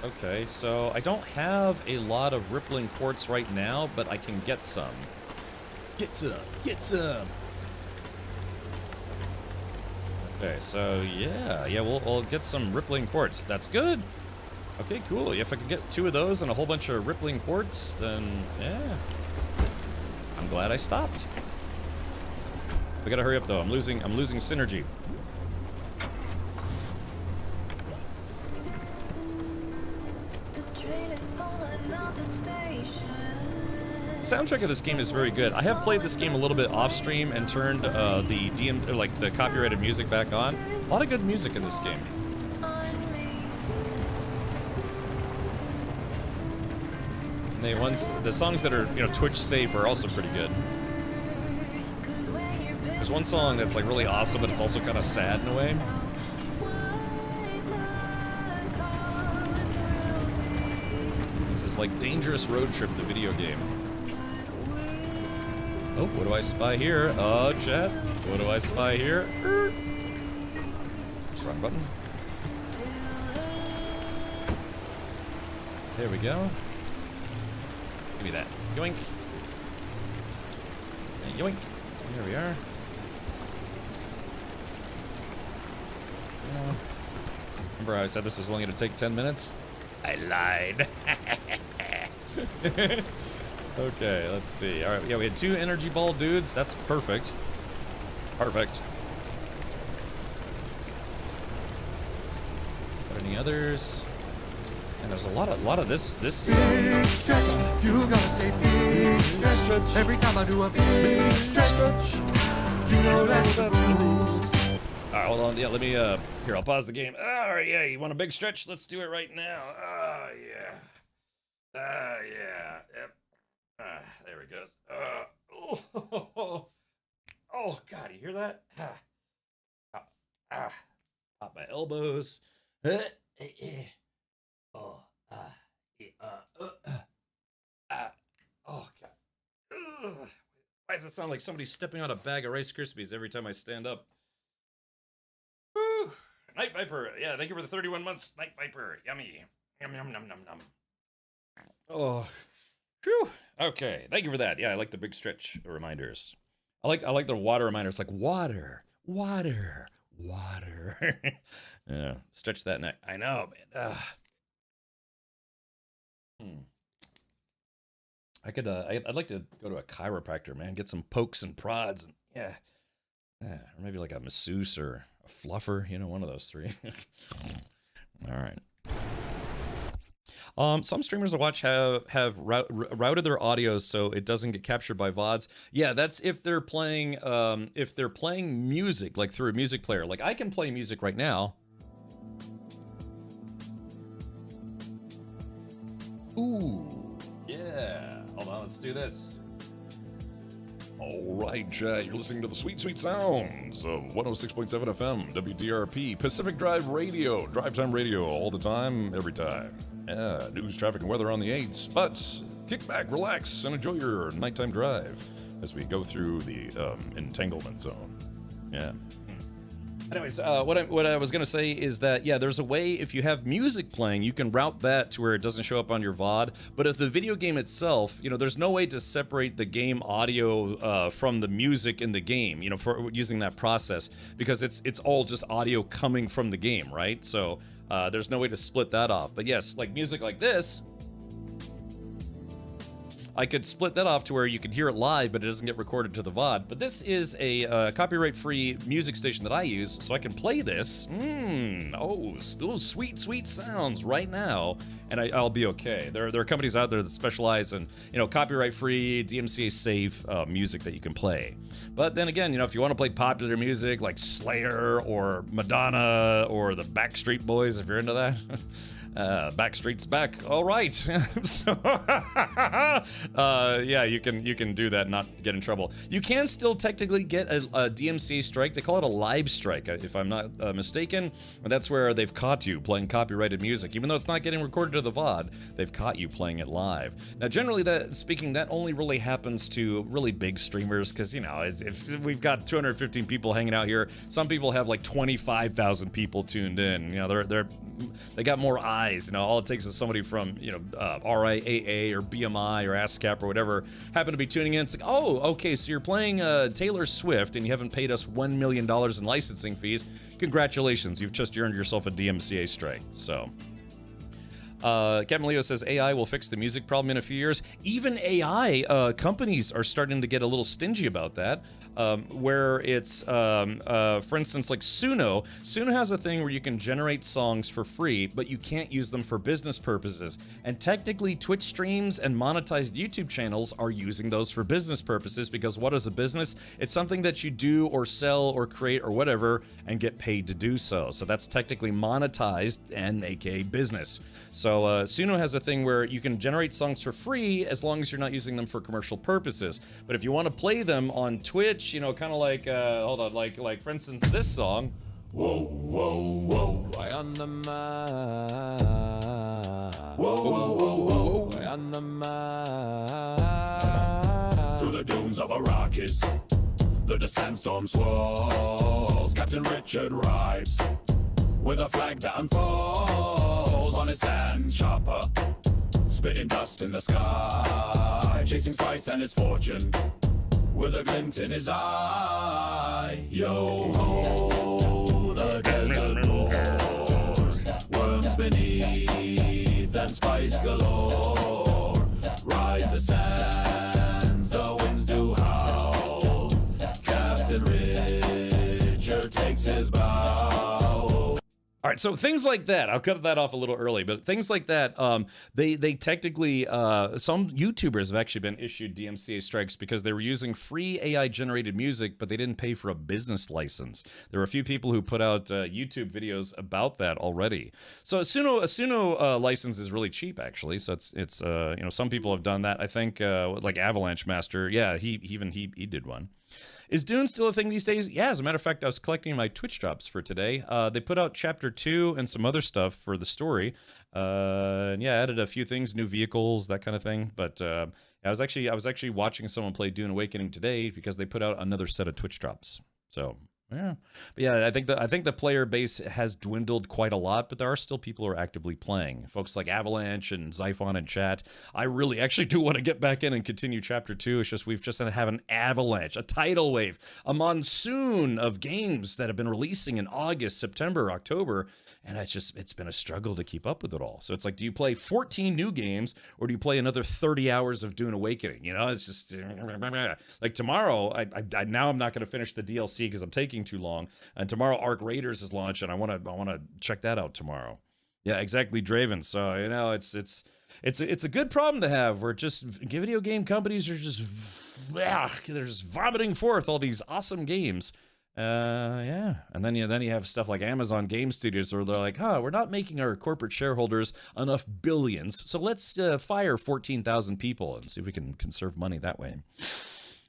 Okay, so I don't have a lot of rippling quartz right now, but I can get some. Get some! Get some! Okay, so yeah, we'll get some rippling quartz. That's good. Okay, cool. If I can get 2 of those and a whole bunch of rippling quartz, then yeah. I'm glad I stopped. We gotta hurry up though. I'm losing synergy. The soundtrack of this game is very good. I have played this game a little bit off stream and turned the copyrighted music back on. A lot of good music in this game. And the songs that are, you know, Twitch safe are also pretty good. There's one song that's like really awesome, but it's also kind of sad in a way. This is like Dangerous Road Trip, the video game. Oh, what do I spy here? Oh, chat. What do I spy here? Oops, wrong button. There we go. Give me that. Yoink. And yoink. There we are. Remember how I said this was only going to take 10 minutes? I lied. Okay, let's see. All right, yeah, we had 2 energy ball dudes. That's perfect. Perfect. Got any others? And there's a lot of this. Big stretch, you gotta say big stretch. Every time I do a big stretch, you know that's the rules. All right, hold on. Yeah, let me. Here, I'll pause the game. All right, yeah. You want a big stretch? Let's do it right now. Oh yeah. Yeah. Yep. There it goes. Oh God, you hear that? Pop my elbows. Oh God. Why does it sound like somebody's stepping on a bag of Rice Krispies every time I stand up? Woo. Night Viper. Yeah, thank you for the 31 months. Night Viper. Yummy. Yum, yum, num, num, num. Oh. Phew. Okay. Thank you for that. Yeah, I like the big stretch reminders. I like the water reminder. It's like water. Yeah. Stretch that neck. I know, man. I'd like to go to a chiropractor, man. Get some pokes and prods, and yeah. Or maybe like a masseuse or a fluffer, you know, one of those 3. All right. Some streamers I watch have routed their audio so it doesn't get captured by VODs. Yeah, that's if they're playing music, like through a music player. Like I can play music right now. Ooh, yeah. Hold on, let's do this. All right, Chad, you're listening to the sweet, sweet sounds of 106.7 FM, WDRP, Pacific Drive Radio, Drive Time Radio, all the time, every time. Yeah, news, traffic, and weather on the 8s. But kick back, relax, and enjoy your nighttime drive as we go through the entanglement zone. Yeah. Anyways, what I was gonna say is that, yeah, there's a way, if you have music playing, you can route that to where it doesn't show up on your VOD. But if the video game itself, you know, there's no way to separate the game audio from the music in the game, you know, for using that process, because it's all just audio coming from the game, right? So there's no way to split that off. But yes, like music like this, I could split that off to where you can hear it live, but it doesn't get recorded to the VOD. But this is a copyright-free music station that I use, so I can play this. Those sweet, sweet sounds right now, and I'll be okay. There are companies out there that specialize in, you know, copyright-free, DMCA-safe music that you can play. But then again, you know, if you want to play popular music like Slayer or Madonna or the Backstreet Boys, if you're into that. Backstreet's back. All right. So, yeah, you can do that, and not get in trouble. You can still technically get a DMCA strike. They call it a live strike, if I'm not mistaken. And that's where they've caught you playing copyrighted music, even though it's not getting recorded to the VOD. They've caught you playing it live. Now, generally, that only really happens to really big streamers, because, you know, if we've got 215 people hanging out here, some people have like 25,000 people tuned in. You know, they got more eyes. You know, all it takes is somebody from, you know, RIAA or BMI or ASCAP or whatever happen to be tuning in. It's like, oh, okay, so you're playing Taylor Swift and you haven't paid us $1 million in licensing fees. Congratulations, you've just earned yourself a DMCA strike. So, Captain Leo says AI will fix the music problem in a few years. Even AI companies are starting to get a little stingy about that. Where it's, for instance, like Suno. Suno has a thing where you can generate songs for free, but you can't use them for business purposes. And technically, Twitch streams and monetized YouTube channels are using those for business purposes, because what is a business? It's something that you do or sell or create or whatever and get paid to do so. So that's technically monetized and aka business. So Suno has a thing where you can generate songs for free as long as you're not using them for commercial purposes. But if you want to play them on Twitch, you know, kind of like, hold on, like for instance, this song. Whoa, whoa, whoa, I on the mind. Whoa, whoa, whoa, whoa, I on the mind. Through the dunes of Arrakis, the sandstorm swirls. Captain Richard rides with a flag that unfolds on his sand chopper, spitting dust in the sky, chasing spice and his fortune with a glint in his eye. Yo ho, the desert roars, worms beneath and spice galore. Ride the sand never takes his bow. All right, so things like that, I'll cut that off a little early, but things like that, they technically, some YouTubers have actually been issued DMCA strikes because they were using free AI-generated music, but they didn't pay for a business license. There were a few people who put out YouTube videos about that already. So a Suno license is really cheap, actually. So it's you know, some people have done that. I think like Avalanche Master, yeah, he did one. Is Dune still a thing these days? Yeah, as a matter of fact, I was collecting my Twitch drops for today. They put out Chapter 2 and some other stuff for the story. And yeah, added a few things, new vehicles, that kind of thing. But I was actually watching someone play Dune Awakening today because they put out another set of Twitch drops. So yeah, but yeah, I think the player base has dwindled quite a lot, but there are still people who are actively playing. Folks like Avalanche and Zyphon and chat. I really actually do want to get back in and continue Chapter 2. It's just we've just had to have an avalanche, a tidal wave, a monsoon of games that have been releasing in August, September, October, and it's been a struggle to keep up with it all. So it's like, do you play 14 new games or do you play another 30 hours of Dune Awakening? You know, it's just like tomorrow. Now I'm not going to finish the DLC because I'm taking too long. And tomorrow Arc Raiders is launched, and I want to check that out tomorrow. Yeah, exactly, Draven. So you know, it's a good problem to have, where just video game companies are just they're just vomiting forth all these awesome games. Yeah, and then you have stuff like Amazon Game Studios where they're like, we're not making our corporate shareholders enough billions, so let's fire 14,000 people and see if we can conserve money that way.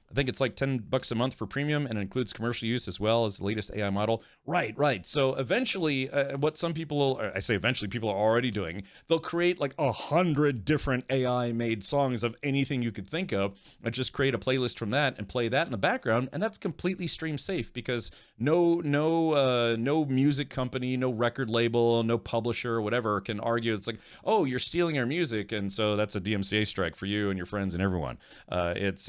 I think it's like $10 a month for premium, and it includes commercial use as well as the latest AI model. Right. So eventually, what some people, I say eventually, people are already doing, they'll create like 100 different AI-made songs of anything you could think of, and just create a playlist from that and play that in the background, and that's completely stream safe because no music company, no record label, no publisher, or whatever can argue it's like, oh, you're stealing our music, and so that's a DMCA strike for you and your friends and everyone. It's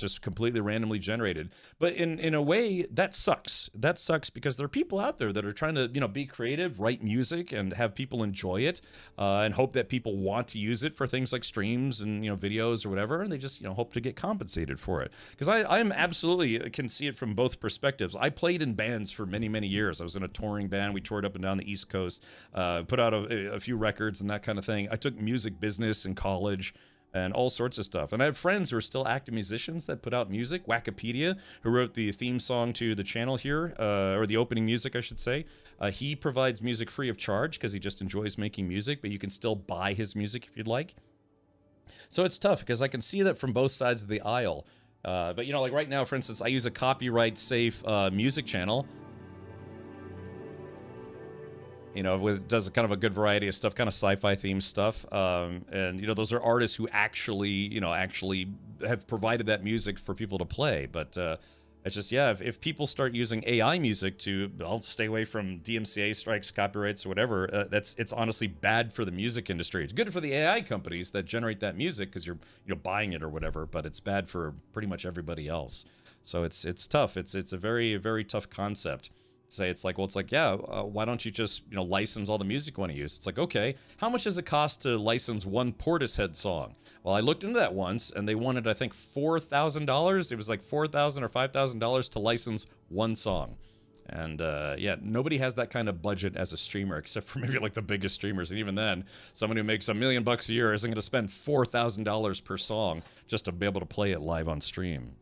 just completely randomly generated. But in a way, that sucks. That sucks because there are people out there that are trying to, be creative, write music, and have people enjoy it, and hope that people want to use it for things like streams and, videos or whatever, and they just, hope to get compensated for it. Because I'm absolutely can see it from both perspectives. I played in bands for many, many years. I was in a touring band. We toured up and down the East Coast, put out a few records and that kind of thing. I took music business in college and all sorts of stuff. And I have friends who are still active musicians that put out music. Wikipedia, who wrote the theme song to the channel here, or the opening music, I should say. He provides music free of charge because he just enjoys making music, but you can still buy his music if you'd like. So it's tough because I can see that from both sides of the aisle. But, like right now, for instance, I use a copyright-safe music channel. It does kind of a good variety of stuff, kind of sci-fi themed stuff. And, those are artists who actually have provided that music for people to play. But it's just, if people start using AI music to, stay away from DMCA strikes, copyrights, or whatever, it's honestly bad for the music industry. It's good for the AI companies that generate that music because you're buying it or whatever, but it's bad for pretty much everybody else. So it's tough. It's a very, very tough concept. Say why don't you just license all the music you want to use? It's like, okay, how much does it cost to license one Portishead song? Well, I looked into that once, and they wanted, I think, $4,000. It was like $4,000 or $5,000 to license one song. And nobody has that kind of budget as a streamer, except for maybe like the biggest streamers. And even then, someone who makes $1 million a year isn't going to spend $4,000 per song just to be able to play it live on stream.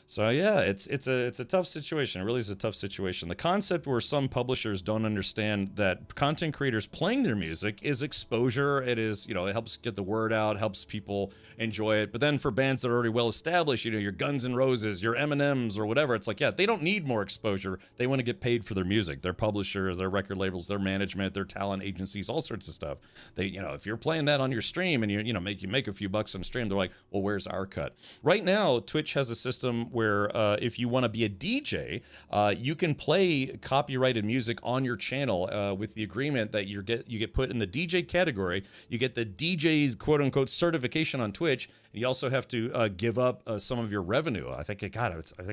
So yeah, it's a tough situation. It really is a tough situation. The concept where some publishers don't understand that content creators playing their music is exposure. It is, it helps get the word out, helps people enjoy it. But then for bands that are already well established, your Guns N' Roses, your Eminems or whatever, it's like, they don't need more exposure. They want to get paid for their music. Their publishers, their record labels, their management, their talent agencies, all sorts of stuff. They, if you're playing that on your stream and you make a few bucks on stream, they're like, well, where's our cut? Right now, Twitch has a system where if you want to be a DJ, you can play copyrighted music on your channel with the agreement that you get put in the DJ category. You get the DJ quote unquote certification on Twitch. And you also have to give up some of your revenue. I think it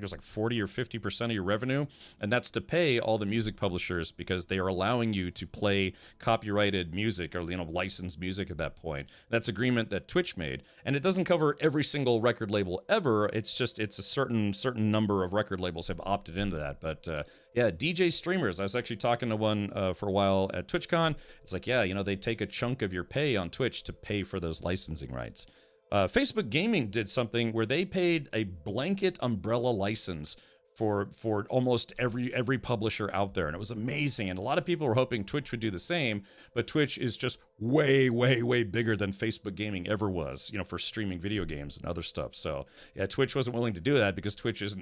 was like 40 or 50% of your revenue, and that's to pay all the music publishers because they are allowing you to play copyrighted music or licensed music at that point. That's agreement that Twitch made, and it doesn't cover every single record label ever. It's a certain certain number of record labels have opted into that. But yeah, DJ streamers. I was actually talking to one for a while at TwitchCon. It's like, yeah, you know, they take a chunk of your pay on Twitch to pay for those licensing rights. Facebook Gaming did something where they paid a blanket umbrella license for almost every publisher out there, and it was amazing. And a lot of people were hoping Twitch would do the same, but Twitch is just way bigger than Facebook Gaming ever was, you know, for streaming video games and other stuff. So yeah, Twitch wasn't willing to do that because Twitch is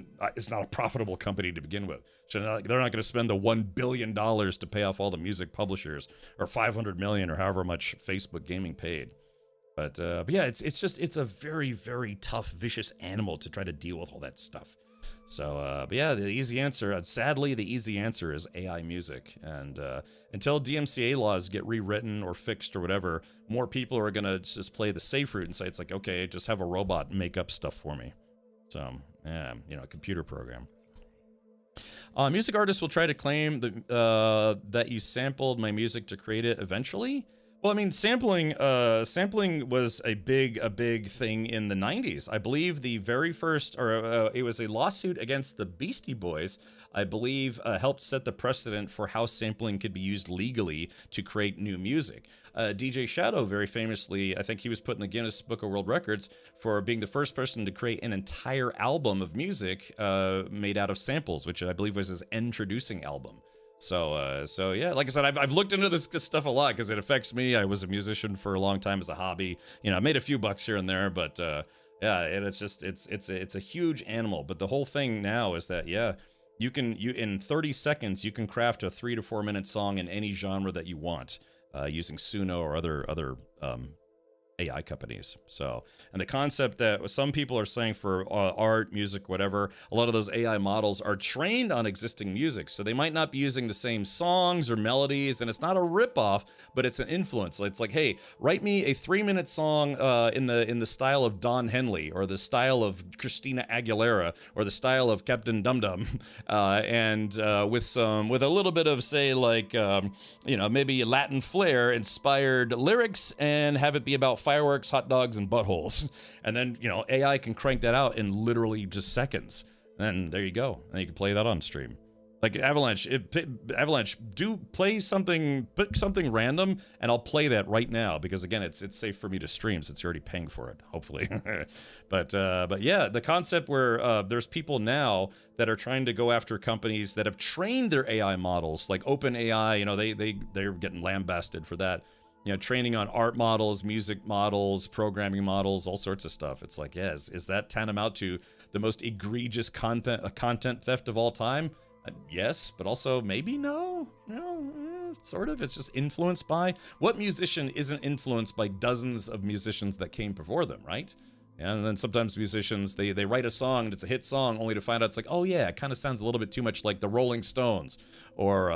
not a profitable company to begin with. So they're not going to spend the $1 billion to pay off all the music publishers, or $500 million, or however much Facebook Gaming paid. But yeah, it's a very tough, vicious animal to try to deal with all that stuff. So, but yeah, the easy answer, sadly, the easy answer is AI music. And until DMCA laws get rewritten or fixed or whatever, more people are going to just play the safe route and say, it's like, okay, just have a robot make up stuff for me. So, yeah, you know, a computer program. Music artists will try to claim that you sampled my music to create it eventually. Well, I mean, sampling was a big thing in the 90s. I believe the very first, or it was a lawsuit against the Beastie Boys, I believe, helped set the precedent for how sampling could be used legally to create new music. DJ Shadow, very famously, I think he was put in the Guinness Book of World Records for being the first person to create an entire album of music made out of samples, which I believe was his introducing album. So yeah, like I said, I've looked into this stuff a lot because it affects me. I was a musician for a long time as a hobby. You know, I made a few bucks here and there, but yeah, and it's a huge animal. But the whole thing now is that, yeah, you in 30 seconds you can craft a 3 to 4 minute song in any genre that you want using Suno or other AI companies. So, and the concept that some people are saying for art, music, whatever, a lot of those AI models are trained on existing music, so they might not be using the same songs or melodies, and it's not a ripoff, but it's an influence. It's like, hey, write me a 3-minute song in the style of Don Henley, or the style of Christina Aguilera, or the style of Captain Dum Dum, and with a little bit of, say, like you know, maybe Latin flair inspired lyrics, and have it be about fireworks, hot dogs, and buttholes. And then, you know, AI can crank that out in literally just seconds. And there you go. And you can play that on stream. Like Avalanche, do play something, pick something random, and I'll play that right now, because again, it's safe for me to stream since you're already paying for it, hopefully. But yeah, the concept where there's people now that are trying to go after companies that have trained their AI models, like OpenAI, you know, they're getting lambasted for that. You know, training on art models, music models, programming models, all sorts of stuff. It's like, yes, is that tantamount to the most egregious content theft of all time? Yes, but also maybe no, sort of. It's just influenced by. What musician isn't influenced by dozens of musicians that came before them, right? And then sometimes musicians, they write a song and it's a hit song, only to find out it's like, oh yeah, it kind of sounds a little bit too much like the Rolling Stones, or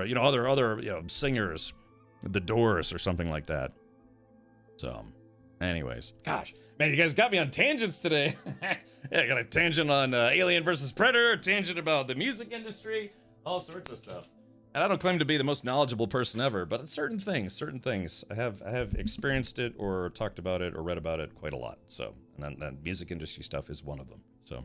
you know, other you know, singers, The Doors or something like that. So, anyways, gosh, man, you guys got me on tangents today. Yeah, I got a tangent on Alien versus Predator, a tangent about the music industry, all sorts of stuff. And I don't claim to be the most knowledgeable person ever, but certain things, I have experienced it or talked about it or read about it quite a lot. So, and then music industry stuff is one of them. So.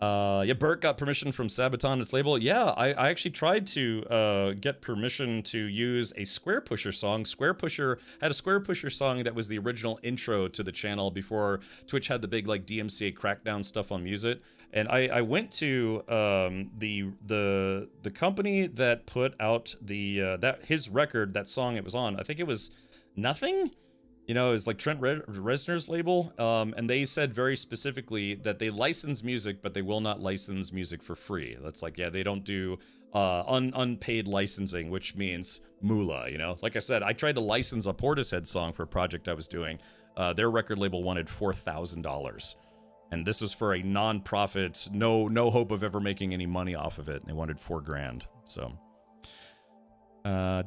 Yeah, Bert got permission from Sabaton, its label. Yeah, I actually tried to get permission to use a Square Pusher song. Square Pusher had a Square Pusher song that was the original intro to the channel before Twitch had the big like DMCA crackdown stuff on music. And I went to the company that put out that his record, that song it was on. I think it was Nothing. You know, it's like Trent Reznor's label, and they said very specifically that they license music, but they will not license music for free. That's like, yeah, they don't do unpaid licensing, which means moolah, you know? Like I said, I tried to license a Portishead song for a project I was doing. Their record label wanted $4,000. And this was for a non-profit, no hope of ever making any money off of it. They wanted $4,000, so...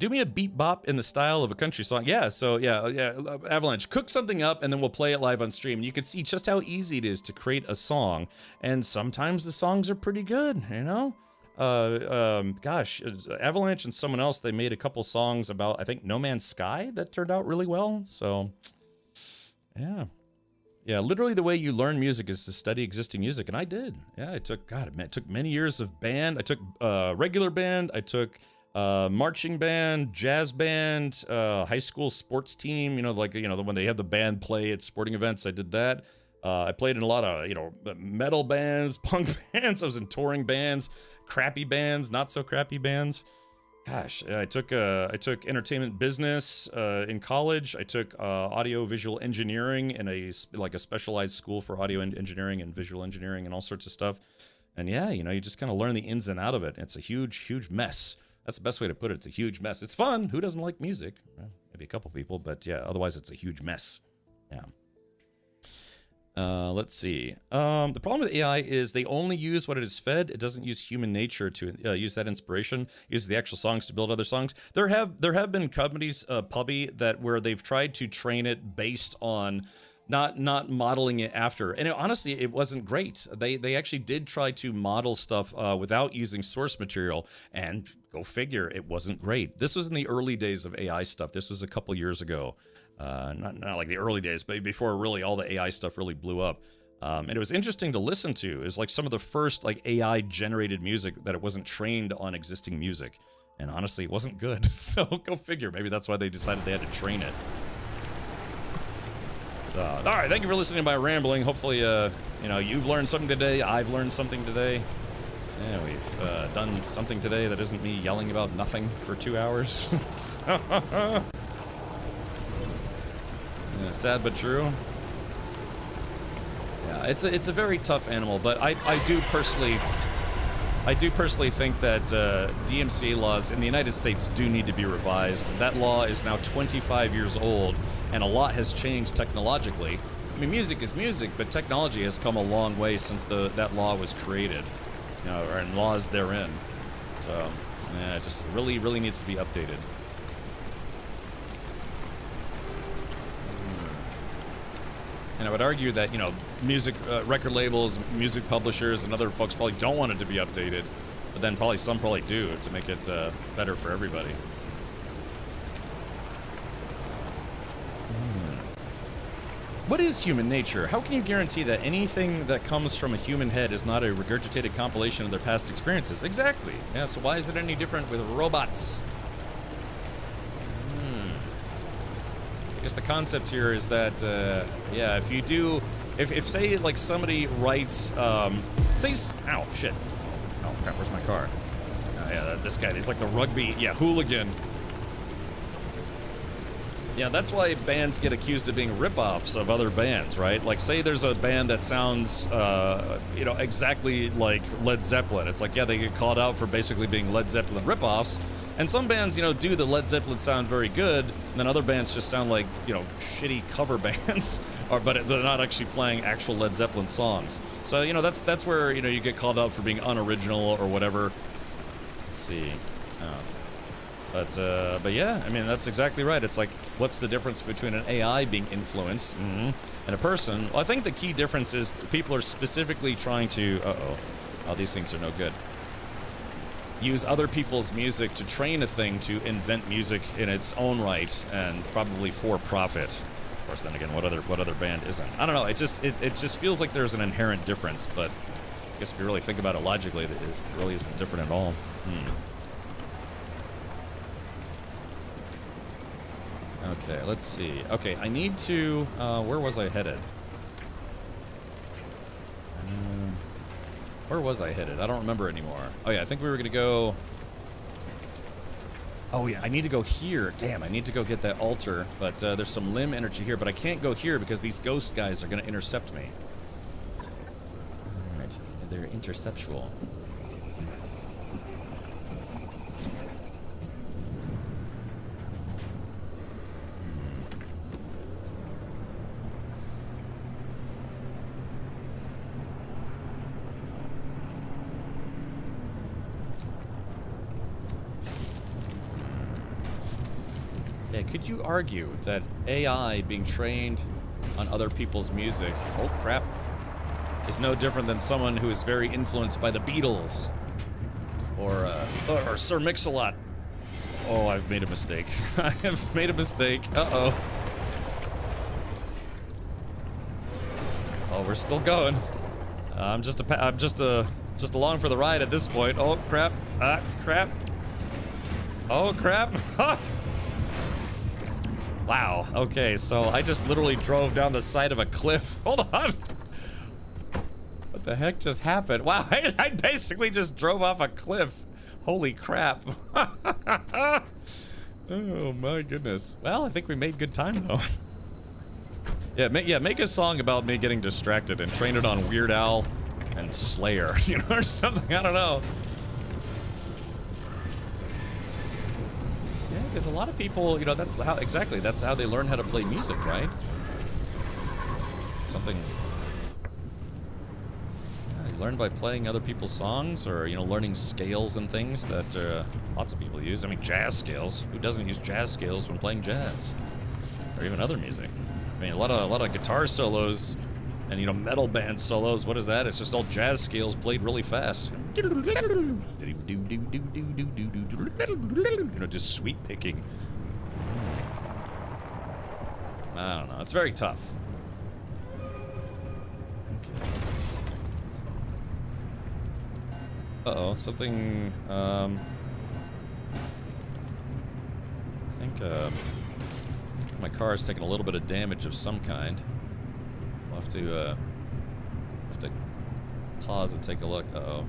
do me a beat bop in the style of a country song. Yeah, so yeah, Avalanche, cook something up and then we'll play it live on stream. And you can see just how easy it is to create a song, and sometimes the songs are pretty good, you know? Gosh, Avalanche and someone else, they made a couple songs about, I think, No Man's Sky that turned out really well, so yeah. Yeah, literally the way you learn music is to study existing music, and I did. Yeah, it took it took many years of band. I took regular band. I took marching band, jazz band, high school sports team. You know, like when they have the band play at sporting events. I did that. I played in a lot of metal bands, punk bands. I was in touring bands, crappy bands, not so crappy bands. Gosh, I took entertainment business in college. I took audio visual engineering in a specialized school for audio engineering and visual engineering and all sorts of stuff. And yeah, you just kind of learn the ins and out of it. It's a huge mess. That's the best way to put it. It's a huge mess. It's fun. Who doesn't like music? Well, maybe a couple people, but yeah, otherwise it's a huge mess. Yeah. Let's see. The problem with AI is they only use what it is fed. It doesn't use human nature to use that inspiration. It uses the actual songs to build other songs. There have been companies, Puppy, where they've tried to train it based on not modeling it after. And honestly, it wasn't great. They actually did try to model stuff without using source material, and go figure, it wasn't great. This was in the early days of AI stuff. This was a couple years ago. Not like the early days, but before really all the AI stuff really blew up. And it was interesting to listen to. It was like some of the first like AI generated music that it wasn't trained on existing music. And honestly, it wasn't good. So go figure. Maybe that's why they decided they had to train it. So, all right. Thank you for listening to my rambling. Hopefully, you've learned something today. I've learned something today. Yeah, we've done something today that isn't me yelling about nothing for 2 hours. Yeah, sad but true. Yeah, it's a very tough animal, but I do personally think that DMCA laws in the United States do need to be revised. That law is now 25 years old, and a lot has changed technologically. I mean, music is music, but technology has come a long way since that law was created, and laws therein. So, yeah, it just really needs to be updated. And I would argue that, music record labels, music publishers, and other folks probably don't want it to be updated, but then some do to make it better for everybody. What is human nature? How can you guarantee that anything that comes from a human head is not a regurgitated compilation of their past experiences? Exactly. Yeah, so why is it any different with robots? I guess the concept here is that, if say, like, somebody writes, ow, shit. Oh, crap, where's my car? This guy, he's like the rugby, hooligan. Yeah, that's why bands get accused of being rip-offs of other bands, right? Like, say there's a band that sounds, exactly like Led Zeppelin. It's like, they get called out for basically being Led Zeppelin rip-offs. And some bands, do the Led Zeppelin sound very good, and then other bands just sound like, shitty cover bands, but they're not actually playing actual Led Zeppelin songs. So, that's where, you get called out for being unoriginal or whatever. Let's see. But yeah, I mean, that's exactly right. It's like, what's the difference between an AI being influenced and a person? Well, I think the key difference is people are specifically trying to, these things are no good. Use other people's music to train a thing to invent music in its own right and probably for profit. Of course, then again, what other band isn't? I don't know. It just feels like there's an inherent difference, but I guess if you really think about it logically, it really isn't different at all. Okay, let's see. Okay, I need to. Where was I headed? Where was I headed? I don't remember anymore. Oh yeah, I think we were gonna go... Oh yeah, I need to go here. Damn, I need to go get that altar, but there's some limb energy here, but I can't go here because these ghost guys are gonna intercept me. Alright, they're interceptual. Could you argue that AI being trained on other people's music, oh crap, is no different than someone who is very influenced by the Beatles or Sir Mix-a-Lot? Oh, I've made a mistake. I have made a mistake. Uh-oh. Oh, we're still going. I'm just along for the ride at this point. Oh crap! Crap! Oh crap! Wow. Okay, so I just literally drove down the side of a cliff. Hold on. What the heck just happened? Wow, I basically just drove off a cliff. Holy crap. Oh my goodness. Well, I think we made good time though. Yeah, make a song about me getting distracted and train it on Weird Al and Slayer, you know, or something. I don't know. Yeah, because a lot of people, you know, that's how they learn how to play music, right? Something. Yeah, you learn by playing other people's songs, or you know, learning scales and things that lots of people use. I mean, jazz scales. Who doesn't use jazz scales when playing jazz, or even other music? I mean, a lot of guitar solos, and you know, metal band solos. What is that? It's just all jazz scales played really fast. You know, just sweep picking. I don't know. It's very tough. Okay. Uh-oh, something. I think my car is taking a little bit of damage of some kind. We'll have to pause and take a look. Uh-oh.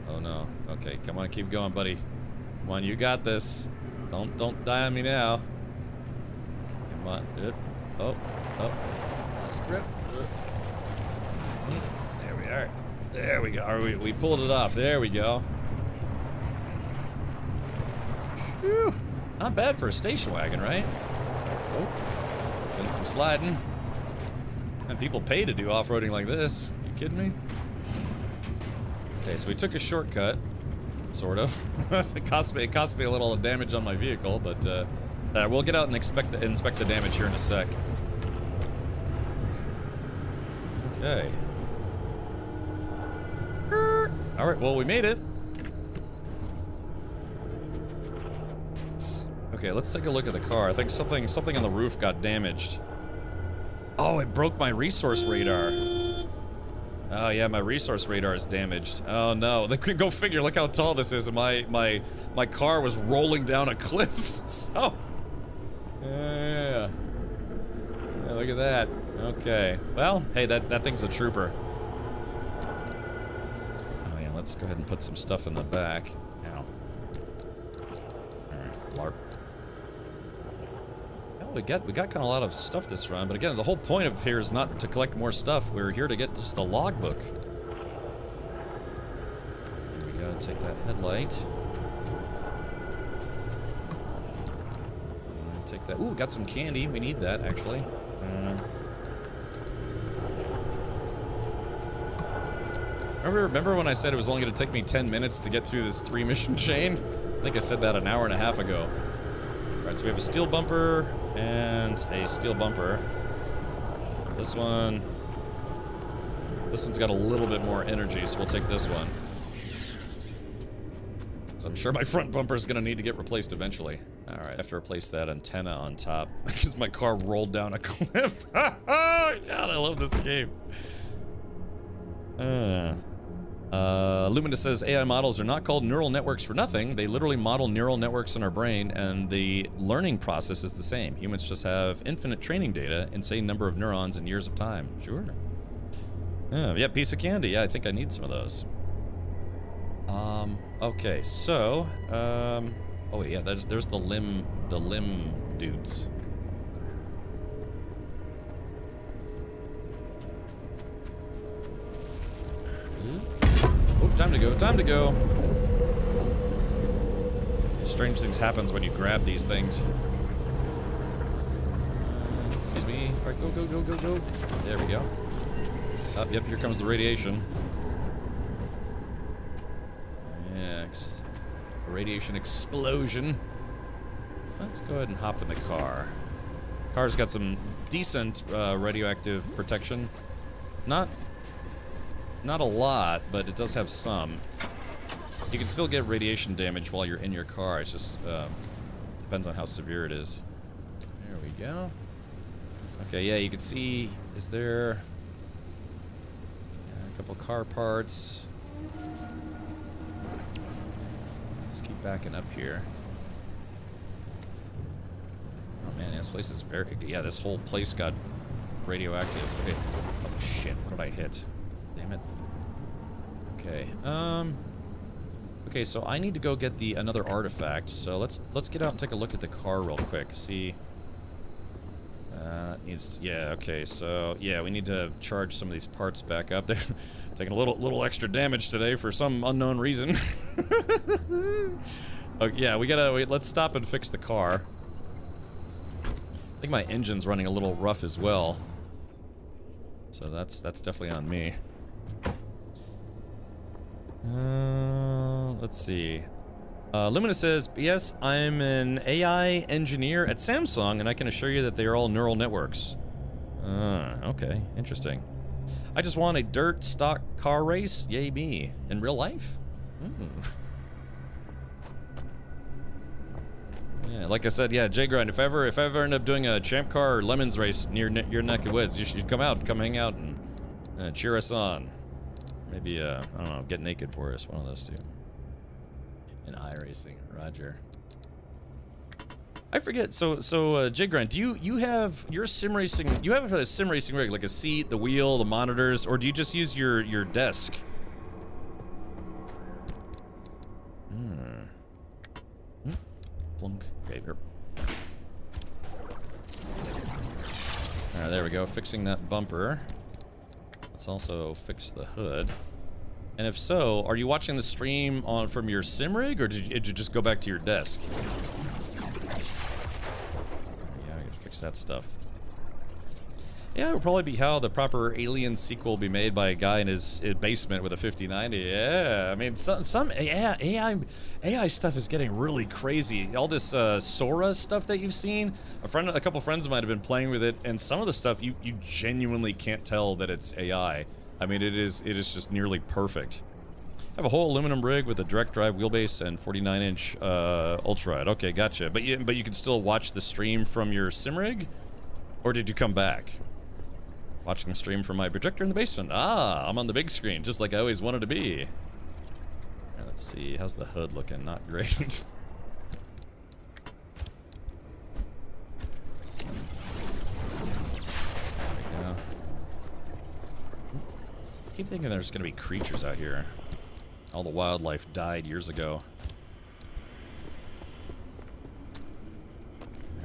Oh no. Okay, come on, keep going, buddy. Come on, you got this. Don't die on me now. Come on. Oh. Last grip. There we are. There we go. We pulled it off. There we go. Whew. Not bad for a station wagon, right? Oh. Doing some sliding. And people pay to do off-roading like this. You kidding me? Okay, so we took a shortcut, sort of. It cost me a little damage on my vehicle, but we'll get out and inspect the damage here in a sec. Okay. All right, well, we made it. Okay, let's take a look at the car. I think something on the roof got damaged. Oh, it broke my resource radar. Oh yeah, my resource radar is damaged. Oh no, go figure, look how tall this is, and my car was rolling down a cliff, so. Yeah, look at that. Okay, well, hey, that thing's a trooper. Oh yeah, let's go ahead and put some stuff in the back. Ow. Alright, LARP. We got kind of a lot of stuff this run, but again, the whole point of here is not to collect more stuff. We're here to get just a logbook. Here we go. Take that headlight. Take that. Ooh, got some candy. We need that actually. Remember when I said it was only going to take me 10 minutes to get through this 3-mission chain? I think I said that an hour and a half ago. All right, so we have a steel bumper and a steel bumper. This one's got a little bit more energy, so we'll take this one. So I'm sure my front bumper is gonna need to get replaced eventually. All right, I have to replace that antenna on top because my car rolled down a cliff. God, I love this game. Lumina says AI models are not called neural networks for nothing. They literally model neural networks in our brain, and the learning process is the same. Humans just have infinite training data, insane number of neurons and years of time. Sure. Yeah, piece of candy. Yeah, I think I need some of those. Okay, so, oh yeah, there's the limb dudes. Oh, time to go. Strange things happens when you grab these things. Excuse me. All right, go. There we go. Oh, yep, here comes the radiation. Yeah, radiation explosion. Let's go ahead and hop in the car. Car's got some decent radioactive protection. Not a lot, but it does have some. You can still get radiation damage while you're in your car. It's just depends on how severe it is. There we go. Okay, yeah, you can see. Is there Couple car parts. Let's keep backing up here. Oh man, this place is very... Yeah, this whole place got radioactive. Okay. Oh shit, what did I hit? Damn it. Okay, okay, so I need to go get another artifact. So let's get out and take a look at the car real quick. See... yeah, okay, so, yeah, we need to charge some of these parts back up. They're taking a little extra damage today for some unknown reason. Oh, yeah, let's stop and fix the car. I think my engine's running a little rough as well. So that's definitely on me. Let's see. Luminous says, yes, I'm an AI engineer at Samsung, and I can assure you that they are all neural networks. Okay, interesting. I just want a dirt stock car race, yay me. In real life? Yeah, like I said, yeah, J-Grind, if I ever end up doing a Champ Car or Lemons race near your neck of woods, you should come hang out and cheer us on. Maybe, I don't know, get naked for us, one of those two. In iRacing, Roger. I forget. So, J-Grind, do you have your sim racing? You have a sim racing rig, like a seat, the wheel, the monitors, or do you just use your desk? Plunk. Okay, here. Alright, there we go. Fixing that bumper. Let's also fix the hood. And if so, are you watching the stream from your sim rig, or did you just go back to your desk? Yeah, I gotta fix that stuff. Yeah, it would probably be how the proper Alien sequel will be made by a guy in his basement with a 5090. Yeah, I mean, some AI stuff is getting really crazy. All this Sora stuff that you've seen, a couple friends of mine have been playing with it, and some of the stuff you genuinely can't tell that it's AI. I mean, it is just nearly perfect. I have a whole aluminum rig with a direct drive wheelbase and 49-inch ultraride. Okay, gotcha. But you can still watch the stream from your sim rig, or did you come back? Watching the stream from my projector in the basement. Ah, I'm on the big screen, just like I always wanted to be. Right, let's see, how's the hood looking? Not great. I keep thinking there's gonna be creatures out here. All the wildlife died years ago.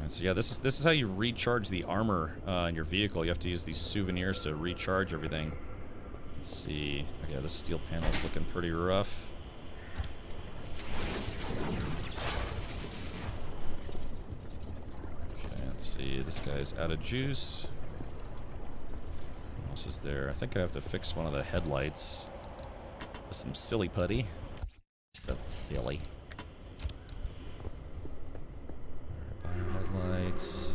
And so yeah, this is how you recharge the armor in your vehicle. You have to use these souvenirs to recharge everything. Let's see. Yeah, this steel panel's looking pretty rough. Okay, let's see. This guy's out of juice. What else is there? I think I have to fix one of the headlights with some silly putty. Just the silly. Headlights.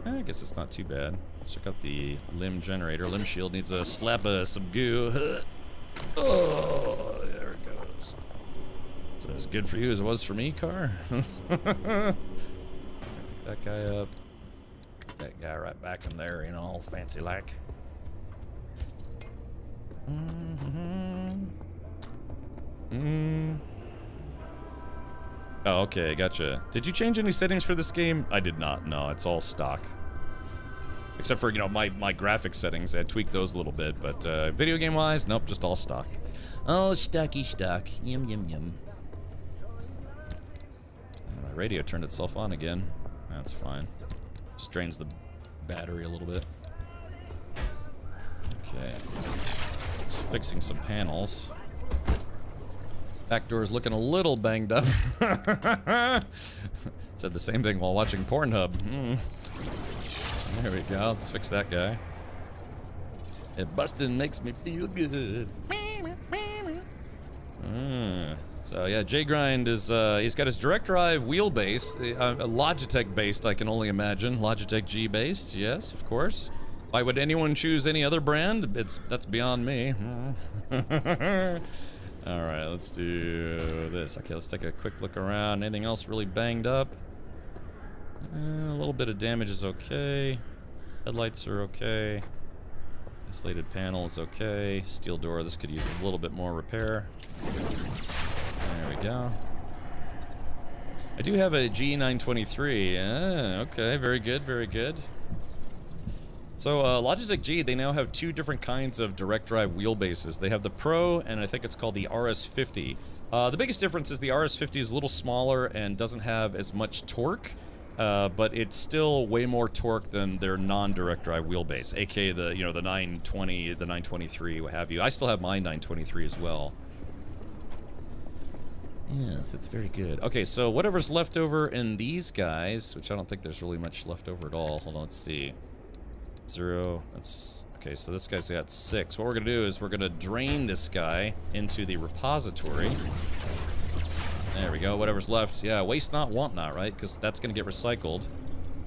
I guess it's not too bad. Let's check out the limb generator. Limb shield needs a slap of some goo. Oh, there it goes. So as good for you as it was for me, car. Pick that guy up. That guy right back in there, you know, all fancy like. Oh, okay, gotcha. Did you change any settings for this game? I did not. No, it's all stock. Except for, you know, my graphics settings. I tweaked those a little bit, but video game-wise, nope, just all stock. Oh, stocky stock. Yum, yum, yum. My radio turned itself on again. That's fine. Just drains the battery a little bit. Okay. Just fixing some panels. Back door's looking a little banged up. Said the same thing while watching Pornhub. There we go. Let's fix that guy. It bustin' makes me feel good. So yeah, J-Grind is he's got his direct drive wheelbase, Logitech based, I can only imagine. Logitech G based, yes, of course. Why would anyone choose any other brand? That's beyond me. All right, let's do this. Okay, let's take a quick look around. Anything else really banged up? A little bit of damage is okay. Headlights are okay. Insulated panel is okay. Steel door, this could use a little bit more repair. There we go. I do have a G923. Okay, very good, very good. So Logitech G, they now have two different kinds of direct drive wheelbases. They have the Pro, and I think it's called the RS50. The biggest difference is the RS50 is a little smaller and doesn't have as much torque, but it's still way more torque than their non-direct drive wheelbase, aka the the 920, the 923, what have you. I still have my 923 as well. Yes, it's very good. Okay, so whatever's left over in these guys, which I don't think there's really much left over at all. Hold on, let's see. 0. That's okay. So this guy's got 6. What we're gonna do is we're gonna drain this guy into the repository. There we go. Whatever's left, yeah, waste not, want not, right? Because that's gonna get recycled.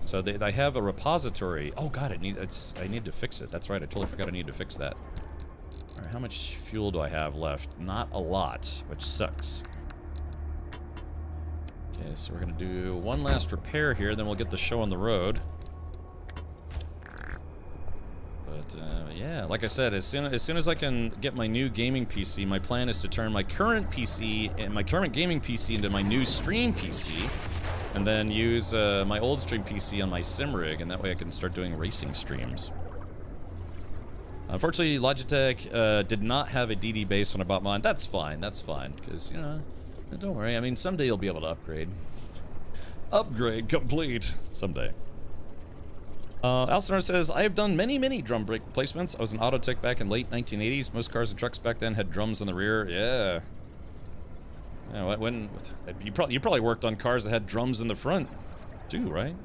So I have a repository. Oh god, I need to fix it. That's right. I totally forgot I need to fix that. All right, how much fuel do I have left? Not a lot, which sucks. Okay, so we're gonna do one last repair here, then we'll get the show on the road. But yeah, like I said, as soon as I can get my new gaming PC, my plan is to turn my current PC and my current gaming PC into my new stream PC, and then use my old stream PC on my sim rig, and that way I can start doing racing streams. Unfortunately, Logitech did not have a DD base when I bought mine. That's fine, because don't worry. I mean, someday you'll be able to upgrade. Upgrade complete someday. Alcinour says, I have done many drum brake replacements. I was an auto tech back in late 1980s. Most cars and trucks back then had drums in the rear. Yeah. Yeah, you probably worked on cars that had drums in the front too, right?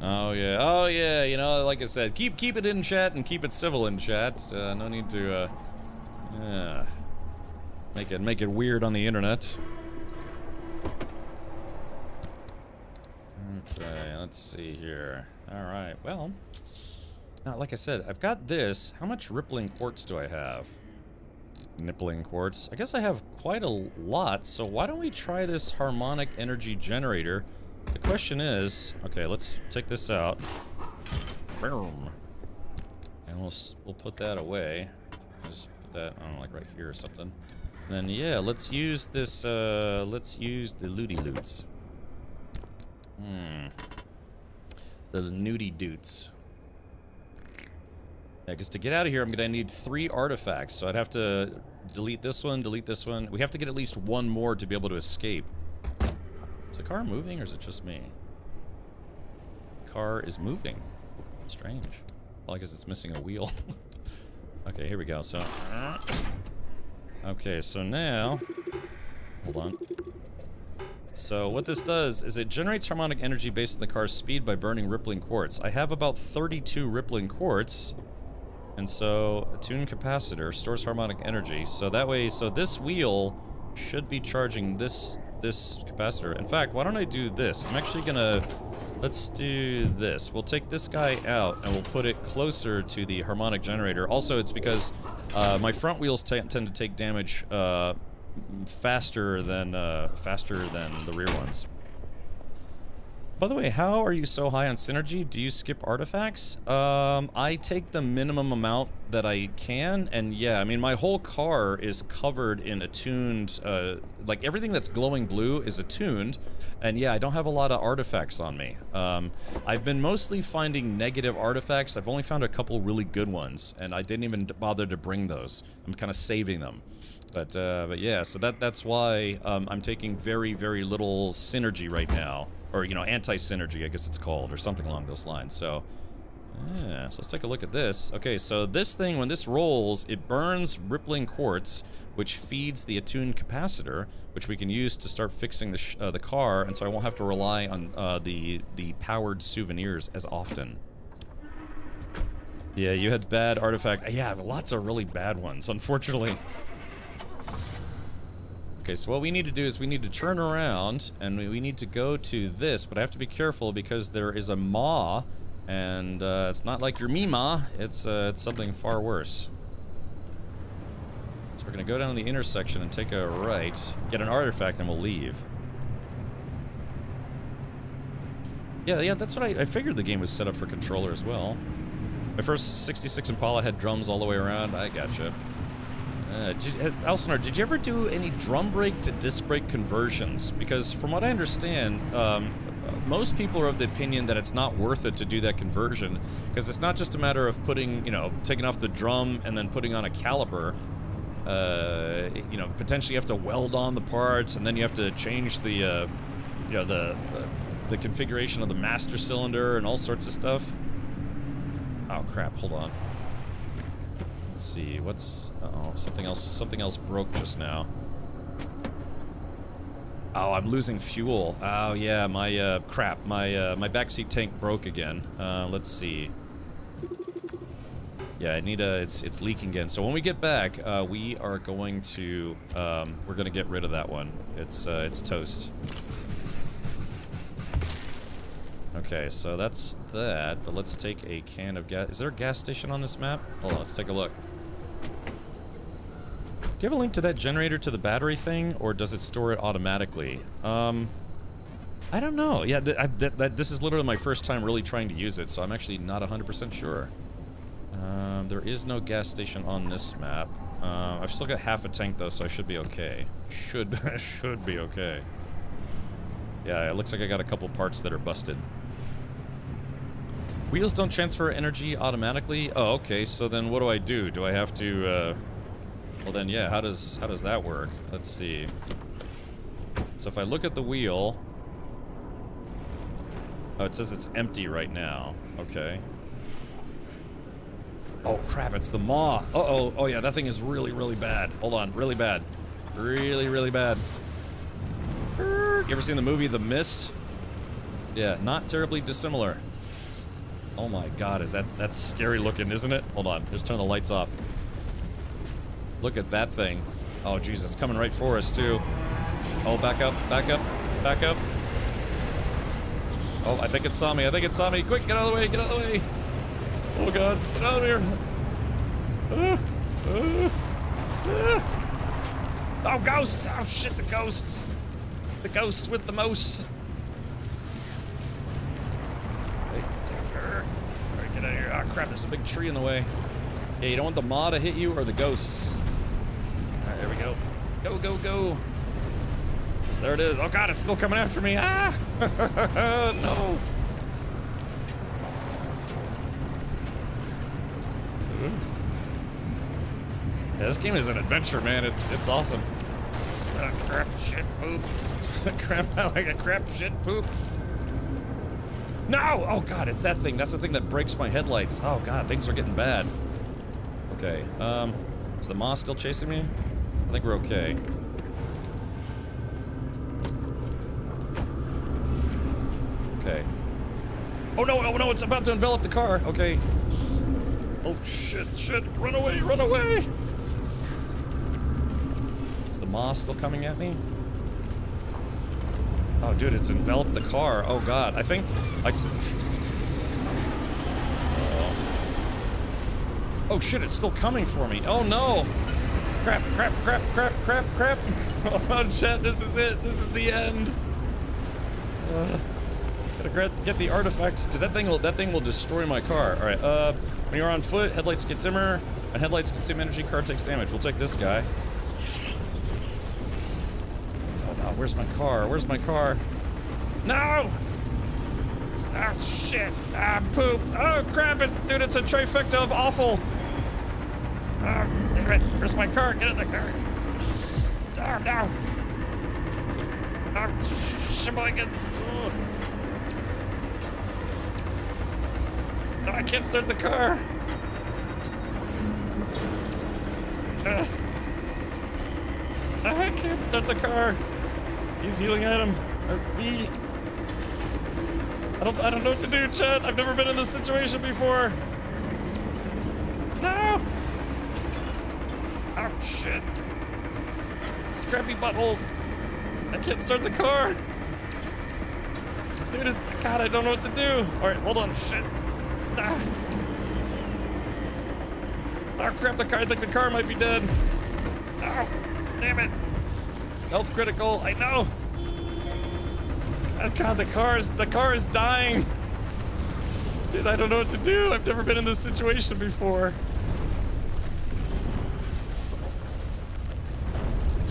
Oh yeah. Like I said, keep it in chat and keep it civil in chat. No need to make it weird on the internet. Okay, let's see here. Alright, well, now, like I said, I've got this. How much rippling quartz do I have? Nippling quartz. I guess I have quite a lot, so why don't we try this harmonic energy generator? The question is, okay, let's take this out. Boom. And we'll put that away. Just put that, I don't know, like right here or something. And then, yeah, let's use this, let's use the Looty Loots. The nudie doots. Yeah, because to get out of here, I'm gonna need 3 artifacts. So I'd have to delete this one, delete this one. We have to get at least one more to be able to escape. Is the car moving, or is it just me? The car is moving. Strange. Well, I guess it's missing a wheel. Okay, here we go. So, okay, so now, hold on. So what this does is it generates harmonic energy based on the car's speed by burning rippling quartz. I have about 32 rippling quartz, and so a tuned capacitor stores harmonic energy. So that way, so this wheel should be charging this capacitor. In fact, why don't I do this? I'm actually gonna, let's do this. We'll take this guy out and we'll put it closer to the harmonic generator. Also, it's because my front wheels tend to take damage faster than the rear ones. By the way, how are you so high on synergy? Do you skip artifacts? I take the minimum amount that I can, and yeah, I mean, my whole car is covered in attuned, like everything that's glowing blue is attuned, and yeah, I don't have a lot of artifacts on me. I've been mostly finding negative artifacts. I've only found a couple really good ones, and I didn't even bother to bring those. I'm kind of saving them. But yeah, so that's why I'm taking very little synergy right now. Or, you know, anti-synergy, I guess it's called, or something along those lines. So, yeah, so let's take a look at this. Okay, so this thing, when this rolls, it burns rippling quartz, which feeds the attuned capacitor, which we can use to start fixing the car, and so I won't have to rely on the powered souvenirs as often. Yeah, you had bad artifact. Yeah, lots of really bad ones, unfortunately. Okay, so what we need to do is we need to turn around, and we need to go to this, but I have to be careful because there is a maw, and it's not like your Mima, it's something far worse. So we're gonna go down the intersection and take a right, get an artifact, and we'll leave. Yeah, that's what I figured the game was set up for controller as well. My first 66 Impala had drums all the way around. I gotcha. Elsinore, did you ever do any drum brake to disc brake conversions? Because from what I understand, most people are of the opinion that it's not worth it to do that conversion, because it's not just a matter of putting, taking off the drum and then putting on a caliper. Potentially you have to weld on the parts, and then you have to change the, the configuration of the master cylinder and all sorts of stuff. Oh crap! Hold on. Let's see. What's? Uh-oh, something else broke just now. Oh, I'm losing fuel. Oh yeah, my crap. My backseat tank broke again. Let's see. Yeah, I need a. It's leaking again. So when we get back, we are going to we're gonna get rid of that one. It's toast. Okay, so that's that. But let's take a can of gas. Is there a gas station on this map? Hold on, let's take a look. Do you have a link to that generator to the battery thing, or does it store it automatically? I don't know. Yeah, this is literally my first time really trying to use it, so I'm actually not 100% sure. There is no gas station on this map. I've still got half a tank though, so I should be okay. Should be okay. Yeah, it looks like I got a couple parts that are busted. Wheels don't transfer energy automatically. Oh, okay. So then, what do? Do I have to? Well, then, yeah. How does that work? Let's see. So if I look at the wheel, oh, it says it's empty right now. Okay. Oh crap! It's the maw. Uh-oh. Oh yeah, that thing is really, really bad. Hold on, really bad. Really, really bad. You ever seen the movie The Mist? Yeah, not terribly dissimilar. Oh my god, that's scary looking, isn't it? Hold on, just turn the lights off. Look at that thing. Oh Jesus, coming right for us too. Oh, back up, back up, back up. Oh, I think it saw me, Quick, get out of the way, get out of the way. Oh god, get out of here. Oh, ghosts! Oh shit, the ghosts! The ghosts with the mouse. Hey, take her. Alright, get out of here. Oh crap, there's a big tree in the way. Yeah, you don't want the maw to hit you or the ghosts. Alright, there we go. Go, go, go. So there it is. Oh god, it's still coming after me. Ah! No. Yeah, this game is an adventure, man. It's awesome. Crap, shit, poop. Crap, like a crap, shit, poop. No! Oh god, it's that thing. That's the thing that breaks my headlights. Oh god, things are getting bad. Okay, is the maw still chasing me? I think we're okay. Okay. Oh no, it's about to envelop the car. Okay. Oh shit, run away, run away! Is the maw still coming at me? Oh dude, it's enveloped the car. Oh god, I think oh shit, it's still coming for me. Oh no! Crap. Oh shit, this is it. This is the end. Gotta get the artifact, because that thing will destroy my car. Alright, when you're on foot, headlights get dimmer. When headlights consume energy, car takes damage. We'll take this guy. Oh no, where's my car? Where's my car? No! Oh shit! Ah, poop! Oh crap! Dude, it's a trifecta of awful! Oh, damn it! Where's my car? Get in the car! Oh no! Oh, shibboigans! No, I can't start the car! I can't start the car! He's healing at him. B. I don't know what to do, Chad. I've never been in this situation before. No! Oh shit. Crappy buttholes. I can't start the car. Dude, God, I don't know what to do. Alright, hold on, shit. Ah. Oh crap, I think the car might be dead. Oh, damn it. Health critical, I know. God, the car is dying. Dude, I don't know what to do. I've never been in this situation before.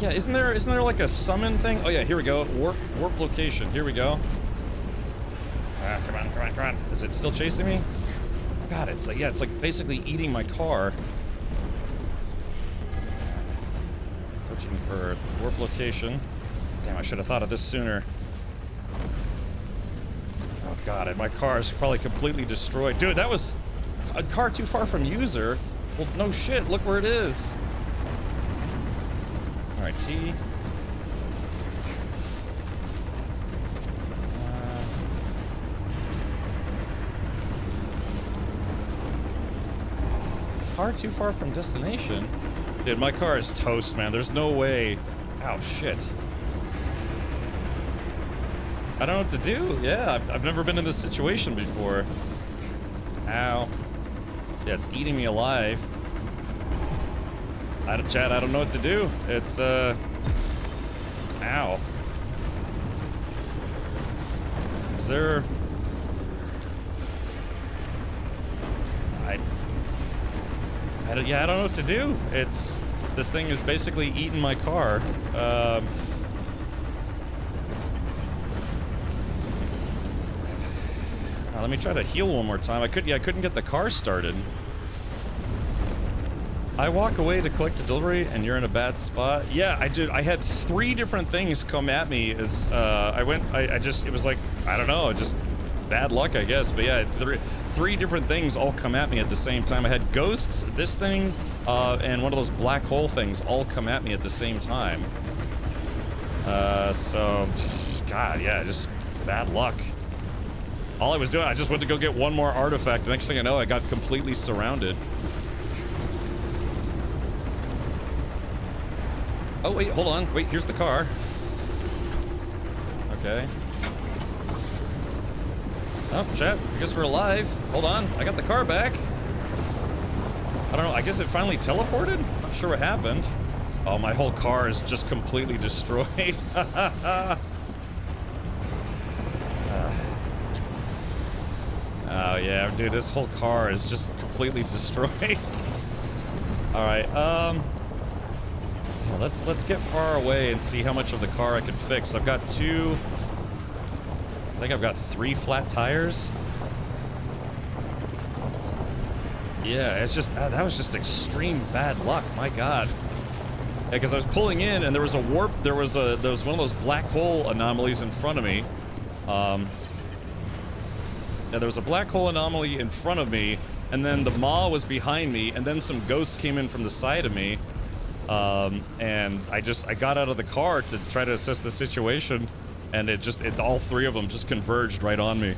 Yeah, isn't there like a summon thing? Oh yeah, here we go. Warp location. Here we go. Ah, come on. Is it still chasing me? God, it's like, yeah, it's like basically eating my car. Searching for warp location. Damn, I should have thought of this sooner. Oh god, my car is probably completely destroyed. Dude, that was a car too far from user. Well, no shit, look where it is. Alright, T. Car too far from destination? Dude, my car is toast, man. There's no way. Ow, shit. I don't know what to do. Yeah, I've never been in this situation before. Ow. Yeah, it's eating me alive. Chat, I don't know what to do. It's, Ow. Is there... Yeah, I don't know what to do. This thing is basically eating my car. Now, let me try to heal one more time. I couldn't get the car started. I walk away to collect a delivery and you're in a bad spot. Yeah, I did. I had 3 different things come at me as it was like, I don't know, just bad luck, I guess. But yeah, three different things all come at me at the same time. I had ghosts, this thing, and one of those black hole things all come at me at the same time. So, God, yeah, just bad luck. All I was doing, I just went to go get one more artifact. The next thing I know, I got completely surrounded. Oh, wait, hold on. Wait, here's the car. Okay. Oh, chat, I guess we're alive. Hold on, I got the car back. I don't know, I guess it finally teleported? Not sure what happened. Oh, my whole car is just completely destroyed. Oh yeah, dude, this whole car is just completely destroyed. Alright, let's get far away and see how much of the car I can fix. I've got I think I've got 3 flat tires. Yeah, it's just, that was just extreme bad luck, my god. Yeah, because I was pulling in and there was a warp, there was one of those black hole anomalies in front of me. Yeah, there was a black hole anomaly in front of me, and then the maw was behind me, and then some ghosts came in from the side of me. And I got out of the car to try to assess the situation, and all 3 of them just converged right on me.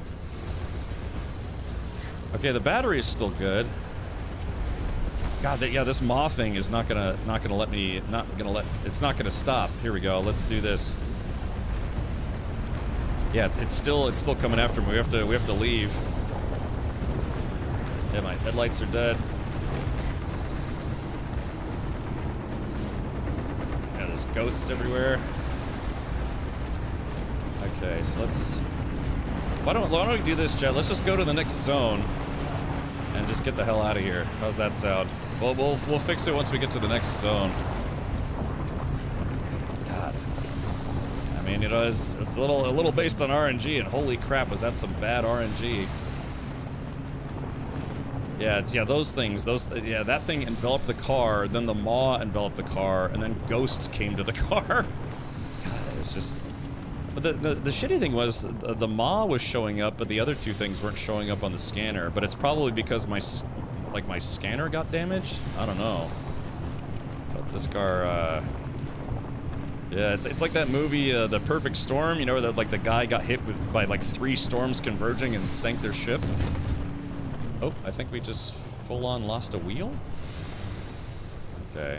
Okay, the battery is still good. God, yeah, this maw thing is not gonna let me, it's not gonna stop. Here we go, let's do this. Yeah, it's still coming after me. We have to leave. Yeah, my headlights are dead. Yeah, there's ghosts everywhere. Okay, so why don't we do this, Jet? Let's just go to the next zone and just get the hell out of here. How's that sound? Well, we'll fix it once we get to the next zone. God. I mean, you know, it's a little based on RNG, and holy crap, was that some bad RNG. Yeah, those things, that thing enveloped the car, then the maw enveloped the car, and then ghosts came to the car. God, it was just... But the shitty thing was, the maw was showing up, but the other 2 things weren't showing up on the scanner. But it's probably because my scanner got damaged? I don't know. But this car, yeah, it's like that movie, The Perfect Storm, you know, where the guy got hit by 3 storms converging and sank their ship. Oh, I think we just full-on lost a wheel? Okay.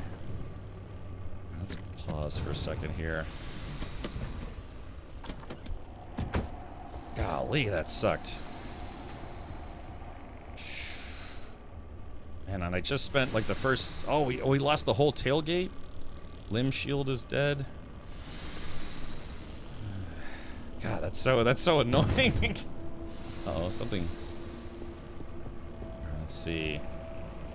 Let's pause for a second here. Golly, that sucked. Man, and I just spent the first... Oh, we lost the whole tailgate? Limb shield is dead. God, that's so annoying. Uh-oh, something. Let's see.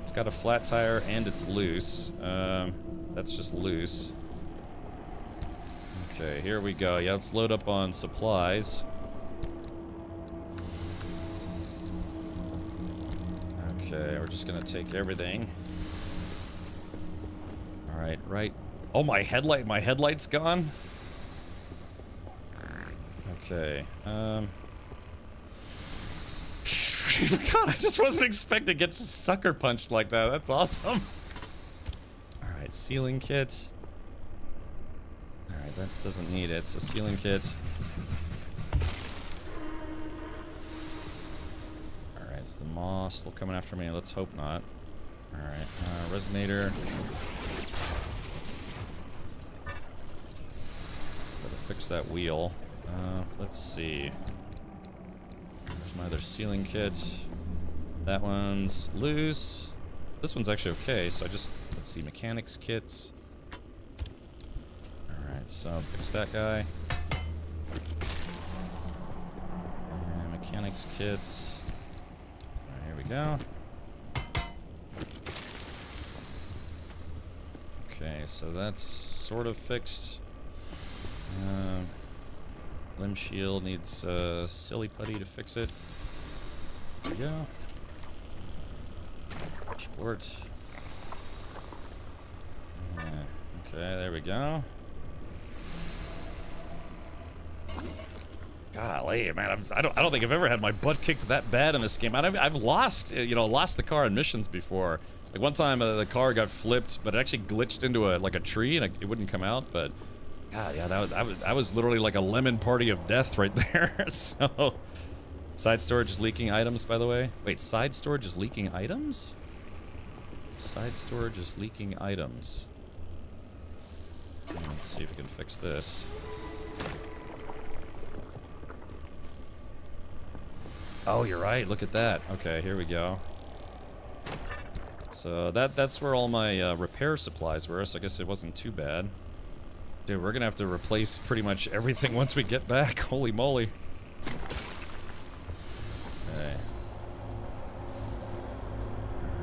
It's got a flat tire and it's loose. That's just loose. Okay, here we go. Yeah, let's load up on supplies. Okay, we're just gonna take everything. Alright, right. Oh, my headlight's gone? Okay, God, I just wasn't expecting to get sucker punched like that. That's awesome. Alright, sealing kit. Alright, that doesn't need it, so sealing kit. Alright, is the maw still coming after me? Let's hope not. Alright, resonator. Gotta fix that wheel. Let's see. There's my other sealing kit. That one's loose. This one's actually okay, so let's see, mechanics kits. Alright, so fix that guy. And mechanics kits. Alright, here we go. Okay, so that's sort of fixed. Limb shield needs silly putty to fix it. There we go. Sport. Yeah. Okay, there we go. Golly, man, I don't think I've ever had my butt kicked that bad in this game. I've lost, lost the car in missions before. Like one time, the car got flipped, but it actually glitched into a tree and it wouldn't come out. But God, yeah, that was literally like a lemon party of death right there. So, side storage is leaking items, by the way. Wait, side storage is leaking items? Side storage is leaking items. Let's see if we can fix this. Oh, you're right. Look at that. Okay, here we go. So that's where all my repair supplies were. So I guess it wasn't too bad. Dude, we're gonna have to replace pretty much everything once we get back. Holy moly. Okay.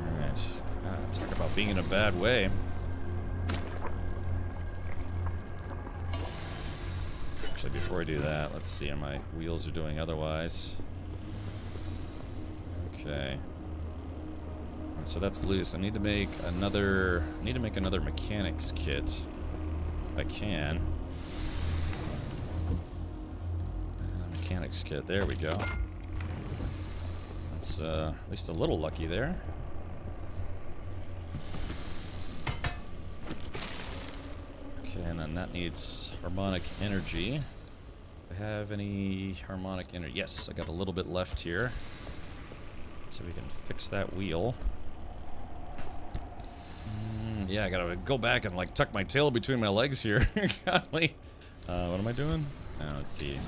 Alright. God, talk about being in a bad way. Actually, before I do that, let's see how my wheels are doing otherwise. Okay. So that's loose. I need to make another mechanics kit. If I can. Mechanics kit. There we go. That's at least a little lucky there. Okay, and then that needs harmonic energy. Do I have any harmonic energy? Yes, I got a little bit left here. So we can fix that wheel. Yeah, I gotta go back and like tuck my tail between my legs here. Golly. What am I doing? Let's see.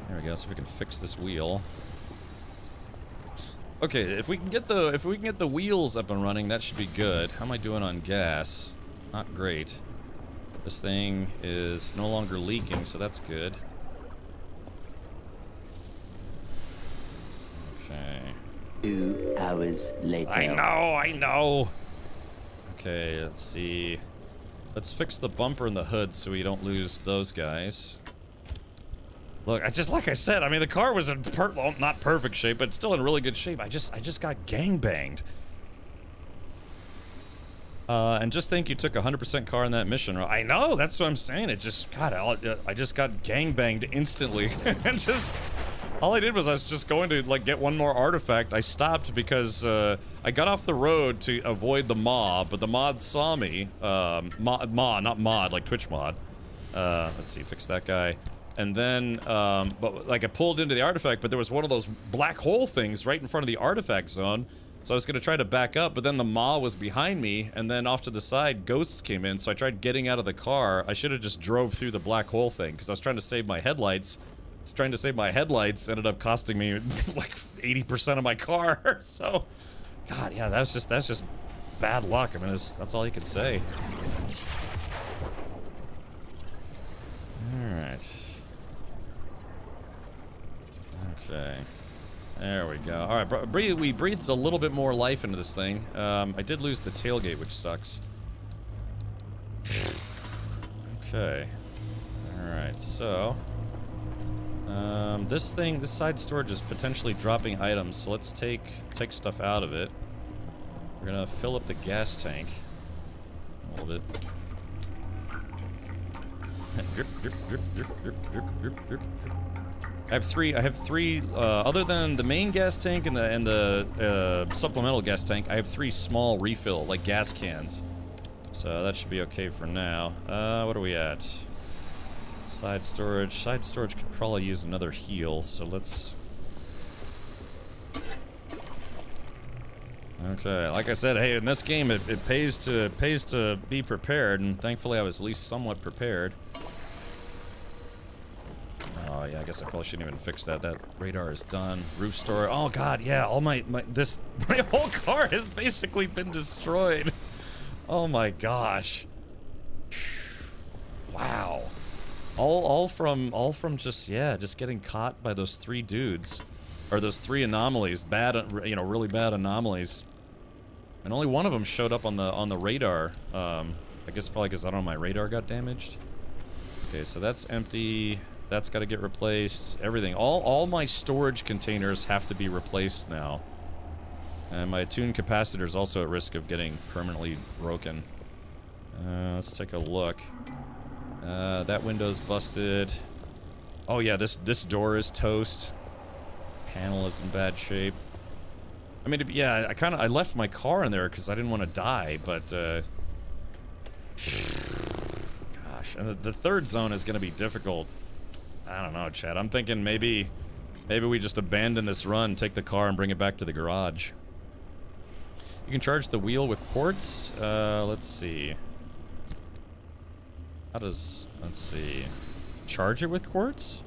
There we go. So we can fix this wheel. Okay, if we can get the wheels up and running, that should be good. How am I doing on gas? Not great. This thing is no longer leaking, so that's good. Okay. 2 hours later. I know. Okay, let's see. Let's fix the bumper and the hood so we don't lose those guys. Look, like I said, I mean, the car was in not perfect shape, but still in really good shape. I just got gangbanged. And just think you took 100% car in that mission. I know, that's what I'm saying. It just, God, I just got gangbanged instantly. And just, all I did was I was just going to, like, get one more artifact. I stopped because, I got off the road to avoid the mob, but the mod saw me. Not mod, like Twitch mod. Let's see, fix that guy. And then, but, like, I pulled into the artifact, but there was one of those black hole things right in front of the artifact zone. So I was going to try to back up, but then the maw was behind me, and then off to the side, ghosts came in, so I tried getting out of the car. I should have just drove through the black hole thing, because I was trying to save my headlights. Ended up costing me, like, 80% of my car, so... God, yeah, that's just bad luck. I mean, that's all you can say. Alright. Okay. There we go. All right, we breathed a little bit more life into this thing. I did lose the tailgate, which sucks. Okay. All right, so this side storage is potentially dropping items, so let's take stuff out of it. We're gonna fill up the gas tank. Hold it. Drip, drip, drip, drip, drip, drip, drip, drip. I have three. Other than the main gas tank and the supplemental gas tank, I have 3 small refill, like gas cans. So that should be okay for now. What are we at? Side storage. Side storage could probably use another heal, so let's... Okay, like I said, hey, in this game it pays to be prepared, and thankfully I was at least somewhat prepared. Oh yeah, I guess I probably shouldn't even fix that. That radar is done. Roof store. Oh god, yeah, all my whole car has basically been destroyed. Oh my gosh. Wow. All from just getting caught by those 3 dudes, or those 3 anomalies, really bad anomalies, and only one of them showed up on the radar. I guess probably because I don't know, my radar got damaged. Okay, so that's empty. That's got to get replaced. Everything, all my storage containers have to be replaced now, and my attuned capacitor is also at risk of getting permanently broken. Let's take a look. That window's busted. Oh yeah, this door is toast. Panel is in bad shape. I mean, yeah, I left my car in there because I didn't want to die, but gosh, and the third zone is going to be difficult. I don't know, Chad. I'm thinking maybe we just abandon this run, take the car, and bring it back to the garage. You can charge the wheel with quartz. Let's see. Let's see. Charge it with quartz?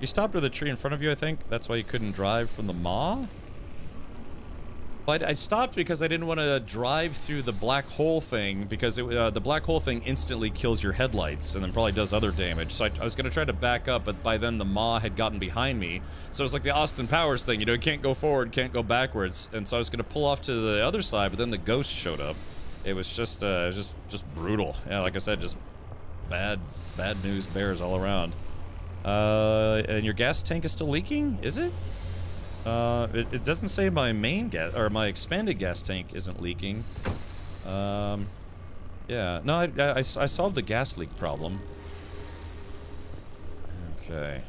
You stopped with a tree in front of you, I think. That's why you couldn't drive from the maw? But I stopped because I didn't want to drive through the black hole thing, because the black hole thing instantly kills your headlights and then probably does other damage. So I was going to try to back up, but by then the maw had gotten behind me. So it was like the Austin Powers thing, you know, you can't go forward, can't go backwards. And so I was going to pull off to the other side, but then the ghost showed up. It was just brutal. Yeah, like I said, just bad news bears all around. And your gas tank is still leaking? Is it? It doesn't say my main gas, or my expanded gas tank isn't leaking. Yeah, no, I solved the gas leak problem. Okay.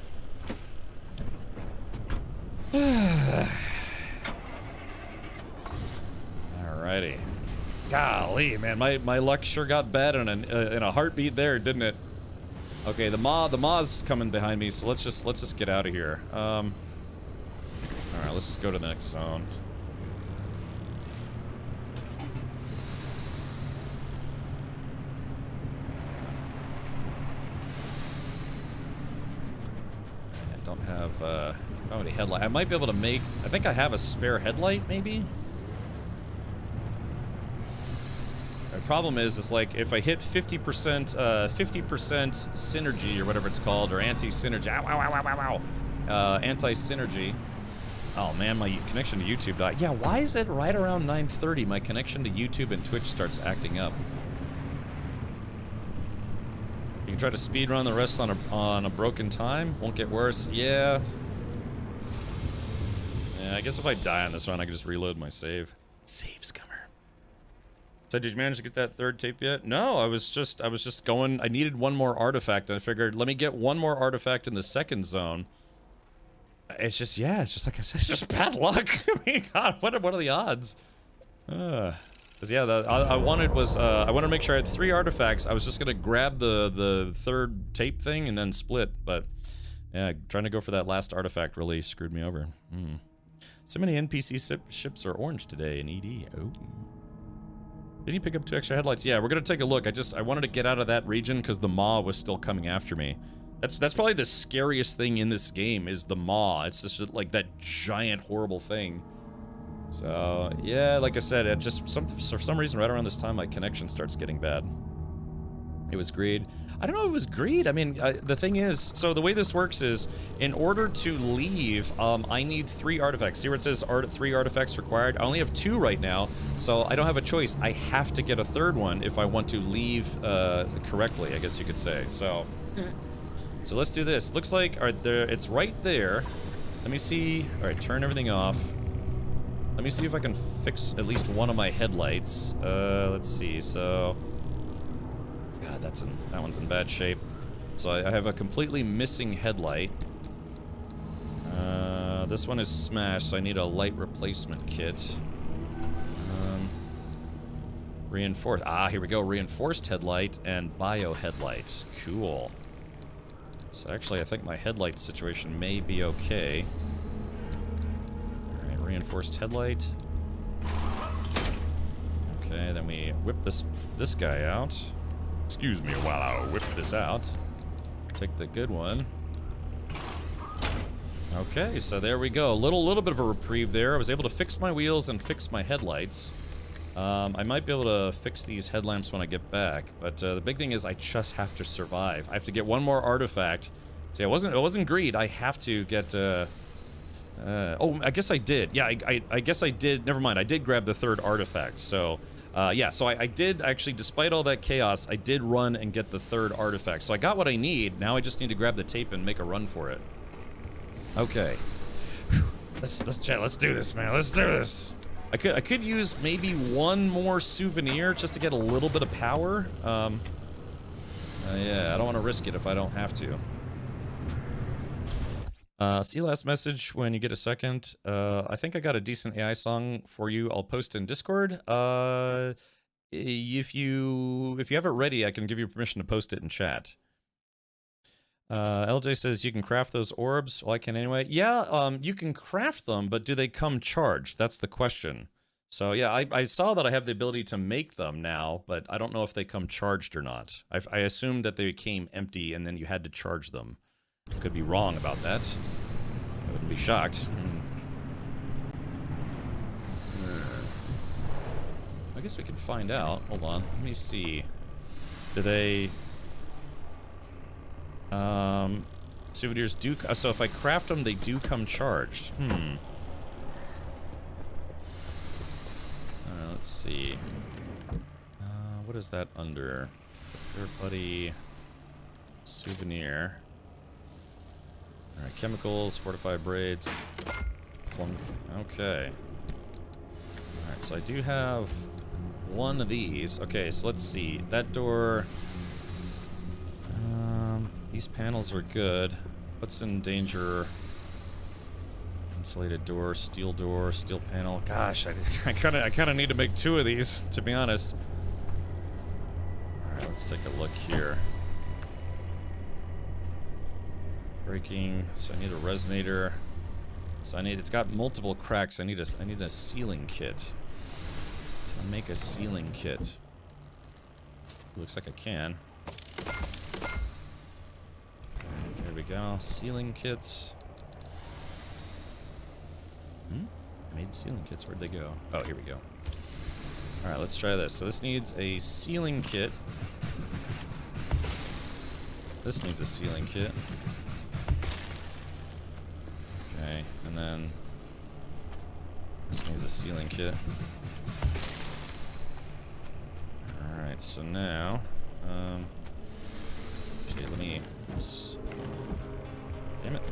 Alrighty. Golly, man, my luck sure got bad in a heartbeat there, didn't it? Okay, the maw's coming behind me, so let's just get out of here. Alright, let's just go to the next zone. I don't have any headlight. I might be able to make... I think I have a spare headlight, maybe? The problem is like, if I hit 50% synergy, or whatever it's called, or anti-synergy... Ow, ow, ow, ow, ow, anti-synergy... Oh man, my connection to YouTube died. Yeah, why is it right around 9:30 my connection to YouTube and Twitch starts acting up? You can try to speedrun the rest on a broken time. Won't get worse. Yeah. Yeah, I guess if I die on this run, I can just reload my save. Save scummer. So did you manage to get that 3rd tape yet? No, I was just going. I needed one more artifact, and I figured let me get one more artifact in the 2nd zone. It's just, yeah, it's just bad luck. I mean, God, what are the odds? Cause yeah, I wanted to make sure I had 3 artifacts. I was just gonna grab the 3rd tape thing and then split, but yeah, trying to go for that last artifact really screwed me over. So many NPC ships are orange today in ED. Oh. Did you pick up 2 extra headlights? Yeah, we're gonna take a look. I wanted to get out of that region because the maw was still coming after me. That's probably the scariest thing in this game, is the maw. It's just like that giant horrible thing. So yeah, like I said, it just for some reason right around this time my connection starts getting bad. It was greed. I don't know if it was greed. I mean, the thing is, so the way this works is, in order to leave, I need 3 artifacts. See where it says 3 artifacts required? I only have 2 right now, so I don't have a choice. I have to get a 3rd one if I want to leave correctly, I guess you could say. So let's do this. Looks like, all right, it's right there. Let me see. All right, turn everything off. Let me see if I can fix at least one of my headlights. Let's see. So, God, that one's in bad shape. So I have a completely missing headlight. This one is smashed, so I need a light replacement kit. Reinforced. Ah, here we go. Reinforced headlight and bio headlight. Cool. So actually, I think my headlight situation may be okay. Alright, reinforced headlight. Okay, then we whip this guy out. Excuse me while I whip this out. Take the good one. Okay, so there we go. Little bit of a reprieve there. I was able to fix my wheels and fix my headlights. I might be able to fix these headlamps when I get back, but the big thing is I just have to survive. I have to get one more artifact. See, it wasn't greed. I have to get. Oh, I guess I did. Yeah, I guess I did. Never mind. I did grab the 3rd artifact. So, yeah. So I did actually, despite all that chaos, I did run and get the 3rd artifact. So I got what I need. Now I just need to grab the tape and make a run for it. Okay. Let's do this, man. Let's do this. I could use maybe one more souvenir just to get a little bit of power. Yeah, I don't want to risk it if I don't have to. See last message when you get a second. I think I got a decent AI song for you. I'll post in Discord. If you have it ready, I can give you permission to post it in chat. LJ says you can craft those orbs. Well, I can anyway. Yeah, you can craft them, but do they come charged? That's the question. So yeah, I saw that I have the ability to make them now, but I don't know if they come charged or not. I assumed that they came empty and then you had to charge them. Could be wrong about that. I wouldn't be shocked. I guess we can find out. Hold on. Let me see. Do they... souvenirs do... So if I craft them, they do come charged. Let's see. What is that under? Third buddy... Souvenir. Alright, chemicals, fortified braids. Plunk. Okay. Alright, so I do have one of these. Okay, so let's see. That door... these panels are good. What's in danger? Insulated door, steel panel. Gosh, I kind of need to make 2 of these, to be honest. Alright, let's take a look here. Braking, so I need a resonator. So it's got multiple cracks. I need a sealing kit. To make a sealing kit. Looks like I can. There we go. Sealing kits. I made sealing kits. Where'd they go? Oh, here we go. Alright, let's try this. So this needs a sealing kit. This needs a sealing kit. Okay, and then this needs a sealing kit. Alright, so now, okay, let me, oops. Damn it.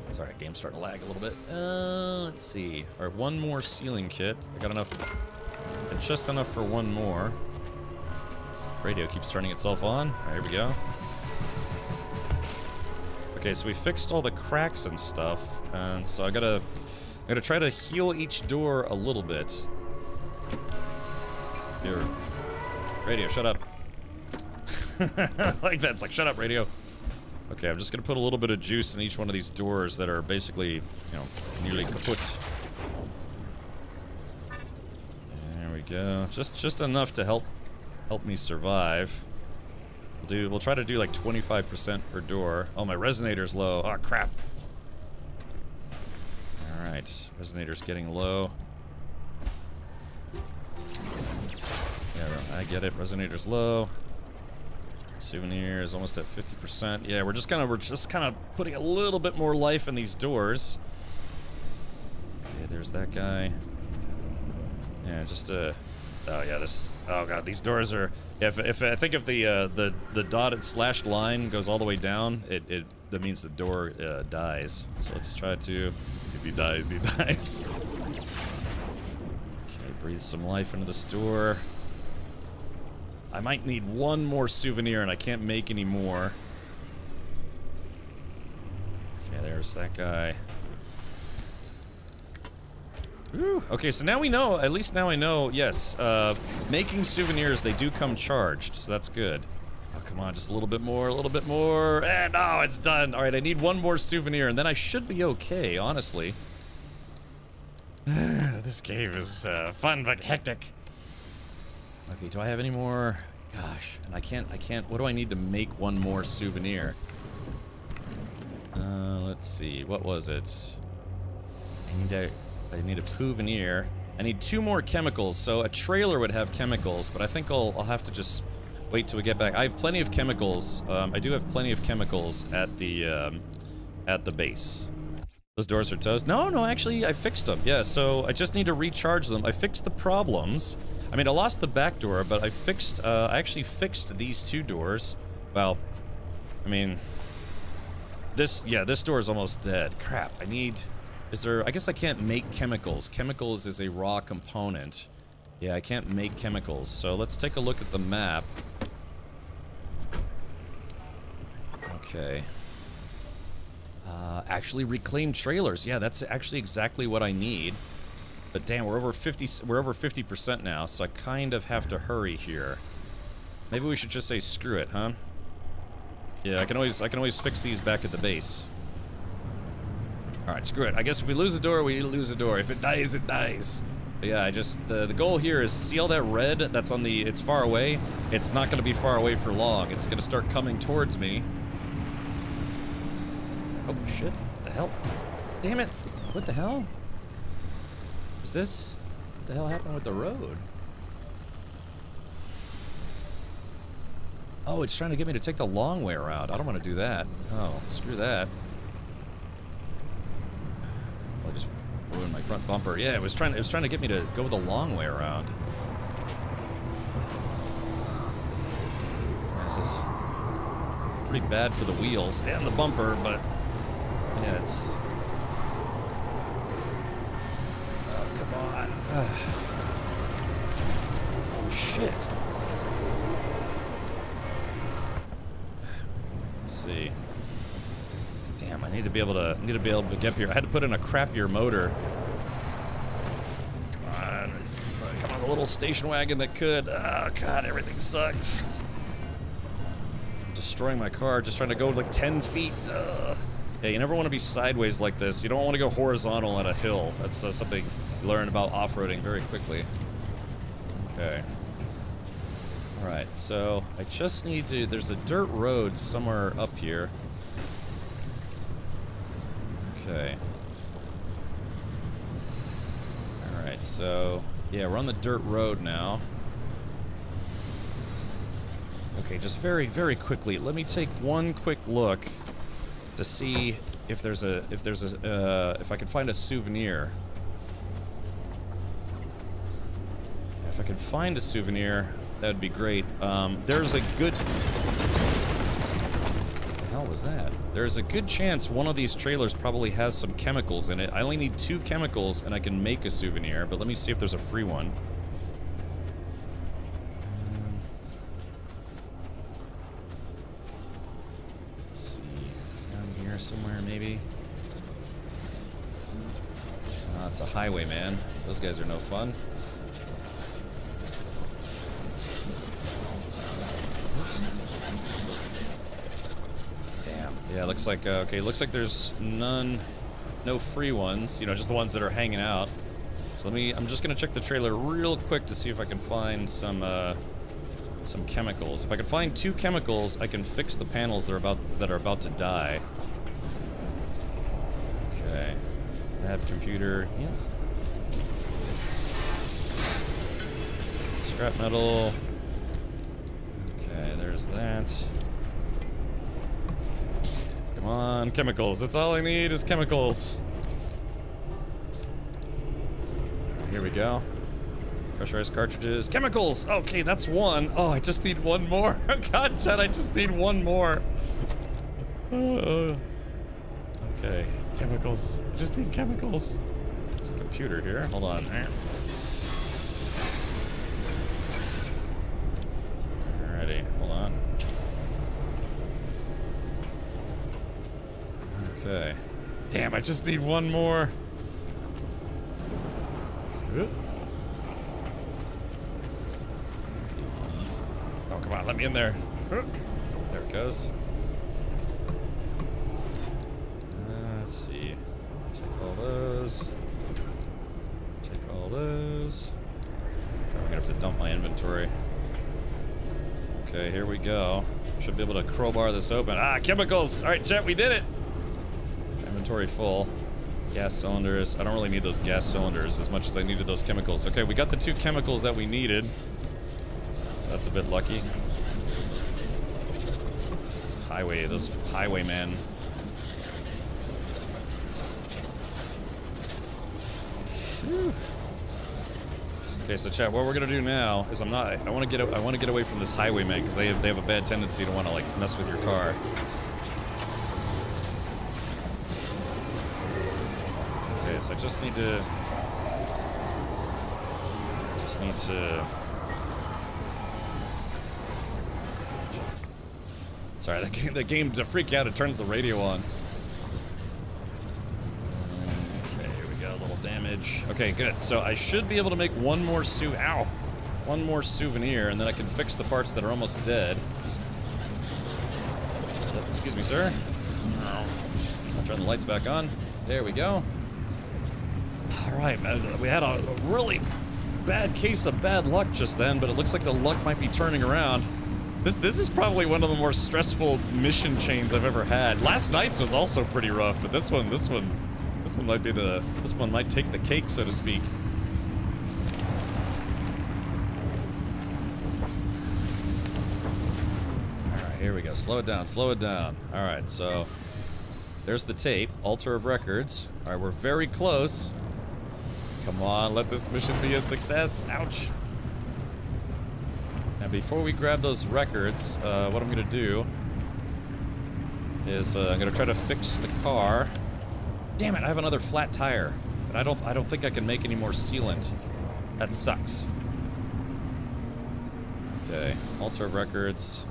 It's alright, game's starting to lag a little bit. Let's see. Alright, one more sealing kit. I got enough, just enough for one more. Radio keeps turning itself on. Alright, here we go. Okay, so we fixed all the cracks and stuff, and so I gotta try to heal each door a little bit. Here, radio, shut up. Like that, it's like, shut up, radio. Okay, I'm just gonna put a little bit of juice in each one of these doors that are basically, you know, nearly kaput. There we go. Just enough to help me survive. We'll try to do like 25% per door. Oh, my resonator's low. Oh, crap. Alright, resonator's getting low. Yeah, I get it. Resonator's low. Souvenirs almost at 50%. Yeah, we're just kind of putting a little bit more life in these doors. Okay, there's that guy. Yeah, just oh yeah, this. Oh god, these doors are. Yeah, if I think if the dotted slashed line goes all the way down, that means the door dies. So let's try to. If he dies, he dies. Okay, breathe some life into this door. I might need one more souvenir, and I can't make any more. Okay, there's that guy. Whew. Okay, so now we know, at least now I know, yes, making souvenirs, they do come charged, so that's good. Oh, come on, just a little bit more, and oh, it's done. All right, I need one more souvenir, and then I should be okay, honestly. This game is fun but hectic. Okay, do I have any more? Gosh, and I can't, what do I need to make one more souvenir? Let's see, what was it? I need a souvenir. I need 2 more chemicals, so a trailer would have chemicals, but I think I'll have to just wait till we get back. I have plenty of chemicals. I do have plenty of chemicals at the base. Those doors are toast. No, actually, I fixed them. Yeah, so I just need to recharge them. I fixed the problems. I mean, I lost the back door, but I actually fixed these 2 doors. Well, I mean, this door is almost dead. Crap, I guess I can't make chemicals. Chemicals is a raw component. Yeah, I can't make chemicals. So let's take a look at the map. Okay. Actually reclaimed trailers. Yeah, that's actually exactly what I need. But damn, we're over 50% now, so I kind of have to hurry here. Maybe we should just say screw it, huh? Yeah, I can always fix these back at the base. Alright, screw it. I guess if we lose a door, we lose a door. If it dies, it dies. But yeah, the goal here is see all that red that's on the, it's far away. It's not going to be far away for long. It's going to start coming towards me. Oh, shit. What the hell? Damn it. What the hell? Is this? What the hell happened with the road? Oh, it's trying to get me to take the long way around. I don't want to do that. Oh, screw that. I just ruined my front bumper. Yeah, it was trying to get me to go the long way around. This is pretty bad for the wheels and the bumper, but yeah, it's. Oh, come on. Oh, shit. Let's see. Damn, I need to be able to get here. I had to put in a crappier motor. Come on, the little station wagon that could. Oh god, everything sucks. I'm destroying my car, just trying to go like 10 feet. Yeah, you never want to be sideways like this. You don't want to go horizontal on a hill. That's something you learn about off-roading very quickly. Okay. Alright, so I just need to. There's a dirt road somewhere up here. Okay. Alright, so yeah, we're on the dirt road now. Okay, just very, very quickly, let me take one quick look to see if if I can find a souvenir. If I can find a souvenir, that would be great. There's a good. What the hell was that? There's a good chance one of these trailers probably has some chemicals in it. I only need 2 chemicals and I can make a souvenir, but let me see if there's a free one. Let's see. Down here somewhere, maybe? It's a highway, man. Those guys are no fun. Yeah, looks like, okay, looks like there's no free ones, you know, just the ones that are hanging out. So I'm just gonna check the trailer real quick to see if I can find some chemicals. If I can find 2 chemicals, I can fix the panels that are about to die. Okay. Lab computer, yeah. Scrap metal. Okay. Okay, there's that. Come on, chemicals. That's all I need is chemicals. Here we go. Pressurized cartridges. Chemicals! Okay, that's one. Oh, I just need one more. God, Chad, I just need one more. Okay, chemicals. I just need chemicals. It's a computer here. Hold on. Alrighty, hold on. Okay. Damn, I just need one more. Oh, come on, let me in there. There it goes. Let's see. Take all those. Take all those. Okay, I'm gonna have to dump my inventory. Okay, here we go. Should be able to crowbar this open. Ah, chemicals! Alright, chat, we did it! Inventory full. Gas cylinders. I don't really need those gas cylinders as much as I needed those chemicals. Okay, we got the 2 chemicals that we needed. So that's a bit lucky. Highway, those highwaymen. Okay, so chat, what we're gonna do now is I want to get away from this highwayman because they have a bad tendency to want to like mess with your car. Okay, so I just need to sorry, the game to freak out, it turns the radio on. Okay, here we go, a little damage. Okay, good. So I should be able to make one more souvenir, and then I can fix the parts that are almost dead. Excuse me, sir. I'll turn the lights back on. There we go. All right, man. We had a really bad case of bad luck just then, but it looks like the luck might be turning around. This is probably one of the more stressful mission chains I've ever had. Last night's was also pretty rough, but this one might take the cake, so to speak. All right, here we go. Slow it down, slow it down. All right, so there's the tape, Altar of Records. All right, we're very close. Come on, let this mission be a success. Ouch. Now, before we grab those records, what I'm gonna do is I'm gonna try to fix the car. Damn it! I have another flat tire, but I don't think I can make any more sealant. That sucks. Okay, Altar of Records.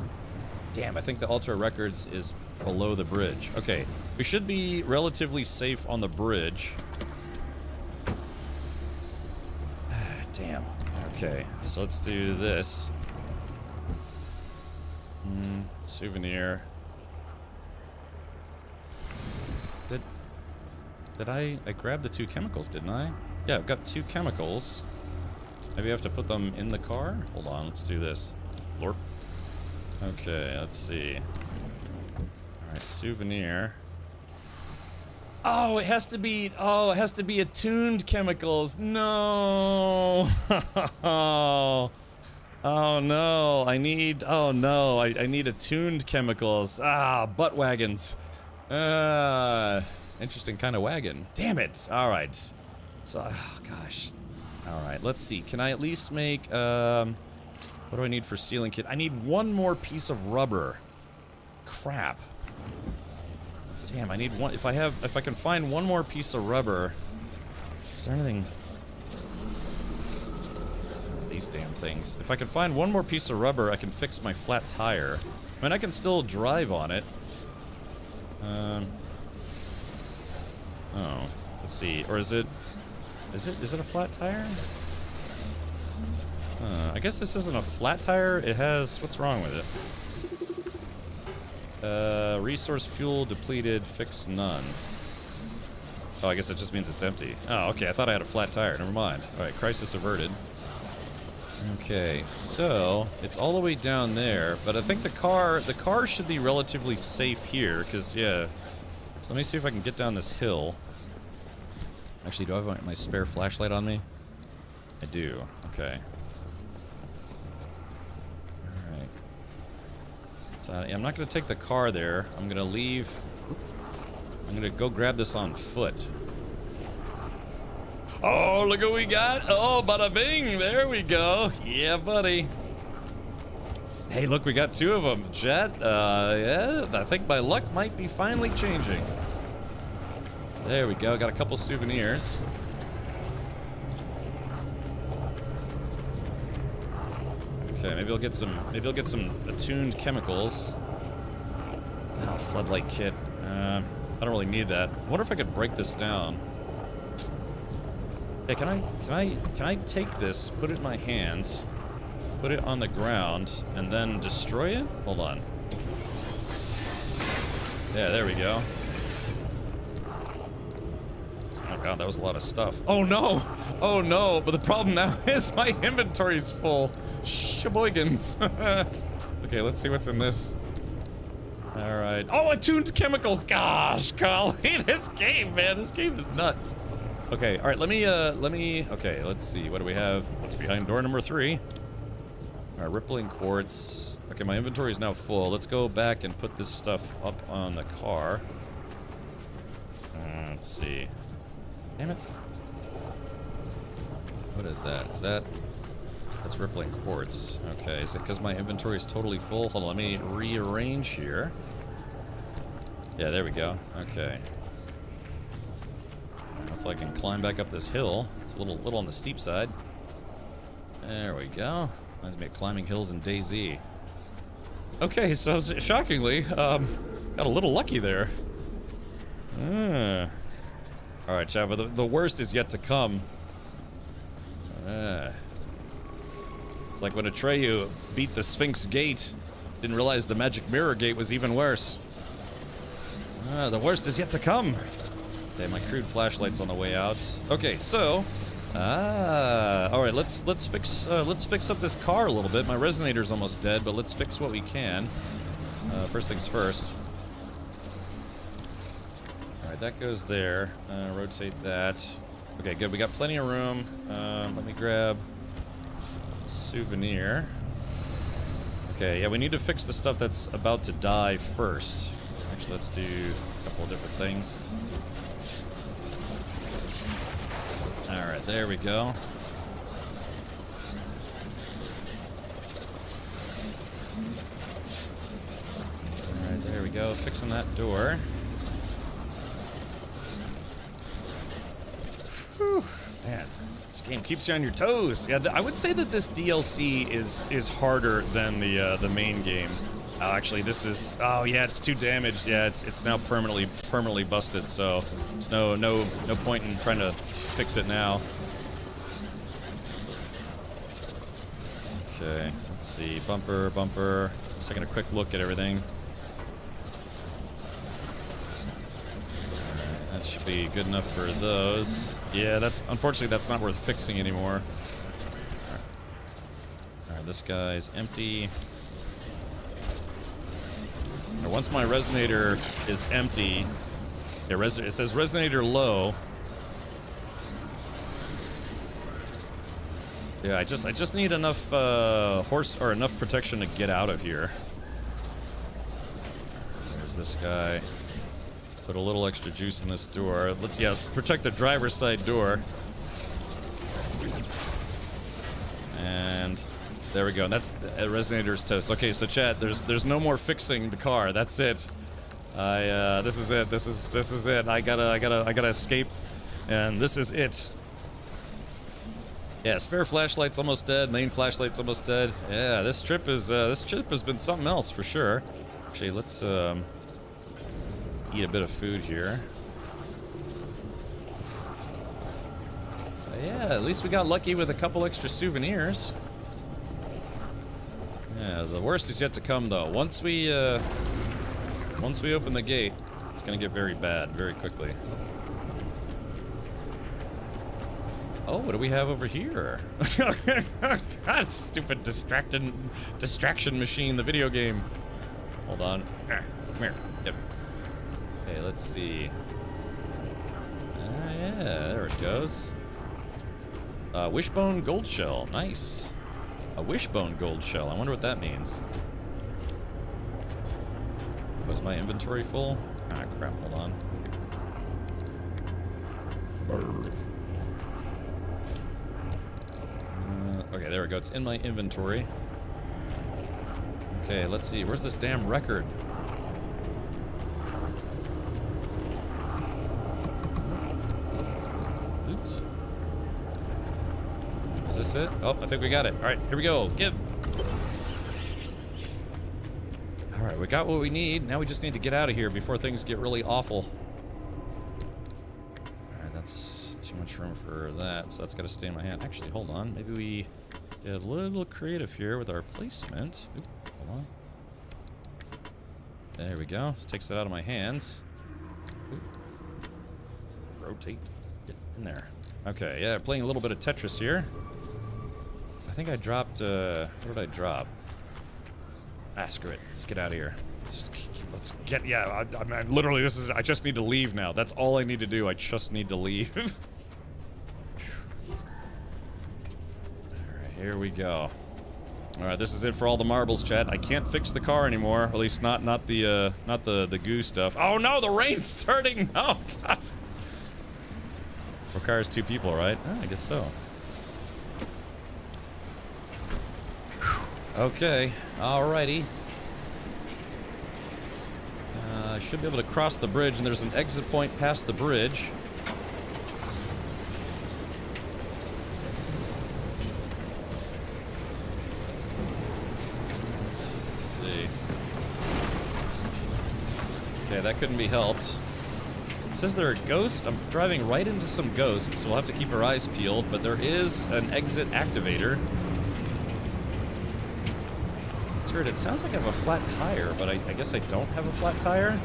Damn, I think the Altar of Records is below the bridge. Okay, we should be relatively safe on the bridge. Damn. Okay, so let's do this. Souvenir. Did I grabbed the 2 chemicals, didn't I? Yeah, I've got 2 chemicals. Maybe I have to put them in the car? Hold on, let's do this. Lorp. Okay, let's see. Alright, souvenir. Oh, it has to be attuned chemicals. No. Oh no, I need attuned chemicals. Ah, butt wagons. Interesting kind of wagon. Damn it. All right. So, oh gosh. All right, let's see. Can I at least make, what do I need for sealing kit? I need one more piece of rubber. Crap. Damn, I need one. If I can find one more piece of rubber. Is there anything? These damn things. If I can find one more piece of rubber, I can fix my flat tire. I mean, I can still drive on it. Oh, let's see. Or is it a flat tire? I guess this isn't a flat tire. It has, what's wrong with it? Resource fuel depleted, fix none. Oh, I guess it just means it's empty. Oh, okay. I thought I had a flat tire. Never mind. All right, crisis averted. Okay, so it's all the way down there, but I think the car should be relatively safe here, because, yeah. So let me see if I can get down this hill. Actually, do I have my spare flashlight on me? I do. Okay. Alright. So I'm not going to take the car there. I'm going to leave. I'm going to go grab this on foot. Oh, look what we got. Oh, bada bing. There we go. Yeah, buddy. Hey, look, we got 2 of them. Jet, yeah, I think my luck might be finally changing. There we go. Got a couple souvenirs. Okay, maybe I'll get some attuned chemicals. Oh, floodlight kit. I don't really need that. I wonder if I could break this down. Hey, can I take this, put it in my hands, put it on the ground, and then destroy it? Hold on. Yeah, there we go. Oh god, that was a lot of stuff. Oh no! Oh no! But the problem now is my inventory's full. Sheboygans. Okay, let's see what's in this. Alright. Oh, attuned chemicals! Gosh, golly, this game, man. This game is nuts. Okay, alright, let me, okay, let's see. What do we have? What's behind door number 3? Alright, rippling quartz. Okay, my inventory is now full. Let's go back and put this stuff up on the car. Let's see. Damn it. What is that? Is that... That's rippling quartz. Okay, is it because my inventory is totally full? Hold on, let me rearrange here. Yeah, there we go. Okay. I don't know if I can climb back up this hill. It's a little on the steep side. There we go. Reminds me of climbing hills in DayZ. Okay, so shockingly, got a little lucky there. Alright, chat, but the worst is yet to come. It's like when Atreyu beat the Sphinx Gate, didn't realize the Magic Mirror Gate was even worse. The worst is yet to come. Okay, my crude flashlight's on the way out. Okay, so, all right, let's fix up this car a little bit. My resonator's almost dead, but let's fix what we can. First things first. All right, that goes there. Rotate that. Okay, good. We got plenty of room. Let me grab a souvenir. Okay, yeah, we need to fix the stuff that's about to die first. Actually, let's do a couple of different things. Alright, there we go. Alright, there we go. Fixing that door. Whew, man, this game keeps you on your toes. Yeah, I would say that this DLC is harder than the main game. Actually, this is... Oh, yeah, it's too damaged. Yeah, it's now permanently busted, so there's no point in trying to fix it now. Okay, let's see. Bumper. Just taking a quick look at everything. Alright, that should be good enough for those. Yeah, unfortunately, that's not worth fixing anymore. Alright, this guy's empty. Now, once my resonator is empty, it says resonator low. Yeah, I just need enough enough protection to get out of here. There's this guy. Put a little extra juice in this door. Let's protect the driver's side door. And there we go. And that's resonator's toast. Okay, so chat, there's no more fixing the car. That's it. This is it. This is it. I gotta escape, and this is it. Yeah, spare flashlight's almost dead. Main flashlight's almost dead. Yeah, this trip has been something else for sure. Actually, let's eat a bit of food here. Yeah, at least we got lucky with a couple extra souvenirs. Yeah, the worst is yet to come though. Once we open the gate, it's gonna get very bad very quickly. Oh, what do we have over here? God, stupid distraction machine, the video game. Hold on. Come here. Yep. Okay, let's see. Yeah, there it goes. Wishbone gold shell. Nice. A wishbone gold shell. I wonder what that means. Is my inventory full? Ah, crap, hold on. Okay, there we go. It's in my inventory. Okay, let's see. Where's this damn record? Oops. Is this it? Oh, I think we got it. All right, here we go. Give. All right, we got what we need. Now we just need to get out of here before things get really awful. All right, that's too much room for that, so that's got to stay in my hand. Actually, hold on. Maybe we get a little creative here with our placement. Oop, hold on. There we go. This takes it out of my hands. Oop. Rotate. Get in there. Okay, yeah, playing a little bit of Tetris here. I think I dropped, what did I drop? Ah, screw it. Let's get out of here. Let's get, yeah, I mean, literally, this is, I just need to leave now. That's all I need to do. I just need to leave. Alright, here we go. Alright, this is it for all the marbles, chat. I can't fix the car anymore. At least not the goo stuff. Oh no, the rain's starting! Oh, God. Requires 2 people, right? Oh, I guess so. Okay, alrighty. I should be able to cross the bridge, and there's an exit point past the bridge. Let's see. Okay, that couldn't be helped. It says there are ghosts. I'm driving right into some ghosts, so we'll have to keep our eyes peeled, but there is an exit activator. It's weird, it sounds like I have a flat tire, but I guess I don't have a flat tire.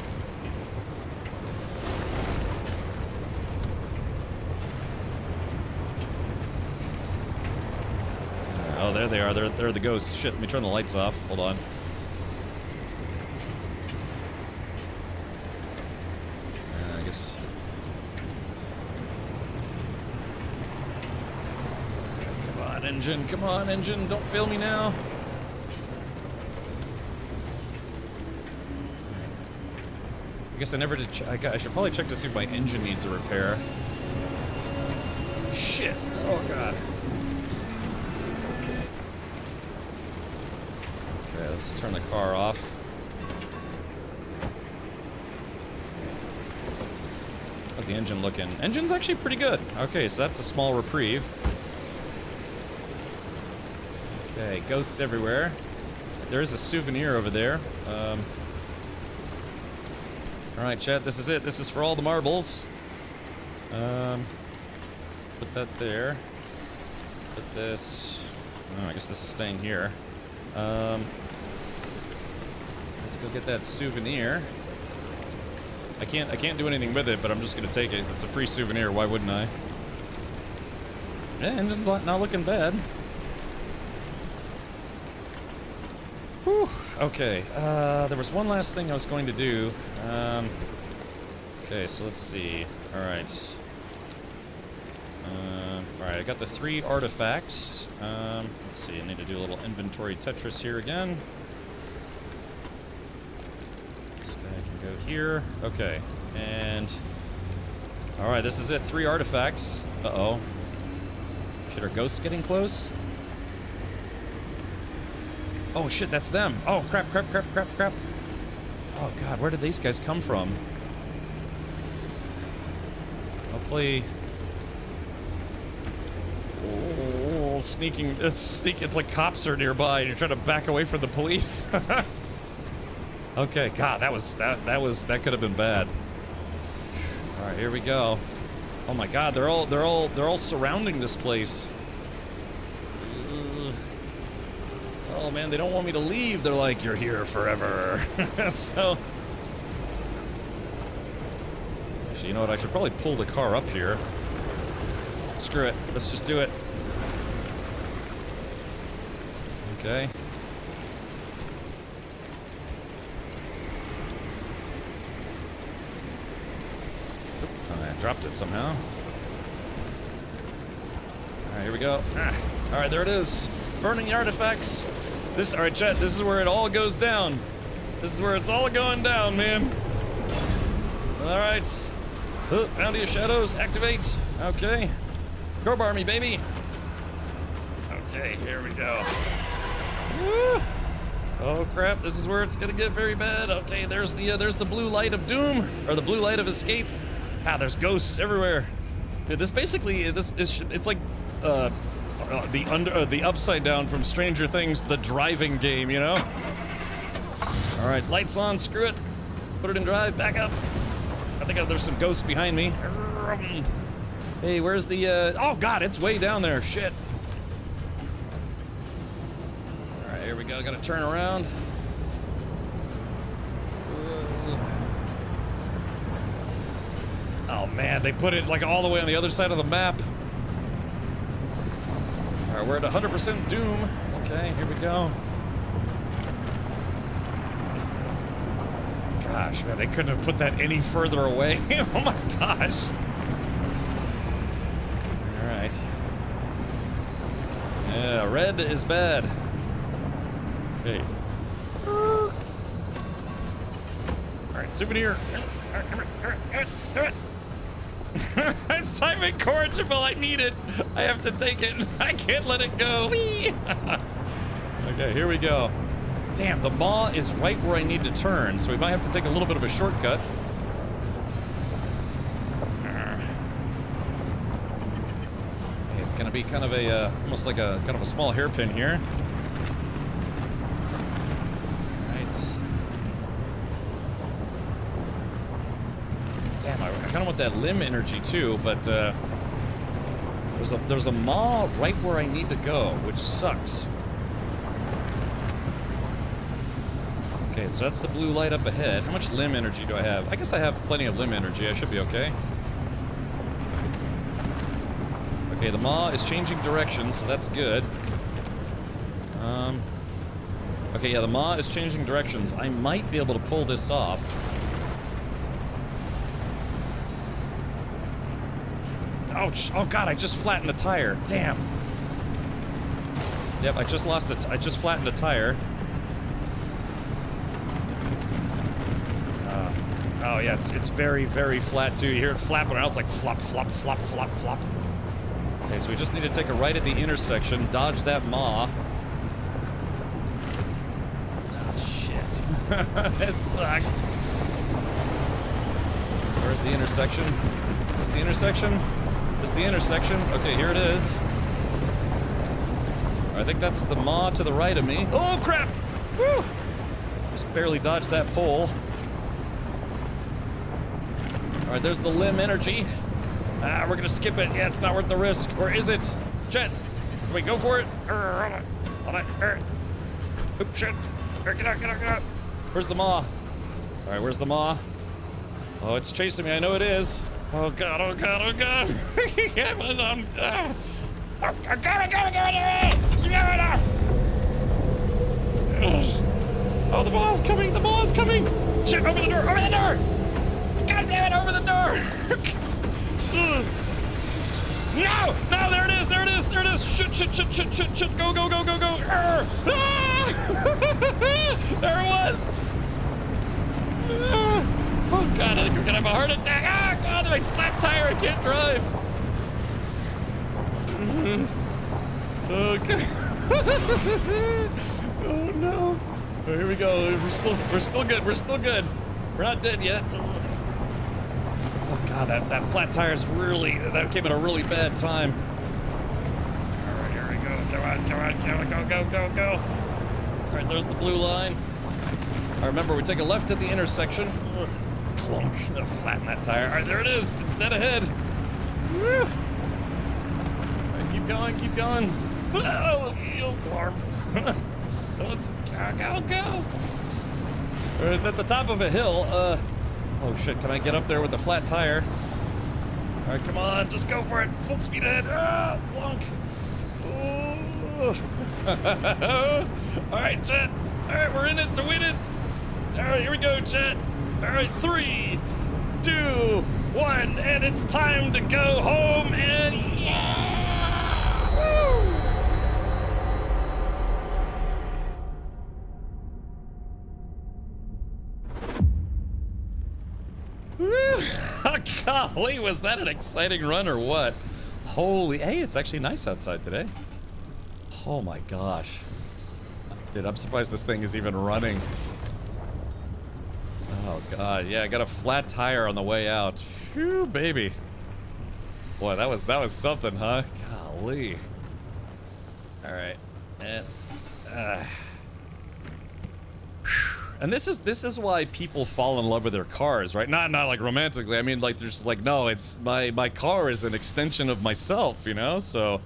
Oh, there they are. They're the ghosts. Shit, let me turn the lights off. Hold on. I guess. Come on, engine. Come on, engine. Don't fail me now. I guess I never did. I should probably check to see if my engine needs a repair. Shit. Oh, God. Okay, let's turn the car off. How's the engine looking? Engine's actually pretty good. Okay, so that's a small reprieve. Okay, ghosts everywhere. There is a souvenir over there. Alright, chat, this is it. This is for all the marbles. Put that there. Put this... Oh, I guess this is staying here. Let's go get that souvenir. I can't do anything with it, but I'm just gonna take it. It's a free souvenir, why wouldn't I? Yeah, engine's not looking bad. Whew. Okay, there was one last thing I was going to do. Okay, so let's see. Alright. Alright, I got the 3 artifacts. Let's see, I need to do a little inventory Tetris here again. This guy can go here. Okay, and... Alright, this is it. 3 artifacts. Uh-oh. Shit, are ghosts getting close? Oh shit, that's them. Oh crap. Oh god, where did these guys come from? Hopefully... Oh, sneaking. It's like cops are nearby and you're trying to back away from the police. Okay, god, that could have been bad. Alright, here we go. Oh my god, they're all surrounding this place. Oh man, they don't want me to leave. They're like, you're here forever. So, actually, you know what? I should probably pull the car up here. Screw it. Let's just do it. Okay. Oop, oh, I dropped it somehow. Alright, here we go. Alright, there it is. Burning the artifacts. Alright, chat, this is where it all goes down. This is where it's all going down, man. All right. Bounty of Shadows, activate. Okay. Crowbar me, baby. Okay, here we go. Woo. Oh crap! This is where it's gonna get very bad. Okay, there's the blue light of doom, or the blue light of escape. Ah, there's ghosts everywhere. Dude, this basically it's like the upside down from Stranger Things, the driving game, you know? All right, lights on, screw it. Put it in drive, back up. I think there's some ghosts behind me. Hey, where's the, oh God, it's way down there, shit. All right, here we go, gotta turn around. Oh man, they put it like all the way on the other side of the map. All right, we're at 100% doom. Okay, here we go. Gosh, man, they couldn't have put that any further away. Oh my gosh. All right. Yeah, red is bad. Okay. All right, souvenir. I'm Simon Corrigible. I need it. I have to take it. I can't let it go. Whee! Okay, here we go. Damn, the maw is right where I need to turn, so we might have to take a little bit of a shortcut. It's gonna be kind of a, almost like a, kind of a small hairpin here. Right. Damn, I kind of want that limb energy too, but there's a maw right where I need to go, which sucks. Okay, so that's the blue light up ahead. How much limb energy do I have? I guess I have plenty of limb energy. I should be okay. Okay, the maw is changing directions, so that's good. Okay, yeah, the maw is changing directions. I might be able to pull this off. Ouch! Oh God, I just flattened a tire. Damn. Yep, I just flattened a tire. Oh yeah, it's very, very flat too. You hear it flapping around. It's like flop, flop, flop, flop, flop. Okay, so we just need to take a right at the intersection, dodge that maw. Oh shit. This sucks. Where's the intersection? Is this the intersection? This is the intersection? Okay, here it is. I think that's the maw to the right of me. Oh crap! Woo! Just barely dodged that pole. All right, there's the limb energy. Ah, we're gonna skip it. Yeah, it's not worth the risk. Or is it? Jet, can we go for it? Hold on. Oops, shit. Get out. Where's the maw? All right, where's the maw? Oh, it's chasing me. I know it is. Oh God. I'm on. I'm Oh, the maw's coming. Shit, open the door. God damn it, over the door! No, there it is! Shit, go! Ah! There it was! Oh God, I think we're gonna have a heart attack! Ah, God, my flat tire, I can't drive! Oh God! Oh no! Oh, here we go, we're still good, We're not dead yet. Oh God, that flat tire's that came at a really bad time. All right, here we go. Come on, go. All right, there's the blue line. All right, remember, we take a left at the intersection. Ugh, clunk, flatten that tire. All right, there it is. It's dead ahead. Woo. All right, keep going. Oh, alarm. So let's go. All right, it's at the top of a hill. Oh shit, can I get up there with the flat tire? All right, come on, just go for it. Full speed ahead. Ah, plunk. All right, Jet. All right, we're in it to win it. All right, here we go, Jet. All right, 3, 2, 1, and it's time to go home and yeah! Woo! Golly, was that an exciting run or what? Holy, hey, it's actually nice outside today. Oh my gosh. Dude, I'm surprised this thing is even running. Oh god, yeah, I got a flat tire on the way out. Phew, baby. Boy, that was something, huh? Golly. Alright. And this is why people fall in love with their cars, right? Not like romantically. I mean, like they're just like, no, it's my car is an extension of myself, you know? So.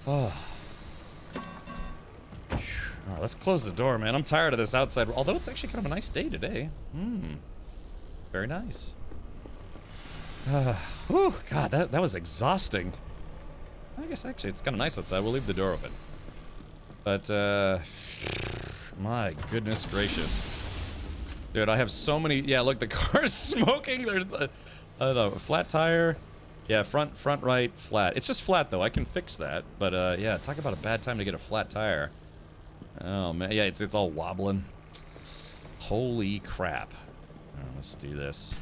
Oh. All right, let's close the door, man. I'm tired of this outside. Although it's actually kind of a nice day today. Very nice. Whew, God, that was exhausting. I guess actually it's kind of nice outside. We'll leave the door open. But, my goodness gracious. Dude, I have so many... Yeah, look, the car's smoking. There's a flat tire. Yeah, front right, flat. It's just flat, though. I can fix that. But, yeah, talk about a bad time to get a flat tire. Oh, man. Yeah, it's all wobbling. Holy crap. Let's do this.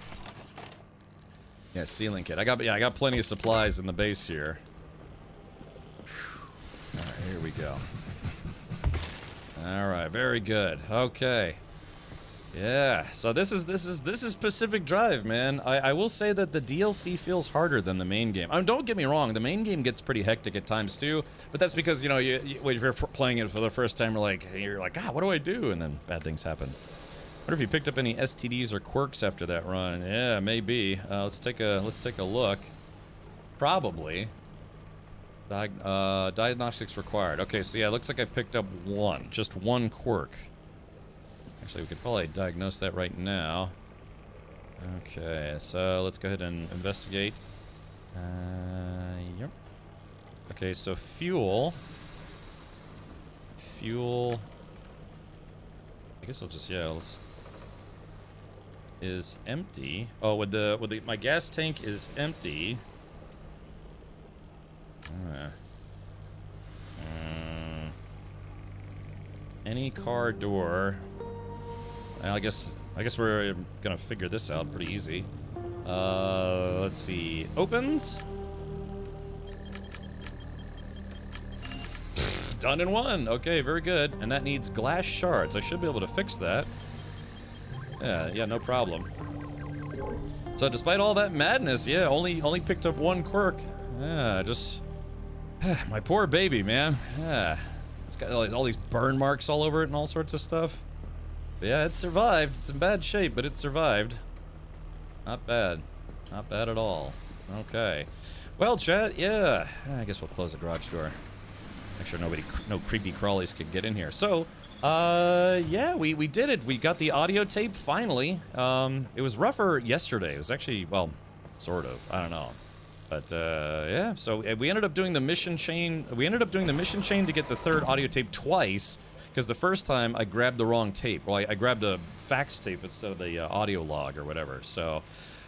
Yeah, sealing kit. I got plenty of supplies in the base here. All right, here we go. All right, very good. Okay. Yeah, so this is Pacific Drive, man. I will say that the DLC feels harder than the main game. Don't get me wrong, the main game gets pretty hectic at times too, but that's because, you know, when you're playing it for the first time, you're like, God, what do I do? And then bad things happen. I wonder if you picked up any STDs or quirks after that run. Yeah, maybe. Let's take a look. Probably. Diagnostics required. Okay, so yeah, it looks like I picked up just one quirk. Actually, we could probably diagnose that right now. Okay, so let's go ahead and investigate. Yep. Okay, so fuel. I guess we'll just, yeah, is empty. Oh, my gas tank is empty. Any car door. I guess we're gonna figure this out pretty easy. Let's see. Opens. Done in one. Okay, very good. And that needs glass shards. I should be able to fix that. Yeah, no problem. So despite all that madness, yeah, only picked up one quirk. Yeah, just my poor baby, man. Yeah, it's got all these burn marks all over it and all sorts of stuff. But yeah, it survived. It's in bad shape, but it survived. Not bad. Not bad at all. Okay. Well, chat, yeah. I guess we'll close the garage door. Make sure no creepy crawlies could get in here. So, yeah, we did it. We got the audio tape finally. It was rougher yesterday. It was actually, well, sort of. I don't know. But, yeah, so we ended up doing the mission chain. We ended up doing the mission chain to get the third audio tape twice, because the first time I grabbed the wrong tape. Well, I grabbed a fax tape instead of the audio log or whatever. So,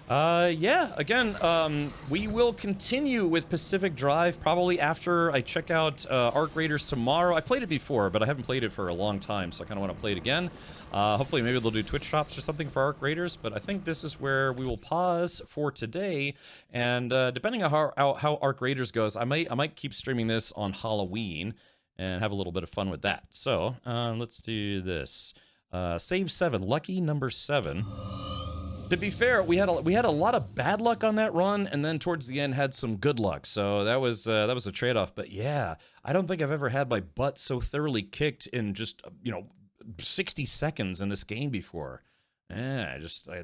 yeah, again, we will continue with Pacific Drive probably after I check out Arc Raiders tomorrow. I've played it before, but I haven't played it for a long time, so I kind of want to play it again. Hopefully, maybe they'll do Twitch drops or something for Arc Raiders, but I think this is where we will pause for today. And depending on how Arc Raiders goes, I might keep streaming this on Halloween and have a little bit of fun with that. So let's do this. Save 7, lucky number 7. To be fair, we had a lot of bad luck on that run, and then towards the end had some good luck. So that was a trade-off. But yeah, I don't think I've ever had my butt so thoroughly kicked in just 60 seconds in this game before. Yeah, I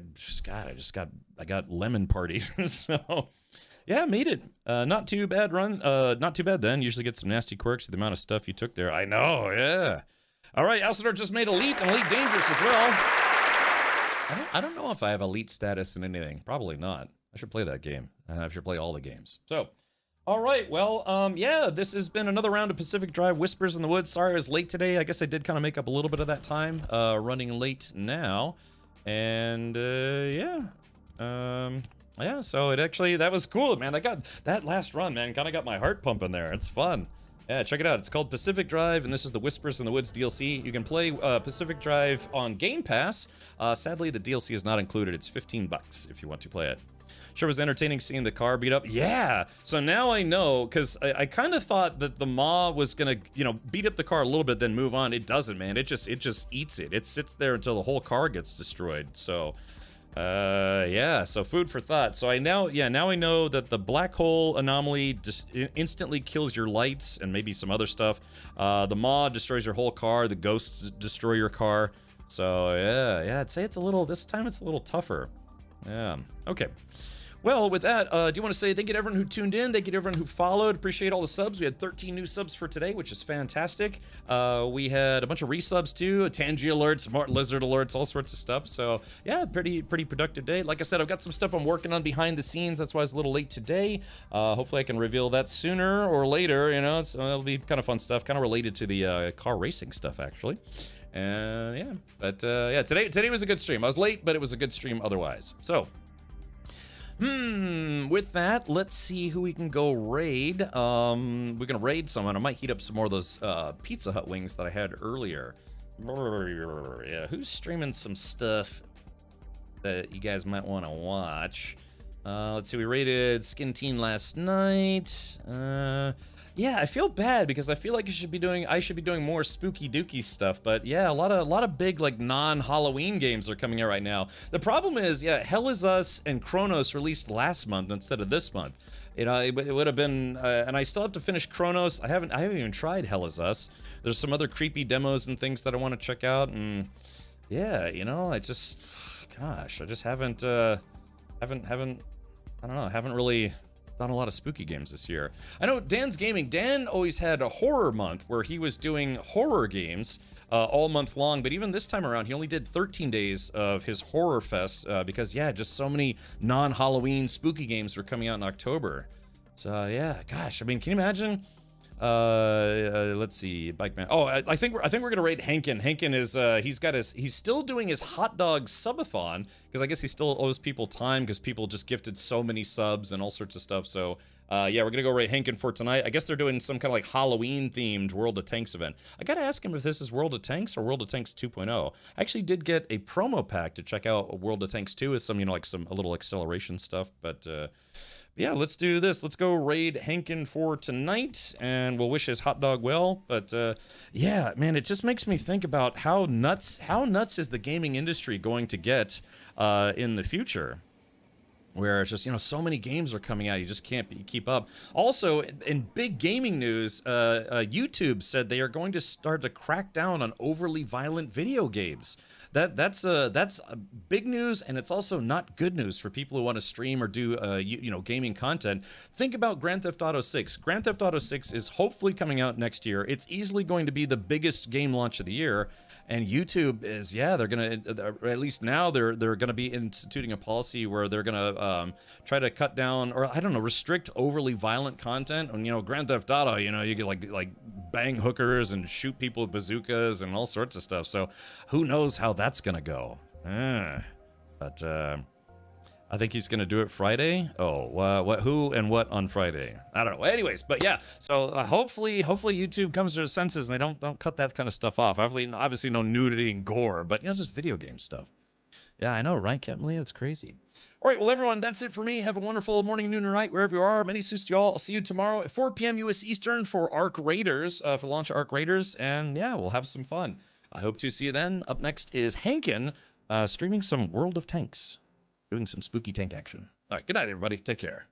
got lemon partied. So yeah, made it. Not too bad run. Not too bad then. Usually get some nasty quirks with the amount of stuff you took there. I know. Yeah. All right, Alcindor just made Elite and Elite Dangerous as well. I don't know if I have elite status in anything. Probably not. I should play that game. I should play all the games. So, all right. Well, yeah, this has been another round of Pacific Drive Whispers in the Woods. Sorry I was late today. I guess I did kind of make up a little bit of that time. Running late now. And, yeah. Yeah, so that was cool, man. That last run, man, kind of got my heart pumping there. It's fun. Yeah, check it out. It's called Pacific Drive, and this is the Whispers in the Woods DLC. You can play Pacific Drive on Game Pass. Sadly, the DLC is not included. It's $15 if you want to play it. Sure was entertaining seeing the car beat up. Yeah. So now I know, because I kind of thought that the Maw was gonna, beat up the car a little bit, then move on. It doesn't, man. It just eats it. It sits there until the whole car gets destroyed. So, yeah. So food for thought. So now I know that the black hole anomaly just instantly kills your lights and maybe some other stuff. The Maw destroys your whole car. The ghosts destroy your car. So yeah. I'd say this time it's a little tougher. Yeah. Okay. Well, with that, do you want to say thank you to everyone who tuned in? Thank you to everyone who followed. Appreciate all the subs. We had 13 new subs for today, which is fantastic. We had a bunch of resubs too, Tangy alerts, smart lizard alerts, all sorts of stuff. So yeah, pretty productive day. Like I said, I've got some stuff I'm working on behind the scenes. That's why it's a little late today. Hopefully I can reveal that sooner or later. So it'll be kind of fun stuff, kind of related to the car racing stuff actually. Yeah, but yeah, today was a good stream. I was late, but it was a good stream otherwise. So. With that, let's see who we can go raid. We're gonna raid someone. I might heat up some more of those Pizza Hut wings that I had earlier. Yeah, who's streaming some stuff that you guys might want to watch? Let's see, we raided Skin Teen last night. Yeah, I feel bad because I feel like I should be doing more spooky dooky stuff, but yeah, a lot of big like non-Halloween games are coming out right now. The problem is, yeah, Hell Is Us and Chronos released last month instead of this month. It would have been, and I still have to finish Chronos. I haven't even tried Hell Is Us. There's some other creepy demos and things that I want to check out, and yeah, I just haven't really done a lot of spooky games this year. I know Dan's Gaming. Dan always had a horror month where he was doing horror games all month long, but even this time around, he only did 13 days of his horror fest because, yeah, just so many non-Halloween spooky games were coming out in October. So, yeah, gosh, I mean, can you imagine? Let's see, Bike Man. Oh, I think we're gonna raid Hankin. Hankin is he's still doing his hot dog subathon because I guess he still owes people time because people just gifted so many subs and all sorts of stuff. So yeah, we're gonna go raid Hankin for tonight. I guess they're doing some kind of like Halloween themed World of Tanks event. I gotta ask him if this is World of Tanks or World of Tanks 2.0. I actually did get a promo pack to check out World of Tanks 2 with some a little acceleration stuff, but yeah, let's do this. Let's go raid Hankin for tonight, and we'll wish his hot dog well. But yeah, man, it just makes me think about how nuts is the gaming industry going to get in the future, where it's just so many games are coming out, you just can't keep up. Also, in big gaming news, YouTube said they are going to start to crack down on overly violent video games. That's big news, and it's also not good news for people who want to stream or do gaming content. Think about Grand Theft Auto 6. Grand Theft Auto 6 is hopefully coming out next year. It's easily going to be the biggest game launch of the year. And YouTube is, yeah, they're gonna, or at least now they're gonna be instituting a policy where they're gonna try to cut down, or I don't know, restrict overly violent content. And Grand Theft Auto, you get like bang hookers and shoot people with bazookas and all sorts of stuff. So who knows how that's gonna go? But I think he's gonna do it Friday. Oh, who and what on Friday? I don't know. Anyways, but yeah. So hopefully YouTube comes to their senses and they don't cut that kind of stuff off. Obviously no nudity and gore, but just video game stuff. Yeah, I know, right, Captain Leo? It's crazy. All right, well, everyone, that's it for me. Have a wonderful morning, noon, and night, wherever you are. Many suits to y'all. I'll see you tomorrow at 4 p.m. U.S. Eastern for Arc Raiders, for the launch of Arc Raiders, and yeah, we'll have some fun. I hope to see you then. Up next is Hankin, streaming some World of Tanks, doing some spooky tank action. All right, good night, everybody. Take care.